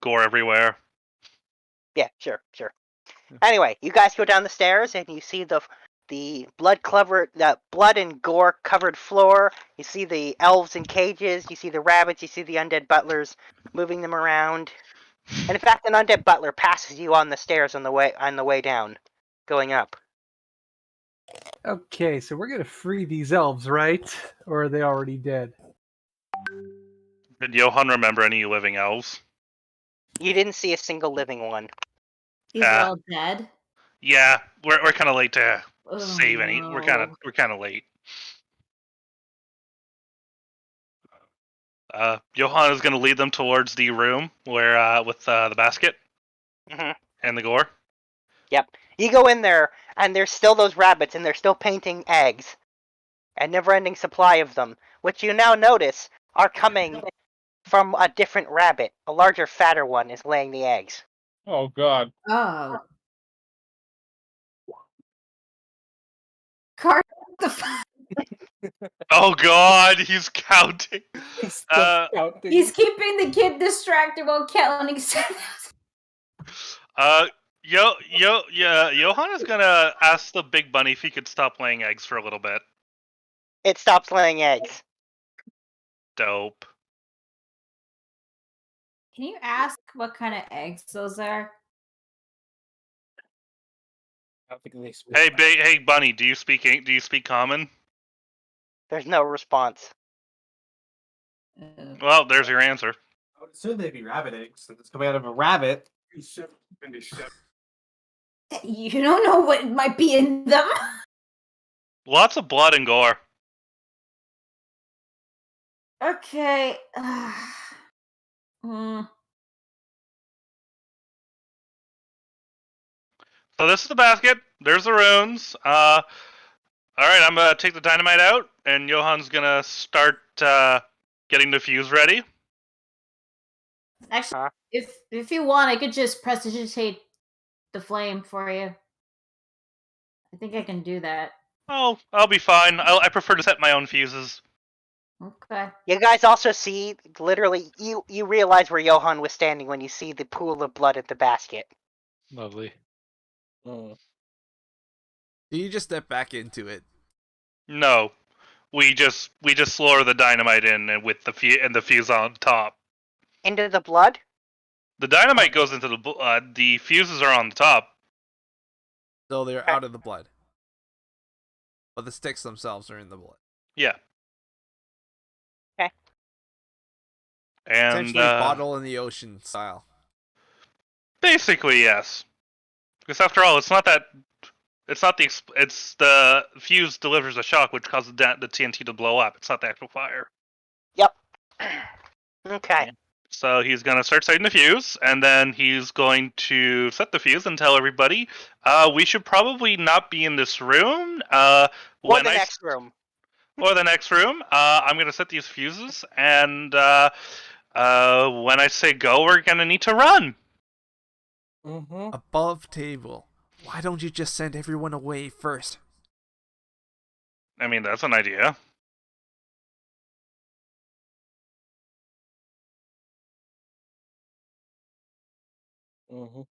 gore everywhere. Yeah, sure. Anyway, you guys go down the stairs and you see the blood and gore covered floor. You see the elves in cages. You see the rabbits. You see the undead butlers moving them around. And in fact, an undead butler passes you on the stairs on the way down, going up. Okay, so we're gonna free these elves, right? Or are they already dead? Did Johan remember any living elves? You didn't see a single living one. These are all dead. Yeah, we're kind of late to Oh, save any. no. We're kind of late. Johan is going to lead them towards the room where with the basket Mhm. and the gore. Yep. You go in there, and there's still those rabbits, and they're still painting eggs. A never-ending supply of them, which you now notice are coming from a different rabbit. A larger, fatter one is laying the eggs. Oh God. Oh. Cart the fuck? Oh God, he's counting. He's still counting. He's keeping the kid distracted while counting 7,000. Johan is gonna ask the big bunny if he could stop laying eggs for a little bit. It stops laying eggs. Dope. Can you ask what kind of eggs those are? I don't think they speak. Hey, bunny, do you speak common? There's no response. Well, there's your answer. I would assume they'd be rabbit eggs since it's coming out of a rabbit. You don't know what might be in them. Lots of blood and gore. Okay. So this is the basket. There's the runes. All right, I'm gonna take the dynamite out, and Johan's gonna start getting the fuse ready. Actually, if you want, I could just prestidigitate the flame for you. I think I can do that. Oh, I'll be fine. I prefer to set my own fuses. Okay. You guys also see, literally, you realize where Johan was standing when you see the pool of blood at the basket. Lovely. Oh. You just step back into it. No, we just lower the dynamite in and with the fuse on top. Into the blood? The dynamite goes into the fuses are on the top. So they're out of the blood. But the sticks themselves are in the blood. Yeah. Okay. And Essentially bottle in the ocean style. basically, yes. Because after all, it's not It's not the it's the fuse delivers a shock, which causes the TNT to blow up. It's not the actual fire. Yep. Okay. So he's gonna start setting the fuse, and then he's going to set the fuse and tell everybody, we should probably not be in this room. Or the next room. Or the next room. I'm gonna set these fuses, and when I say go, we're gonna need to run. Above table. Why don't you just send everyone away first? I mean, that's an idea. Oh.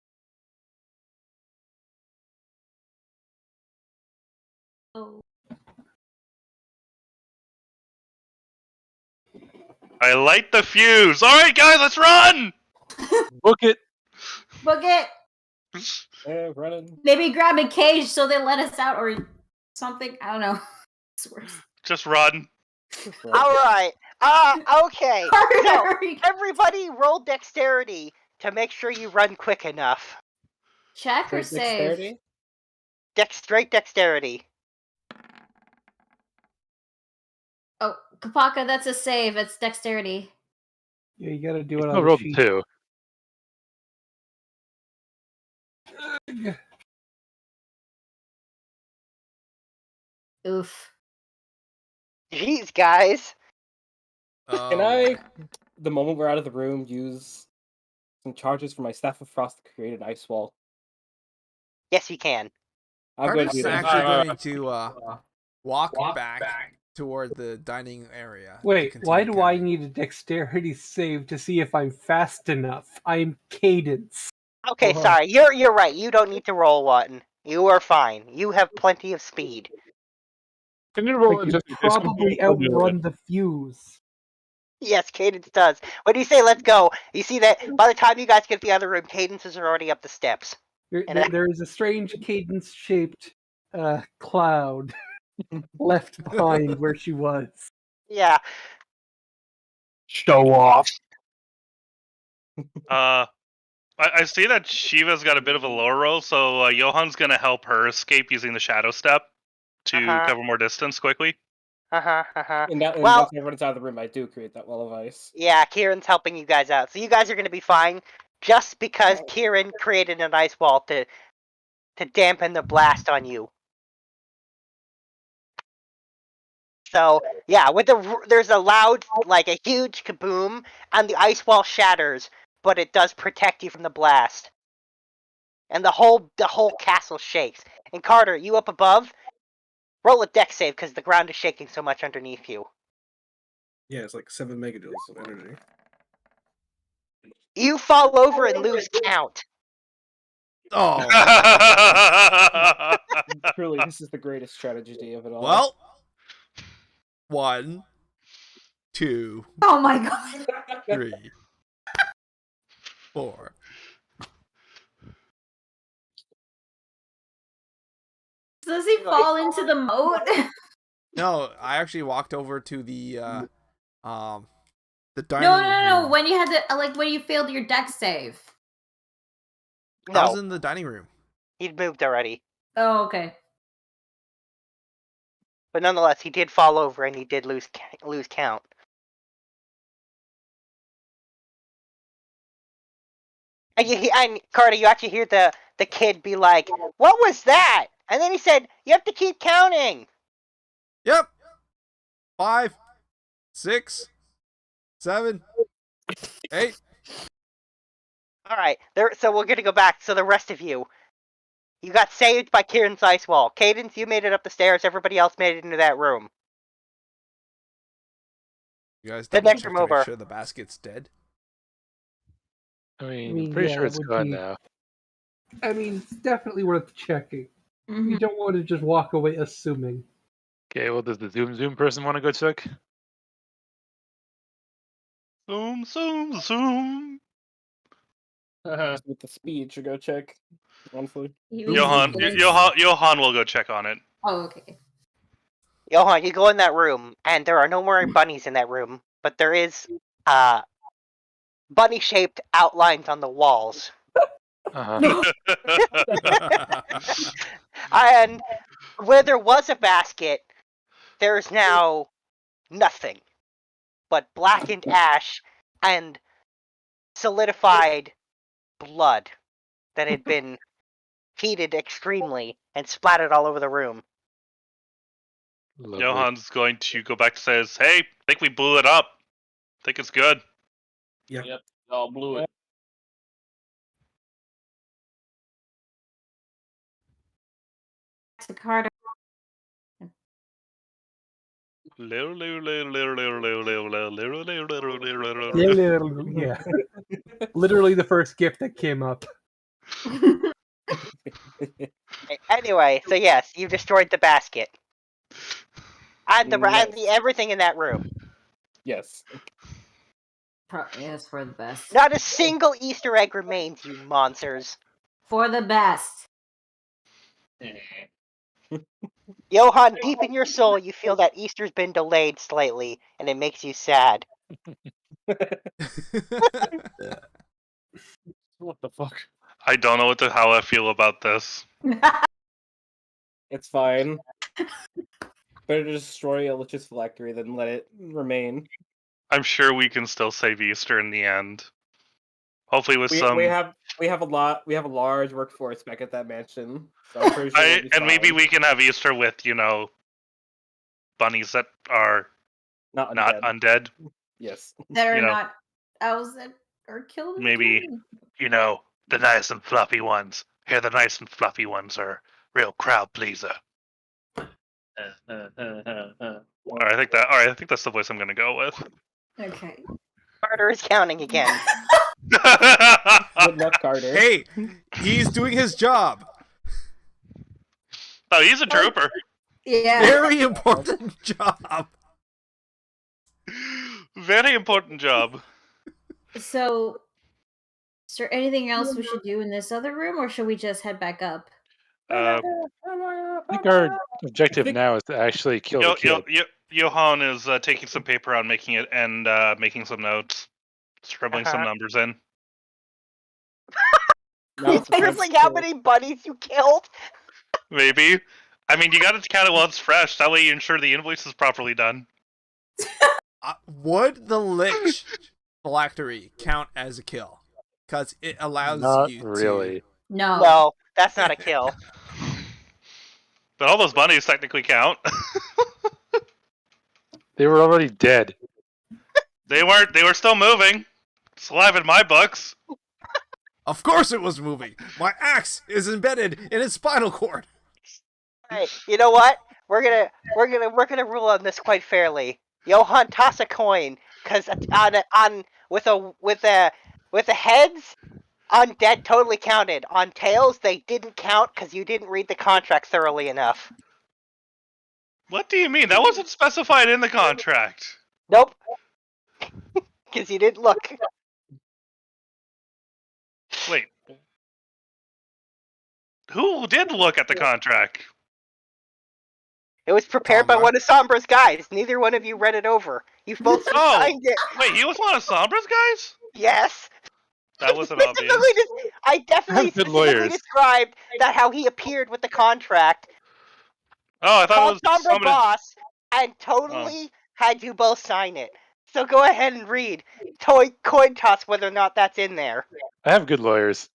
I light the fuse. All right, guys, let's run. Book it. Book it. Yeah, running. Maybe grab a cage so they let us out or something. I don't know. It's worse. Just run. All right. Okay. So everybody roll dexterity to make sure you run quick enough. Check or save? Straight dexterity. Oh, Kapaka, that's a save. It's dexterity. Yeah, you gotta do it I on the rolled sheet. 2. Oof. Jeez, guys. Can I, the moment we're out of the room, use some charges for my Staff of Frost to create an ice wall? Yes, you can. I'm going to do Carter's that. actually going to walk back toward the dining area. Wait, why do I need a dexterity save to see if I'm fast enough? I'm Cadence. Okay, sorry. You're right. You don't need to roll one. You are fine. You have plenty of speed. Can you roll I could just probably outrun the fuse. Yes, Cadence does. When you say let's go, you see that by the time you guys get to the other room, Cadence is already up the steps. There is a strange Cadence-shaped cloud left behind where she was. Yeah. Show off. I see that Shiva's got a bit of a lower roll, so Johan's gonna help her escape using the shadow step to cover more distance quickly. And Well, once everyone's out of the room, I do create that wall of ice. yeah, Kieran's helping you guys out. So you guys are going to be fine just because Kieran created an ice wall to dampen the blast on you. So, yeah, there's a loud, like a huge kaboom, and the ice wall shatters, but it does protect you from the blast. And the whole castle shakes. And Carter, you up above, roll a dex save because the ground is shaking so much underneath you. Yeah, it's like 7 megajoules of energy. You fall over and lose count. Oh. Truly, this is the greatest strategy of it all. Well, 1, 2. Oh my god. 3, 4. Does he fall into the moat? No, I actually walked over to the dining No. room. When you had to, when you failed your dex save. I was in the dining room. He'd moved already. Oh, okay. But nonetheless, he did fall over and he did lose count. And Carter, you actually hear the kid be like, "What was that?" And then he said, "You have to keep counting." Yep. 5, 6, 7, 8. All right. So we're gonna go back. So the rest of you got saved by Kieran's ice wall. Cadence, you made it up the stairs. Everybody else made it into that room. You guys The double next check room to over. make sure the basket's dead. I mean, I'm pretty sure it's gone now. I mean, it's definitely worth checking. Mm-hmm. You don't want to just walk away assuming. Okay, well, does the Zoom person want to go check? Zoom. With the speed, should go check. Honestly. Johan will go check on it. Oh, okay. Johan, you go in that room, and there are no more bunnies in that room, but there is bunny-shaped outlines on the walls. Uh-huh. And where there was a basket, there's now nothing but blackened ash and solidified blood that had been heated extremely and splattered all over the room. Lovely. Johan's going to go back to says, "Hey, I think we blew it up. Think it's good." Yeah. Yep, y'all blew it. To Carter. Yeah. Literally the first gift that came up. Anyway, so yes, you destroyed the basket. And Nice. everything in that room. Yes. Yes, for the best. Not a single Easter egg remains, you monsters. For the best. Johan, deep in your soul, you feel that Easter's been delayed slightly, and it makes you sad. What the fuck? I don't know how I feel about this. It's fine. Better to destroy a lich's phylactery than let it remain. I'm sure we can still save Easter in the end. Hopefully with some. We have a large workforce back at that mansion. So I'm pretty sure we'll be and maybe fine. we can have Easter with, bunnies that are not undead. Yes. That are You know. not owls that are killed. in Maybe, the the nice and fluffy ones. Here, the nice and fluffy ones are real crowd pleaser. I think that's the voice I'm gonna go with. Okay. Carter is counting again. Good luck, Carter. Hey, he's doing his job. Oh, he's a trooper. Yeah. Very important job. Very important job. So, is there anything else we should do in this other room, or should we just head back up? I think our objective now is to actually kill the kid. Johan is taking some paper out, making it, and making some notes, scribbling some numbers in. Now's the time to Scribbling how kill. many bunnies you killed? Maybe. I mean, you got to count it while it's fresh. That way, you ensure the invoice is properly done. Would the lich phylactery count as a kill? Because it allows Not you really. to. No, that's not a kill. But all those bunnies technically count. They were already dead. They weren't. They were still moving. It's alive in my books. Of course it was moving. My axe is embedded in its spinal cord. Alright, you know what? We're gonna rule on this quite fairly. Johan, toss a coin, because with the heads, undead totally counted. On tails, they didn't count because you didn't read the contract thoroughly enough. What do you mean? That wasn't specified in the contract. Nope. Because you didn't look. Wait. Who did look at the contract? It was prepared by Sombra. one of Sombra's guys. Neither one of you read it over. You both signed it. Wait, he was one of Sombra's guys? Yes. That wasn't obvious. I definitely Good specifically lawyers. described that how he appeared with the contract. Oh, I thought Called it was Sombra somebody. boss and totally had you both sign it. So go ahead and read. Coin toss whether or not that's in there. I have good lawyers.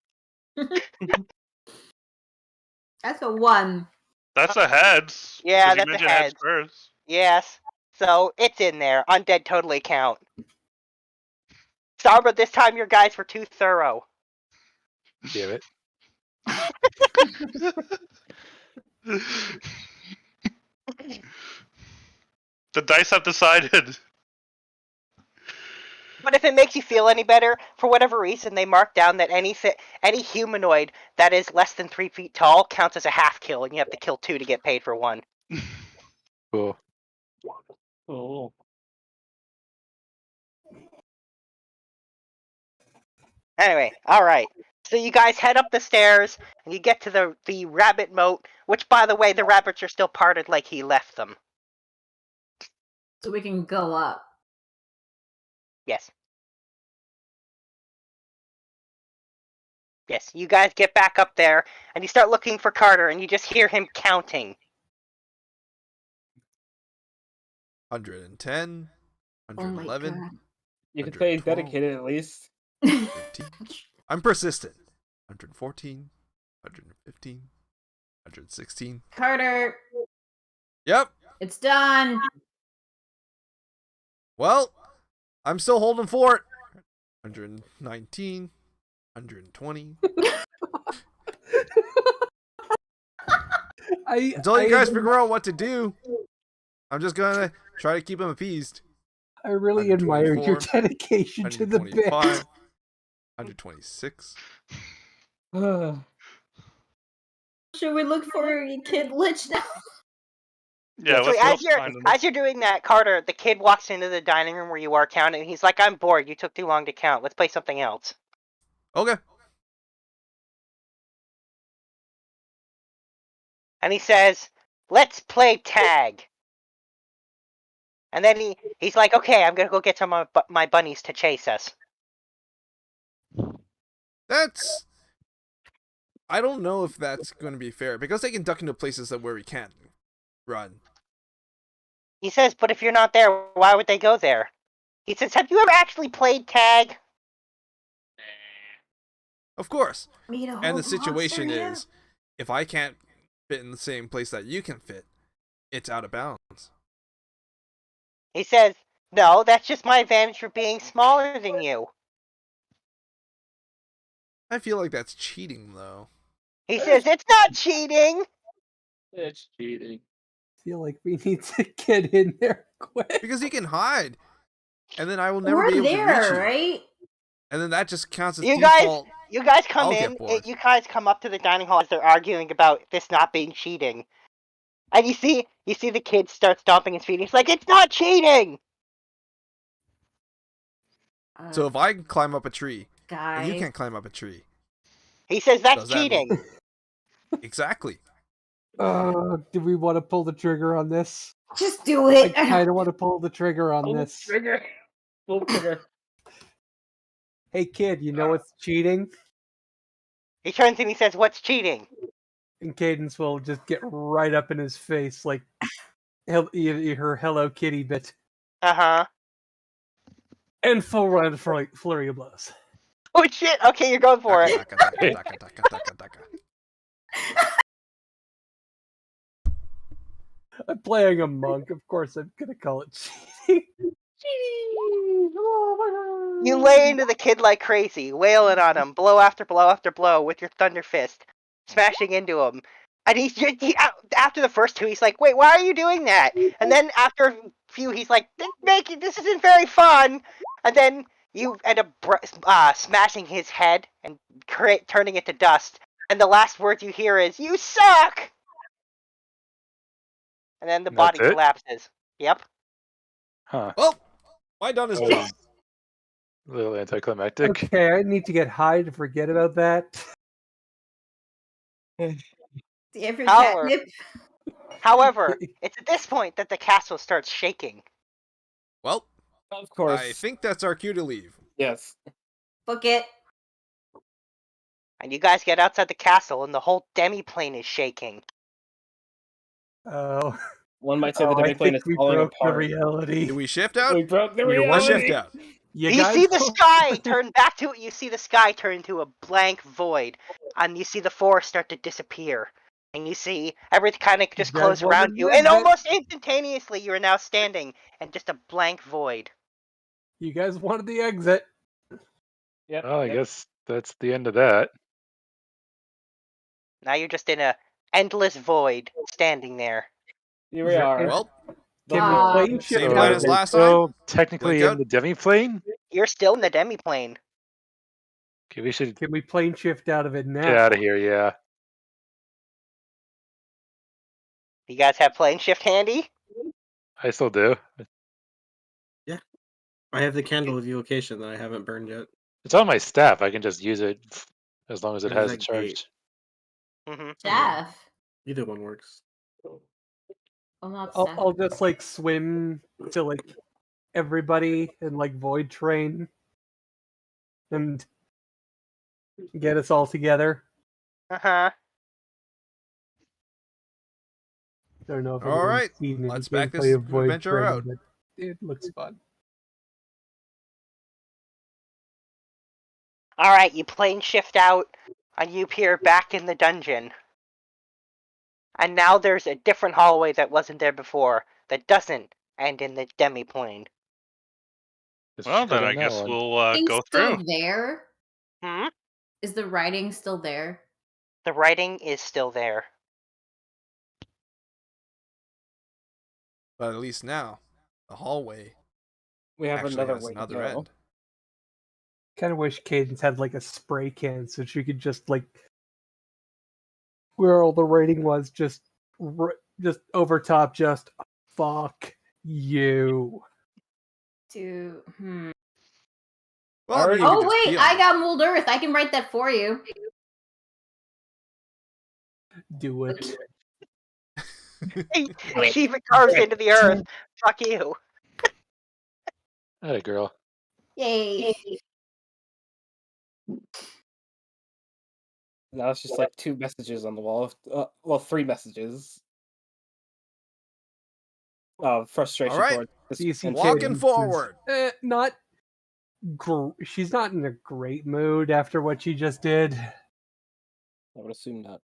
That's a 1. That's a heads. Yeah, 'cause you that's a mentioned heads. first. Yes. So it's in there. Undead totally count. Sombra, this time your guys were too thorough. Damn it. The dice have decided. But if it makes you feel any better, for whatever reason, they mark down that any humanoid that is less than 3 feet tall counts as a half kill, and you have to kill 2 to get paid for 1. Cool. Oh. Anyway, alright. So you guys head up the stairs, and you get to the rabbit moat, which, by the way, the rabbits are still parted like he left them. So we can go up. Yes. Yes, you guys get back up there, and you start looking for Carter, and you just hear him counting. 110, Oh my 111, god. You can say 112. dedicated at least. 13. I'm persistent. 114, 115, 116. Carter, Yep. it's done. Well, I'm still holding fort. 119, 120. Until you guys figure out what to do, I'm just gonna try to keep him appeased. I really admire your 124, dedication to the bit. 126. Should we look for your kid Lich now? Yeah, So let's go find him. as you're doing that, Carter, the kid walks into the dining room where you are counting. He's like, "I'm bored. You took too long to count. Let's play something else." Okay. And he says, "Let's play tag." And then he's like, "Okay, I'm gonna go get some of my bunnies to chase us." That's... I don't know if that's going to be fair, because they can duck into places where we can't run. He says, "But if you're not there, why would they go there?" He says, "Have you ever actually played tag?" Of course. Me to And hold the situation monster here? is, if I can't fit in the same place that you can fit, it's out of bounds. He says, "No, that's just my advantage for being smaller than you." I feel like that's cheating, though. He says, "It's not cheating." It's cheating. I feel like we need to get in there quick. Because he can hide. And then I will never We're be able to reach there, you. right? And then that just counts as You default. guys come I'll in. get bored. You guys come up to the dining hall as they're arguing about this not being cheating. And you see the kid start stomping his feet. He's like, "It's not cheating." So if I can climb up a tree, Guys. and you can't climb up a tree. He says, "That's Does that mean- cheating." Exactly. Do we want to pull the trigger on this? Just do I it. kind of want to pull the trigger on this. Trigger. Full trigger. Hey kid, you know what's cheating? He turns and he says, "What's cheating?" And Cadence will just get right up in his face like her Hello Kitty bit. Uh-huh. And full round flurry of blows. Oh shit, okay, you're going for it. Taka, taka, taka, taka, taka, taka. I'm playing a monk, of course I'm gonna call it cheating. You lay into the kid like crazy, wailing on him, blow after blow after blow with your thunder fist, smashing into him. And after the first two, he's like, "Wait, why are you doing that?" And then after a few, he's like, "This isn't very fun." And then you end up smashing his head and turning it to dust. And the last words you hear is, "You suck!" And then the body That's it? collapses. Yep. Huh. Well, my done is That done. was a little anticlimactic. Okay, I need to get high to forget about that. Every However- catnip. However, it's at this point that the castle starts shaking. Well, Of course. I think that's our cue to leave. Yes. Book it. And you guys get outside the castle, and the whole demi-plane is shaking. Oh, One might say the I demiplane think is we falling broke the apart. reality. Do we shift out? We broke the You Let's reality. shift out. You You guys see the sky turn back to you see the sky turn into a blank void, and you see the forest start to disappear, and you see everything kind of just guys close wanna around you, live and it? almost instantaneously you are now standing in just a blank void. You guys wanted the exit. Yep. Well, I yep. guess that's the end of that. Now you're just in a endless void, standing there. Here we are. Well, Can Uh, we plane shift Same out plan of as it? last So time. technically Blink in out. the demi-plane? You're still in the demi-plane. Okay, we should Can we plane shift out of it now? get out of here, yeah. You guys have plane shift handy? I still do. I have the candle of evocation that I haven't burned yet. It's on my staff. I can just use it as long as it Where has does a that gate? charge. Mm-hmm. Staff. Either one works. I'm not I'll, staff. I'll just like swim to like everybody and like void train and get us all together. Uh-huh. Don't know if All anyone's right, seen any let's back gameplay this of Void adventure Train, out. but it looks fun. Alright, you plane shift out, and you appear back in the dungeon. And now there's a different hallway that wasn't there before, that doesn't end in the demi-plane. Well, then I guess we'll Things go still through. there? Hmm? Is the writing still there? The writing is still there. But at least now, the hallway We have actually another has way to another go. end. Kind of wish Cadence had like a spray can so she could just like where all the writing was just over top, just fuck you. To Well, I mean, you Oh could just wait, pee I on got Mold Earth. I can write that for you. Do it. Hey, she even carves into the earth. Fuck you. Atta girl. Yay. Now it's just like 2 messages on the wall. Well, 3 messages. Frustration All right, towards this. You see walking Cadence is, forward. not. She's not in a great mood after what she just did. I would assume not.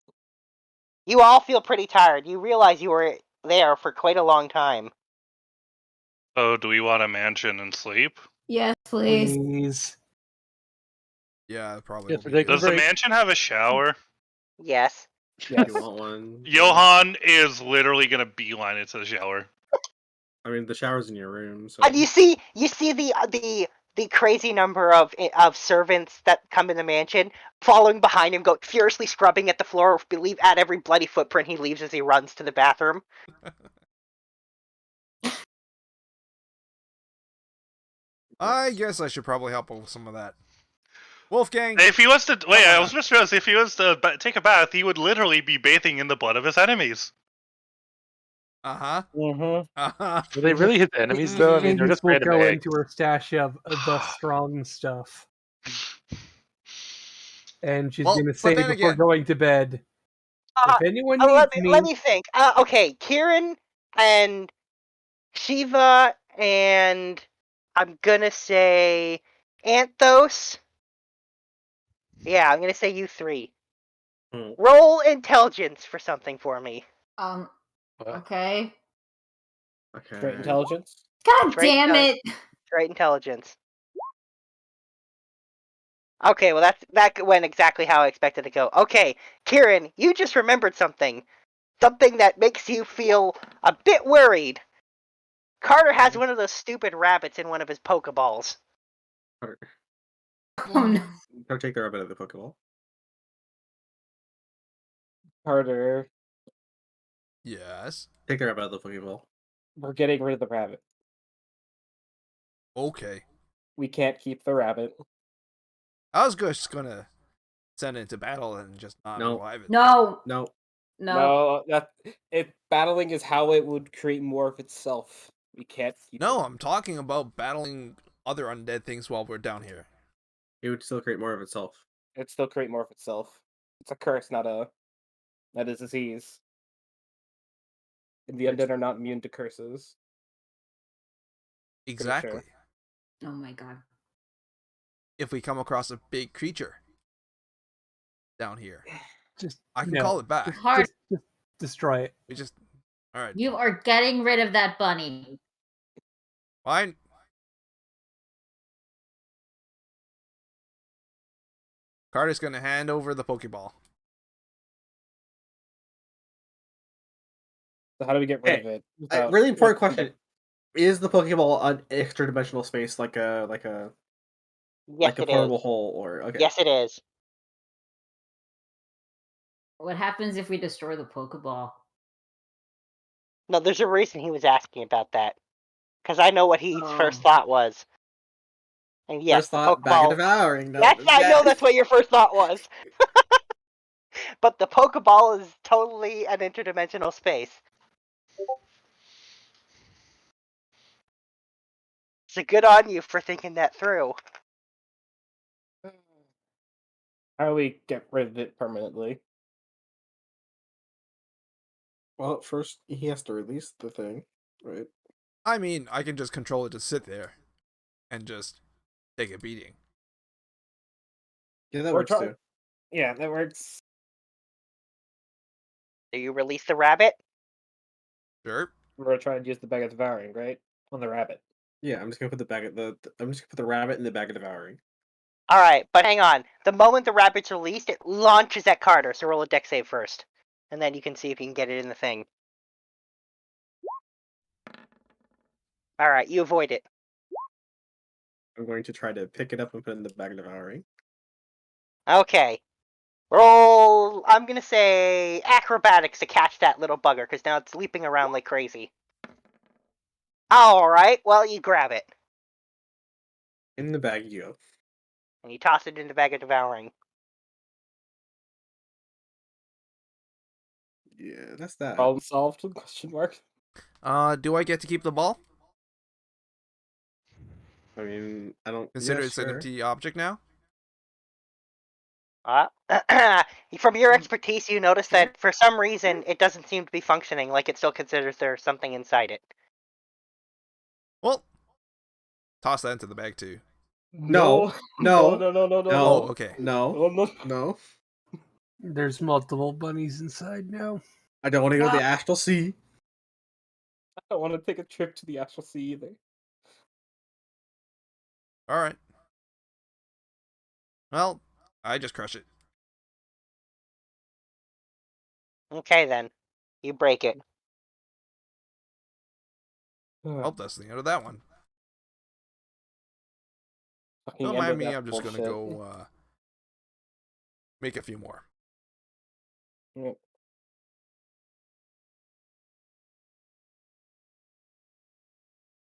You all feel pretty tired. You realize you were there for quite a long time. Oh, do we want a mansion and sleep? Yes, please. Please. Yeah, probably. Yes, will we're be taking a Does the break. mansion have a shower? Yes. Yes. You want one? Johan is literally gonna beeline it to the shower. I mean, the shower's in your room, so. And you see the crazy number of servants that come in the mansion, following behind him, go furiously scrubbing at the floor, believe at every bloody footprint he leaves as he runs to the bathroom. I guess I should probably help with some of that. Wolfgang. If he was to wait, I on. was just realized if he was to take a bath, he would literally be bathing in the blood of his enemies. Uh-huh. Mm-hmm. Uh-huh. Will they really hit the enemies though? I mean, they're Cadence just will random go eggs. into her stash of the strong stuff. And she's Well, going to but say then before again- going to bed, if anyone let needs me, let me think. Okay, Kieran and Shiva and I'm gonna say Anthos. Yeah, I'm gonna say you 3. Hmm. Roll intelligence for something for me. What? Okay. Okay. Straight intelligence. God Straight damn it. Straight intelligence. Okay, well that went exactly how I expected it to go. Okay, Kieran, you just remembered something. Something that makes you feel a bit worried. Carter has one of those stupid rabbits in one of his Pokeballs. Oh no. Go take the rabbit out of the Pokeball. Carter, Yes. Take the rabbit out of the Pokeball. we're getting rid of the rabbit. Okay. We can't keep the rabbit. I was just gonna send it into battle and just not No. revive it. No. No. No. Battling is how it would create more of itself. We can't keep No, it. I'm talking about battling other undead things while we're down here. It would still create more of itself. It'd still create more of itself. It's a curse, not a disease. And the undead are not immune to curses. Exactly. sure. Oh my god. If we come across a big creature down here, just I can no, call it back. Hard. just destroy it. We just all right. You are getting rid of that bunny. Fine. Carter's gonna hand over the Pokeball. So how do we get rid Hey, of it? A without- really important with- question: is the Pokeball an extra dimensional space, like a Yes, like a it portable is. hole, or okay? Yes, it is. What happens if we destroy the Pokeball? No, there's a reason he was asking about that. Because I know what his first Oh. thought was. And yes, First thought, the bag of Pokeball. devouring. No, Yes, I know yeah. that's what your first thought was. But the Pokeball is totally an interdimensional space. So good on you for thinking that through. How do we get rid of it permanently? Well, first he has to release the thing, right? I mean, I can just control it to sit there and just take a beating. Yeah, that Or works try- too. Yeah, that works. Do you release the rabbit? Sure. We're gonna try and use the bag of devouring, right? On the rabbit. Yeah, I'm just gonna put the bag of I'm just gonna put the rabbit in the bag of devouring. All right, but hang on. The moment the rabbit's released, it launches at Carter. So roll a dex save first, and then you can see if you can get it in the thing. All right, you avoid it. I'm going to try to pick it up and put it in the bag of devouring. Okay. Roll. I'm gonna say acrobatics to catch that little bugger, because now it's leaping around like crazy. All right. Well, you grab it In the bag you go. and you toss it in the bag of devouring. Yeah, that's that. Problem solved? Question mark. Do I get to keep the ball? I mean, I don't Consider yeah, it's an sure. empty object now? From your expertise, you notice that for some reason it doesn't seem to be functioning. Like it still considers there's something inside it. Well, toss that into the bag too. No, no, no, no. Oh, okay. No. There's multiple bunnies inside now. I don't want to go to the astral sea. I don't want to take a trip to the astral sea either. All right. Well, I just crush it. Okay, then. You break it. Oh, that's the end of that one. Fucking Don't end mind of me, that I'm just gonna bullshit. go make a few more. Yep.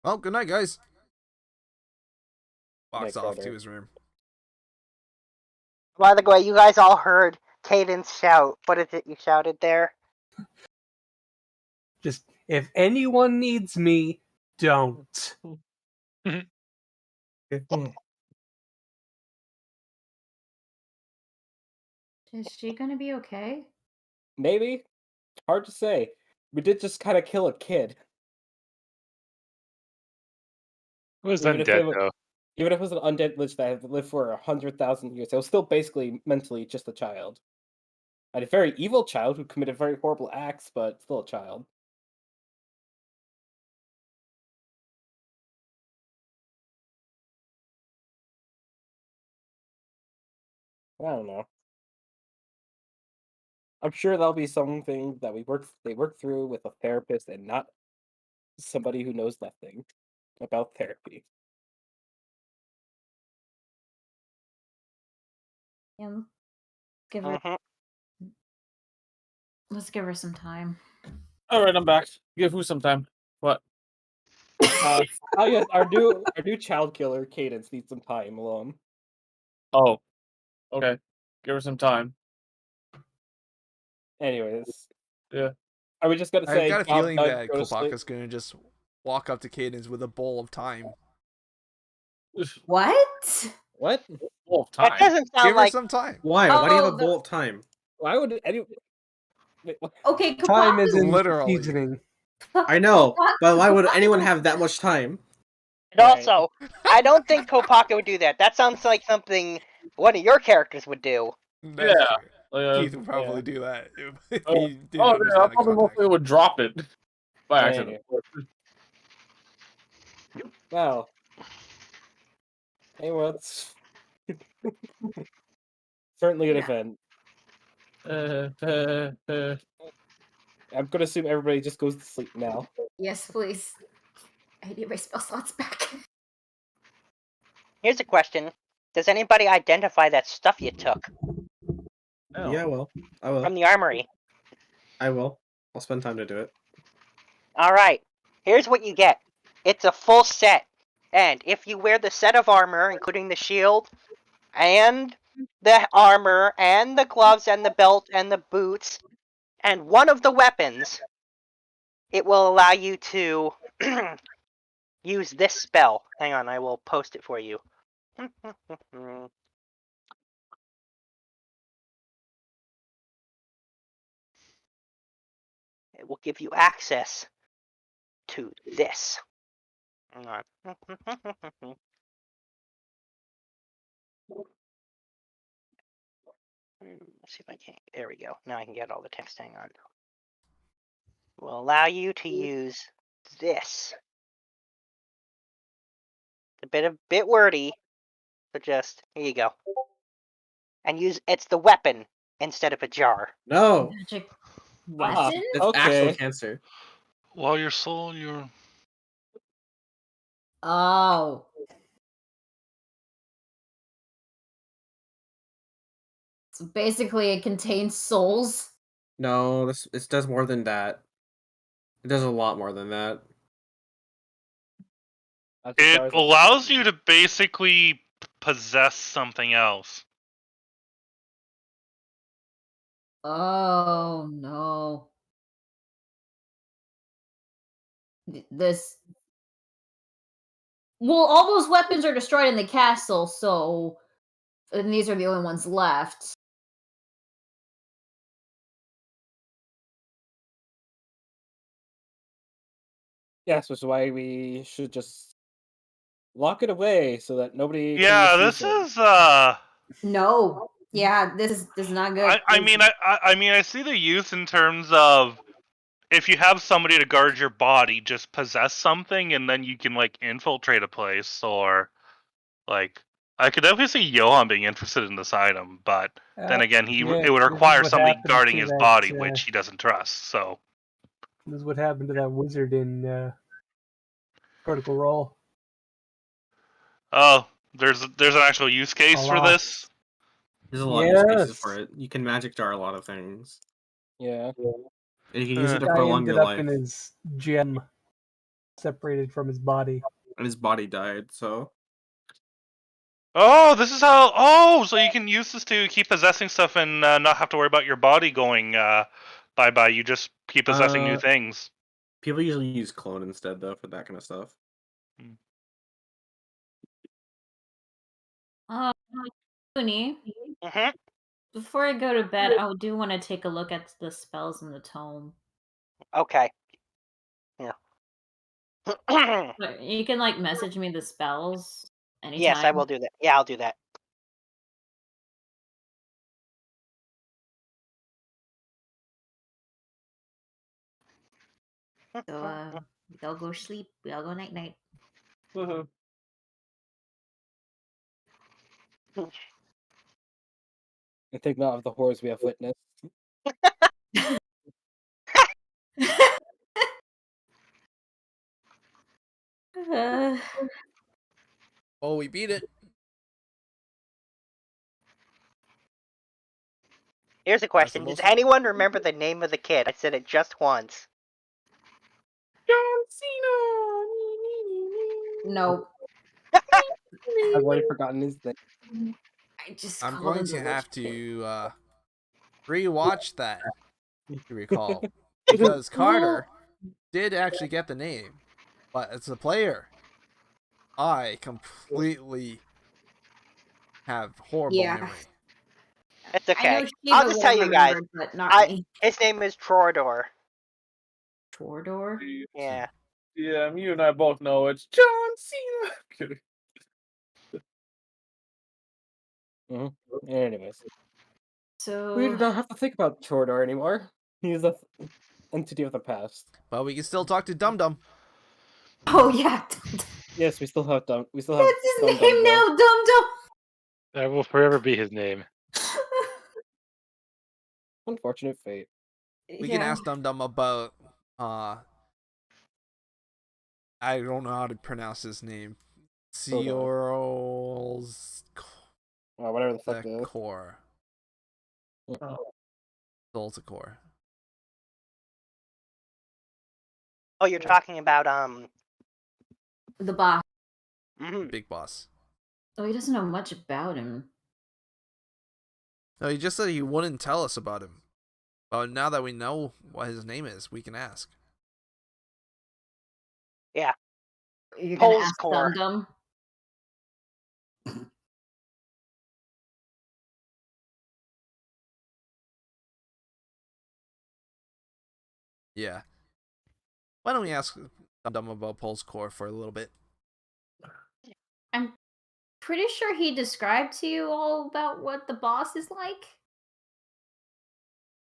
Well, good night, guys. Night, Walks off Carter. to his room. By the way, you guys all heard Cadence shout. What is it you shouted there? Just, if anyone needs me, don't. Is she gonna be okay? Maybe. Hard to say. We did just kind of kill a kid. It was Even if undead, it was- though. Even if it was an undead lich that had lived for 100,000 years, it was still basically mentally just a child. And a very evil child who committed very horrible acts, but still a child. I don't know. I'm sure that'll be something that they work through with a therapist and not somebody who knows nothing about therapy. Yeah. Give her. Let's give her some time. All right, I'm back. Give who some time? What? Oh yes, our new child killer Cadence needs some time alone. Oh, okay. Give her some time. Anyways, Yeah. are we just gonna I've say got a Gob feeling Dog that go to sleep? Kopaka's gonna just walk up to Cadence with a bowl of time. What? What? Oh, That time. doesn't sound Give her like. some time. Why? Why do you have a Oh, bowl of time? Why would any? Wait, what? Okay, Time is in Literally. seasoning. I know, but why would anyone have that much time? And also, I don't think Kopaka would do that. That sounds like something one of your characters would do. That's Yeah. true. Keith would probably yeah. do that if Oh, he didn't yeah, I understand the probably context. mostly would drop it by Yeah, accident. Well, anyway, it's certainly an Yeah. event. Uh, I'm gonna assume everybody just goes to sleep now. Yes, please. I need my spell slots back. Here's a question: does anybody identify that stuff you took no. Yeah, well, I will. from the armory? I will. I'll spend time to do it. All right. Here's what you get. It's a full set, and if you wear the set of armor, including the shield, and the armor, and the gloves, and the belt, and the boots, and one of the weapons, it will allow you to use this spell. Hang on, I will post it for you. It will give you access to this. Hang on. Let's see if I can. There we go. Now I can get all the text. Hang on. Will allow you to use this. It's a bit wordy, but just here you go. And it's the weapon instead of a jar. No, Magic Ah, weapon? it's actual okay. cancer. While your soul, your Oh. So basically, it contains souls. No, this does more than that. It does a lot more than that. it allows you to basically possess something else. Oh no. This. Well, all those weapons are destroyed in the castle, so. And these are the only ones left. Yes, which is why we should just lock it away so that nobody can Yeah, misuse this it. is No. Yeah, this is not good. I mean I see the use in terms of if you have somebody to guard your body, just possess something and then you can like infiltrate a place, or like I could definitely see Johan being interested in this item, but then again it would This is require what somebody happened guarding to his that, body, which he doesn't trust. So This is what happened to that wizard in Critical Role. oh, there's an actual use case for Alas. this. There's a lot of use cases Yes. for it. You can magic jar a lot of things. Yeah. And you can use it to Guy prolong ended your up life. in his gem, separated from his body. And his body died, so. Oh, this is how. Oh, so you can use this to keep possessing stuff and not have to worry about your body going bye bye. You just keep possessing new things. People usually use clone instead, though, for that kind of stuff. Looney, Mhm. before I go to bed, I do want to take a look at the spells in the tome. Okay. Yeah. But you can like message me the spells anytime. Yes, I will do that. Yeah, I'll do that. So we all go sleep. We all go night night. I think not of the horrors we have witnessed. Oh, we beat it. Here's a question: Does anyone remember the name of the kid? I said it just once. John Cena. No. I've already forgotten his name. I just I'm called going him to the have witch kid. to rewatch that to recall, because Carter did actually get the name, but as a player, I completely have horrible memory. It's okay. I know I'll Shiva just would tell have you guys. remembered, but not me. His name is Trorodor. Trorodor? Yeah. Yeah, you and I both know it's John Cena. Kidding. Anyways, So we do not have to think about Chordor anymore. He is a entity of the past. But we can still talk to Dum Dum. Oh yeah. Yes, we still have Dum. We still have. That's his Dum name Dum, now, though. Dum Dum. That will forever be his name. Unfortunate fate. We can ask Dum Dum about I don't know how to pronounce his name. Seorl's whatever the fuck it is. Core. Zoltakor. Oh, you're talking about The boss. Big boss. Oh, he doesn't know much about him. No, he just said he wouldn't tell us about him. But now that we know what his name is, we can ask. Yeah. You're gonna ask Core. Dum Dum? Yeah. Why don't we ask Dum about Pulse Core for a little bit? I'm pretty sure he described to you all about what the boss is like.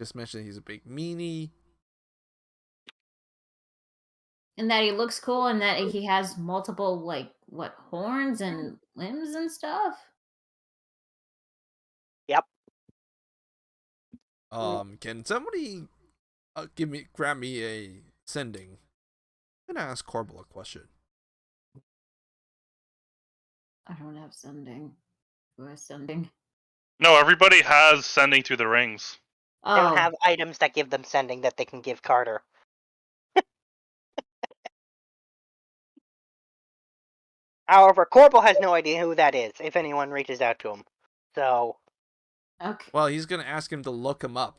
Just mention he's a big meanie. And that he looks cool and that he has multiple, like, what, horns and limbs and stuff? Yep. Can somebody grab me a sending? I'm gonna ask Corbel a question. I don't have sending. Who has sending? No, everybody has sending through the rings. They don't have items that give them sending that they can give Carter. However, Corbel has no idea who that is, if anyone reaches out to him. So... Okay. Well, he's gonna ask him to look him up.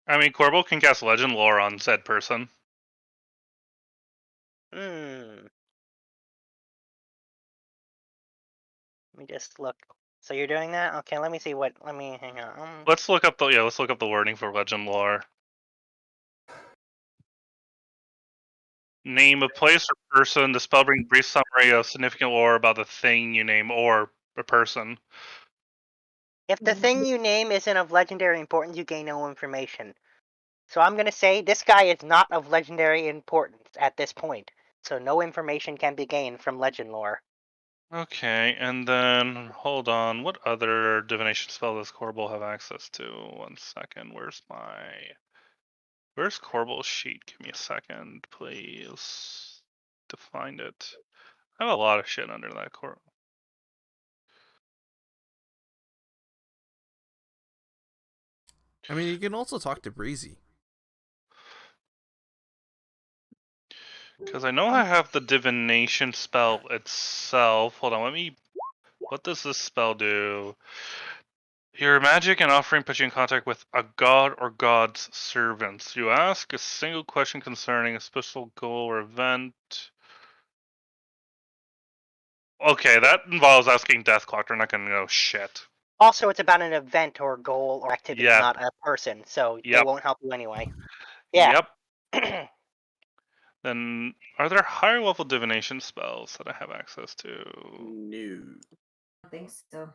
I mean, Corbel can cast Legend Lore on said person. Let me just look. So you're doing that? Okay, let me see what... Let me... Hang on. Let's look up the wording for Legend Lore. Name a place or person. The spell brings brief summary of significant lore about the thing you name or a person. If the thing you name isn't of legendary importance, you gain no information. So I'm going to say this guy is not of legendary importance at this point. So no information can be gained from legend lore. Okay, and then hold on. What other divination spell does Corbel have access to? 1 second. Where's Corbel's sheet? Give me a second, please. To find it. I have a lot of shit under that Corbel. I mean, you can also talk to Breezy. Because I know I have the divination spell itself. Hold on, what does this spell do? Your magic and offering puts you in contact with a god or god's servants. You ask a single question concerning a special goal or event. Okay, that involves asking Death Clock. They're not gonna know shit. Also, it's about an event or goal or activity, Yep. not a person. So they Yep. won't help you anyway. Yeah. Yep. Then, are there higher level divination spells that I have access to? No. I think so.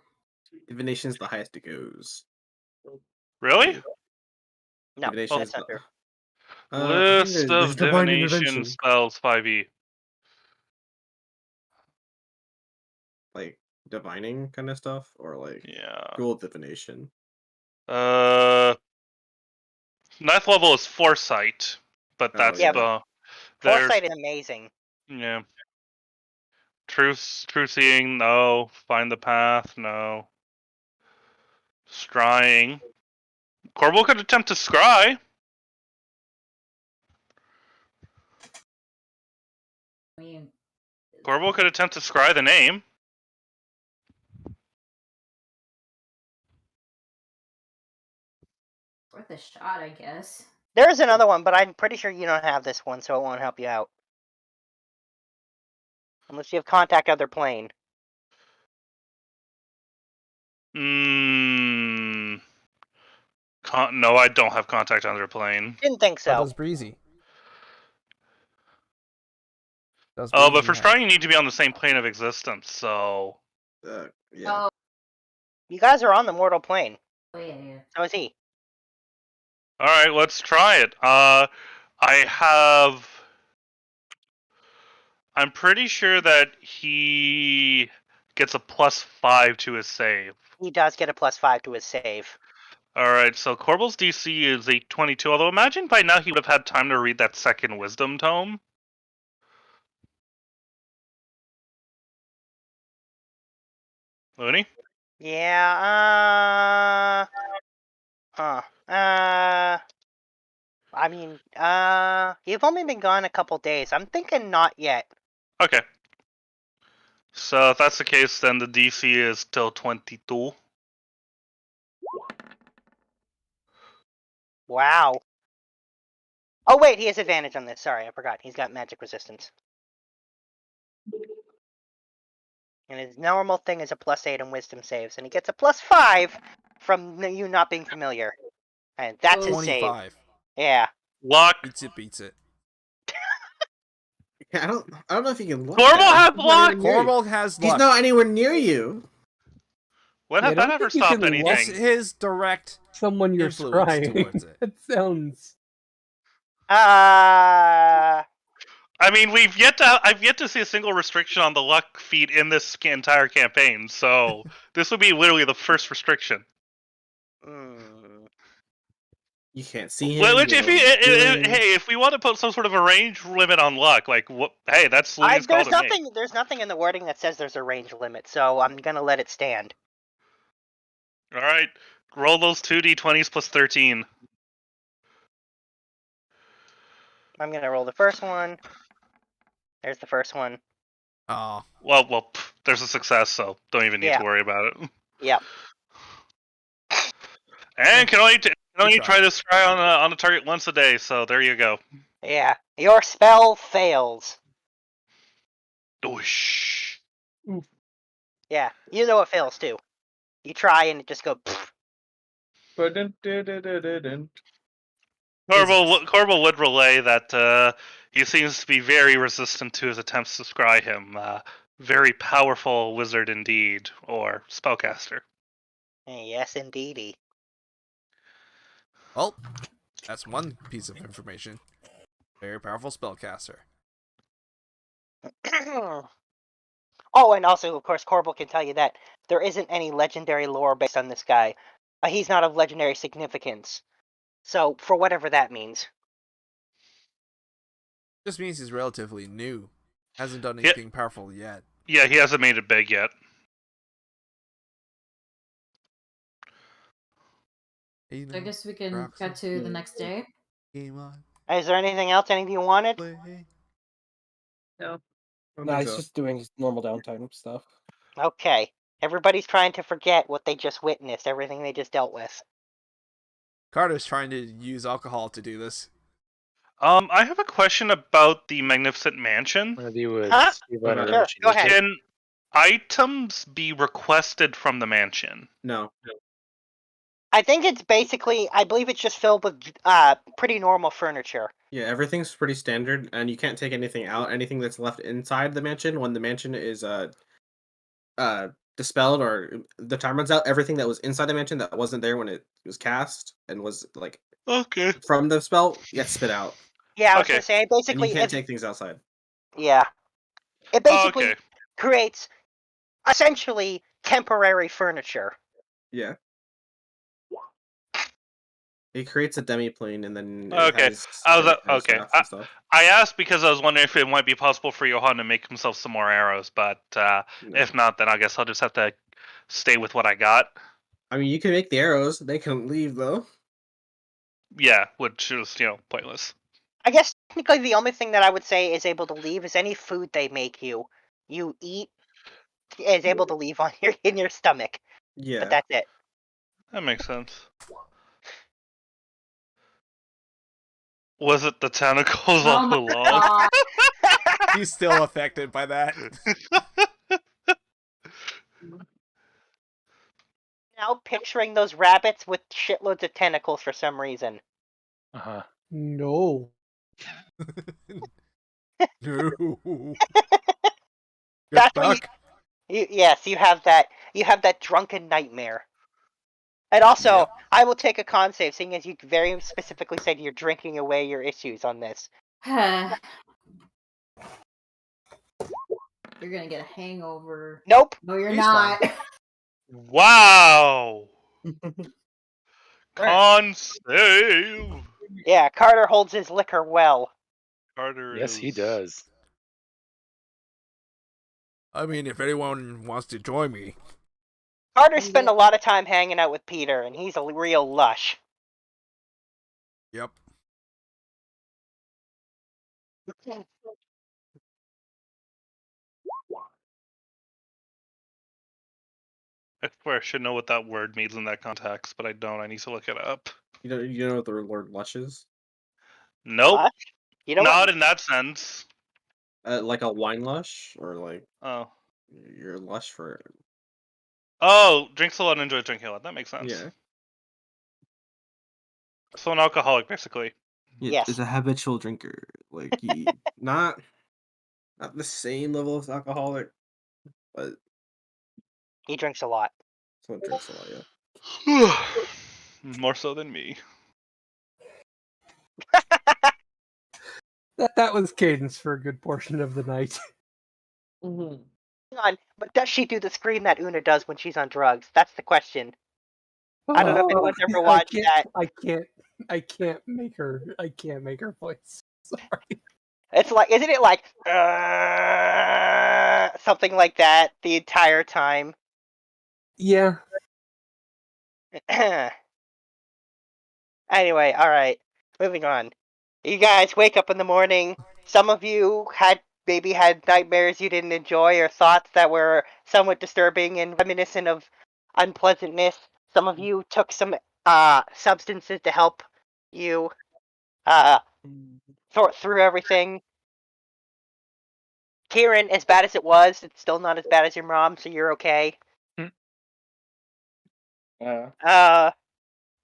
Divination's the highest it goes. Really? No, Divination's that's not true. I think List there's of divine divination intervention. spells 5e. Like divining kind of stuff, or like Yeah. gold divination. 9th level is Foresight, but Oh, that's yeah. there's Foresight is amazing. yeah. Truth seeing, no. Find the path, no. Scrying. Corbel could attempt to scry. I mean, Corbel could attempt to scry the name. worth a shot, I guess. There is another one, but I'm pretty sure you don't have this one, so it won't help you out. Unless you have contact other plane. No, I don't have contact on their plane. Didn't think What so. does Breezy? Does Oh, but Breezy for have- scrying, you need to be on the same plane of existence, so... Yeah. Oh, You guys are on the mortal plane. yeah. So is he. Alright, let's try it. I'm pretty sure that he gets a +5 to his save. He does get a +5 to his save. Alright, so Corbel's DC is a 22, although imagine by now he would have had time to read that second wisdom tome. Looney? Yeah, I mean, you've only been gone a couple days. I'm thinking not yet. Okay. So if that's the case, then the DC is still 22. Wow. Oh, wait, he has advantage on this. Sorry, I forgot. He's got magic resistance. And his normal thing is a +8 in wisdom saves, and he gets a +5 from you not being familiar. And that's his save. 25. Yeah. Luck. Beats it. I don't know if you can luck Corval that. has He's not luck! anywhere near you. Corval has He's luck. not anywhere near you. When Yeah, I has don't that ever think you stopped can luck It's anything? his direct someone you're influence scrying. towards it. That sounds. I mean, I've yet to see a single restriction on the luck feat in this entire campaign, so this would be literally the first restriction. You can't see Well, him. which, You if don't know what he's doing. hey, if we want to put some sort of a range limit on luck, like, what? Hey, that's Luna's call to make. There's nothing in the wording that says there's a range limit, so I'm gonna let it stand. All right, roll those 2d20s plus 13. I'm gonna roll the first one. There's the first one. Oh. Well, there's a success, so don't even need to worry about it. Yep. And can only try. try this try on a target once a day, so there you go. Yeah. Your spell fails. Whoosh. Yeah. You know it fails too. You try and it just goes. Corval would relay that he seems to be very resistant to his attempts to scry him. Very powerful wizard indeed, or spellcaster. Yes, indeedy. Well, that's one piece of information. Very powerful spellcaster. Oh, and also, of course, Corval can tell you that there isn't any legendary lore based on this guy. He's not of legendary significance. So, for whatever that means. Just means he's relatively new. Hasn't done anything powerful yet. Yeah, he hasn't made it big yet. So I guess we can cut to the next day. Is there anything else? Anything you wanted? No. No, he's just doing his normal downtime stuff. Okay. Everybody's trying to forget what they just witnessed, everything they just dealt with. Carter's trying to use alcohol to do this. I have a question about the Magnificent Mansion. Huh? Sure, go ahead. Can items be requested from the mansion? No. I think it's basically, I believe it's just filled with pretty normal furniture. Yeah, everything's pretty standard, and you can't take anything out. Anything that's left inside the mansion, when the mansion is dispelled or the time runs out, everything that was inside the mansion that wasn't there when it was cast and was like from the spell gets spit out. Yeah, I was gonna say, basically, and you can't take things outside. Yeah, it basically creates essentially temporary furniture. Yeah. It creates a demiplane and then Okay. I asked because I was wondering if it might be possible for Johan to make himself some more arrows, but if not, then I guess I'll just have to stay with what I got. I mean, you can make the arrows. They can leave though. Yeah, which is pointless. I guess technically the only thing that I would say is able to leave is any food they make you eat is able to leave on in your stomach. Yeah. But that's it. That makes sense. Was it the tentacles on the log? He's still affected by that. Now picturing those rabbits with shitloads of tentacles for some reason. No. No. That's what yes, you have that drunken nightmare. And also, I will take a con save, seeing as you very specifically said you're drinking away your issues on this. You're gonna get a hangover. Nope. No, you're not. Wow. Con save. Yeah, Carter holds his liquor well. Carter Yes, he does. I mean, if anyone wants to join me. Carter spent a lot of time hanging out with Peter, and he's a real lush. Yep. I swear I should know what that word means in that context, but I don't. I need to look it up. You know what the word lush is? Nope. Lush? You know Not what? in that sense. Like a wine lush, or like you're lush for. Oh, drinks a lot and enjoys drinking a lot. That makes sense. Yeah. So an alcoholic, basically. Yeah, Yes. is a habitual drinker. Like he not the same level as alcoholic, but He drinks a lot. someone drinks a lot. Yeah. More so than me. That was Cadence for a good portion of the night. Mhm. Hang on, but does she do the scream that Una does when she's on drugs? That's the question. I don't know if anyone's ever watched that. I can't make her voice. Sorry. It's like, isn't it like something like that the entire time? Yeah. Anyway, all right, moving on. You guys wake up in the morning. Some of you maybe had nightmares you didn't enjoy or thoughts that were somewhat disturbing and reminiscent of unpleasantness. Some of you took some substances to help you sort through everything. Kieran, as bad as it was, it's still not as bad as your mom, so you're okay. All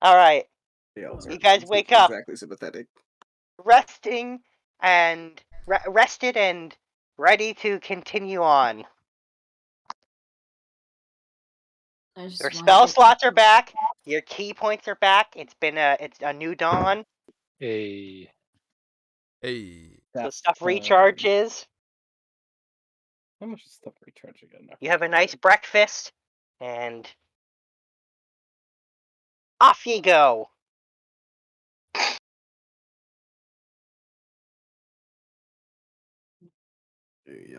right. You guys wake up Exactly sympathetic. resting and rested and ready to continue on. Your spell slots are back. Your key points are back. It's a new dawn. Hey. So stuff recharges. How much is stuff recharge again? You have a nice breakfast, and off you go. Yeah,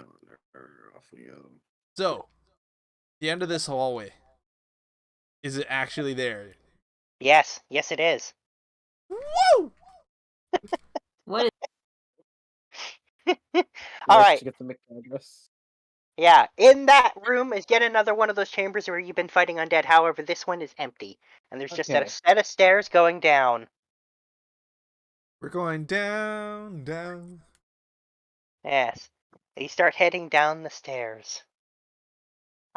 off we go. So, the end of this hallway. Is it actually there? Yes, it is. Woo! What is All right. To get the McDonald's address. Yeah, in that room is yet another one of those chambers where you've been fighting undead. However, this one is empty, and there's just a Okay. set of stairs going down. We're going down, down. Yes. You start heading down the stairs.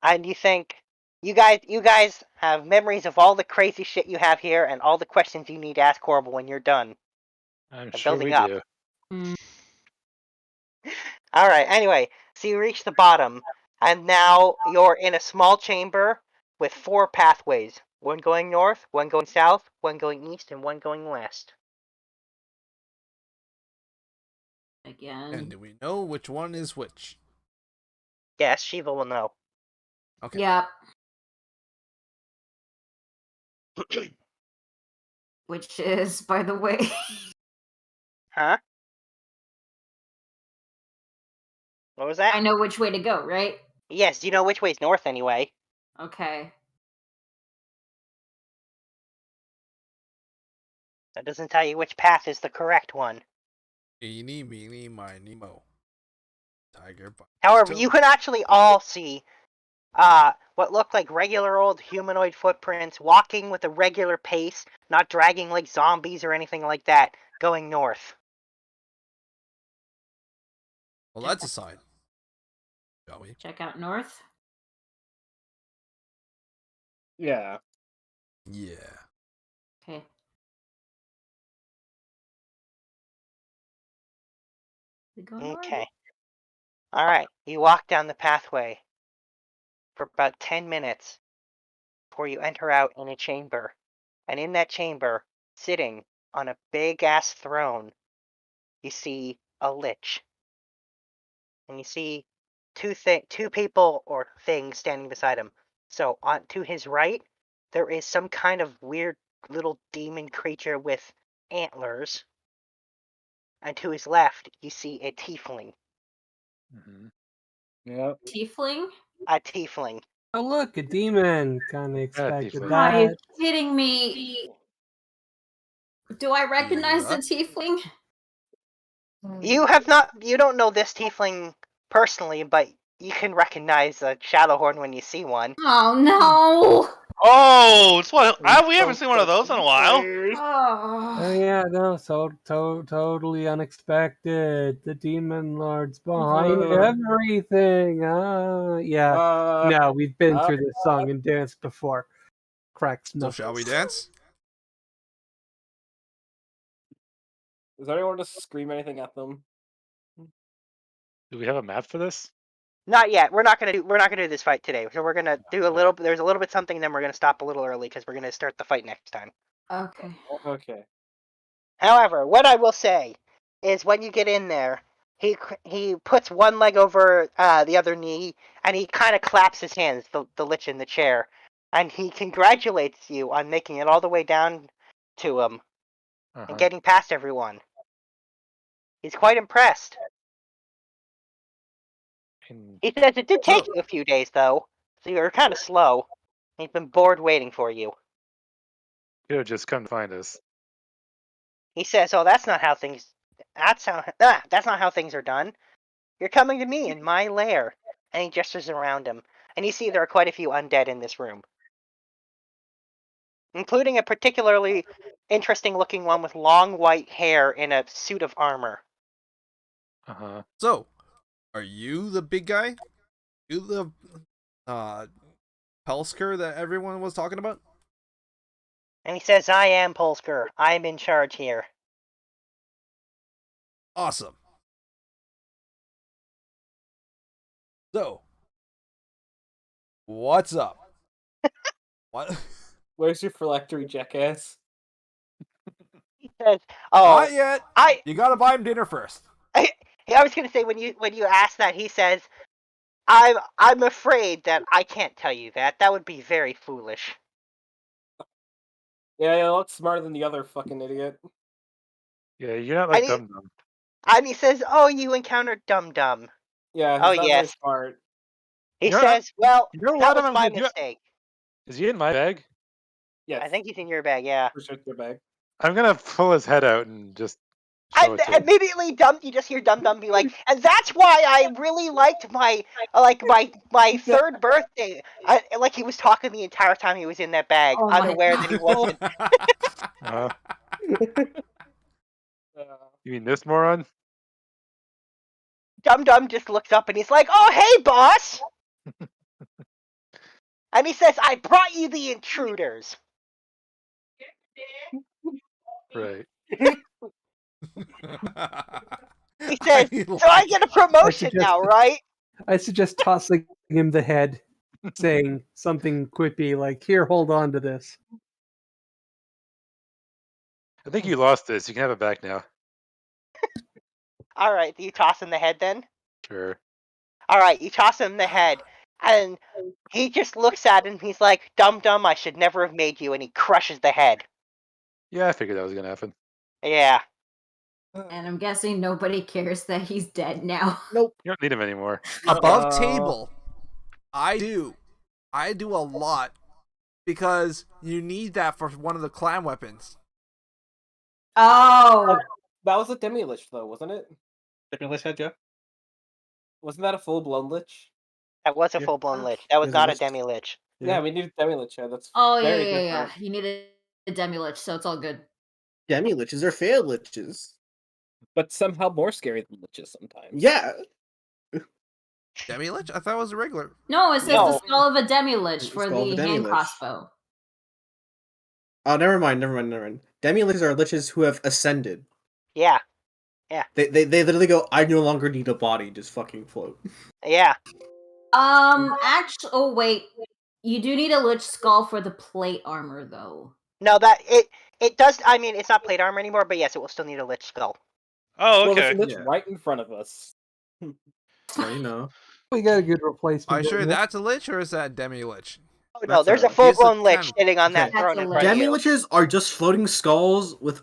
And you think you guys have memories of all the crazy shit you have here and all the questions you need to ask Horrible when you're done. I'm They're sure building we up. do. Alright, anyway, so you reach the bottom, and now you're in a small chamber with 4 pathways. One going north, one going south, one going east, and one going west. again? And do we know which one is which? Yes, Shiva will know. Okay. Yep. Which is, by the way, Huh? What was that? I know which way to go, right? Yes, you know which way's north anyway. Okay. That doesn't tell you which path is the correct one. Eeny, meeny, miny, mo. Tiger. However, you can actually all see what look like regular old humanoid footprints walking with a regular pace, not dragging like zombies or anything like that, going north. Well, that's a sign. Shall we? Check out north. Yeah. Yeah. Okay. We go north? Okay. Alright, you walk down the pathway for about 10 minutes before you enter out in a chamber. And in that chamber, sitting on a big ass throne, you see a lich. And you see two people or things standing beside him. So on to his right, there is some kind of weird little demon creature with antlers. And to his left, you see a tiefling. Yep. Tiefling? A tiefling. Oh look, a demon. Kind of expected tiefling. Are you that. kidding me? Do I recognize the tiefling? You don't know this tiefling personally, but you can recognize a Shadowhorn when you see one. Oh no! Oh, it's what we haven't seen one of those in a while. Oh Oh. yeah, no, so totally unexpected. The demon lord's behind everything. Yeah. No, we've been through this song and dance before. Cracks So knuckles. shall we dance? Does anyone want to scream anything at them? Do we have a map for this? Not yet. We're not gonna do this fight today. So we're gonna do a little. There's a little bit something, then we're gonna stop a little early because we're gonna start the fight next time. Okay. Okay. However, what I will say is when you get in there, he puts one leg over the other knee, and he kind of claps his hands, the lich in the chair, and he congratulates you on making it all the way down to him and getting past everyone. He's quite impressed. He says it did take you a few days, though, so you were kind of slow. He's been bored waiting for you. You know, just come find us. He says, "Oh, that's not how things are done. You're coming to me in my lair." And he gestures around him, and you see there are quite a few undead in this room, including a particularly interesting-looking one with long white hair in a suit of armor. So, are you the big guy? You the Pelsker that everyone was talking about? And he says, "I am Polsker. I'm in charge here." Awesome. So, what's up? What? Where's your phylactery, jackass? He says, "Oh, Not yet. You gotta buy him dinner first." I was gonna say when you ask that, he says, I'm afraid that I can't tell you that. That would be very foolish." Yeah, you look smarter than the other fucking idiot. Yeah, you're not like And he- Dum Dum. And he says, "Oh, you encountered Dum Dum." Yeah, he's Oh, not very yes. smart. He You know, says, "Well, you know that what was I'm my gonna do? mistake." Is he in my bag? Yes. I think he's in your bag, yeah. For sure, your bag. I'm gonna pull his head out and just show And it to him. immediately, you just hear Dum Dum be like, "And that's why I really liked my third birthday." Like he was talking the entire time he was in that bag, Oh my unaware God. that he wasn't. You mean this moron? Dum Dum just looks up and he's like, "Oh, hey, boss!" And he says, "I brought you the intruders." Right. He says, "So I get a promotion now, right?" I suggest tossing him the head, saying something quippy like, "Here, hold on to this." I think you lost this. You can have it back now. All right, you toss him the head then? Sure. All right, you toss him the head, and he just looks at it and he's like, "Dum Dum, I should never have made you," and he crushes the head. Yeah, I figured that was gonna happen. Yeah. And I'm guessing nobody cares that he's dead now. Nope. You don't need him anymore. Above table, I do a lot because you need that for one of the clan weapons. Oh, That was a demi-lich, though, wasn't it? Demi-lich head, yeah? Wasn't that a full-blown lich? That was a Yeah. full-blown lich. That was There's a not a lich. demi-lich. Yeah, we needed demi-lich head. That's oh yeah, very yeah, yeah. different. You needed a demi-lich, so it's all good. Demi-liches are failed liches. But somehow more scary than liches sometimes. Yeah. Demi-lich? I thought it was a regular. No, it says No. the skull of a demi-lich The for skull of the a hand demi-lich. crossbow. Oh, never mind. Demi-liches are liches who have ascended. Yeah. They literally go, "I no longer need a body, just fucking float." Yeah. Actually, oh wait, you do need a lich skull for the plate armor, though. No, that it does. I mean, it's not plate armor anymore, but yes, it will still need a lich skull. Oh, Well, okay. there's a lich Yeah. right in front of us. So, you know. We got a good replacement. Are you sure don't we? that's a lich or is that Demi-lich? Oh no, That's there's a a- full-blown he's a lich clan- sitting on that Okay. throne That's in a front of you. Demi-liches are just floating skulls with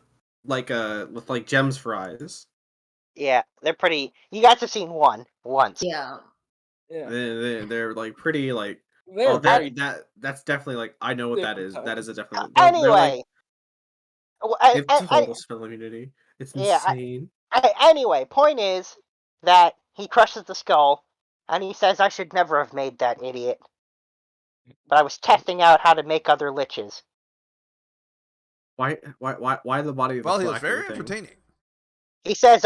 gems for eyes. Yeah, they're pretty. You guys have seen one once. Yeah. Yeah. They're like pretty like. They're Oh, very that's definitely like I know what that different is. That is a definitely. Anyway, They have total spell immunity. It's Yeah, insane. anyway, point is that he crushes the skull, and he says, "I should never have made that, idiot. But I was testing out how to make other liches." Why the body of the Well, he was phylactery very thing? entertaining. He says,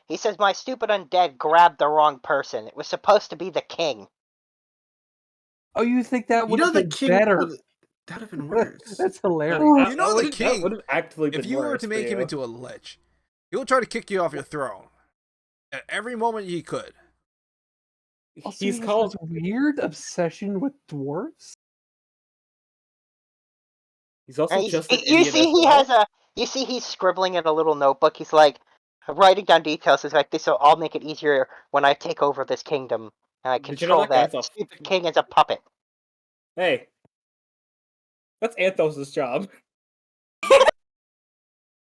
He says, "My stupid undead grabbed the wrong person. It was supposed to be the king." Oh, you think that You would know have the been king better? would have been worse. That's hilarious. You know the That king. would have actually been If you were worse, to make him Theo. into a lich, He'll try to kick you off your throne at every moment he could. Also, He's he has called. this weird obsession with dwarves. He's also And just an you idiot see, as he well. has you see, he's scribbling in a little notebook. He's like writing down details. He's like, "This will all make it easier when I take over this kingdom and I Did you know control that guy's that a stupid king as a puppet." Hey, that's Anthos' job. I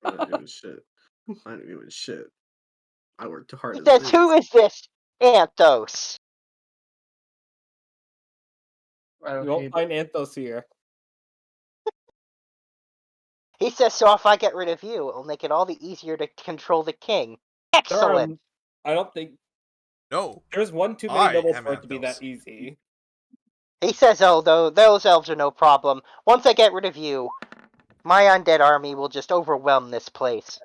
don't give a shit. I don't give a shit. I work too hard He as it says, "Who is. is this Anthos?" You won't find Anthos here. He says, "So if I get rid of you, it'll make it all the easier to control the king." Excellent. I don't think No. there's one too many I nobles am for it to be that Anthos. easy. He says, "Oh, those elves are no problem. Once I get rid of you, my undead army will just overwhelm this place."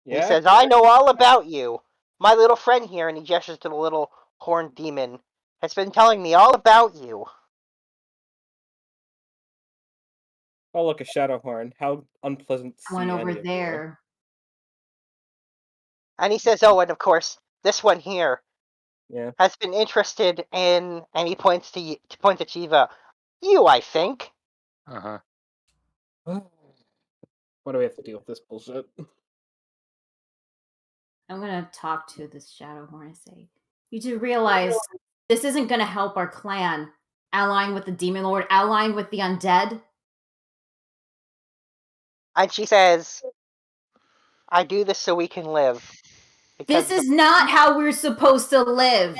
He Yeah. says, "I know all about you. My little friend here," and he gestures to the little horned demon, "has been telling me all about you." Oh, look, a Shadowhorn. How unpleasant to see One over any of you. there. And he says, "Oh, and of course, this one here Yeah. has been interested in," and he points to Chiva. "You, I think." Uh-huh. Why do we have to deal with this bullshit? I'm gonna talk to this Shadowhorn and say, "You do realize this isn't gonna help our clan allying with the Demon Lord, allying with the undead." And she says, "I do this so we can live." This is not how we're supposed to live.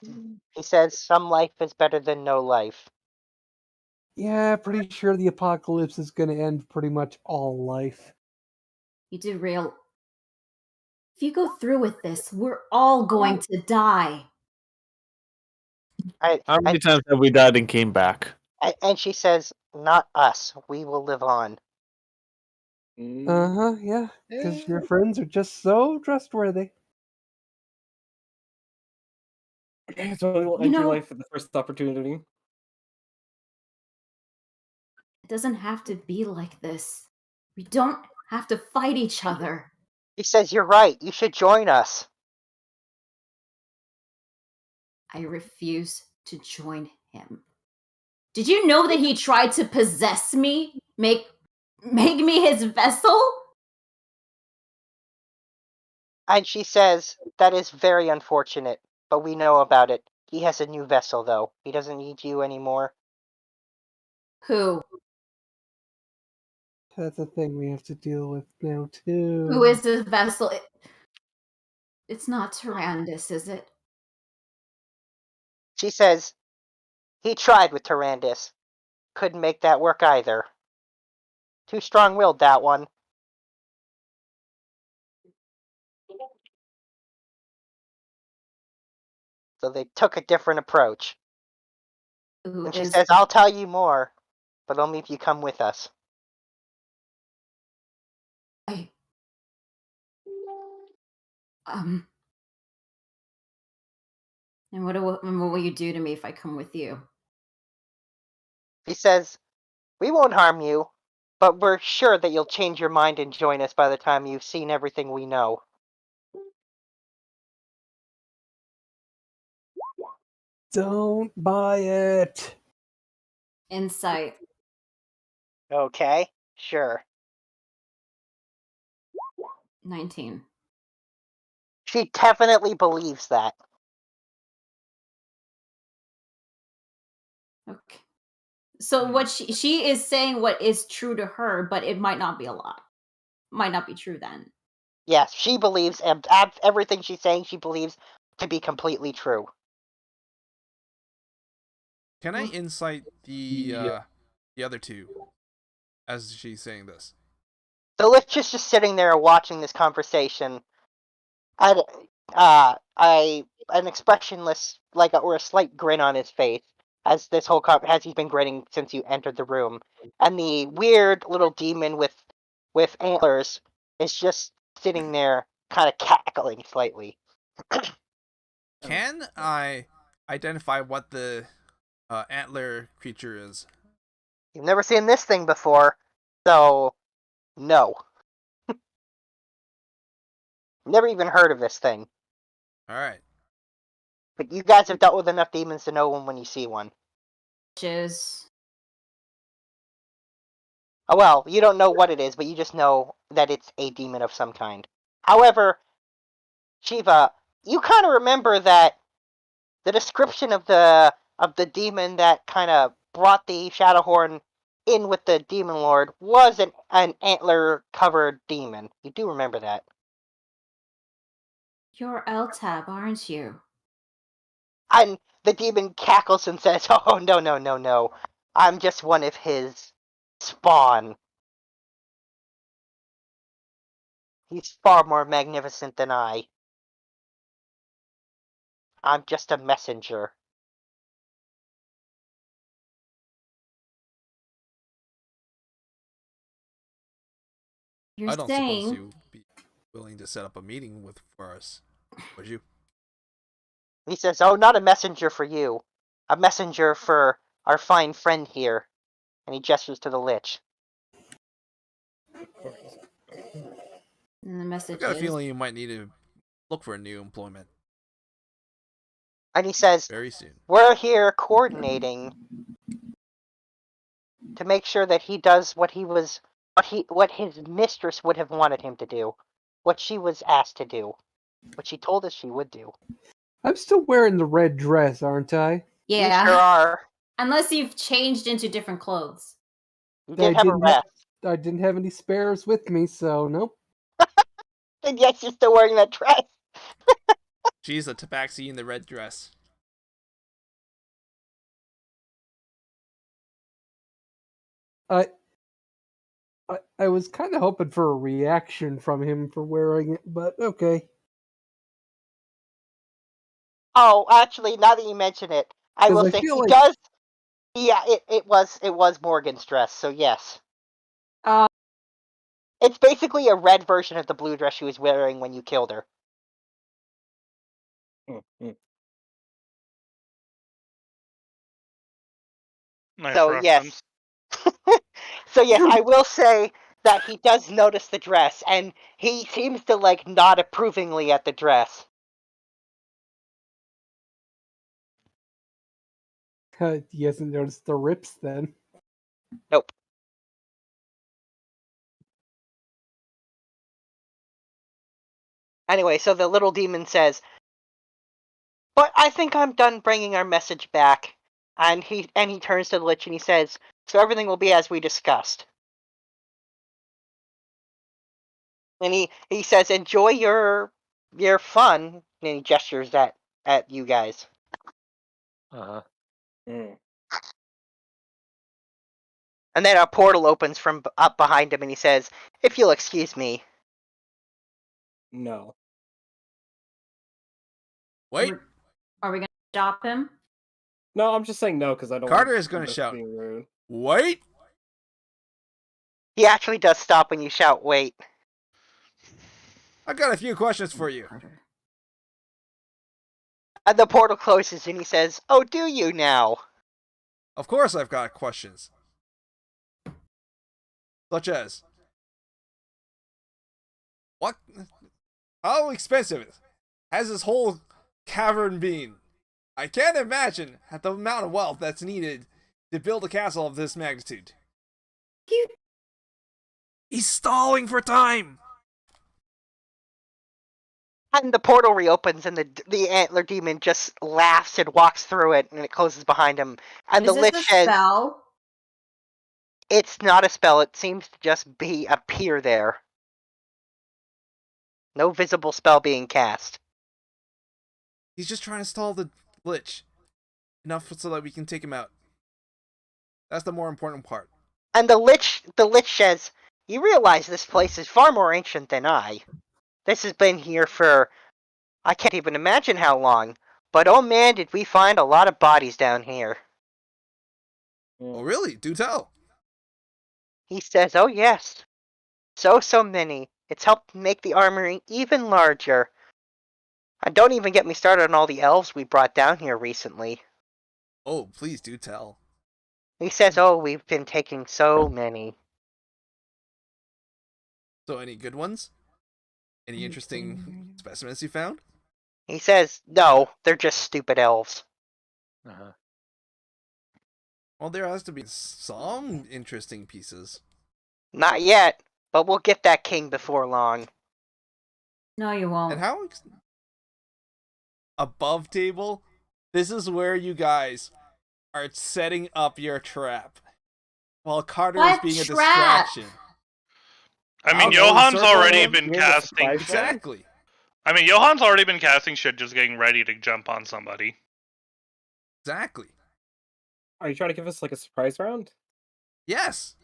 He says, "Some life is better than no life." Yeah, pretty sure the apocalypse is going to end pretty much all life. You do real. If you go through with this, we're all going to die. How many times have we died and came back? And she says, "Not us. We will live on." Yeah, because your friends are just so trustworthy. It's only will You end your know- life at the first opportunity. It doesn't have to be like this. We don't have to fight each other. He says, "You're right. You should join us." I refuse to join him. Did you know that he tried to possess me? Make me his vessel? And she says, "That is very unfortunate, but we know about it. He has a new vessel, though. He doesn't need you anymore." Who? That's a thing we have to deal with now, too. Who is this vessel? It's not Tyrandus, is it? She says, "He tried with Tyrandus. Couldn't make that work either. Too strong-willed, that one." So they took a different approach. Who And she is says, "I'll tell you more, but only if you come with us." I... And what will you do to me if I come with you? He says, "We won't harm you, but we're sure that you'll change your mind and join us by the time you've seen everything we know." Don't buy it. Insight. Okay, sure. 19. She definitely believes that. Okay. So what she is saying what is true to her, but it might not be a lot. Might not be true then. Yes, she believes everything she's saying. She believes to be completely true. Can I insight the other two as she's saying this? So Lich is just sitting there watching this conversation. And an expressionless, or a slight grin on his face as as he's been grinning since you entered the room. And the weird little demon with antlers is just sitting there, kind of cackling slightly. Can I identify what the antler creature is? You've never seen this thing before, so no. Never even heard of this thing. All right. But you guys have dealt with enough demons to know when you see one. Which is Oh, well, you don't know what it is, but you just know that it's a demon of some kind. However, Shiva, you kind of remember that the description of the demon that kind of brought the Shadowhorn in with the Demon Lord was an antler-covered demon. You do remember that. you're Eltab, aren't you? And the demon cackles and says, "Oh, no, no, no, no. I'm just one of his spawn. He's far more magnificent than I. I'm just a messenger." You're I don't saying suppose you'd be willing to set up a meeting for us, would you? He says, "Oh, not a messenger for you. A messenger for our fine friend here." And he gestures to the Lich. and the message I've got a is feeling you might need to look for a new employment And he says, very soon. "We're here coordinating to make sure that he does what his mistress would have wanted him to do. What she was asked to do. What she told us she would do." I'm still wearing the red dress, aren't I? yeah. You sure are. Unless you've changed into different clothes. You did have a rest. I didn't have any spares with me, so nope. And yes, you're still wearing that dress. She's a tabaxi in the red dress. I was kind of hoping for a reaction from him for wearing it, but okay. Oh, actually, now that you mention it, I 'Cause will I say feel he like- does. Yeah, it was Morgan's dress, so yes. It's basically a red version of the blue dress she was wearing when you killed her. Nice So reference. yes. So yes, I will say that he does notice the dress, and he seems to like nod approvingly at the dress. He hasn't noticed the rips then. Nope. Anyway, so the little demon says, "But I think I'm done bringing our message back." And he turns to the Lich and he says, "So everything will be as we discussed." And he says, "Enjoy your fun." And he gestures at you guys. Uh-huh. And then a portal opens from up behind him, and he says, "If you'll excuse me." No. Wait, Are we gonna stop him? No, I'm just saying no because I don't. Carter want is going to shout. Being rude. Wait! He actually does stop when you shout, "Wait." I got a few questions for you. And the portal closes, and he says, "Oh, do you now?" Of course I've got questions. Such as, what? How expensive has this whole cavern been? I can't imagine the amount of wealth that's needed to build a castle of this magnitude. He's stalling for time! And the portal reopens, and the antler demon just laughs and walks through it, and it closes behind him. And Is the this Lich a says, spell? "It's not a spell, it seems to just appear there. No visible spell being cast." He's just trying to stall the Lich. Enough so that we can take him out. That's the more important part. And the Lich says, "You realize this place is far more ancient than I. This has been here for, I can't even imagine how long. But oh man, did we find a lot of bodies down here." Oh really? Do tell. He says, "Oh yes. So many. It's helped make the armory even larger. And don't even get me started on all the elves we brought down here recently." Oh, please do tell. He says, "Oh, we've been taking so many." So any good ones? Any interesting specimens you found? He says, no, they're just stupid elves. Uh-huh. Well, there has to be some interesting pieces. Not yet, but we'll get that king before long. No, you won't. And how above table? This is where you guys are setting up your trap, while Carter is What being a trap? distraction. I mean, I'll go Johan's circle already him. been You're the casting. surprise guy? Exactly. I mean, Johan's already been casting shit, just getting ready to jump on somebody. Exactly. Are you trying to give us like a surprise round? Yes.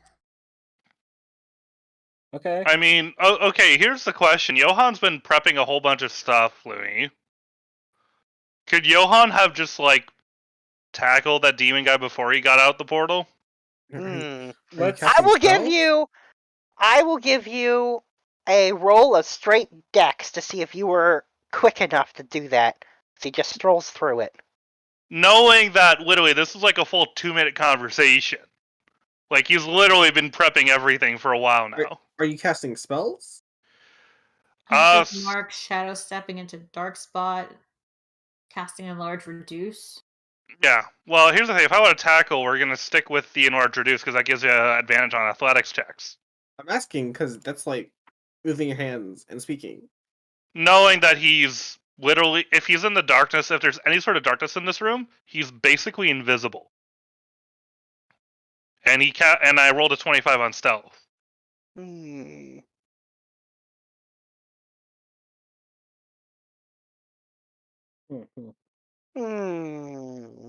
Okay. I mean, okay, here's the question. Johan's been prepping a whole bunch of stuff, Louis. Could Johan have just, like, tackled that demon guy before he got out the portal? Let's. I will give you a roll of straight dex to see if you were quick enough to do that. So he just strolls through it. Knowing that, literally, this is like a full 2-minute conversation. Like, he's literally been prepping everything for a while now. Are you casting spells? Hunter's Mark, Shadow Stepping into Dark Spot, Casting Enlarge Reduce. Yeah. Well, here's the thing. If I want to tackle, we're going to stick with the enlarge reduce, because that gives you an advantage on athletics checks. I'm asking because that's like moving your hands and speaking. Knowing that he's literally, if he's in the darkness, if there's any sort of darkness in this room, he's basically invisible. And and I rolled a 25 on stealth. Hmm. Hmm.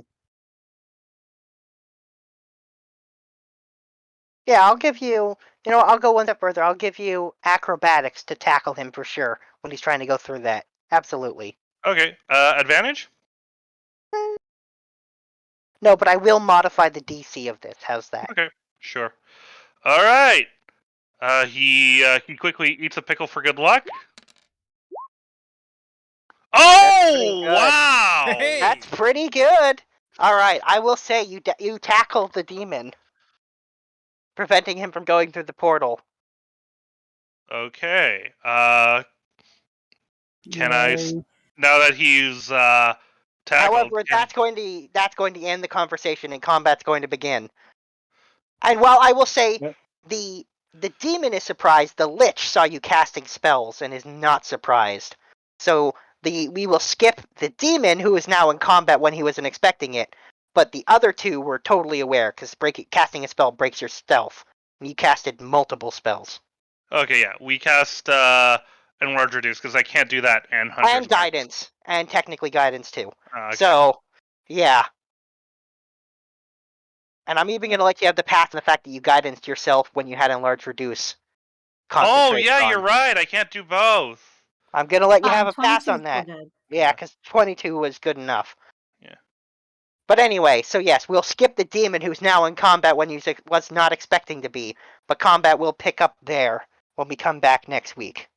Yeah, I'll give you. I'll go one step further. I'll give you acrobatics to tackle him for sure when he's trying to go through that. Absolutely. Okay. Advantage? No, but I will modify the DC of this. How's that? Okay. Sure. All right. He quickly eats a pickle for good luck. Oh, good. wow! Hey! That's pretty good. All right, I will say you tackle the demon, preventing him from going through the portal. Okay. Can I? Now that he's tackled. However, that's going to end the conversation, and combat's going to begin. And while I will say the demon is surprised, the lich saw you casting spells and is not surprised. So we will skip the demon, who is now in combat when he wasn't expecting it. But the other two were totally aware, because casting a spell breaks your stealth. You casted multiple spells. Okay, yeah, we cast enlarge reduce because I can't do that and Hunter's And guidance, and technically guidance too. Okay. So, yeah. And I'm even gonna let you have the pass on the fact that you guidance yourself when you had enlarge reduce. Oh yeah, you're right. I can't do both. I'm gonna let you have a pass 22 on that. good. Yeah, because 22 was good enough. Yeah. But anyway, so yes, we'll skip the demon who's now in combat when he was not expecting to be. But combat will pick up there when we come back next week.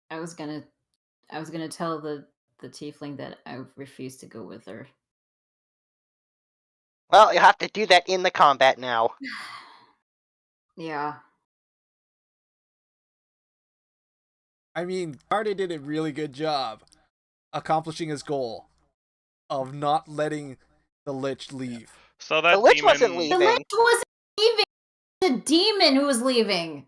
I was gonna tell the tiefling that I refuse to go with her. Well, you'll have to do that in the combat now. Yeah. I mean, Carter did a really good job accomplishing his goal of not letting the lich leave. So that The lich demon... wasn't The leaving. lich wasn't leaving. The demon who was leaving.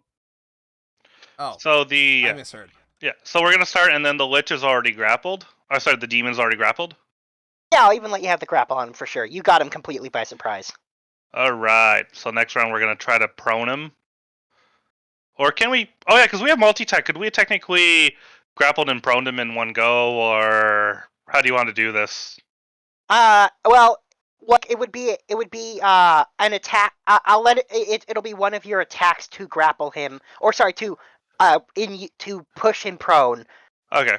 Oh, So I misheard. Yeah, so we're gonna start, and then the lich is already grappled. Oh, sorry, the demon's already grappled. Yeah, I'll even let you have the grapple on him for sure. You got him completely by surprise. All right. So next round we're gonna try to prone him. Or can we? Oh yeah, because we have multi-tech. Could we technically grappled and proned him in one go, or how do you want to do this? Well, look, it would be an attack. I'll let it'll be one of your attacks to grapple him, or sorry, to push him prone. Okay.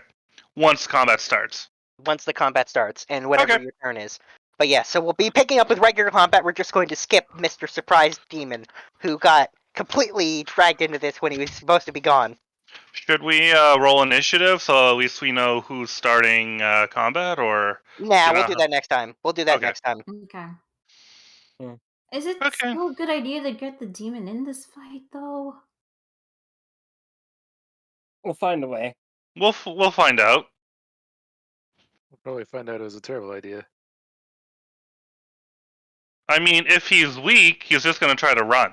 Once combat starts. Once the combat starts, and whatever Okay. your turn is. But yeah, so we'll be picking up with regular combat. We're just going to skip Mr. Surprise Demon, who got completely dragged into this when he was supposed to be gone. Should we roll initiative so at least we know who's starting combat, or? Nah, we'll do that next time. We'll do that Okay. next time. Okay. Hmm. Is it Okay. still a good idea to get the demon in this fight, though? We'll find a way. We'll find out. We'll probably find out it was a terrible idea. I mean, if he's weak, he's just gonna try to run.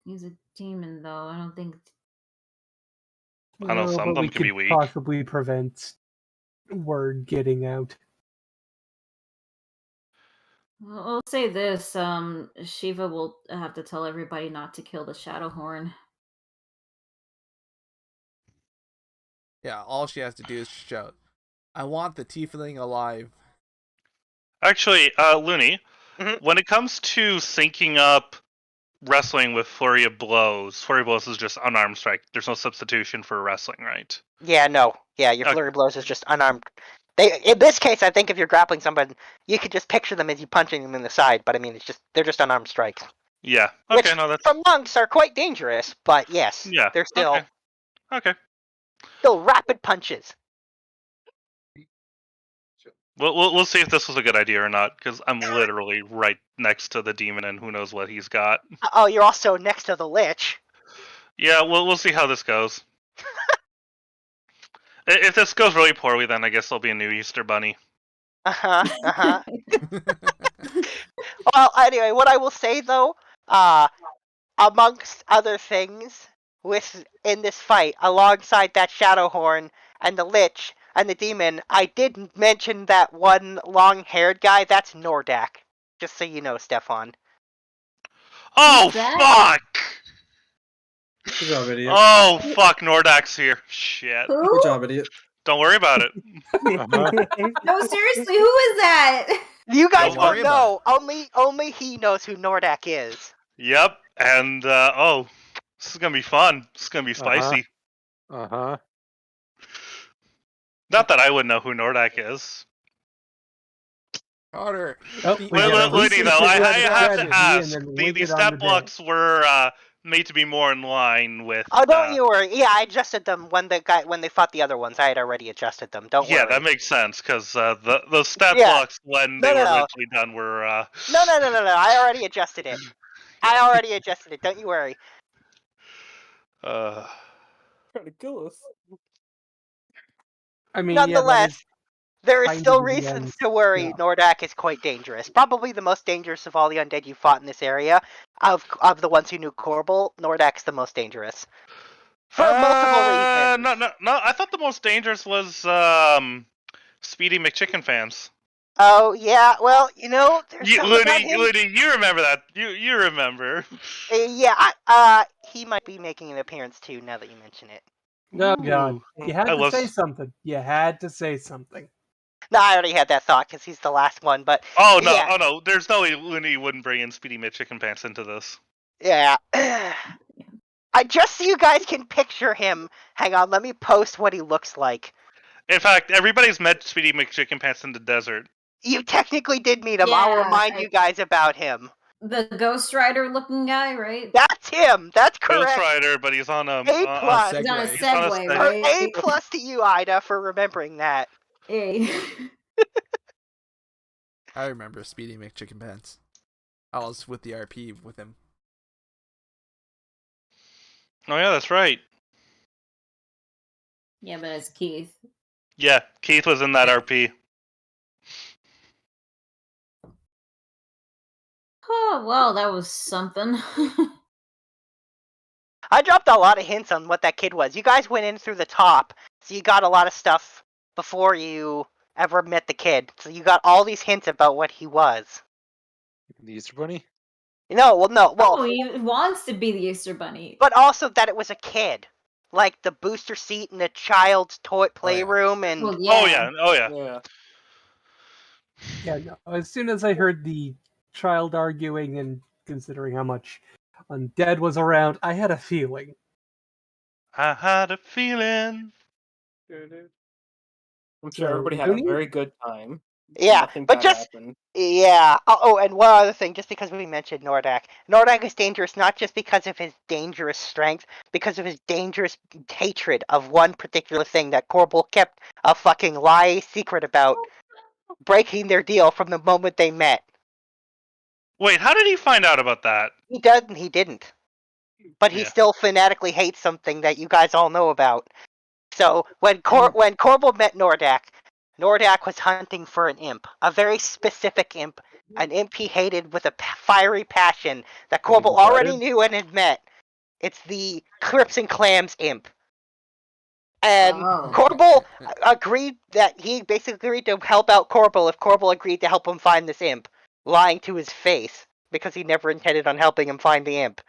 He's a demon, though. I don't think. I know some but of them we can be could weak. possibly prevent word getting out. Well, I'll say this: Shiva will have to tell everybody not to kill the Shadowhorn. Yeah, all she has to do is shout, "I want the tiefling alive." Actually, Looney, when it comes to syncing up wrestling with Flurry of Blows is just unarmed strike. There's no substitution for wrestling, right? Yeah, no. Yeah, your flurry of blows is just unarmed. In this case, I think if you're grappling someone, you could just picture them as you punching them in the side. But I mean, they're just unarmed strikes. Yeah. Okay. Which, No, that's for monks are quite dangerous. But yes, yeah. they're still Okay. still rapid punches. We'll see if this was a good idea or not, because I'm literally right next to the demon, and who knows what he's got. Oh, you're also next to the lich. Yeah, we'll see how this goes. If this goes really poorly, then I guess there'll be a new Easter bunny. Well, anyway, what I will say though, amongst other things, in this fight, alongside that Shadowhorn and the lich and the demon, I did mention that one long-haired guy. That's Nordak. Just so you know, Stefan. Oh fuck! Good job, idiot. Oh fuck! Nordak's here. Shit. Who? Good job, idiot. Don't worry about it. No, seriously, who is that? You guys Don't worry won't know. Only he knows who Nordak is. Yep. And this is gonna be fun. This is gonna be spicy. Uh-huh. Not that I would know who Nordak is. Carter. Oh, the- we got a Lady, weak though, I strategy, have to and ask. then The wing it on stat the blocks were made to be more in line with. Oh, don't you worry. Yeah, I adjusted them when they fought the other ones. I had already adjusted them. Don't worry. Yeah, that makes sense because the stat Yeah. blocks when they No, were no. originally done were. No. I already adjusted it. Don't you worry. Uh, Trying to kill us. I mean, Nonetheless, there is kind still of the reasons end. to worry. Yeah. Nordak is quite dangerous. Probably the most dangerous of all the undead you fought in this area. Of the ones who knew Korbal, Nordak's the most dangerous. For multiple reasons. No. I thought the most dangerous was Speedy McChicken fans. Oh yeah, well there's something about him. Looney, you remember that? You remember? Yeah, he might be making an appearance too. Now that you mention it. Oh god, you had I to was- say something. You had to say something. No, I already had that thought because he's the last one. But Oh no, yeah. oh no! There's no way Looney wouldn't bring in Speedy McChicken pants into this. Yeah. Just so you guys can picture him. Hang on, let me post what he looks like. In fact, everybody's met Speedy McChicken pants in the desert. You technically did meet him. I'll Yeah, remind you guys about him. The Ghost Rider looking guy, right? That's him. That's Ghost correct. Rider, but he's on a A plus. He's on a Segway. He's on a Segway, Segway. Or right? A plus to you, Ida, for remembering that. Hey. I remember Speedy McChicken Pants. I was with the RP with him. Oh yeah, that's right. Yeah, but it's Keith. Yeah, Keith was in that RP. Oh, well, that was something. I dropped a lot of hints on what that kid was. You guys went in through the top, so you got a lot of stuff before you ever met the kid. So you got all these hints about what he was. The Easter Bunny? No, Oh, he wants to be the Easter Bunny. but also that it was a kid. Like the booster seat in the child's toy playroom and... Well, Oh yeah, oh yeah. Yeah. Yeah, no. As soon as I heard the child arguing and considering how much undead was around, I had a feeling. I had a feeling. I'm sure everybody had a very good time. Yeah, Nothing but bad just... happened. Yeah. Oh, and one other thing, just because we mentioned Nordak. Nordak is dangerous not just because of his dangerous strength, because of his dangerous hatred of one particular thing that Korbal kept a fucking lie secret about, breaking their deal from the moment they met. Wait, how did he find out about that? He didn't. but he Yeah. still fanatically hates something that you guys all know about. So when Corbel met Nordak was hunting for an imp, a very specific imp, an imp he hated with a fiery passion that And he Corbel already regretted? knew and had met. It's the Crypts and Clams imp. And Oh. Corbel agreed that he basically agreed to help out Corbel if Corbel agreed to help him find this imp, lying to his face because he never intended on helping him find the imp.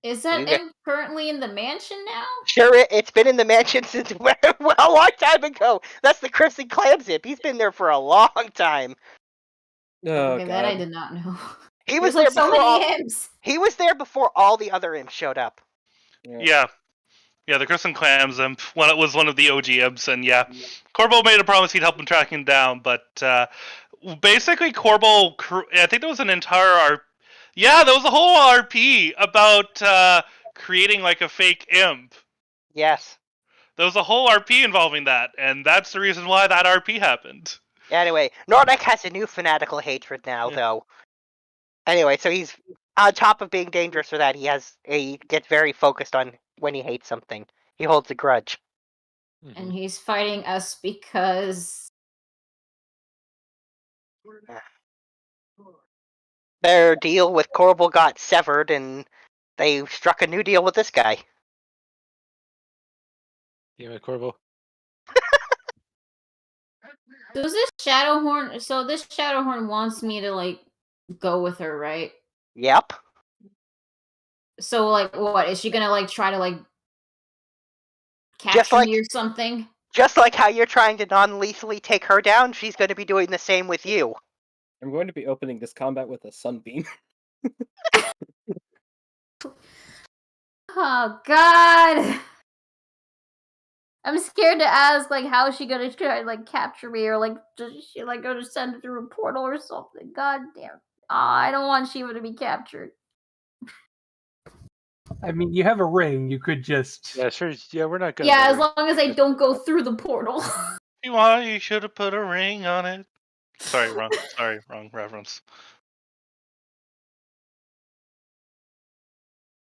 Is that You get- imp currently in the mansion now? Sure, it's been in the mansion since a long time ago. That's the Crypts and Clams imp. He's been there for a long time. Oh, Okay, that I God. did not know. He was There's there like so before. many imps. He was there before all the other imps showed up. Yeah. Yeah, the Crypt and Clams imp was one of the OG imps, and yeah, Corbel made a promise he'd help him track him down, but basically Corbel, I think there was an entire there was a whole RP about creating like a fake imp. Yes. There was a whole RP involving that, and that's the reason why that RP happened. Anyway, Nordak has a new fanatical hatred now, though. Anyway, so he's on top of being dangerous for that. He gets very focused on when he hates something. He holds a grudge. And he's fighting us because Their deal with Corbel got severed, and they struck a new deal with this guy. Damn it, Corvo. does this Shadowhorn? So this Shadowhorn wants me to like go with her, right? Yep. So like, what is she gonna like try to like capture me or something? Just like how you're trying to non-lethally take her down, she's going to be doing the same with you. I'm going to be opening this combat with a sunbeam. Oh God. I'm scared to ask, like, how is she gonna try to, like, capture me, or, like, does she, like, go to send it through a portal or something? God damn. I don't want Shiva to be captured. I mean, you have a ring. You could just. Yeah, sure. Yeah, we're not gonna. Yeah, let as her- long as I don't go through the portal. You should have put a ring on it. Sorry, wrong reference.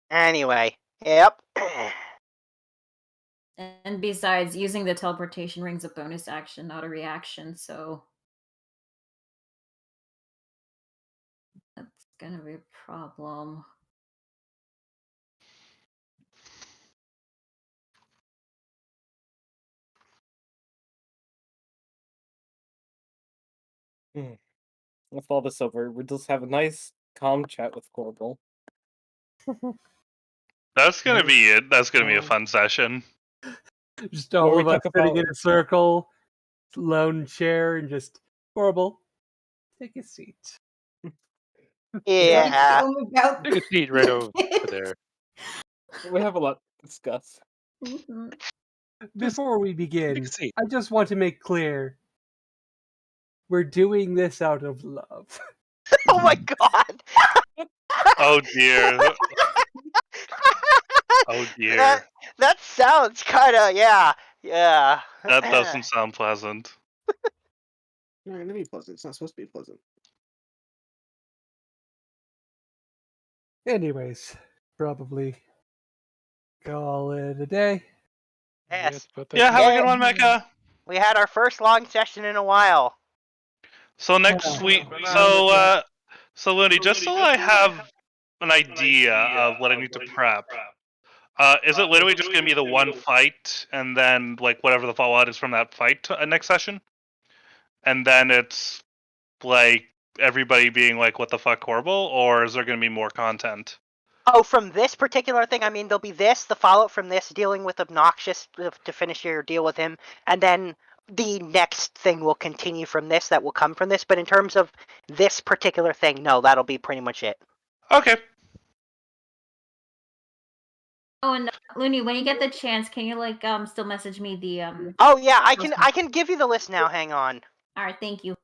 Anyway, yep. And besides, using the teleportation ring's a bonus action, not a reaction, so that's gonna be a problem. With all this over, we'll just have a nice, calm chat with Corbel. That's gonna be it. That's gonna be a fun session. Just Where all we of us talk sitting about- in a circle, lone chair, and just horrible. Take a seat. Yeah. Take a seat right over there. We have a lot to discuss. Before we Take begin, a seat. I just want to make clear we're doing this out of love. Oh my God. Oh dear. Oh dear. That sounds kind of, yeah. That doesn't sound pleasant. It's not gonna be pleasant. It's not supposed to be pleasant. Anyways, probably call it a day. Yes. Yeah, have a good one, Mecca. We had our first long session in a while. So next week, so Looney, just so I have an idea of what I need to prep, is it literally just gonna be the one fight, and then like whatever the fallout is from that fight next session, and then it's like everybody being like, "What the fuck, Corbel?" Or is there gonna be more content? Oh, from this particular thing, I mean, there'll be the fallout from this, dealing with Obnoxious to finish your deal with him, and then the next thing will continue from this, that will come from this, but in terms of this particular thing, no, that'll be pretty much it. Okay. Oh, and Looney, when you get the chance, can you like still message me the Oh yeah, I can give you the list now, hang on. Alright, thank you.